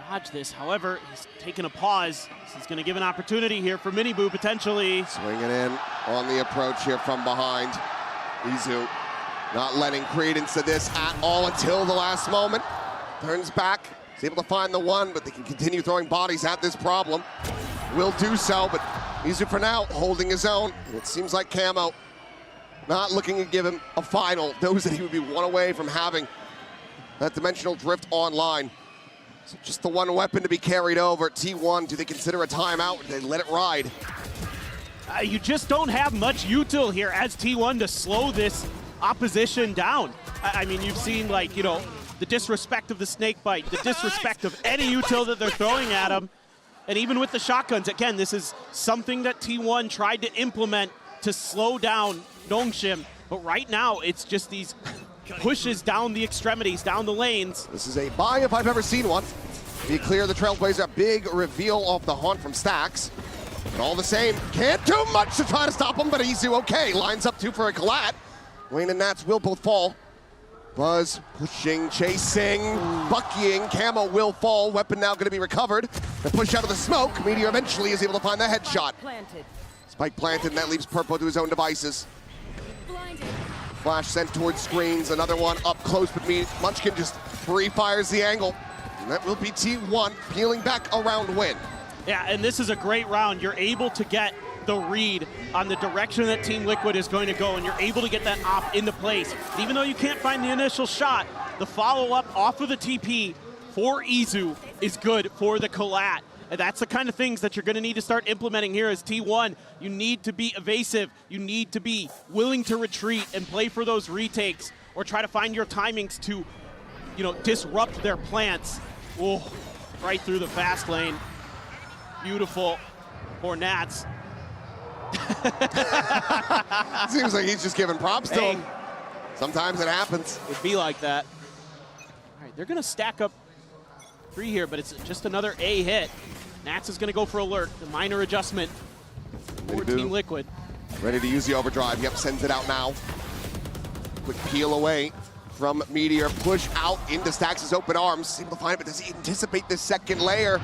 dodge this. However, he's taking a pause. This is going to give an opportunity here for Miniboo potentially. Swinging in on the approach here from behind. Izu not letting credence to this at all until the last moment. Turns back, is able to find the one, but they can continue throwing bodies at this problem. Will do so, but Izu for now holding his own. And it seems like Camo not looking to give him a final. Knows that he would be one away from having that dimensional drift online. So just the one weapon to be carried over. T1, do they consider a timeout? Do they let it ride? You just don't have much util here as T1 to slow this opposition down. I mean, you've seen, like, you know, the disrespect of the snake bite, the disrespect of any util that they're throwing at him. And even with the shotguns, again, this is something that T1 tried to implement to slow down Nongshim. But right now, it's just these pushes down the extremities, down the lanes. This is a buy if I've ever seen one. Be clear, the Trailblazer, a big reveal off the haunt from Stacks. But all the same, can't do much to try to stop him, but Izu okay. Lines up two for a collat. Wayne and Nats will both fall. Buzz pushing, chasing, buckying. Camo will fall. Weapon now going to be recovered. The push out of the smoke. Meteor eventually is able to find the headshot. Spike planted, and that leaves Purpo to his own devices. Flash sent towards screens. Another one up close, but Munchkin just free fires the angle. And that will be T1 peeling back around win. Yeah, and this is a great round. You're able to get the read on the direction that Team Liquid is going to go, and you're able to get that op into place. Even though you can't find the initial shot, the follow-up off of the TP for Izu is good for the collat. And that's the kind of things that you're going to need to start implementing here as T1. You need to be evasive. You need to be willing to retreat and play for those retakes, or try to find your timings to, you know, disrupt their plants. Oh, right through the fast lane. Beautiful for Nats. Seems like he's just giving props to him. Sometimes it happens. It'd be like that. All right, they're going to stack up 3 here, but it's just another A hit. Nats is going to go for alert. The minor adjustment for Team Liquid. Ready to use the overdrive. Yep, sends it out now. Quick peel away from Meteor. Push out into Stacks' open arms. Able to find it, but does he anticipate this second layer?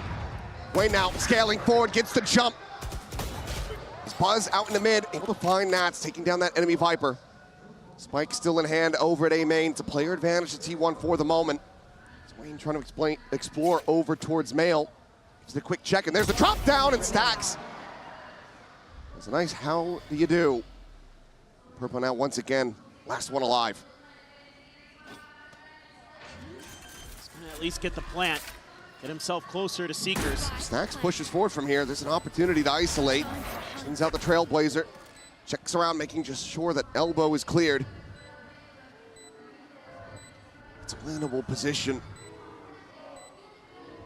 Wayne now scaling forward, gets the jump. Buzz out in the mid, able to find Nats, taking down that enemy Viper. Spike still in hand over at A main. It's a player advantage to T1 for the moment. Wayne trying to explore over towards Mail. Just a quick check, and there's the drop down, and Stacks. It's a nice how do you do. Purple now once again, last one alive. He's gonna at least get the plant. get himself closer to Seekers. Stacks pushes forward from here. There's an opportunity to isolate. Sends out the Trailblazer. Checks around, making just sure that elbow is cleared. It's a winnable position.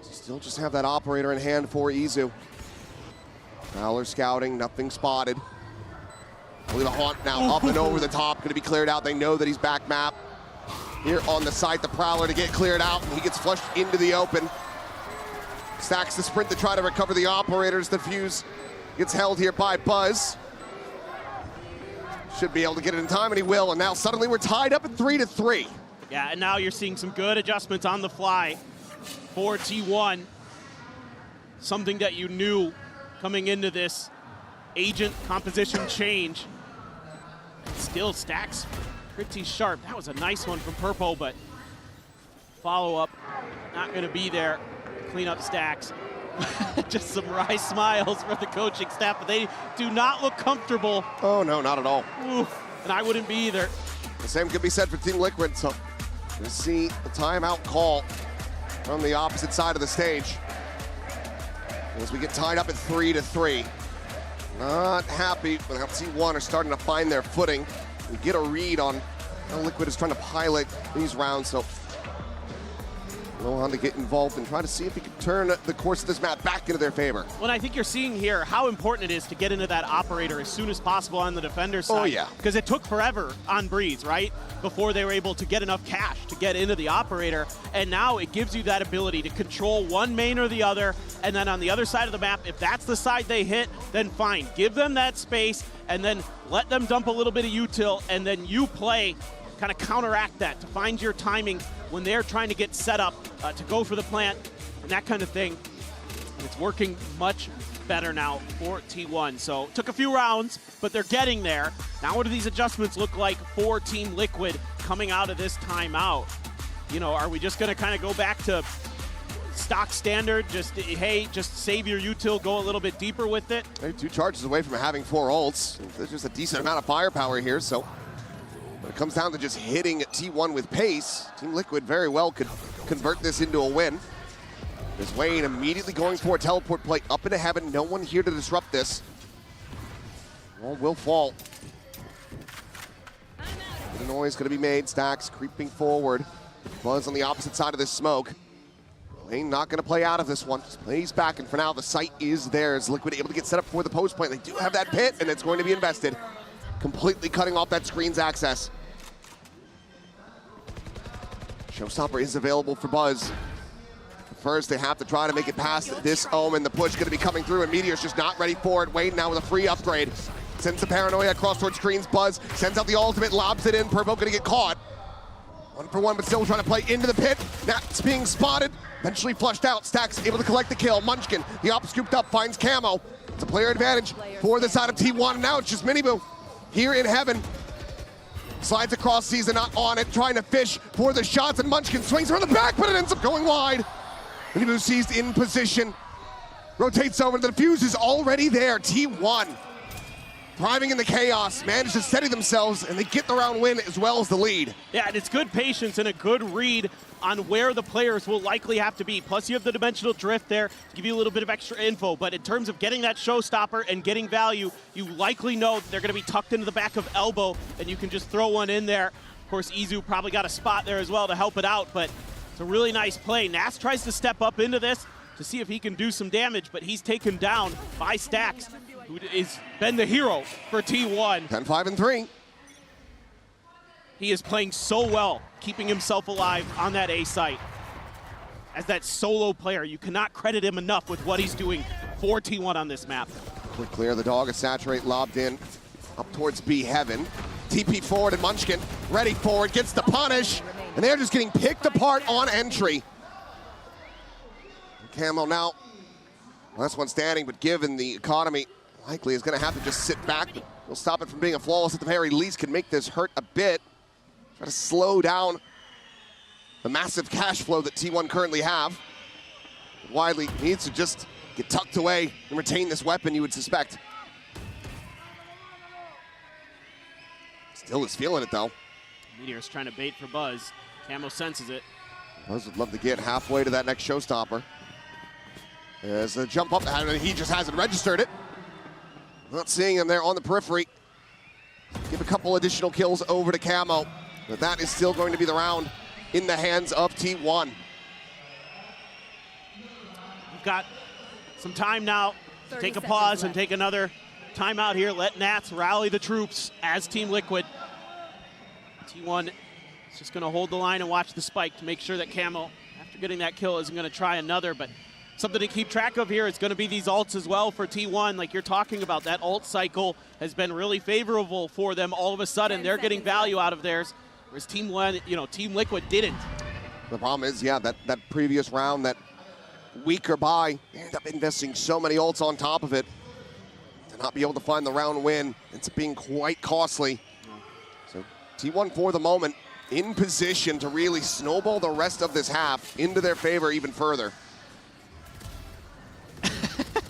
Still just have that operator in hand for Izu. Fowler scouting, nothing spotted. Only the Haunt now up and over the top, going to be cleared out. They know that he's back map. Here on the site, the Prowler to get cleared out, and he gets flushed into the open. Stacks the sprint to try to recover the operators. The fuse gets held here by Buzz. Should be able to get it in time, and he will. And now suddenly we're tied up at 3-3. Yeah, and now you're seeing some good adjustments on the fly for T1. Something that you knew coming into this agent composition change. Still Stacks pretty sharp. That was a nice one from Purple, but follow-up not going to be there. Clean up Stacks. Just some wry smiles from the coaching staff, but they do not look comfortable. Oh, no, not at all. Ooh, and I wouldn't be either. The same could be said for Team Liquid, so we'll see the timeout call from the opposite side of the stage as we get tied up at 3-3. Not happy with how T1 are starting to find their footing. We get a read on how Liquid is trying to pilot these rounds, so Lohan to get involved and try to see if he can turn the course of this map back into their favor. Well, I think you're seeing here how important it is to get into that operator as soon as possible on the defender side. Oh, yeah. Because it took forever on Breeze, right? Before they were able to get enough cash to get into the operator. And now it gives you that ability to control one main or the other. And then on the other side of the map, if that's the side they hit, then fine. Give them that space and then let them dump a little bit of util, and then you play, kind of counteract that to find your timing when they're trying to get set up to go for the plant and that kind of thing. And it's working much better now for T1. So took a few rounds, but they're getting there. Now what do these adjustments look like for Team Liquid coming out of this timeout? You know, are we just going to kind of go back to stock standard, just, hey, just save your util, go a little bit deeper with it? They're 2 charges away from having 4 ults. There's just a decent amount of firepower here, so when it comes down to just hitting T1 with pace, Team Liquid very well could convert this into a win. There's Wayne immediately going for a teleport play up into heaven. No one here to disrupt this. Wall will fall. The noise going to be made. Stacks creeping forward. Buzz on the opposite side of this smoke. Wayne not going to play out of this one. Just plays back, and for now the site is theirs. Liquid able to get set up for the post point. They do have that pit, and it's going to be invested. Completely cutting off that screen's access. Showstopper is available for Buzz. First, they have to try to make it past this Omen. The push going to be coming through, and Meteor's just not ready for it. Wayne now with a free upgrade. Sends the Paranoia across towards screens. Buzz sends out the ultimate, lobs it in. Purple going to get caught. 1-for-1, but still trying to play into the pit. That's being spotted. Eventually flushed out. Stacks able to collect the kill. Munchkin, the op scooped up, finds Camo. It's a player advantage for the side of T1. And now it's just Miniboo here in heaven. Slides across, sees it, not on it, trying to fish for the shots, and Munchkin swings around the back, but it ends up going wide. Miniboo seized in position. Rotates over, the defuse is already there. T1 thriving in the chaos, manage to steady themselves, and they get the round win as well as the lead. Yeah, and it's good patience and a good read on where the players will likely have to be. Plus you have the dimensional drift there to give you a little bit of extra info, but in terms of getting that showstopper and getting value, you likely know that they're going to be tucked into the back of elbow, and you can just throw one in there. Of course, Izu probably got a spot there as well to help it out, but it's a really nice play. Nas tries to step up into this to see if he can do some damage, but he's taken down by Stacks, who has been the hero for T1. 10-5-3. He is playing so well, keeping himself alive on that A site. As that solo player, you cannot credit him enough with what he's doing for T1 on this map. Quick clear, the dog is saturate, lobbed in, up towards B heaven. TP forward, and Munchkin ready forward, gets the punish, and they're just getting picked apart on entry. Camo now, last one standing, but given the economy, likely is going to have to just sit back. We'll stop it from being a flawless at the very least, can make this hurt a bit. Try to slow down the massive cash flow that T1 currently have. Widely needs to just get tucked away and retain this weapon, you would suspect. Still is feeling it though. Meteor's trying to bait for Buzz. Camo senses it. Buzz would love to get halfway to that next showstopper. As a jump up, and he just hasn't registered it. Not seeing him there on the periphery. Give a couple additional kills over to Camo, but that is still going to be the round in the hands of T1. You've got some time now to take a pause and take another timeout here. Let Nats rally the troops as Team Liquid. T1 is just going to hold the line and watch the spike to make sure that Camo, after getting that kill, isn't going to try another. But something to keep track of here is going to be these ults as well for T1. Like you're talking about, that ult cycle has been really favorable for them. All of a sudden, they're getting value out of theirs, whereas Team Liquid didn't. The problem is, yeah, that previous round, that weaker buy, they end up investing so many ults on top of it. To not be able to find the round win, ends up being quite costly. So T1 for the moment in position to really snowball the rest of this half into their favor even further.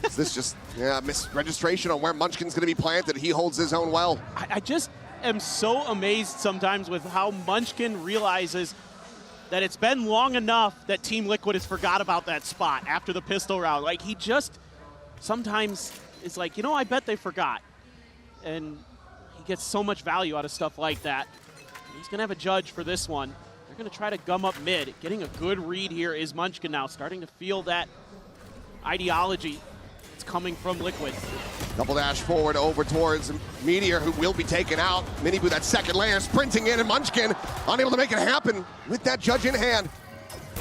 Is this just misregistration on where Munchkin's going to be planted? He holds his own well. I just am so amazed sometimes with how Munchkin realizes that it's been long enough that Team Liquid has forgot about that spot after the pistol round. Like, he just sometimes is like, you know, I bet they forgot. And he gets so much value out of stuff like that. He's going to have a judge for this one. They're going to try to gum up mid. Getting a good read here is Munchkin now, starting to feel that ideology that's coming from Liquid. Double dash forward over towards Meteor, who will be taken out. Miniboo, that second layer, sprinting in, and Munchkin unable to make it happen with that judge in hand.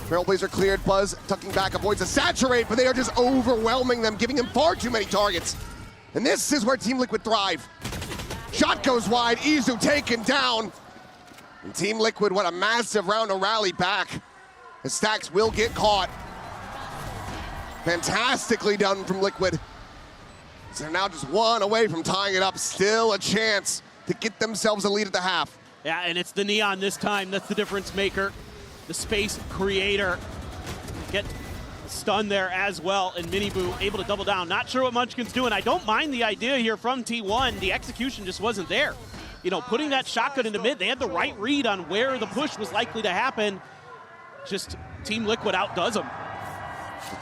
Trailblazer cleared, Buzz tucking back, avoids a saturate, but they are just overwhelming them, giving him far too many targets. And this is where Team Liquid thrive. Shot goes wide, Izu taken down. And Team Liquid, what a massive round to rally back. The Stacks will get caught. Fantastically done from Liquid. So they're now just one away from tying it up. Still a chance to get themselves a lead at the half. Yeah, and it's the Neon this time. That's the difference maker. The space creator. Get stunned there as well. And Miniboo able to double down. Not sure what Munchkin's doing. I don't mind the idea here from T1. The execution just wasn't there. You know, putting that shotgun into mid, they had the right read on where the push was likely to happen. Just Team Liquid outdoes them.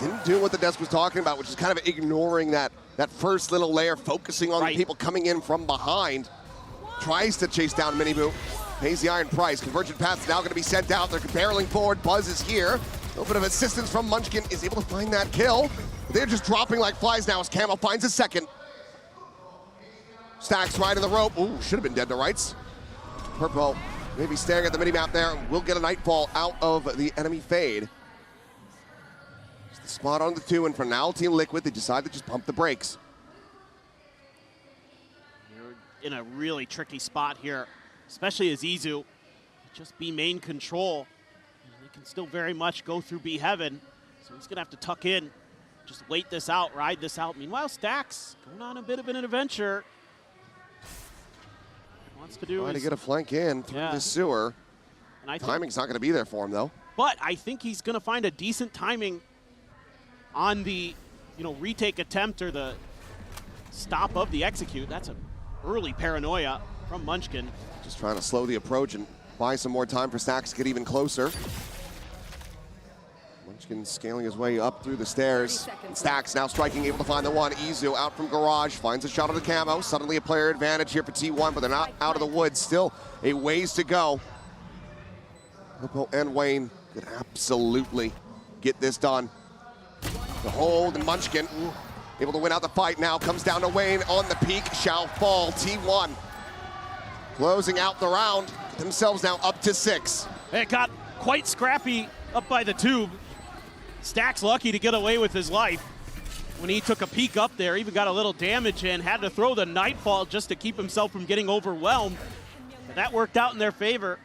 They didn't do what the desk was talking about, which is kind of ignoring that first little layer, focusing on the people coming in from behind. Tries to chase down Miniboo. Pays the iron price. Convergent path's now going to be sent out. They're barreling forward. Buzz is here. A little bit of assistance from Munchkin, is able to find that kill. They're just dropping like flies now as Camo finds a second. Stacks right in the rope. Ooh, should have been dead to rights. Purple maybe staring at the minimap there. We'll get a Nightfall out of the enemy fade. Just the spot on the 2, and for now, Team Liquid, they decide to just pump the brakes. You're in a really tricky spot here, especially as Izu just be main control. They can still very much go through B Heaven, so he's gonna have to tuck in, just wait this out, ride this out. Meanwhile, Stacks going on a bit of an adventure. Wants to do trying to get a flank in through the sewer. And timing's not going to be there for him, though. But I think he's going to find a decent timing on the, retake attempt or the stop of the execute. That's an early paranoia from Munchkin. Just trying to slow the approach and buy some more time for Stacks to get even closer. Munchkin scaling his way up through the stairs. And Stacks now striking, able to find the one. Izu out from Garage, finds a shot on the Camo. Suddenly a player advantage here for T1, but they're not out of the woods. Still a ways to go. Popo and Wayne could absolutely get this done. The hold, and Munchkin able to win out the fight now. Comes down to Wayne on the peak, shall fall. T1 closing out the round. Themselves now up to 6. It got quite scrappy up by the tube. Stacks lucky to get away with his life. When he took a peek up there, even got a little damage in, had to throw the Nightfall just to keep himself from getting overwhelmed. But that worked out in their favor.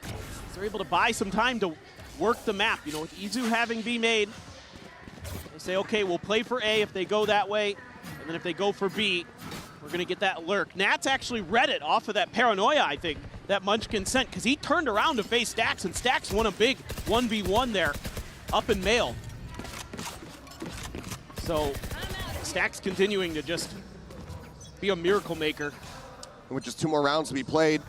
They're able to buy some time to work the map. With Izu having B made, they say, okay, we'll play for A if they go that way, and then if they go for B, we're gonna get that lurk. Nats actually read it off of that paranoia, I think, that Munchkin sent, because he turned around to face Stacks, and Stacks won a big 1v1 there, up in mail. So Stacks continuing to just be a miracle maker. And with just 2 more rounds to be played,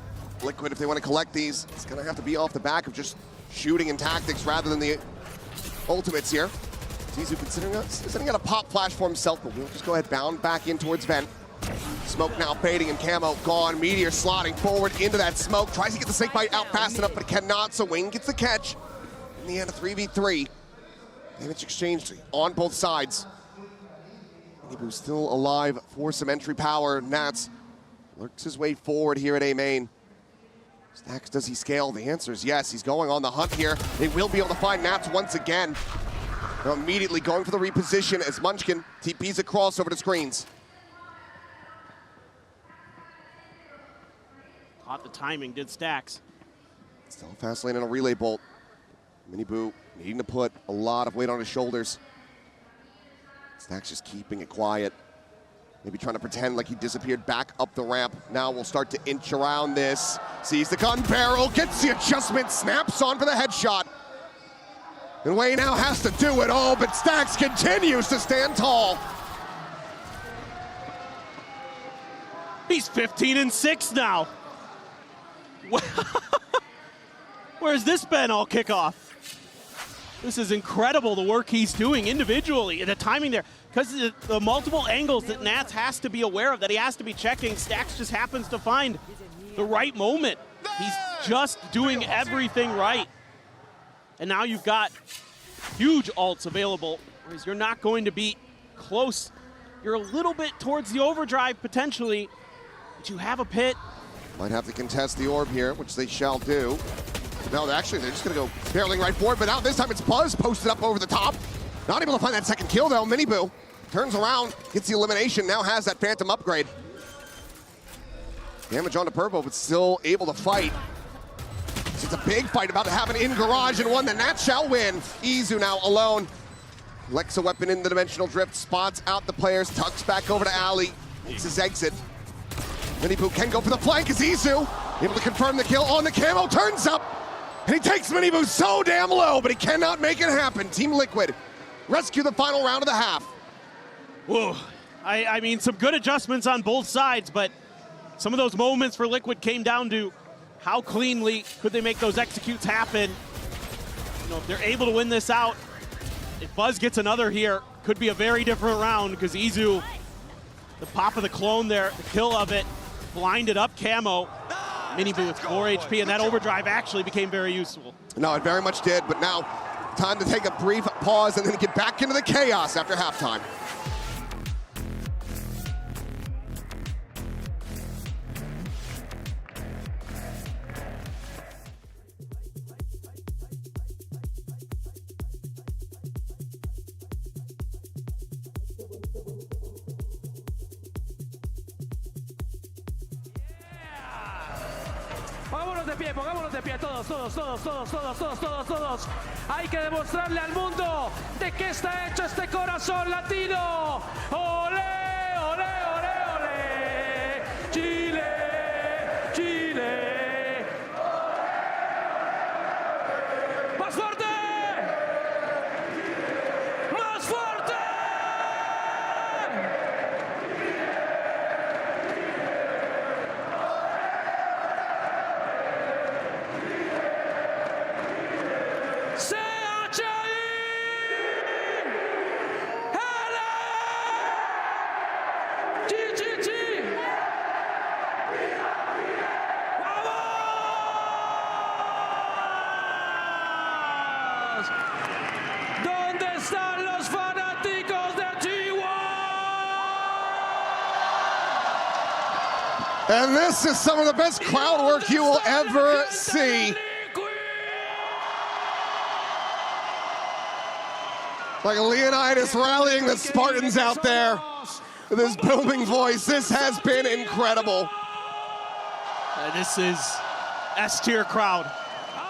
Liquid, if they want to collect these, it's going to have to be off the back of just shooting and tactics rather than the ultimates here. Zizu considering setting out a pop flash for himself, but we'll just go ahead, bound back in towards Vent. Smoke now baiting and Camo gone. Meteor slotting forward into that smoke. Tries to get the snake bite out fast enough, but cannot, so Wayne gets the catch. In the end, a 3v3. Damage exchanged on both sides. Minibu still alive for some entry power. Nats lurks his way forward here at A main. Stacks, does he scale? The answer is yes. He's going on the hunt here. They will be able to find Nats once again. They're immediately going for the reposition as Munchkin TPs across over to screens. Caught the timing, did Stacks. Still fast lane and a relay bolt. Minibu needing to put a lot of weight on his shoulders. Stacks just keeping it quiet. Maybe trying to pretend like he disappeared back up the ramp. Now we'll start to inch around this. Sees the gun barrel, gets the adjustment, snaps on for the headshot. And Wayne now has to do it all, but Stacks continues to stand tall. He's 15-6 now. Where's this been all kickoff? This is incredible, the work he's doing individually and the timing there. Because the multiple angles that Nats has to be aware of, that he has to be checking, Stacks just happens to find the right moment. He's just doing everything right. And now you've got huge ults available, whereas you're not going to be close. You're a little bit towards the overdrive potentially, but you have a pit. Might have to contest the orb here, which they shall do. No, actually, they're just going to go barreling right for it, but now this time it's Buzz posted up over the top. Not able to find that second kill, though. Minibu turns around, gets the elimination, now has that Phantom upgrade. Damage onto Purple, but still able to fight. It's a big fight about to happen in Garage, and one that Nat shall win. Izu now alone. Collects a weapon in the Dimensional Drift, spots out the players, tucks back over to Ali, makes his exit. Minibu can go for the flank as Izu able to confirm the kill on the Camo, turns up, and he takes Minibu so damn low, but he cannot make it happen. Team Liquid rescue the final round of the half. Whoa, I mean, some good adjustments on both sides, but some of those moments for Liquid came down to how cleanly could they make those executes happen. You know, if they're able to win this out, if Buzz gets another here, could be a very different round because Izu, the pop of the clone there, the kill of it, blinded up Camo. Minibu with 4 HP, and that overdrive actually became very useful. No, it very much did, but now time to take a brief pause and then get back into the chaos after halftime. Pongámonos de pie, todos, todos, todos, todos, todos, todos, todos, todos. Hay que demostrarle al mundo de qué está hecho este corazón latino. ¡Olé, olé, olé, olé! ¡Chile, Chile! ¡Más fuerte! ¡Más fuerte! ¿Dónde están los fanáticos de T1? And this is some of the best crowd work you will ever see. Like Leonidas rallying the Spartans out there with his booming voice. This has been incredible. This is S-tier crowd.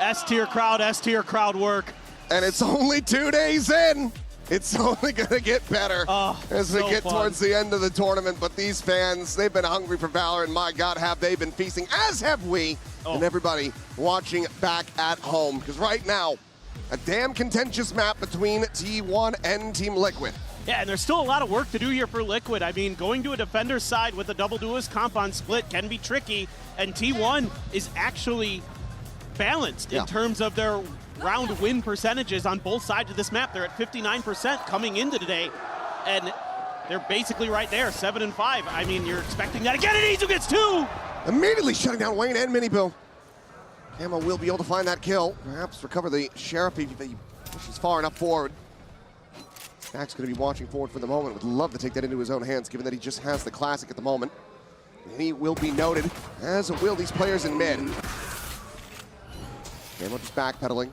S-tier crowd, S-tier crowd work. And it's only 2 days in. It's only gonna get better as we get towards the end of the tournament. But these fans, they've been hungry for Valor, and my God, have they been feasting, as have we, and everybody watching back at home. Because right now, a damn contentious map between T1 and Team Liquid. Yeah, and there's still a lot of work to do here for Liquid. I mean, going to a defender's side with a double duelist comp on split can be tricky, and T1 is actually balanced in terms of their round win percentages on both sides of this map. They're at 59% coming into today, and they're basically right there, 7 and 5. I mean, you're expecting that again, and Izu gets 2! Immediately shutting down Wayne and Minibill. Camo will be able to find that kill. Perhaps recover the Sheriff if he pushes far enough forward. Stack's going to be watching forward for the moment. Would love to take that into his own hands, given that he just has the Classic at the moment. And he will be noted, as will these players in mid. Camo just backpedaling.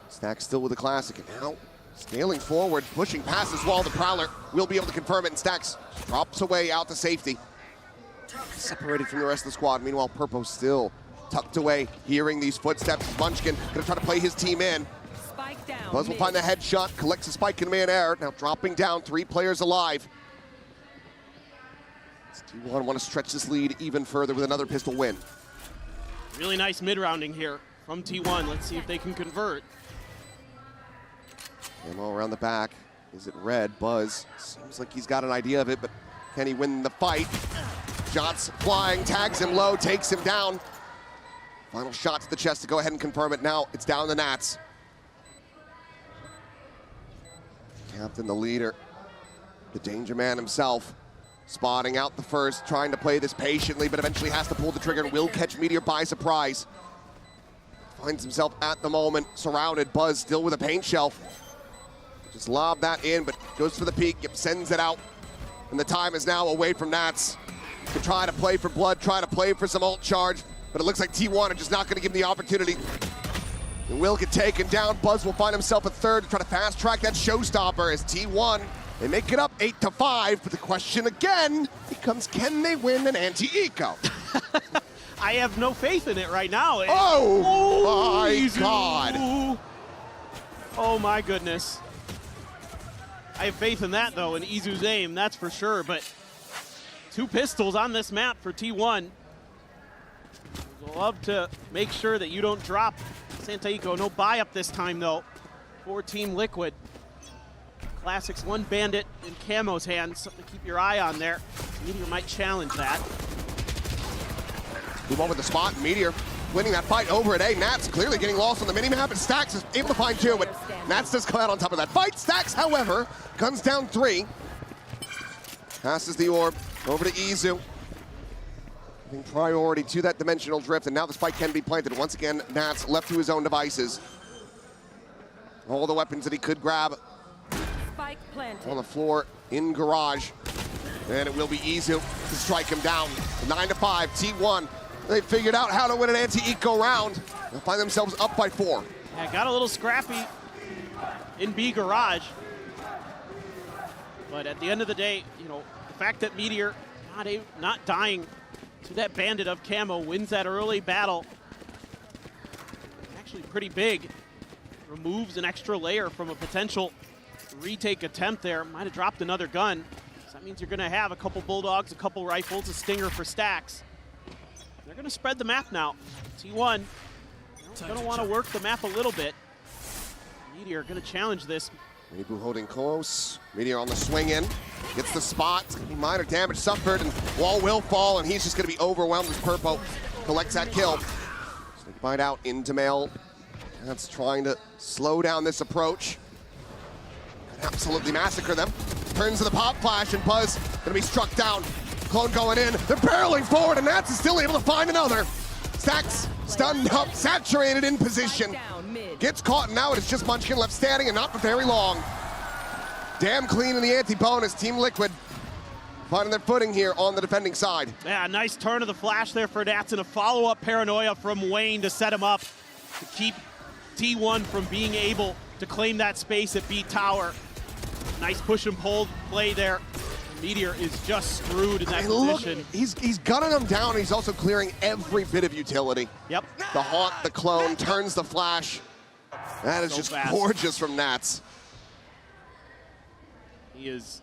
Stack still with the Classic, and now scaling forward, pushing past his wall. The Prowler will be able to confirm it, and Stacks drops away out to safety. Separated from the rest of the squad. Meanwhile, Purpo still tucked away, hearing these footsteps. Munchkin gonna try to play his team in. Buzz will find the headshot, collects a spike in mid-air. Now dropping down, 3 players alive. T1 want to stretch this lead even further with another pistol win. Really nice mid-rounding here from T1. Let's see if they can convert. Ammo around the back. Is it red? Buzz seems like he's got an idea of it, but can he win the fight? Shots flying, tags him low, takes him down. Final shot to the chest to go ahead and confirm it. Now it's down the Nats. Captain, the leader, the danger man himself, spotting out the first, trying to play this patiently, but eventually has to pull the trigger and will catch Meteor by surprise. Finds himself at the moment surrounded. Buzz still with a paint shell. Just lob that in, but goes for the peek, sends it out. And the time is now away from Nats to try to play for blood, try to play for some ult charge, but it looks like T1 are just not going to give him the opportunity. And will get taken down. Buzz will find himself a third to try to fast track that showstopper as T1, they make it up 8-5, but the question again becomes, can they win an anti-eco? I have no faith in it right now. Oh my Izu. God. Oh my goodness. I have faith in that though, in Izu's aim, that's for sure, but 2 pistols on this map for T1. I'd love to make sure that you don't drop Santiago. No buy up this time though for Team Liquid. Classics, 1 bandit in Camo's hands, something to keep your eye on there. Meteor might challenge that. Move on with the spot. Meteor winning that fight over at A. Nats clearly getting lost on the minimap, and Stax is able to find 2, but Nats does come out on top of that fight. Stax, however, guns down 3. Passes the orb over to Izu. Giving priority to that dimensional drift, and now the spike can be planted. Once again, Nats left to his own devices. All the weapons that he could grab on the floor in garage. And it will be Izu to strike him down. 9-5, T1. They figured out how to win an anti-eco round. They'll find themselves up by 4. Yeah, got a little scrappy in B garage. But at the end of the day, you know, the fact that Meteor not dying to that bandit of Camo wins that early battle. Actually pretty big. Removes an extra layer from a potential retake attempt there. Might have dropped another gun. So that means you're gonna have a couple Bulldogs, a couple rifles, a Stinger for Stacks. They're gonna spread the map now. T1, gonna wanna work the map a little bit. Meteor gonna challenge this. Minibu holding close. Meteor on the swing in. Gets the spot. It's gonna be minor damage suffered, and wall will fall, and he's just gonna be overwhelmed as Purpo collects that kill. Snake bite out into Mail. That's trying to slow down this approach. Could absolutely massacre them. Turns to the pop flash, and Buzz gonna be struck down. Clone going in. They're barreling forward, and Nats is still able to find another. Stacks stunned up, saturated in position. Gets caught, and now it is just Munchkin left standing, and not for very long. Damn clean in the anti-bonus. Team Liquid finding their footing here on the defending side. Yeah, nice turn of the flash there for Nats, and a follow-up paranoia from Wayne to set him up to keep T1 from being able to claim that space at B Tower. Nice push and pull play there. Meteor is just screwed in that position. He's gunning him down, and he's also clearing every bit of utility. Yep. The haunt, the clone, turns the flash. That is So just fast. gorgeous from Nats. He is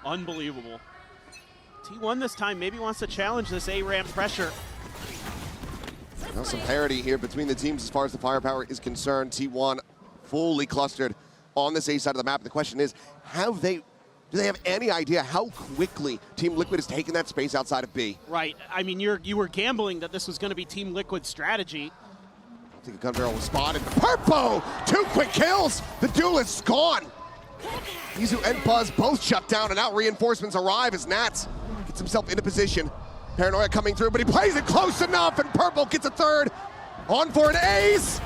unbelievable. T1 this time maybe wants to challenge this A-ramp pressure. Now some parity here between the teams as far as the firepower is concerned. T1 fully clustered on this A side of the map. The question is, do they have any idea how quickly Team Liquid has taken that space outside of B? Right. I mean, you were gambling that this was going to be Team Liquid's strategy. I think a gun barrel was spotted. Purpo! 2 quick kills! The duelist's gone! Izu and Buzz both shut down, and now reinforcements arrive as Nats gets himself into position. Paranoia coming through, but he plays it close enough, and Purple gets a third. On for an ace!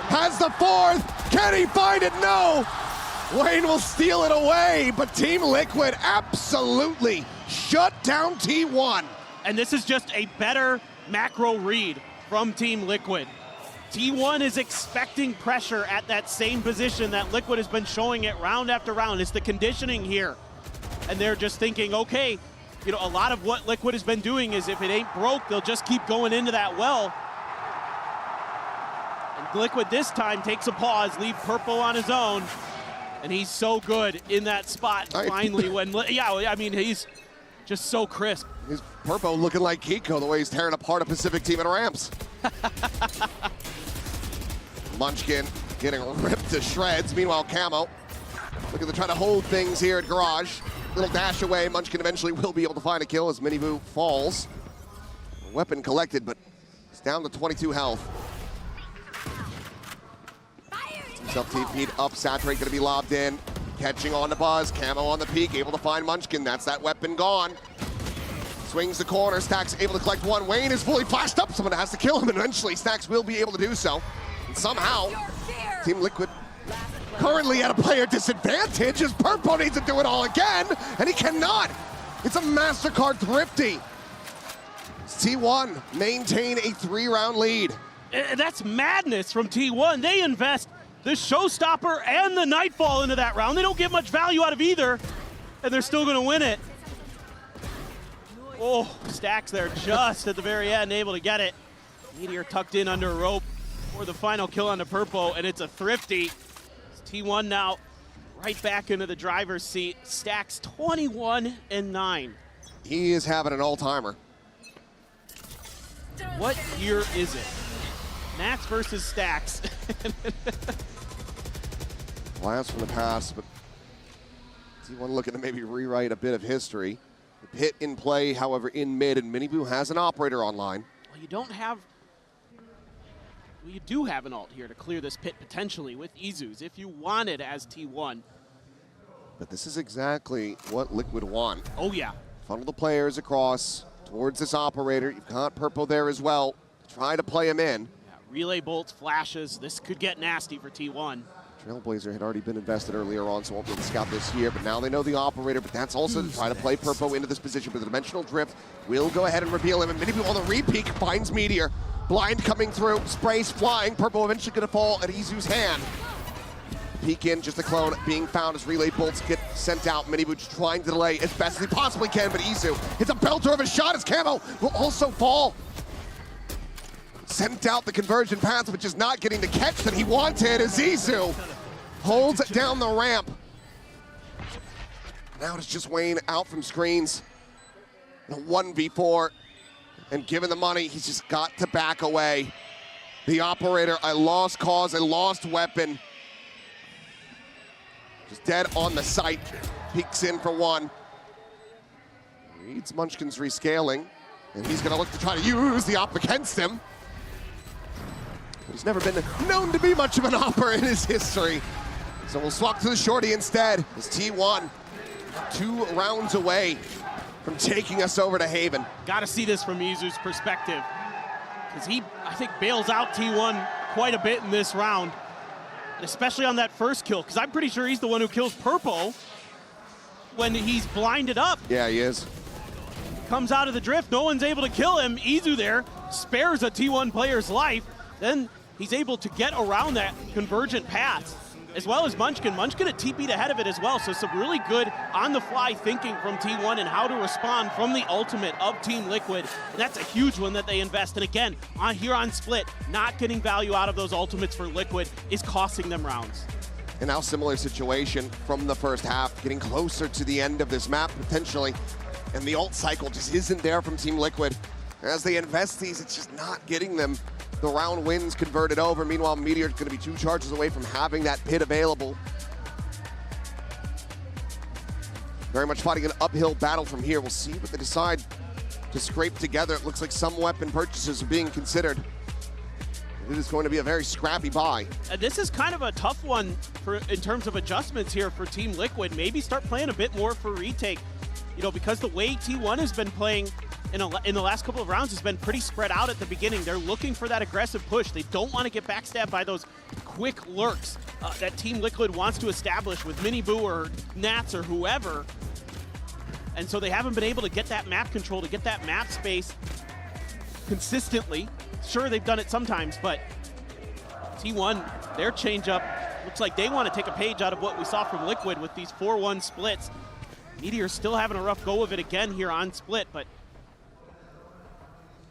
Has the fourth! Can he find it? No! Wayne will steal it away, but Team Liquid absolutely shut down T1. And this is just a better macro read from Team Liquid. T1 is expecting pressure at that same position that Liquid has been showing it round after round. It's the conditioning here. And they're just thinking, okay, you know, a lot of what Liquid has been doing is if it ain't broke, they'll just keep going into that well. And Liquid this time takes a pause, leave Purple on his own. And he's so good in that spot finally when, yeah, I mean, he's just so crisp. He's Purple looking like Kiko, the way he's tearing apart a Pacific team at ramps. Munchkin getting ripped to shreds. Meanwhile, Camo looking to try to hold things here at Garage. Little dash away. Munchkin eventually will be able to find a kill as Miniboo falls. Weapon collected, but it's down to 22 health. Himself TP'd up. Saturate going to be lobbed in. Catching on the Buzz. Camo on the peak. Able to find Munchkin. That's that weapon gone. Swings the corner. Stacks able to collect one. Wayne is fully flashed up. Someone has to kill him, and eventually Stacks will be able to do so. And somehow, Team Liquid currently at a player disadvantage as Purple needs to do it all again, and he cannot. It's a Mastercard thrifty. T1 maintain a 3-round lead. That's madness from T1. They invest the Showstopper and the Nightfall into that round. They don't get much value out of either, and they're still gonna win it. Oh, Stacks there just at the very end, able to get it. Meteor tucked in under a rope for the final kill on the Purple, and it's a thrifty. It's T1 now right back into the driver's seat. Stacks 21-9. He is having an all-timer. What year is it? Nats versus Stacks. Blast from the past, but T1 looking to maybe rewrite a bit of history. The pit in play, however, in mid, and Miniboo has an operator online. Well, you don't have... Well, you do have an ult here to clear this pit potentially with Izus if you wanted as T1. But this is exactly what Liquid want. Oh, yeah. Funnel the players across towards this operator. You've got Purple there as well. Try to play him in. Yeah, relay bolts, flashes. This could get nasty for T1. Trailblazer had already been invested earlier on, so won't be able to scout this here, but now they know the operator, but that's also to try to play Purple into this position, but the Dimensional Drift will go ahead and reveal him, and Miniboo on the re-peek finds Meteor. Blind coming through, sprays flying, Purple eventually gonna fall at Izu's hand. Peek in, just a clone being found as relay bolts get sent out. Miniboo just trying to delay as best as he possibly can, but Izu hits a belter of a shot as Camo will also fall. Sent out the conversion path, but just not getting the catch that he wanted as Izu holds down the ramp. Now it's just Wayne out from screens. A 1v4, and given the money, he's just got to back away. The operator, a lost cause, a lost weapon. Just dead on the site. Peeks in for one. Reads Munchkin's rescaling, and he's gonna look to try to use the op against him. He's never been known to be much of an opper in his history. So we'll swap to the shorty instead. It's T1, 2 rounds away from taking us over to Haven. Got to see this from Izu's perspective, because he, I think, bails out T1 quite a bit in this round, and especially on that first kill, because I'm pretty sure he's the one who kills Purple when he's blinded up. Yeah, he is. Comes out of the drift, no one's able to kill him. Izu there spares a T1 player's life. Then he's able to get around that convergent path, as well as Munchkin. Munchkin a TP'd ahead of it as well, so some really good on-the-fly thinking from T1 and how to respond from the ultimate of Team Liquid. And that's a huge one that they invest. And again, here on Split, not getting value out of those ultimates for Liquid is costing them rounds. And now similar situation from the first half, getting closer to the end of this map potentially. And the ult cycle just isn't there from Team Liquid. As they invest these, it's just not getting them the round wins converted over. Meanwhile, Meteor's gonna be 2 charges away from having that pit available. Very much fighting an uphill battle from here. We'll see what they decide to scrape together. It looks like some weapon purchases are being considered. it is going to be a very scrappy buy. This is kind of a tough one in terms of adjustments here for Team Liquid. Maybe start playing a bit more for retake. You know, because the way T1 has been playing in the last couple of rounds has been pretty spread out at the beginning. They're looking for that aggressive push. They don't want to get backstabbed by those quick lurks that Team Liquid wants to establish with Miniboo or Nats or whoever. And so they haven't been able to get that map control, to get that map space consistently. Sure, they've done it sometimes, but T1, their changeup, looks like they want to take a page out of what we saw from Liquid with these 4-1 splits. Meteor's still having a rough go of it again here on split, but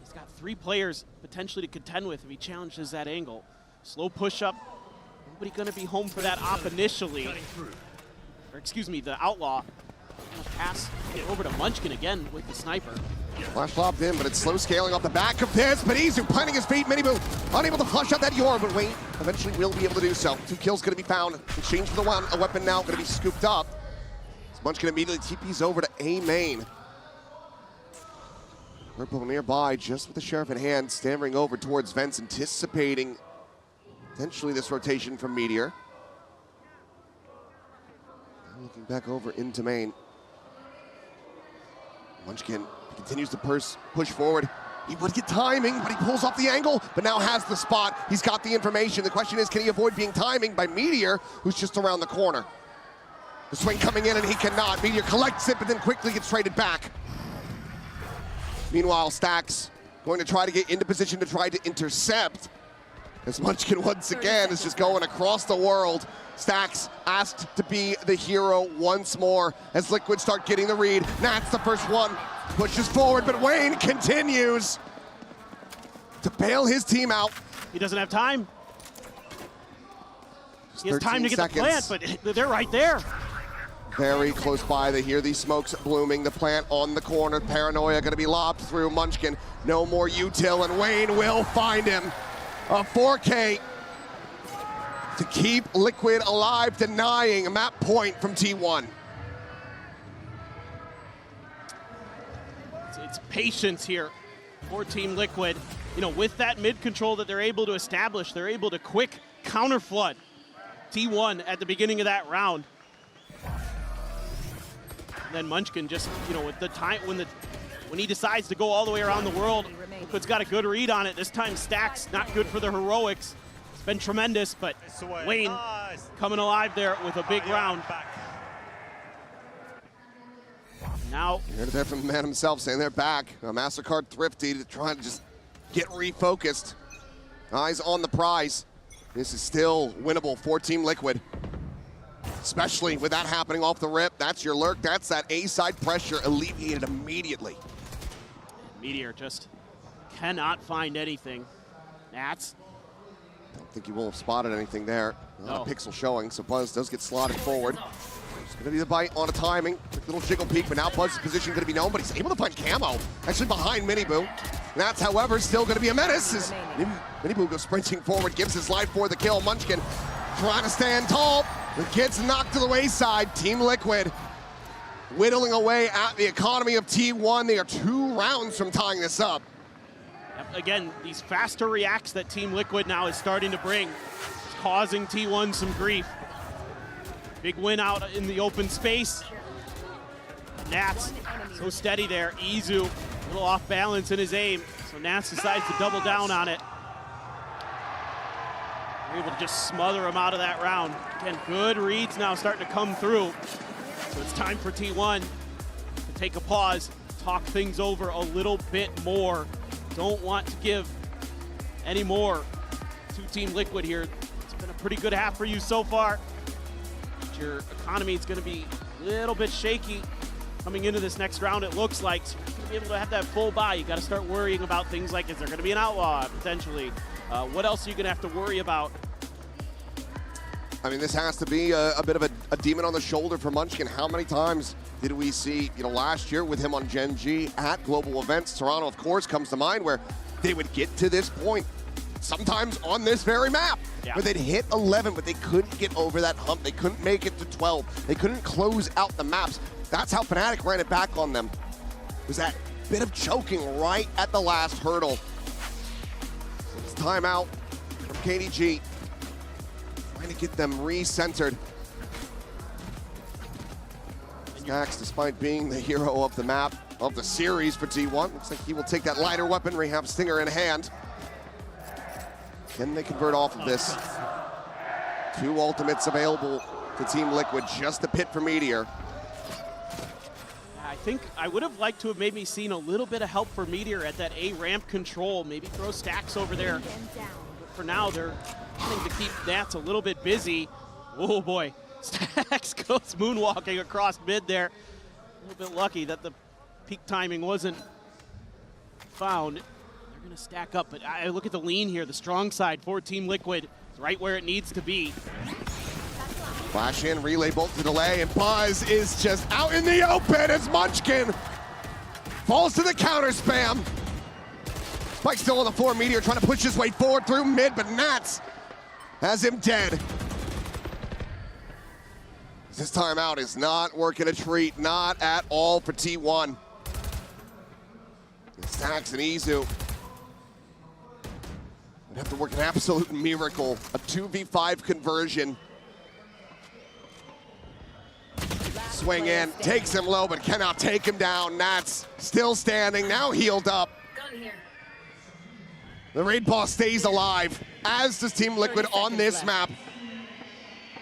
he's got 3 players potentially to contend with if he challenges that angle. Slow push up. Nobody going to be home for that op initially. Or excuse me, the Outlaw. Pass over to Munchkin again with the sniper. Flash lobbed in, but it's slow scaling off the back of this. But Izu planting his feet. Miniboo unable to flush out that Yor, but Wayne eventually will be able to do so. 2 kills going to be found. Exchange for the one. A weapon now going to be scooped up. Munchkin immediately TPs over to A main. Purple nearby, just with the Sheriff in hand, stammering over towards Vents, anticipating potentially this rotation from Meteor. Now looking back over into main. Munchkin continues to push forward. He would get timing, but he pulls off the angle, but now has the spot. He's got the information. The question is, can he avoid being timing by Meteor, who's just around the corner? The swing coming in, and he cannot. Meteor collects it, but then quickly gets traded back. Meanwhile, Stax going to try to get into position to try to intercept. As Munchkin once again is just going across the world. Stax asked to be the hero once more as Liquid start getting the read. Nat's the first one, pushes forward, but Wayne continues to bail his team out. He doesn't have time. He has time to get seconds. the plant, but they're right there. Very close by. They hear these smokes blooming. The plant on the corner. Paranoia going to be lobbed through. Munchkin, no more util, and Wayne will find him. A 4K to keep Liquid alive, denying a map point from T1. It's patience here for Team Liquid. You know, with that mid control that they're able to establish, they're able to quick counter flood T1 at the beginning of that round. And then Munchkin just, you know, with the time when he decides to go all the way around the world, Liquid's got a good read on it. This time Stax not good for the heroics. It's been tremendous, but Wayne coming alive there with a big round. Now you heard it there from the man himself saying they're back. Mastercard thrifty to try to just get refocused. Eyes on the prize. This is still winnable for Team Liquid. Especially with that happening off the rip. That's your lurk. That's that A-side pressure alleviated immediately. Meteor just cannot find anything. Nats. Don't think he will have spotted anything there. Not a pixel showing, so Buzz does get slotted forward. It's going to be the bite on a timing. Quick little jiggle peek, but now Buzz's position going to be known, but he's able to find Camo. Actually behind Miniboo. Nats, however, still going to be a menace as Miniboo goes sprinting forward, gives his life for the kill. Munchkin trying to stand tall, but gets knocked to the wayside. Team Liquid whittling away at the economy of T1. They are 2 rounds from tying this up. Again, these faster reacts that Team Liquid now is starting to bring is causing T1 some grief. Big win out in the open space. Nats, so steady there. Izu, a little off balance in his aim. So Nats decides to double down on it. We're able to just smother him out of that round. Again, good reads now starting to come through. So it's time for T1 to take a pause, talk things over a little bit more. Don't want to give any more to Team Liquid here. It's been a pretty good half for you so far. But your economy is going to be a little bit shaky coming into this next round, it looks like. So you're not going to be able to have that full buy. You got to start worrying about things like, is there going to be an outlaw potentially? What else are you going to have to worry about? I mean, this has to be a bit of a demon on the shoulder for Munchkin. How many times did we see, last year with him on Gen G at global events? Toronto, of course, comes to mind, where they would get to this point, sometimes on this very map, where they'd hit 11, but they couldn't get over that hump. They couldn't make it to 12. They couldn't close out the maps. That's how Fnatic ran it back on them. It was that bit of choking right at the last hurdle. It's timeout KDG trying to get them re-centered. Stacks, despite being the hero of the map, of the series for T1, looks like he will take that lighter weaponry, have Stinger in hand. Can they convert off of this? 2 ultimates available to Team Liquid, just the pit for Meteor. I think I would have liked to have maybe seen a little bit of help for Meteor at that A ramp control, maybe throw Stacks over there. But for now, they're trying to keep Nats a little bit busy. Oh boy, Stacks goes moonwalking across mid there. A little bit lucky that the peak timing wasn't found. They're gonna stack up, but I look at the lean here, the strong side for Team Liquid. It's right where it needs to be. Flash in, relay bolt to delay, and Buzz is just out in the open as Munchkin falls to the counter spam. Spike still on the floor, Meteor trying to push his way forward through mid, but Nats has him dead. This timeout is not working a treat, not at all for T1. Stacks and Izu would have to work an absolute miracle, a 2v5 conversion. Swing in, takes him low, but cannot take him down. Nats still standing, now healed up. The raid boss stays alive, as does Team Liquid on this map.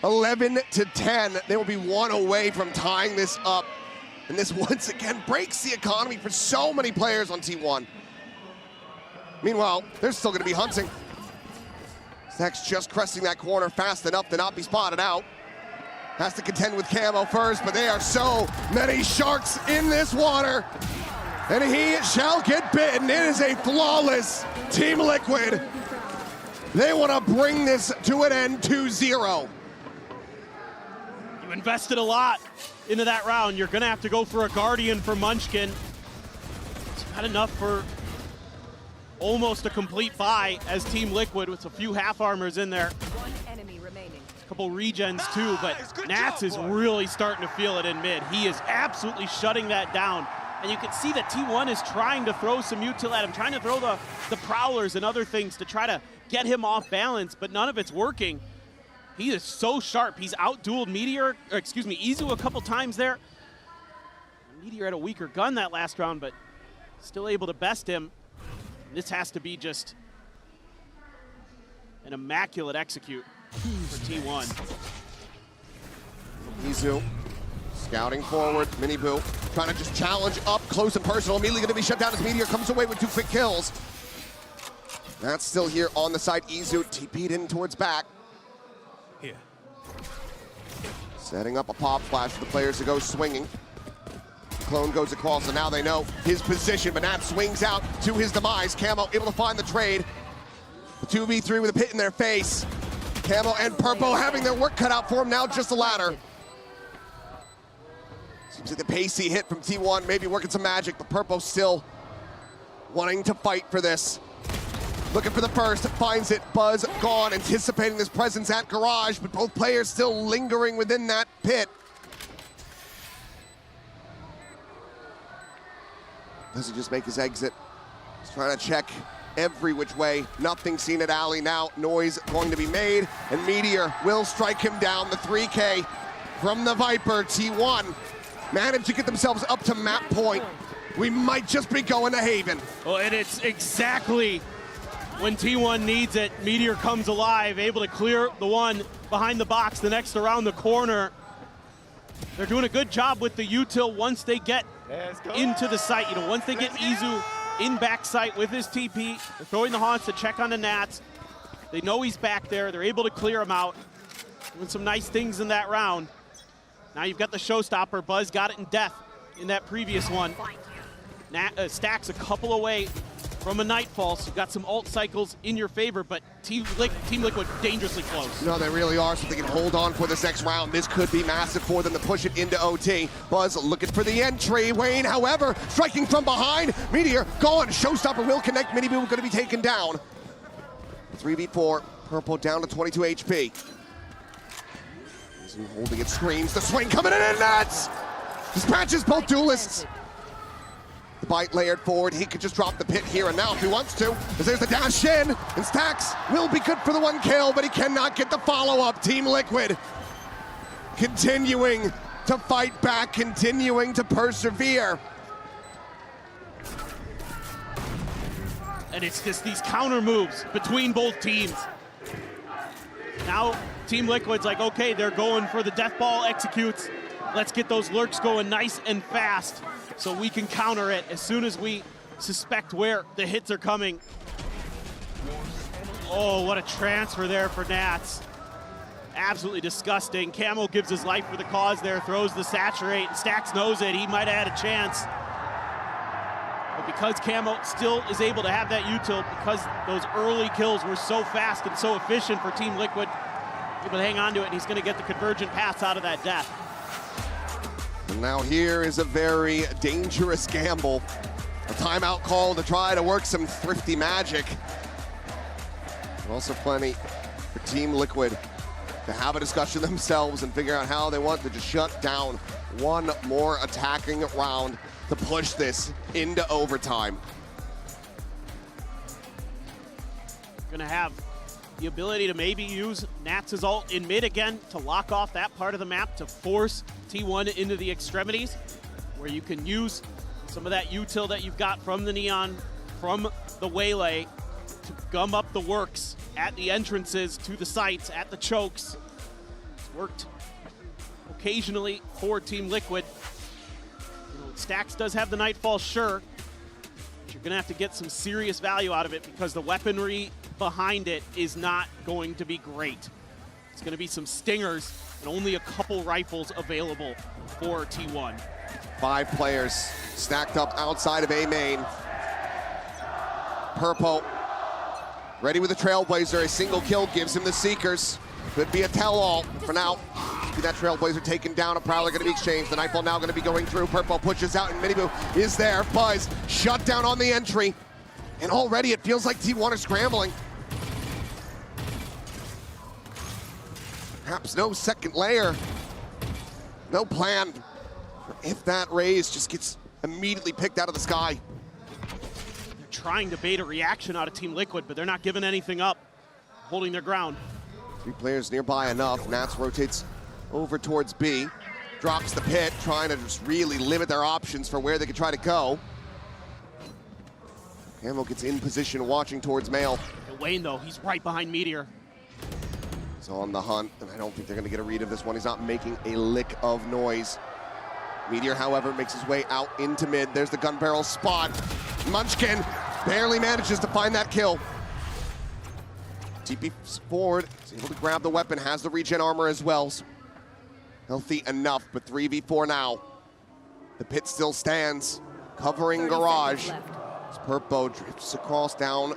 11-10, they will be 1 away from tying this up. And this once again breaks the economy for so many players on T1. Meanwhile, they're still gonna be hunting. Stacks just cresting that corner fast enough to not be spotted out. Has to contend with Camo first, but there are so many sharks in this water. And he shall get bitten. It is a flawless Team Liquid. They want to bring this to an end 2-0. You invested a lot into that round. You're gonna have to go for a Guardian for Munchkin. It's not enough for almost a complete buy as Team Liquid with a few half armors in there. One enemy remaining. Couple regens too, but Nats is really starting to feel it in mid. He is absolutely shutting that down. And you can see that T1 is trying to throw some util at him, trying to throw the prowlers and other things to try to get him off balance, but none of it's working. He is so sharp. He's out-dueled Izu a couple times there. Meteor had a weaker gun that last round, but still able to best him. This has to be just an immaculate execute for T1. Izu scouting forward, Miniboo trying to just challenge up close and personal. Immediately going to be shut down as Meteor comes away with 2 quick kills. That's still here on the side. Izu TP'd in towards back. Here. Setting up a pop flash for the players to go swinging. Clone goes across, and now they know his position, but Nat swings out to his demise. Camo able to find the trade. The 2v3 with a pit in their face. Camo and Purpo having their work cut out for him, now just a ladder. Seems like the pacey hit from T1 maybe working some magic, but Purpo still wanting to fight for this. Looking for the first, finds it, Buzz gone, anticipating this presence at Garage, but both players still lingering within that pit. Does he just make his exit? He's trying to check every which way. Nothing seen at Alley now. Noise going to be made, and Meteor will strike him down. The 3K from the Viper. T1 managed to get themselves up to map point. We might just be going to Haven. Well, and it's exactly when T1 needs it. Meteor comes alive, able to clear the one behind the box, the next around the corner. They're doing a good job with the util once they get into the site. You know, once they get Izu in backside with his TP, they're throwing the haunts to check on the Nats. They know he's back there. They're able to clear him out. Doing some nice things in that round. Now you've got the showstopper. Buzz got it in death in that previous one. Stacks a couple away from a Nightfall, so you've got some ult cycles in your favor, but Team Liquid dangerously close. No, they really are, so they can hold on for this next round. This could be massive for them to push it into OT. Buzz looking for the entry. Wayne, however, striking from behind. Meteor gone. Showstopper will connect. Miniboo going to be taken down. 3v4. Purple down to 22 HP. Izu holding it, screams. The swing coming in, and Nats dispatches both duelists. The bite layered forward. He could just drop the pit here and now if he wants to. As there's the dash in, and Stacks will be good for the 1 kill, but he cannot get the follow-up. Team Liquid continuing to fight back, continuing to persevere. And it's just these counter moves between both teams. Now Team Liquid's like, okay, they're going for the death ball executes. Let's get those lurks going nice and fast so we can counter it as soon as we suspect where the hits are coming. Oh, what a transfer there for Nats. Absolutely disgusting. Camo gives his life for the cause there, throws the saturate. Stacks knows it. He might have had a chance. But because Camo still is able to have that util, because those early kills were so fast and so efficient for Team Liquid, able to hang on to it, and he's going to get the convergent pass out of that death. And now here is a very dangerous gamble. A timeout call to try to work some thrifty magic. And also plenty for Team Liquid to have a discussion themselves and figure out how they want to just shut down one more attacking round to push this into overtime. Going to have the ability to maybe use Nats' ult in mid again to lock off that part of the map to force T1 into the extremities, where you can use some of that util that you've got from the Neon, from the Waylay, to gum up the works at the entrances to the sites, at the chokes. It's worked occasionally for Team Liquid. You know, Stacks does have the Nightfall, sure, but you're gonna have to get some serious value out of it because the weaponry behind it is not going to be great. It's gonna be some stingers and only a couple rifles available for T1. 5 players stacked up outside of A main. Purple ready with a Trailblazer. A single kill gives him the Seekers. Could be a tell-all for now. See that Trailblazer taken down. A Prowler going to be exchanged. The Nightfall now going to be going through. Purple pushes out and Miniboo is there. Buzz shut down on the entry. And already it feels like T1 are scrambling. Perhaps no second layer. No plan. If that raise just gets immediately picked out of the sky. They're trying to bait a reaction out of Team Liquid, but they're not giving anything up, holding their ground. 3 players nearby enough. Nats rotates over towards B. Drops the pit, trying to just really limit their options for where they could try to go. Camo gets in position, watching towards Mail. And Wayne, though, he's right behind Meteor. He's on the hunt, and I don't think they're going to get a read of this one. He's not making a lick of noise. Meteor, however, makes his way out into mid. There's the gun barrel spot. Munchkin barely manages to find that kill. TP forward, is able to grab the weapon, has the regen armor as well. Healthy enough, but 3v4 now. The pit still stands, covering Garage. As Purpo drifts across down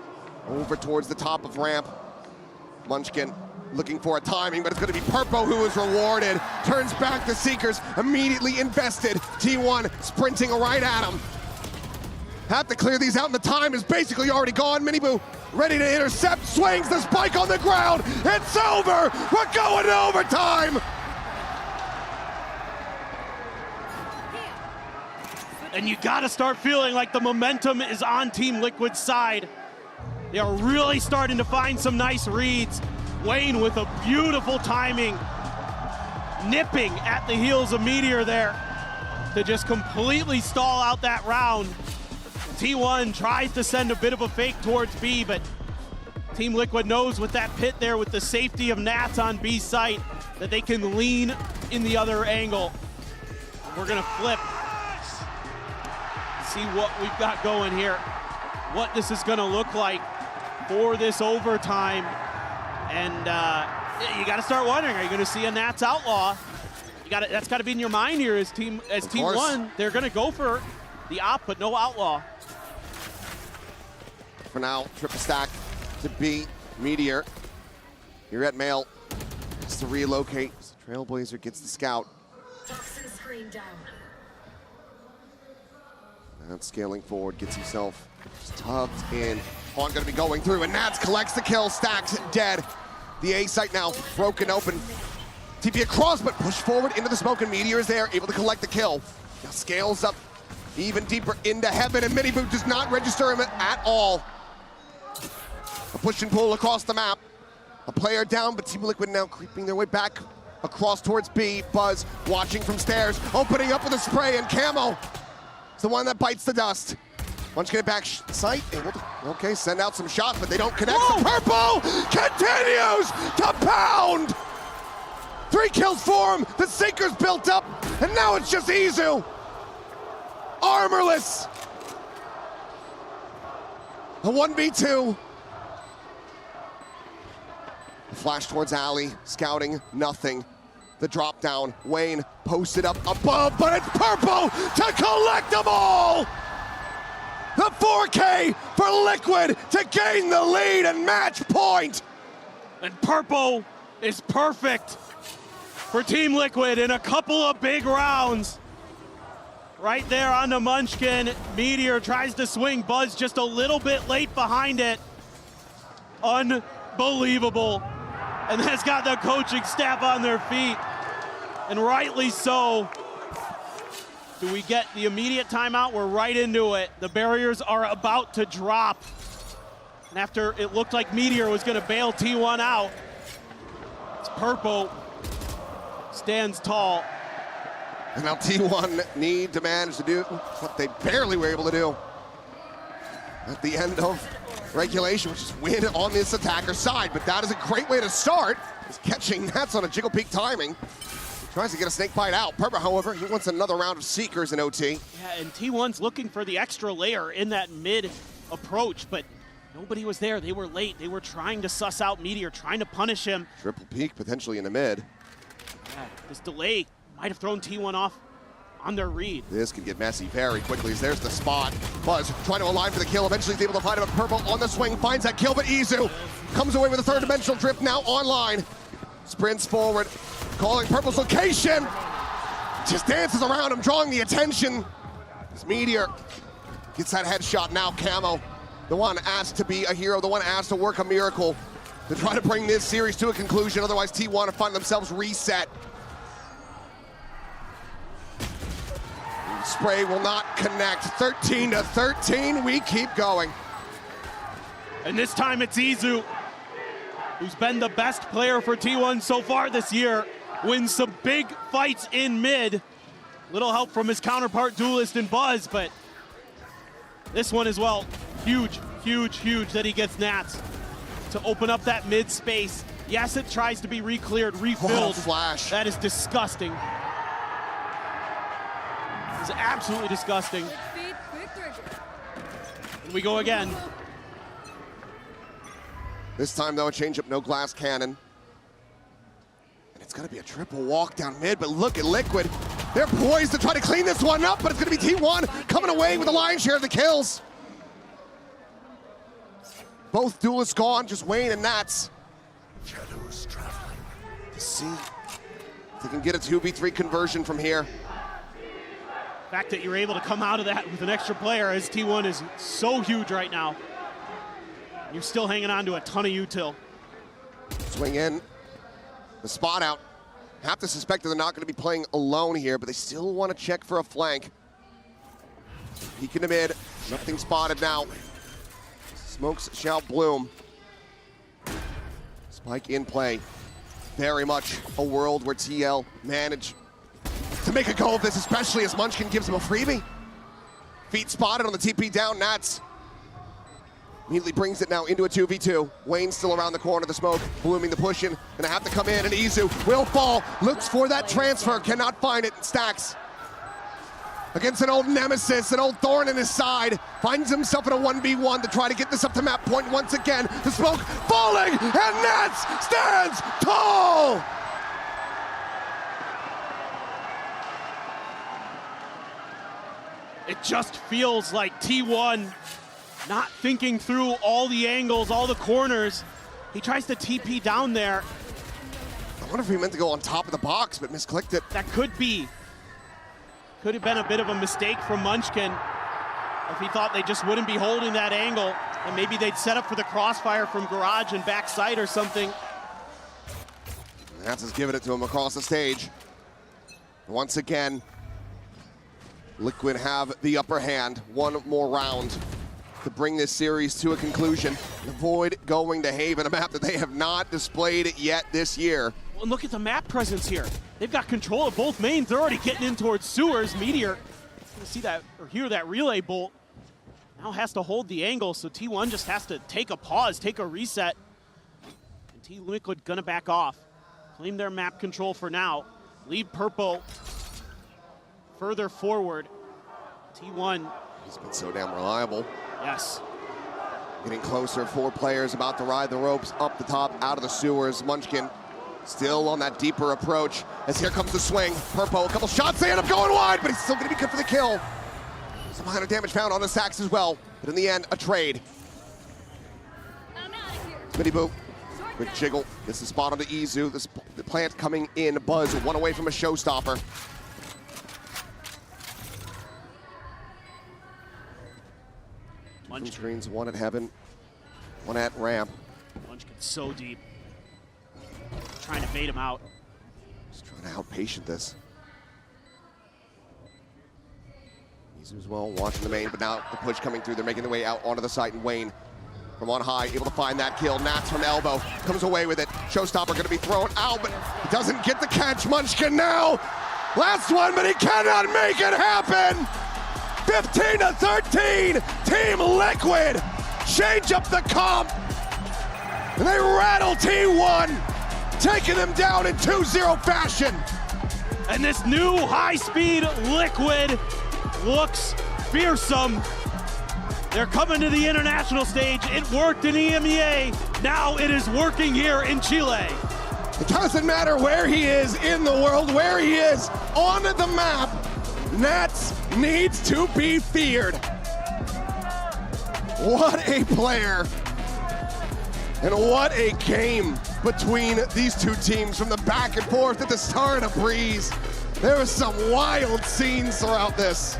over towards the top of ramp. Munchkin looking for a timing, but it's going to be Purpo who is rewarded. Turns back the Seekers, immediately invested. T1 sprinting right at him. Have to clear these out, and the time is basically already gone. Miniboo ready to intercept, swings the spike on the ground. It's over. We're going to overtime. And you got to start feeling like the momentum is on Team Liquid's side. They are really starting to find some nice reads. Wayne with a beautiful timing, nipping at the heels of Meteor there to just completely stall out that round. T1 tries to send a bit of a fake towards B, but Team Liquid knows with that pit there, with the safety of Nats on B site, that they can lean in the other angle. We're gonna flip, see what we've got going here, what this is gonna look like for this overtime. And you got to start wondering, are you going to see a Nats Outlaw? That's got to be in your mind here as T1. They're going to go for the op, but no Outlaw. For now, triple stack to B. Meteor. Here at Mail. Has to relocate. Trailblazer gets the scout. And scaling forward, gets himself tucked in. Pawn going to be going through, and Nats collects the kill. Stacks dead. The A site now broken open. TP across, but pushed forward into the smoke, and Meteor is there, able to collect the kill. Now scales up even deeper into heaven, and Mini Boot does not register him at all. A push and pull across the map. A player down, but Team Liquid now creeping their way back across towards B. Buzz watching from stairs, opening up with a spray, and Camo is the one that bites the dust. Munchkin at back sight, able to, okay, send out some shots, but they don't connect. The purple continues to pound! 3 kills for him, the Sinker's built up, and now it's just Izu. Armorless. A 1v2. The flash towards Ali, scouting, nothing. The drop down, Wayne posted up above, but it's purple to collect them all! The 4K for Liquid to gain the lead and match point! And purple is perfect for Team Liquid in a couple of big rounds. Right there on the Munchkin. Meteor tries to swing. Buzz just a little bit late behind it. Unbelievable. And that's got the coaching staff on their feet. And rightly so. Do we get the immediate timeout? We're right into it. The barriers are about to drop. And after it looked like Meteor was gonna bail T1 out, it's Purple stands tall. And now T1 need to manage to do what they barely were able to do at the end of regulation, which is win on this attacker's side. But that is a great way to start. He's catching Nats on a jiggle peak timing. Tries to get a snake bite out. Purple, however, he wants another round of Seekers in OT. Yeah, and T1's looking for the extra layer in that mid approach, but nobody was there. They were late. They were trying to suss out Meteor, trying to punish him. Triple peak potentially in the mid. Yeah, this delay might have thrown T1 off on their read. This could get messy very quickly as there's the spot. Buzz trying to align for the kill. Eventually he's able to find him. Purple on the swing, finds that kill, but Izu comes away with a third dimensional drift now online. Sprints forward, calling Purple's location. Just dances around him, drawing the attention. This Meteor gets that headshot now. Camo, the one asked to be a hero, the one asked to work a miracle to try to bring this series to a conclusion. Otherwise, T1 to find themselves reset. Spray will not connect. 13-13, we keep going. And this time it's Izu, who's been the best player for T1 so far this year, wins some big fights in mid. Little help from his counterpart duelist in Buzz, but this one as well, huge, huge, huge that he gets Nats to open up that mid space. Yes, it tries to be re-cleared, refilled. Flash. That is disgusting. It's absolutely disgusting. And we go again. This time, though, a change-up, no glass cannon. And it's going to be a triple walk down mid, but look at Liquid. They're poised to try to clean this one up, but it's going to be T1 coming away with the lion's share of the kills. Both duelists gone, just Wayne and Nats. Shadows traveling. To see if they can get a 2v3 conversion from here. The fact that you're able to come out of that with an extra player as T1 is so huge right now. You're still hanging on to a ton of util. Swing in, the spot out. Have to suspect that they're not going to be playing alone here, but they still want to check for a flank. Peek in the mid, nothing spotted now. Smokes shall bloom. Spike in play. Very much a world where TL managed to make a go of this, especially as Munchkin gives him a freebie. Feet spotted on the TP down, Nats immediately brings it now into a 2v2. Wayne still around the corner, the smoke, blooming the push in, gonna have to come in, and Izu will fall, looks for that transfer, cannot find it, stacks. Against an old nemesis, an old thorn in his side, finds himself in a 1v1 to try to get this up to map point once again. The smoke falling, and Nats stands tall! It just feels like T1 not thinking through all the angles, all the corners. He tries to TP down there. I wonder if he meant to go on top of the box, but misclicked it. That could have been a bit of a mistake from Munchkin if he thought they just wouldn't be holding that angle, and maybe they'd set up for the crossfire from garage and backside or something. Nats has given it to him across the stage. Once again, Liquid have the upper hand. One more round to bring this series to a conclusion. Avoid going to Haven, a map that they have not displayed yet this year. Well, look at the map presence here. They've got control of both mains. They're already getting in towards sewers. Meteor, you see that or hear that relay bolt. Now has to hold the angle, so T1 just has to take a pause, take a reset. And T-Liquid gonna back off. Claim their map control for now. Leave Purple further forward. T1. He's been so damn reliable. Yes. Getting closer, 4 players about to ride the ropes up the top, out of the sewers. Munchkin still on that deeper approach as here comes the swing. Purple, a couple shots, they end up going wide, but he's still gonna be good for the kill. Some minor damage found on the sacks as well, but in the end, a trade. Smitty Boo, quick jiggle, gets the spot onto Izu. The plant coming in, Buzz, one away from a showstopper. Munchkin. Screens, one at Heaven, one at Ramp. Munchkin's so deep. Trying to bait him out. Just trying to outpatient this. Izu as well, watching the main, but now the push coming through. They're making their way out onto the site, and Wayne from on high, able to find that kill. Nats from elbow, comes away with it. Showstopper gonna be thrown out, but he doesn't get the catch. Munchkin now, last one, but he cannot make it happen. 15-13, Team Liquid change up the comp, and they rattle T1, taking them down in 2-0 fashion. And this new high-speed Liquid looks fearsome. They're coming to the international stage. It worked in EMEA. Now it is working here in Chile. It doesn't matter where he is in the world, where he is on the map. Nats needs to be feared. What a player. And what a game between these two teams from the back and forth at the start of Breeze. There was some wild scenes throughout this.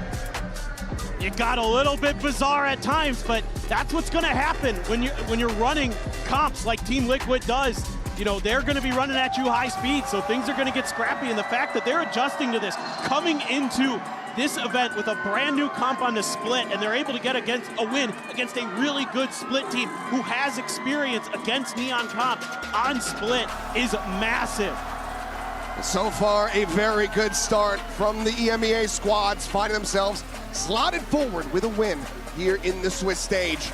It got a little bit bizarre at times, but that's what's going to happen when you're running comps like Team Liquid does. You know, they're going to be running at you high speed, so things are going to get scrappy. And the fact that they're adjusting to this, coming into this event with a brand new comp on the split, and they're able to get a win against a really good split team who has experience against Neon Comp on split is massive. So far, a very good start from the EMEA squads, finding themselves slotted forward with a win here in the Swiss stage.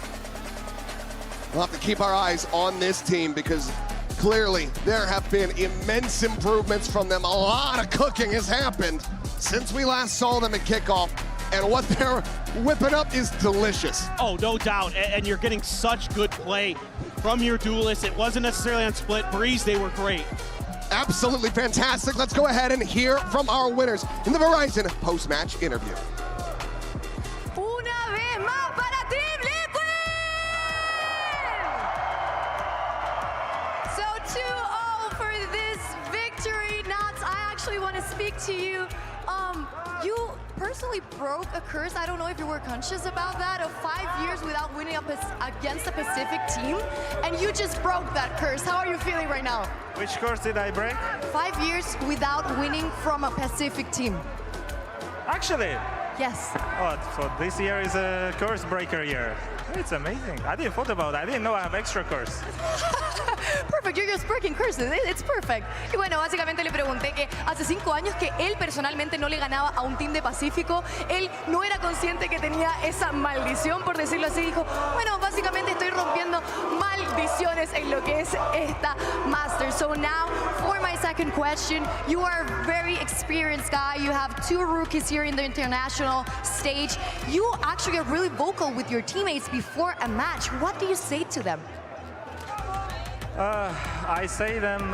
We'll have to keep our eyes on this team because clearly there have been immense improvements from them. A lot of cooking has happened since we last saw them at kickoff, and what they're whipping up is delicious. Oh, no doubt, and you're getting such good play from your duelists. It wasn't necessarily on split. Breeze, they were great. Absolutely fantastic. Let's go ahead and hear from our winners in the Verizon post-match interview. Una vez más para Team Liquid! So 2-0 for this victory. Nats, I actually want to speak to you. You personally broke a curse. I don't know if you were conscious about that, of 5 years without winning against a Pacific team, and you just broke that curse. How are you feeling right now? Which curse did I break? 5 years without winning from a Pacific team. Actually? Yes. Oh, so this year is a curse breaker year. It's amazing. I didn't thought about it. I didn't know I have extra curse. Perfect, you're just breaking curses. It's perfect. Y bueno, básicamente le pregunté que hace 5 años que él personalmente no le ganaba a un team de Pacífico. Él no era consciente que tenía esa maldición, por decirlo así. Dijo, bueno, básicamente estoy rompiendo maldiciones en lo que es esta Masters. So now, for my second question, you are a very experienced guy. You have 2 rookies here in the international stage. You actually are really vocal with your teammates before a match. What do you say to them? I say them,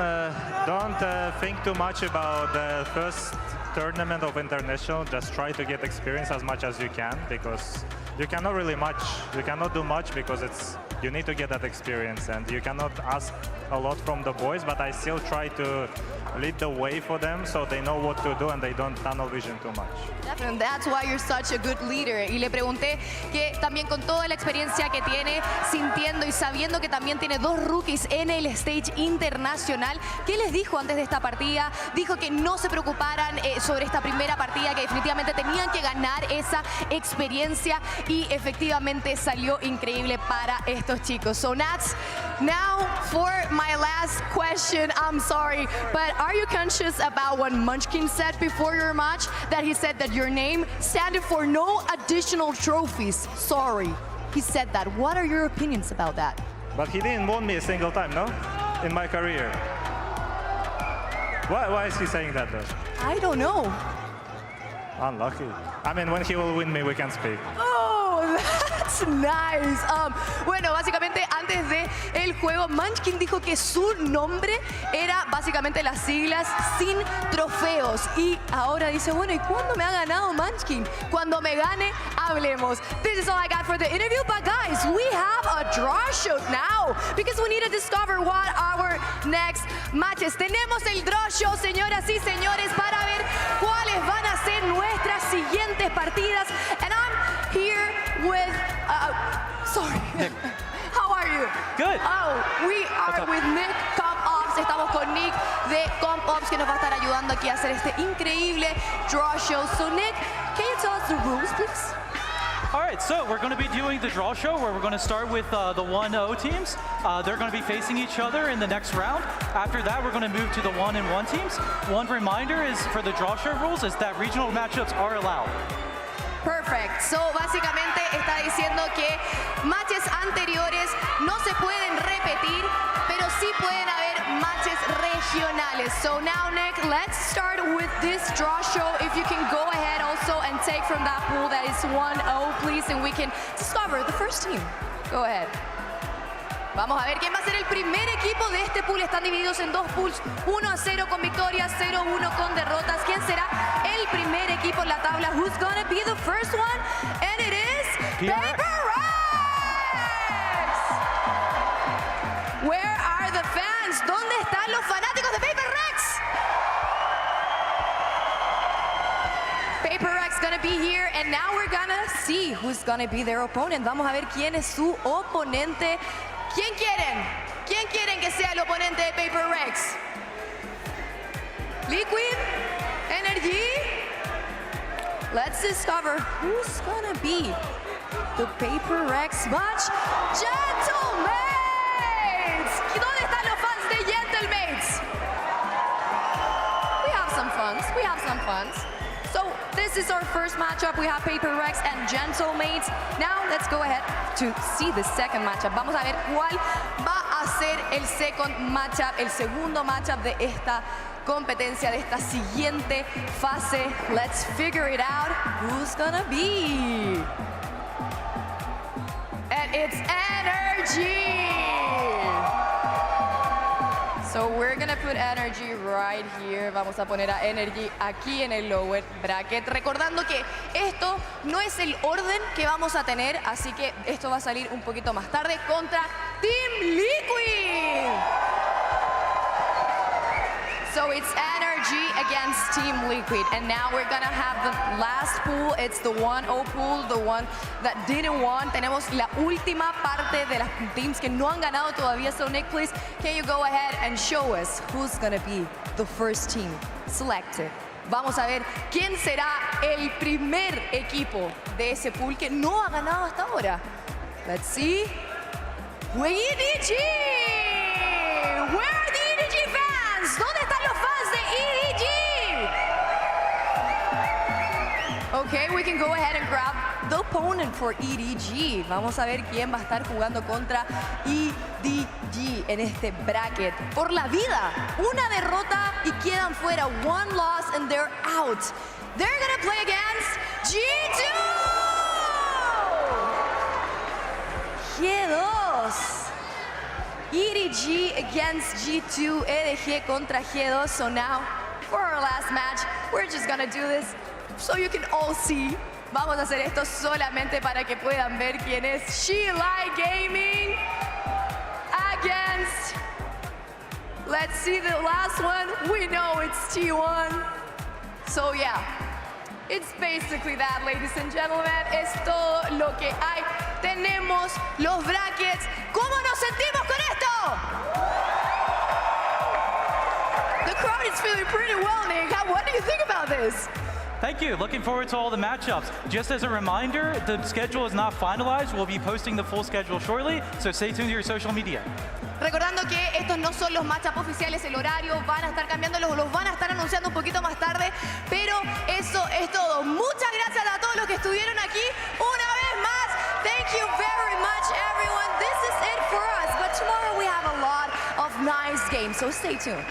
don't think too much about the first tournament of international. Just try to get experience as much as you can, because you cannot really do much because you need to get that experience, and you cannot ask a lot from the boys, but I still try to lead the way for them so they know what to do and they don't tunnel vision too much. Definitely, that's why you're such a good leader. Y le pregunté que también con toda la experiencia que tiene, sintiendo y sabiendo que también tiene 2 rookies en el stage internacional, ¿qué les dijo antes de esta partida? Dijo que no se preocuparan sobre esta primera partida, que definitivamente tenían que ganar esa experiencia y efectivamente salió increíble para estos chicos. So Nats, now for my last question, I'm sorry, but are you conscious about what Munchkin said before your match? That he said that your name standed for no additional trophies. Sorry, he said that. What are your opinions about that? But he didn't won me a single time, no? In my career. Why is he saying that though? I don't know. Unlucky. I mean, when he will win me, we can speak. Oh, that's nice. Bueno, básicamente antes de el juego, Munchkin dijo que su nombre era básicamente las siglas sin trofeos. Y ahora dice, bueno, ¿y cuándo me ha ganado Munchkin? Cuando me gane, hablemos. This is all I got for the interview. But guys, we have a draw show now because we need to discover what our next matches. Tenemos el draw show, señoras y señores, para ver cuáles van a ser nuestras siguientes partidas. And I'm here with, sorry. Nick. How are you? Good. Oh, we are with Nick Comp Ops. Estamos con Nick de Comp Ops que nos va a estar ayudando aquí a hacer este increíble draw show. So Nick, can you tell us the rules, please? All right, so we're going to be doing the draw show where we're going to start with the 1-0 teams. They're going to be facing each other in the next round. After that, we're going to move to the 1-1 teams. One reminder is for the draw show rules is that regional matchups are allowed. Perfect. So, básicamente está diciendo que matches anteriores no se pueden repetir, pero sí pueden haber matches regionales. So now, Nick, let's start with this draw show. If you can go ahead also and take from that pool that is 1-0, please, and we can discover the first team. Go ahead. Vamos a ver quién va a ser el primer equipo de este pool. Están divididos en 2 pools, 1-0 con victorias, 0-1 con derrotas. ¿Quién será el primer equipo en la tabla? Who's gonna be the first one? And it is PRX! Where are the fans? ¿Dónde están los fanáticos de PRX? PRX gonna be here, and now we're gonna see who's gonna be their opponent. Vamos a ver quién es su oponente. ¿Quién quieren? ¿Quién quieren que sea el oponente de PRX? Liquid? Energy? Let's discover who's gonna be the PRX match. Gentlemates! ¿Y dónde están los fans de Gentlemates? We have some fans. We have some fans. So this is our first matchup. We have PRX and Gentlemates. Now let's go ahead to see the second matchup. Vamos a ver cuál va a ser el second matchup, el segundo matchup de esta competencia, de esta siguiente fase. Let's figure it out. Who's gonna be? And it's Energy! So we're gonna put Energy right here. Vamos a poner a Energy aquí en el lower bracket. Recordando que esto no es el orden que vamos a tener, así que esto va a salir un poquito más tarde contra Team Liquid. So it's Energy against Team Liquid. And now we're gonna have the last pool. It's the 1-0 pool, the one that didn't won. Tenemos la última parte de las teams que no han ganado todavía. So Nick, please, can you go ahead and show us who's gonna be the first team selected? Vamos a ver quién será el primer equipo de ese pool que no ha ganado hasta ahora. Let's see. EDG! Where are the EDG fans? ¿Dónde están los fans de EDG? Okay, we can go ahead and grab the opponent for EDG. Vamos a ver quién va a estar jugando contra EDG en este bracket. Por la vida, una derrota y quedan fuera. One loss and they're out. They're gonna play against G2! G2. EDG against G2, EDG contra G2. So now, for our last match, we're just gonna do this so you can all see. Vamos a hacer esto solamente para que puedan ver quién es She Like Gaming against Let's see the last one. We know it's T1. So yeah, it's basically that, ladies and gentlemen. Es todo lo que hay. Tenemos los brackets. ¿Cómo nos sentimos con esto? The crowd is feeling pretty well, Nick. What do you think about this? Thank you. Looking forward to all the matchups. Just as a reminder, the schedule is not finalized. We'll be posting the full schedule shortly, so stay tuned to your social media. Recordando que estos no son los matchups oficiales, el horario van a estar cambiándolos, los van a estar anunciando un poquito más tarde, pero eso es todo. Muchas gracias a todos los que estuvieron aquí una vez más. Thank you very much, everyone. This is it for us, but tomorrow we have a lot of nice games, so stay tuned.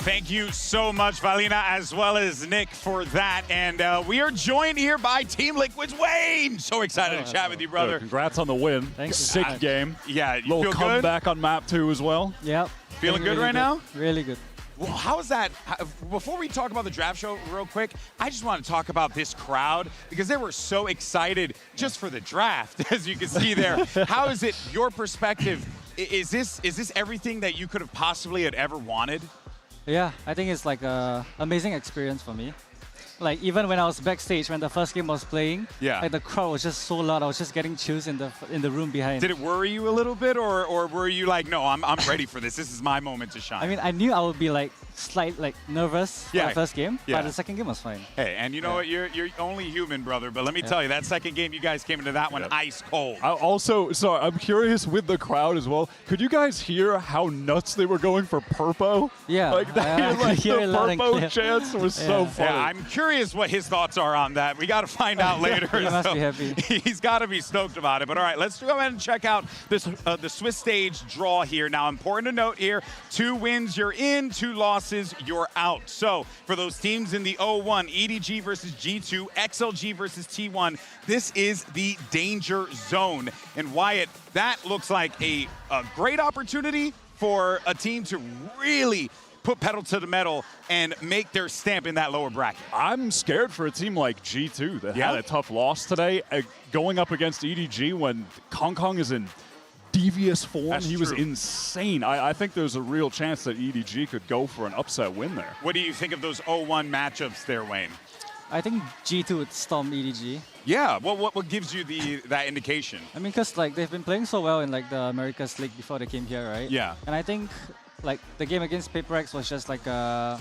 Thank you so much, Valina, as well as Nick, for that. And we are joined here by Team Liquid's Wayne. So excited to chat with you, brother. Congrats on the win. Thanks. Sick game. Yeah, you little feel comeback on map 2 as well. Yep. Feeling good really right now? Really good. Well, how is that? Before we talk about the draft show real quick, I just want to talk about this crowd because they were so excited just for the draft, as you can see there. How is it, your perspective, is this everything that you could have possibly had ever wanted? Yeah, I think it's like an amazing experience for me. Like even when I was backstage when the first game was playing, like the crowd was just so loud. I was just getting chills in the room behind. Did it worry you a little bit, or were you like, no, I'm ready for this. This is my moment to shine. I mean, I knew I would be like nervous for the first game, but the second game was fine. Hey, and you know what? You're only human, brother. But let me tell you, that second game, you guys came into that one ice cold. So I'm curious with the crowd as well. Could you guys hear how nuts they were going for Purpo? Yeah, like that. I the hear it loud and Purpo clear. chants was so funny. Yeah, I'm curious what his thoughts are on that. We got to find out later. He must be happy. He's got to be stoked about it. But all right, let's go ahead and check out this the Swiss stage draw here. Now, important to note here: 2 wins, you're in; 2 losses, you're out. So for those teams in the 0-1, EDG versus G2, XLG versus T1, this is the danger zone. And Wyatt, that looks like a great opportunity for a team to really put pedal to the metal and make their stamp in that lower bracket. I'm scared for a team like G2 that had a tough loss today, going up against EDG when Kong is in devious form. He was insane. I think there's a real chance that EDG could go for an upset win there. What do you think of those 0-1 matchups there, Wayne? I think G2 would storm EDG. Yeah, what gives you that indication? I mean, because like they've been playing so well in like the Americas League before they came here, right? Yeah. And I think like the game against PRX was just like the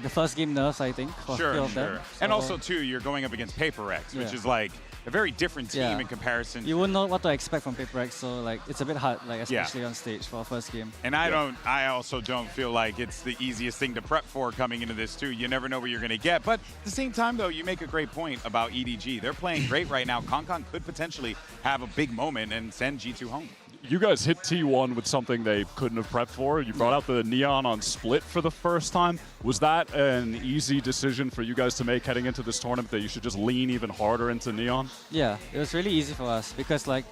first game nerfs, I think, for a few of them. And also too, you're going up against PRX, which is like a very different team in comparison. You wouldn't know what to expect from PRX, so like it's a bit hard, like especially on stage for a first game. And I also don't feel like it's the easiest thing to prep for coming into this too. You never know what you're going to get. But at the same time, though, you make a great point about EDG. They're playing great right now. Kong could potentially have a big moment and send G2 home. You guys hit T1 with something they couldn't have prepped for. You brought out the Neon on Split for the first time. Was that an easy decision for you guys to make heading into this tournament, that you should just lean even harder into Neon? Yeah, it was really easy for us because like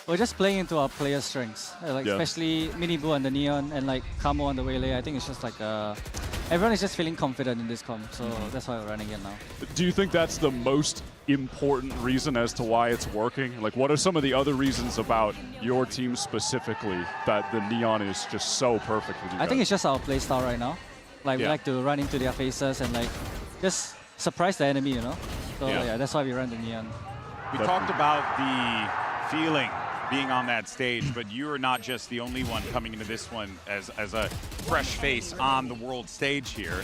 we're just playing into our player strengths, especially Miniboo and the Neon and like Kamo on the Waylay. I think it's just like everyone is just feeling confident in this comp, so that's why we're running it now. Do you think that's the most important reason as to why it's working? Like, what are some of the other reasons about your team specifically that the Neon is just so perfect with you guys? I think it's just our play style right now. Like we like to run into their faces and like just surprise the enemy, you know? So yeah, that's why we run the Neon. We talked about the feeling being on that stage, but you're not just the only one coming into this one as a fresh face on the world stage here.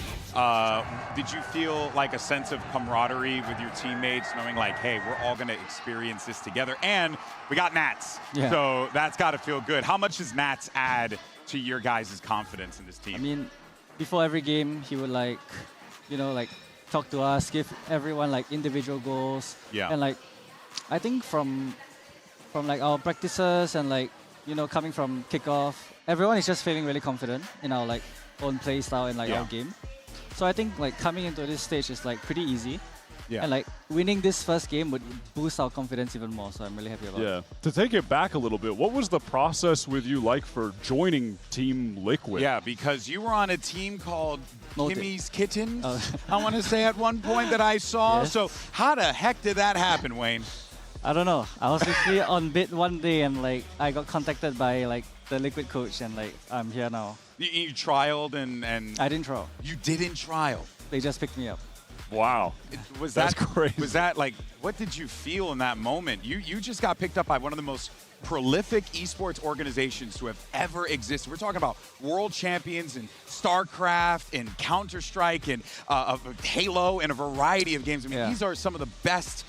Did you feel like a sense of camaraderie with your teammates, knowing like, hey, we're all going to experience this together? And we got Nats, so that's got to feel good. How much does Nats add to your guys' confidence in this team? I mean, before every game, he would like, you know, like talk to us, give everyone like individual goals. Yeah. And like, I think from like our practices and like, you know, coming from kickoff, everyone is just feeling really confident in our like own play style and like our game. So I think like coming into this stage is like pretty easy. And like winning this first game would boost our confidence even more. So I'm really happy about it. Yeah. To take it back a little bit, what was the process with you like for joining Team Liquid? Yeah, because you were on a team called Kimmy's Kittens, I want to say at one point that I saw. Yes. So how the heck did that happen, Wayne? I don't know. I was literally on bid one day and like I got contacted by like the Liquid coach and like I'm here now. You trialed and I didn't trial. You didn't trial. They just picked me up. Wow. That's crazy. Was that like, what did you feel in that moment? You just got picked up by one of the most prolific esports organizations to have ever existed. We're talking about world champions in StarCraft and Counter-Strike and Halo and a variety of games. I mean, these are some of the best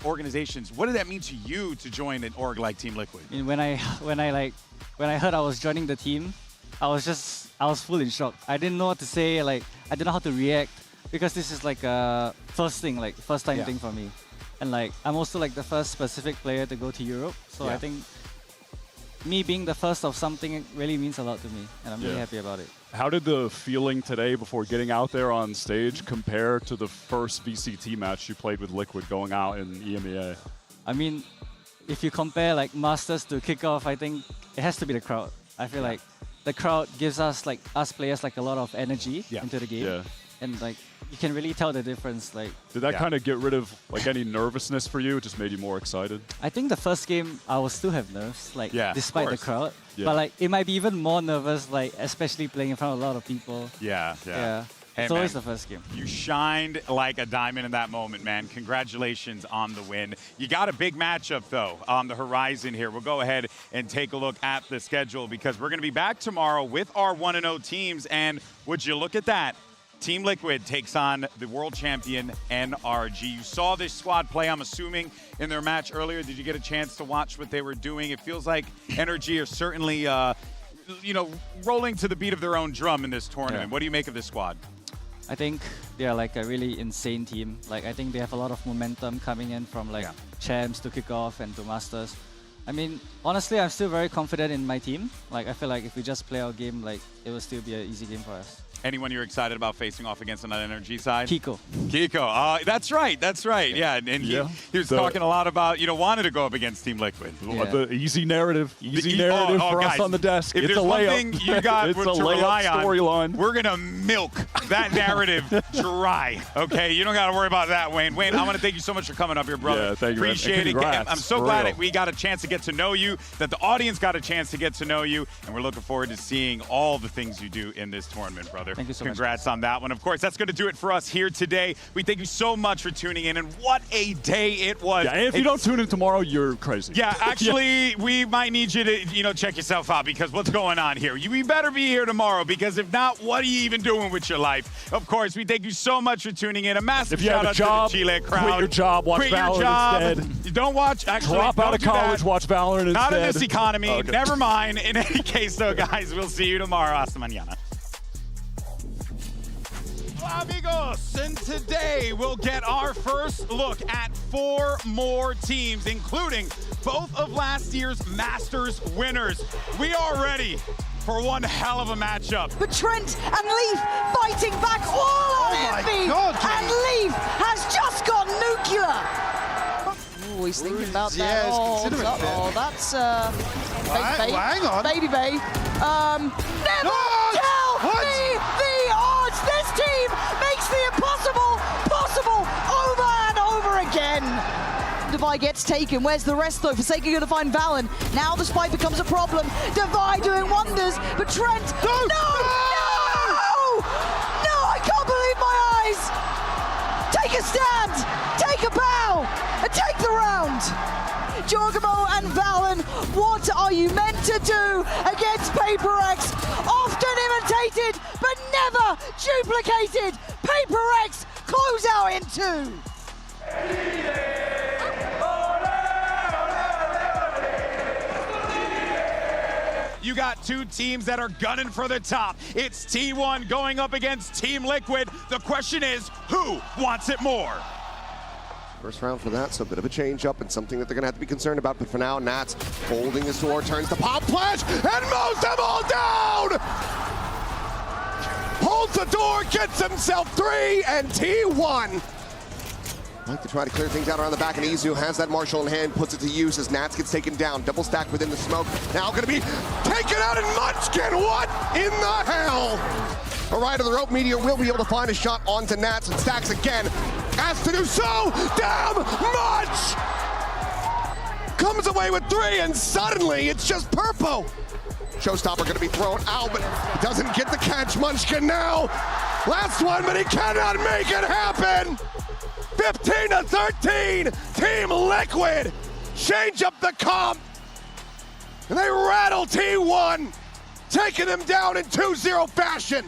organizations. What did that mean to you to join an org like Team Liquid? I mean, when I heard I was joining the team, I was full in shock. I didn't know what to say. Like I didn't know how to react because this is like a first time thing for me. And like I'm also like the first specific player to go to Europe. So I think me being the first of something really means a lot to me, and I'm really happy about it. How did the feeling today before getting out there on stage compare to the first VCT match you played with Liquid going out in EMEA? I mean, if you compare like Masters to kickoff, I think it has to be the crowd. I feel like the crowd gives us players like a lot of energy into the game, and like you can really tell the difference. Like, did that kind of get rid of like any nervousness for you? It just made you more excited? I think the first game I will still have nerves, like despite the crowd. Yeah. But like it might be even more nervous, like especially playing in front of a lot of people. Yeah. Hey, it's always the first game. You shined like a diamond in that moment, man. Congratulations on the win. You got a big matchup, though, on the horizon here. We'll go ahead and take a look at the schedule because we're going to be back tomorrow with our 1-0 teams. And would you look at that? Team Liquid takes on the world champion NRG. You saw this squad play, I'm assuming, in their match earlier. Did you get a chance to watch what they were doing? It feels like NRG are certainly, rolling to the beat of their own drum in this tournament. Yeah. What do you make of this squad? I think they're like a really insane team. Like I think they have a lot of momentum coming in from like champs to kickoff and to masters. I mean, honestly, I'm still very confident in my team. Like I feel like if we just play our game, like it will still be an easy game for us. Anyone you're excited about facing off against on that NRG side? Kiko. That's right. Yeah, and he was talking a lot about, wanted to go up against Team Liquid. The easy narrative for guys, us on the desk. If it's there's a one layup. thing you got it's to a rely layup on, storyline. we're going to milk that narrative dry, okay? You don't got to worry about that, Wayne. Wayne, I want to thank you so much for coming up here, brother. Yeah, thank you, man. Appreciate it. Congrats, I'm so for glad real. that we got a chance to get to know you, that the audience got a chance to get to know you, and we're looking forward to seeing all the things you do in this tournament, brother. Thank you so much. Congrats on that one. Of course, that's going to do it for us here today. We thank you so much for tuning in, and what a day it was. Yeah, and if you don't tune in tomorrow, you're crazy. Yeah, actually, we might need you to, check yourself out because what's going on here? You better be here tomorrow because if not, what are you even doing with your life? Of course, we thank you so much for tuning in. A massive shout out to the Chile crowd. Quit your job, watch Valorant instead. You don't watch, actually, Drop out of college, watch Valorant instead. Not in this economy. Okay. Never mind. In any case, though, guys, we'll see you tomorrow. Hasta mañana. Amigos, and today we'll get our first look at 4 more teams, including both of last year's Masters winners. We are ready for one hell of a matchup. But Trent and Leaf fighting back all on Envy, and Leaf has just gone nuclear. Oh, he's thinking about that. That's hang on. Baby Bay. Never tell me the odds. This team makes the impossible possible over and over again. Devi gets taken. Where's the rest though? Forsaken going to find Valen. Now the spike becomes a problem. Devi doing wonders, but Trent. No! I can't believe my eyes. Take a stand, take a bow, and take the round. Jorgamo and Valen, what are you meant to do against PRX? Often imitated, but never duplicated. PRX close out in 2. You got 2 teams that are gunning for the top. It's T1 going up against Team Liquid. The question is, who wants it more? First round for that, so a bit of a change up and something that they're going to have to be concerned about. But for now, Nats holding his door, turns the pop flash, and mows them all down! Holds the door, gets himself 3, and T1 Like to try to clear things out around the back, and Izu has that Marshall in hand, puts it to use as Nats gets taken down. Double stack within the smoke. Now gonna be taken out in Munchkin. What in the hell? All right, to the rope, Meteor will be able to find a shot onto Nats, and stacks again. Has to do so. Damn much! Comes away with 3, and suddenly it's just Purpo. Showstopper gonna be thrown out, but doesn't get the catch. Munchkin now. Last one, but he cannot make it happen. 15-13, Team Liquid change up the comp, and they rattle T1, taking them down in 2-0 fashion.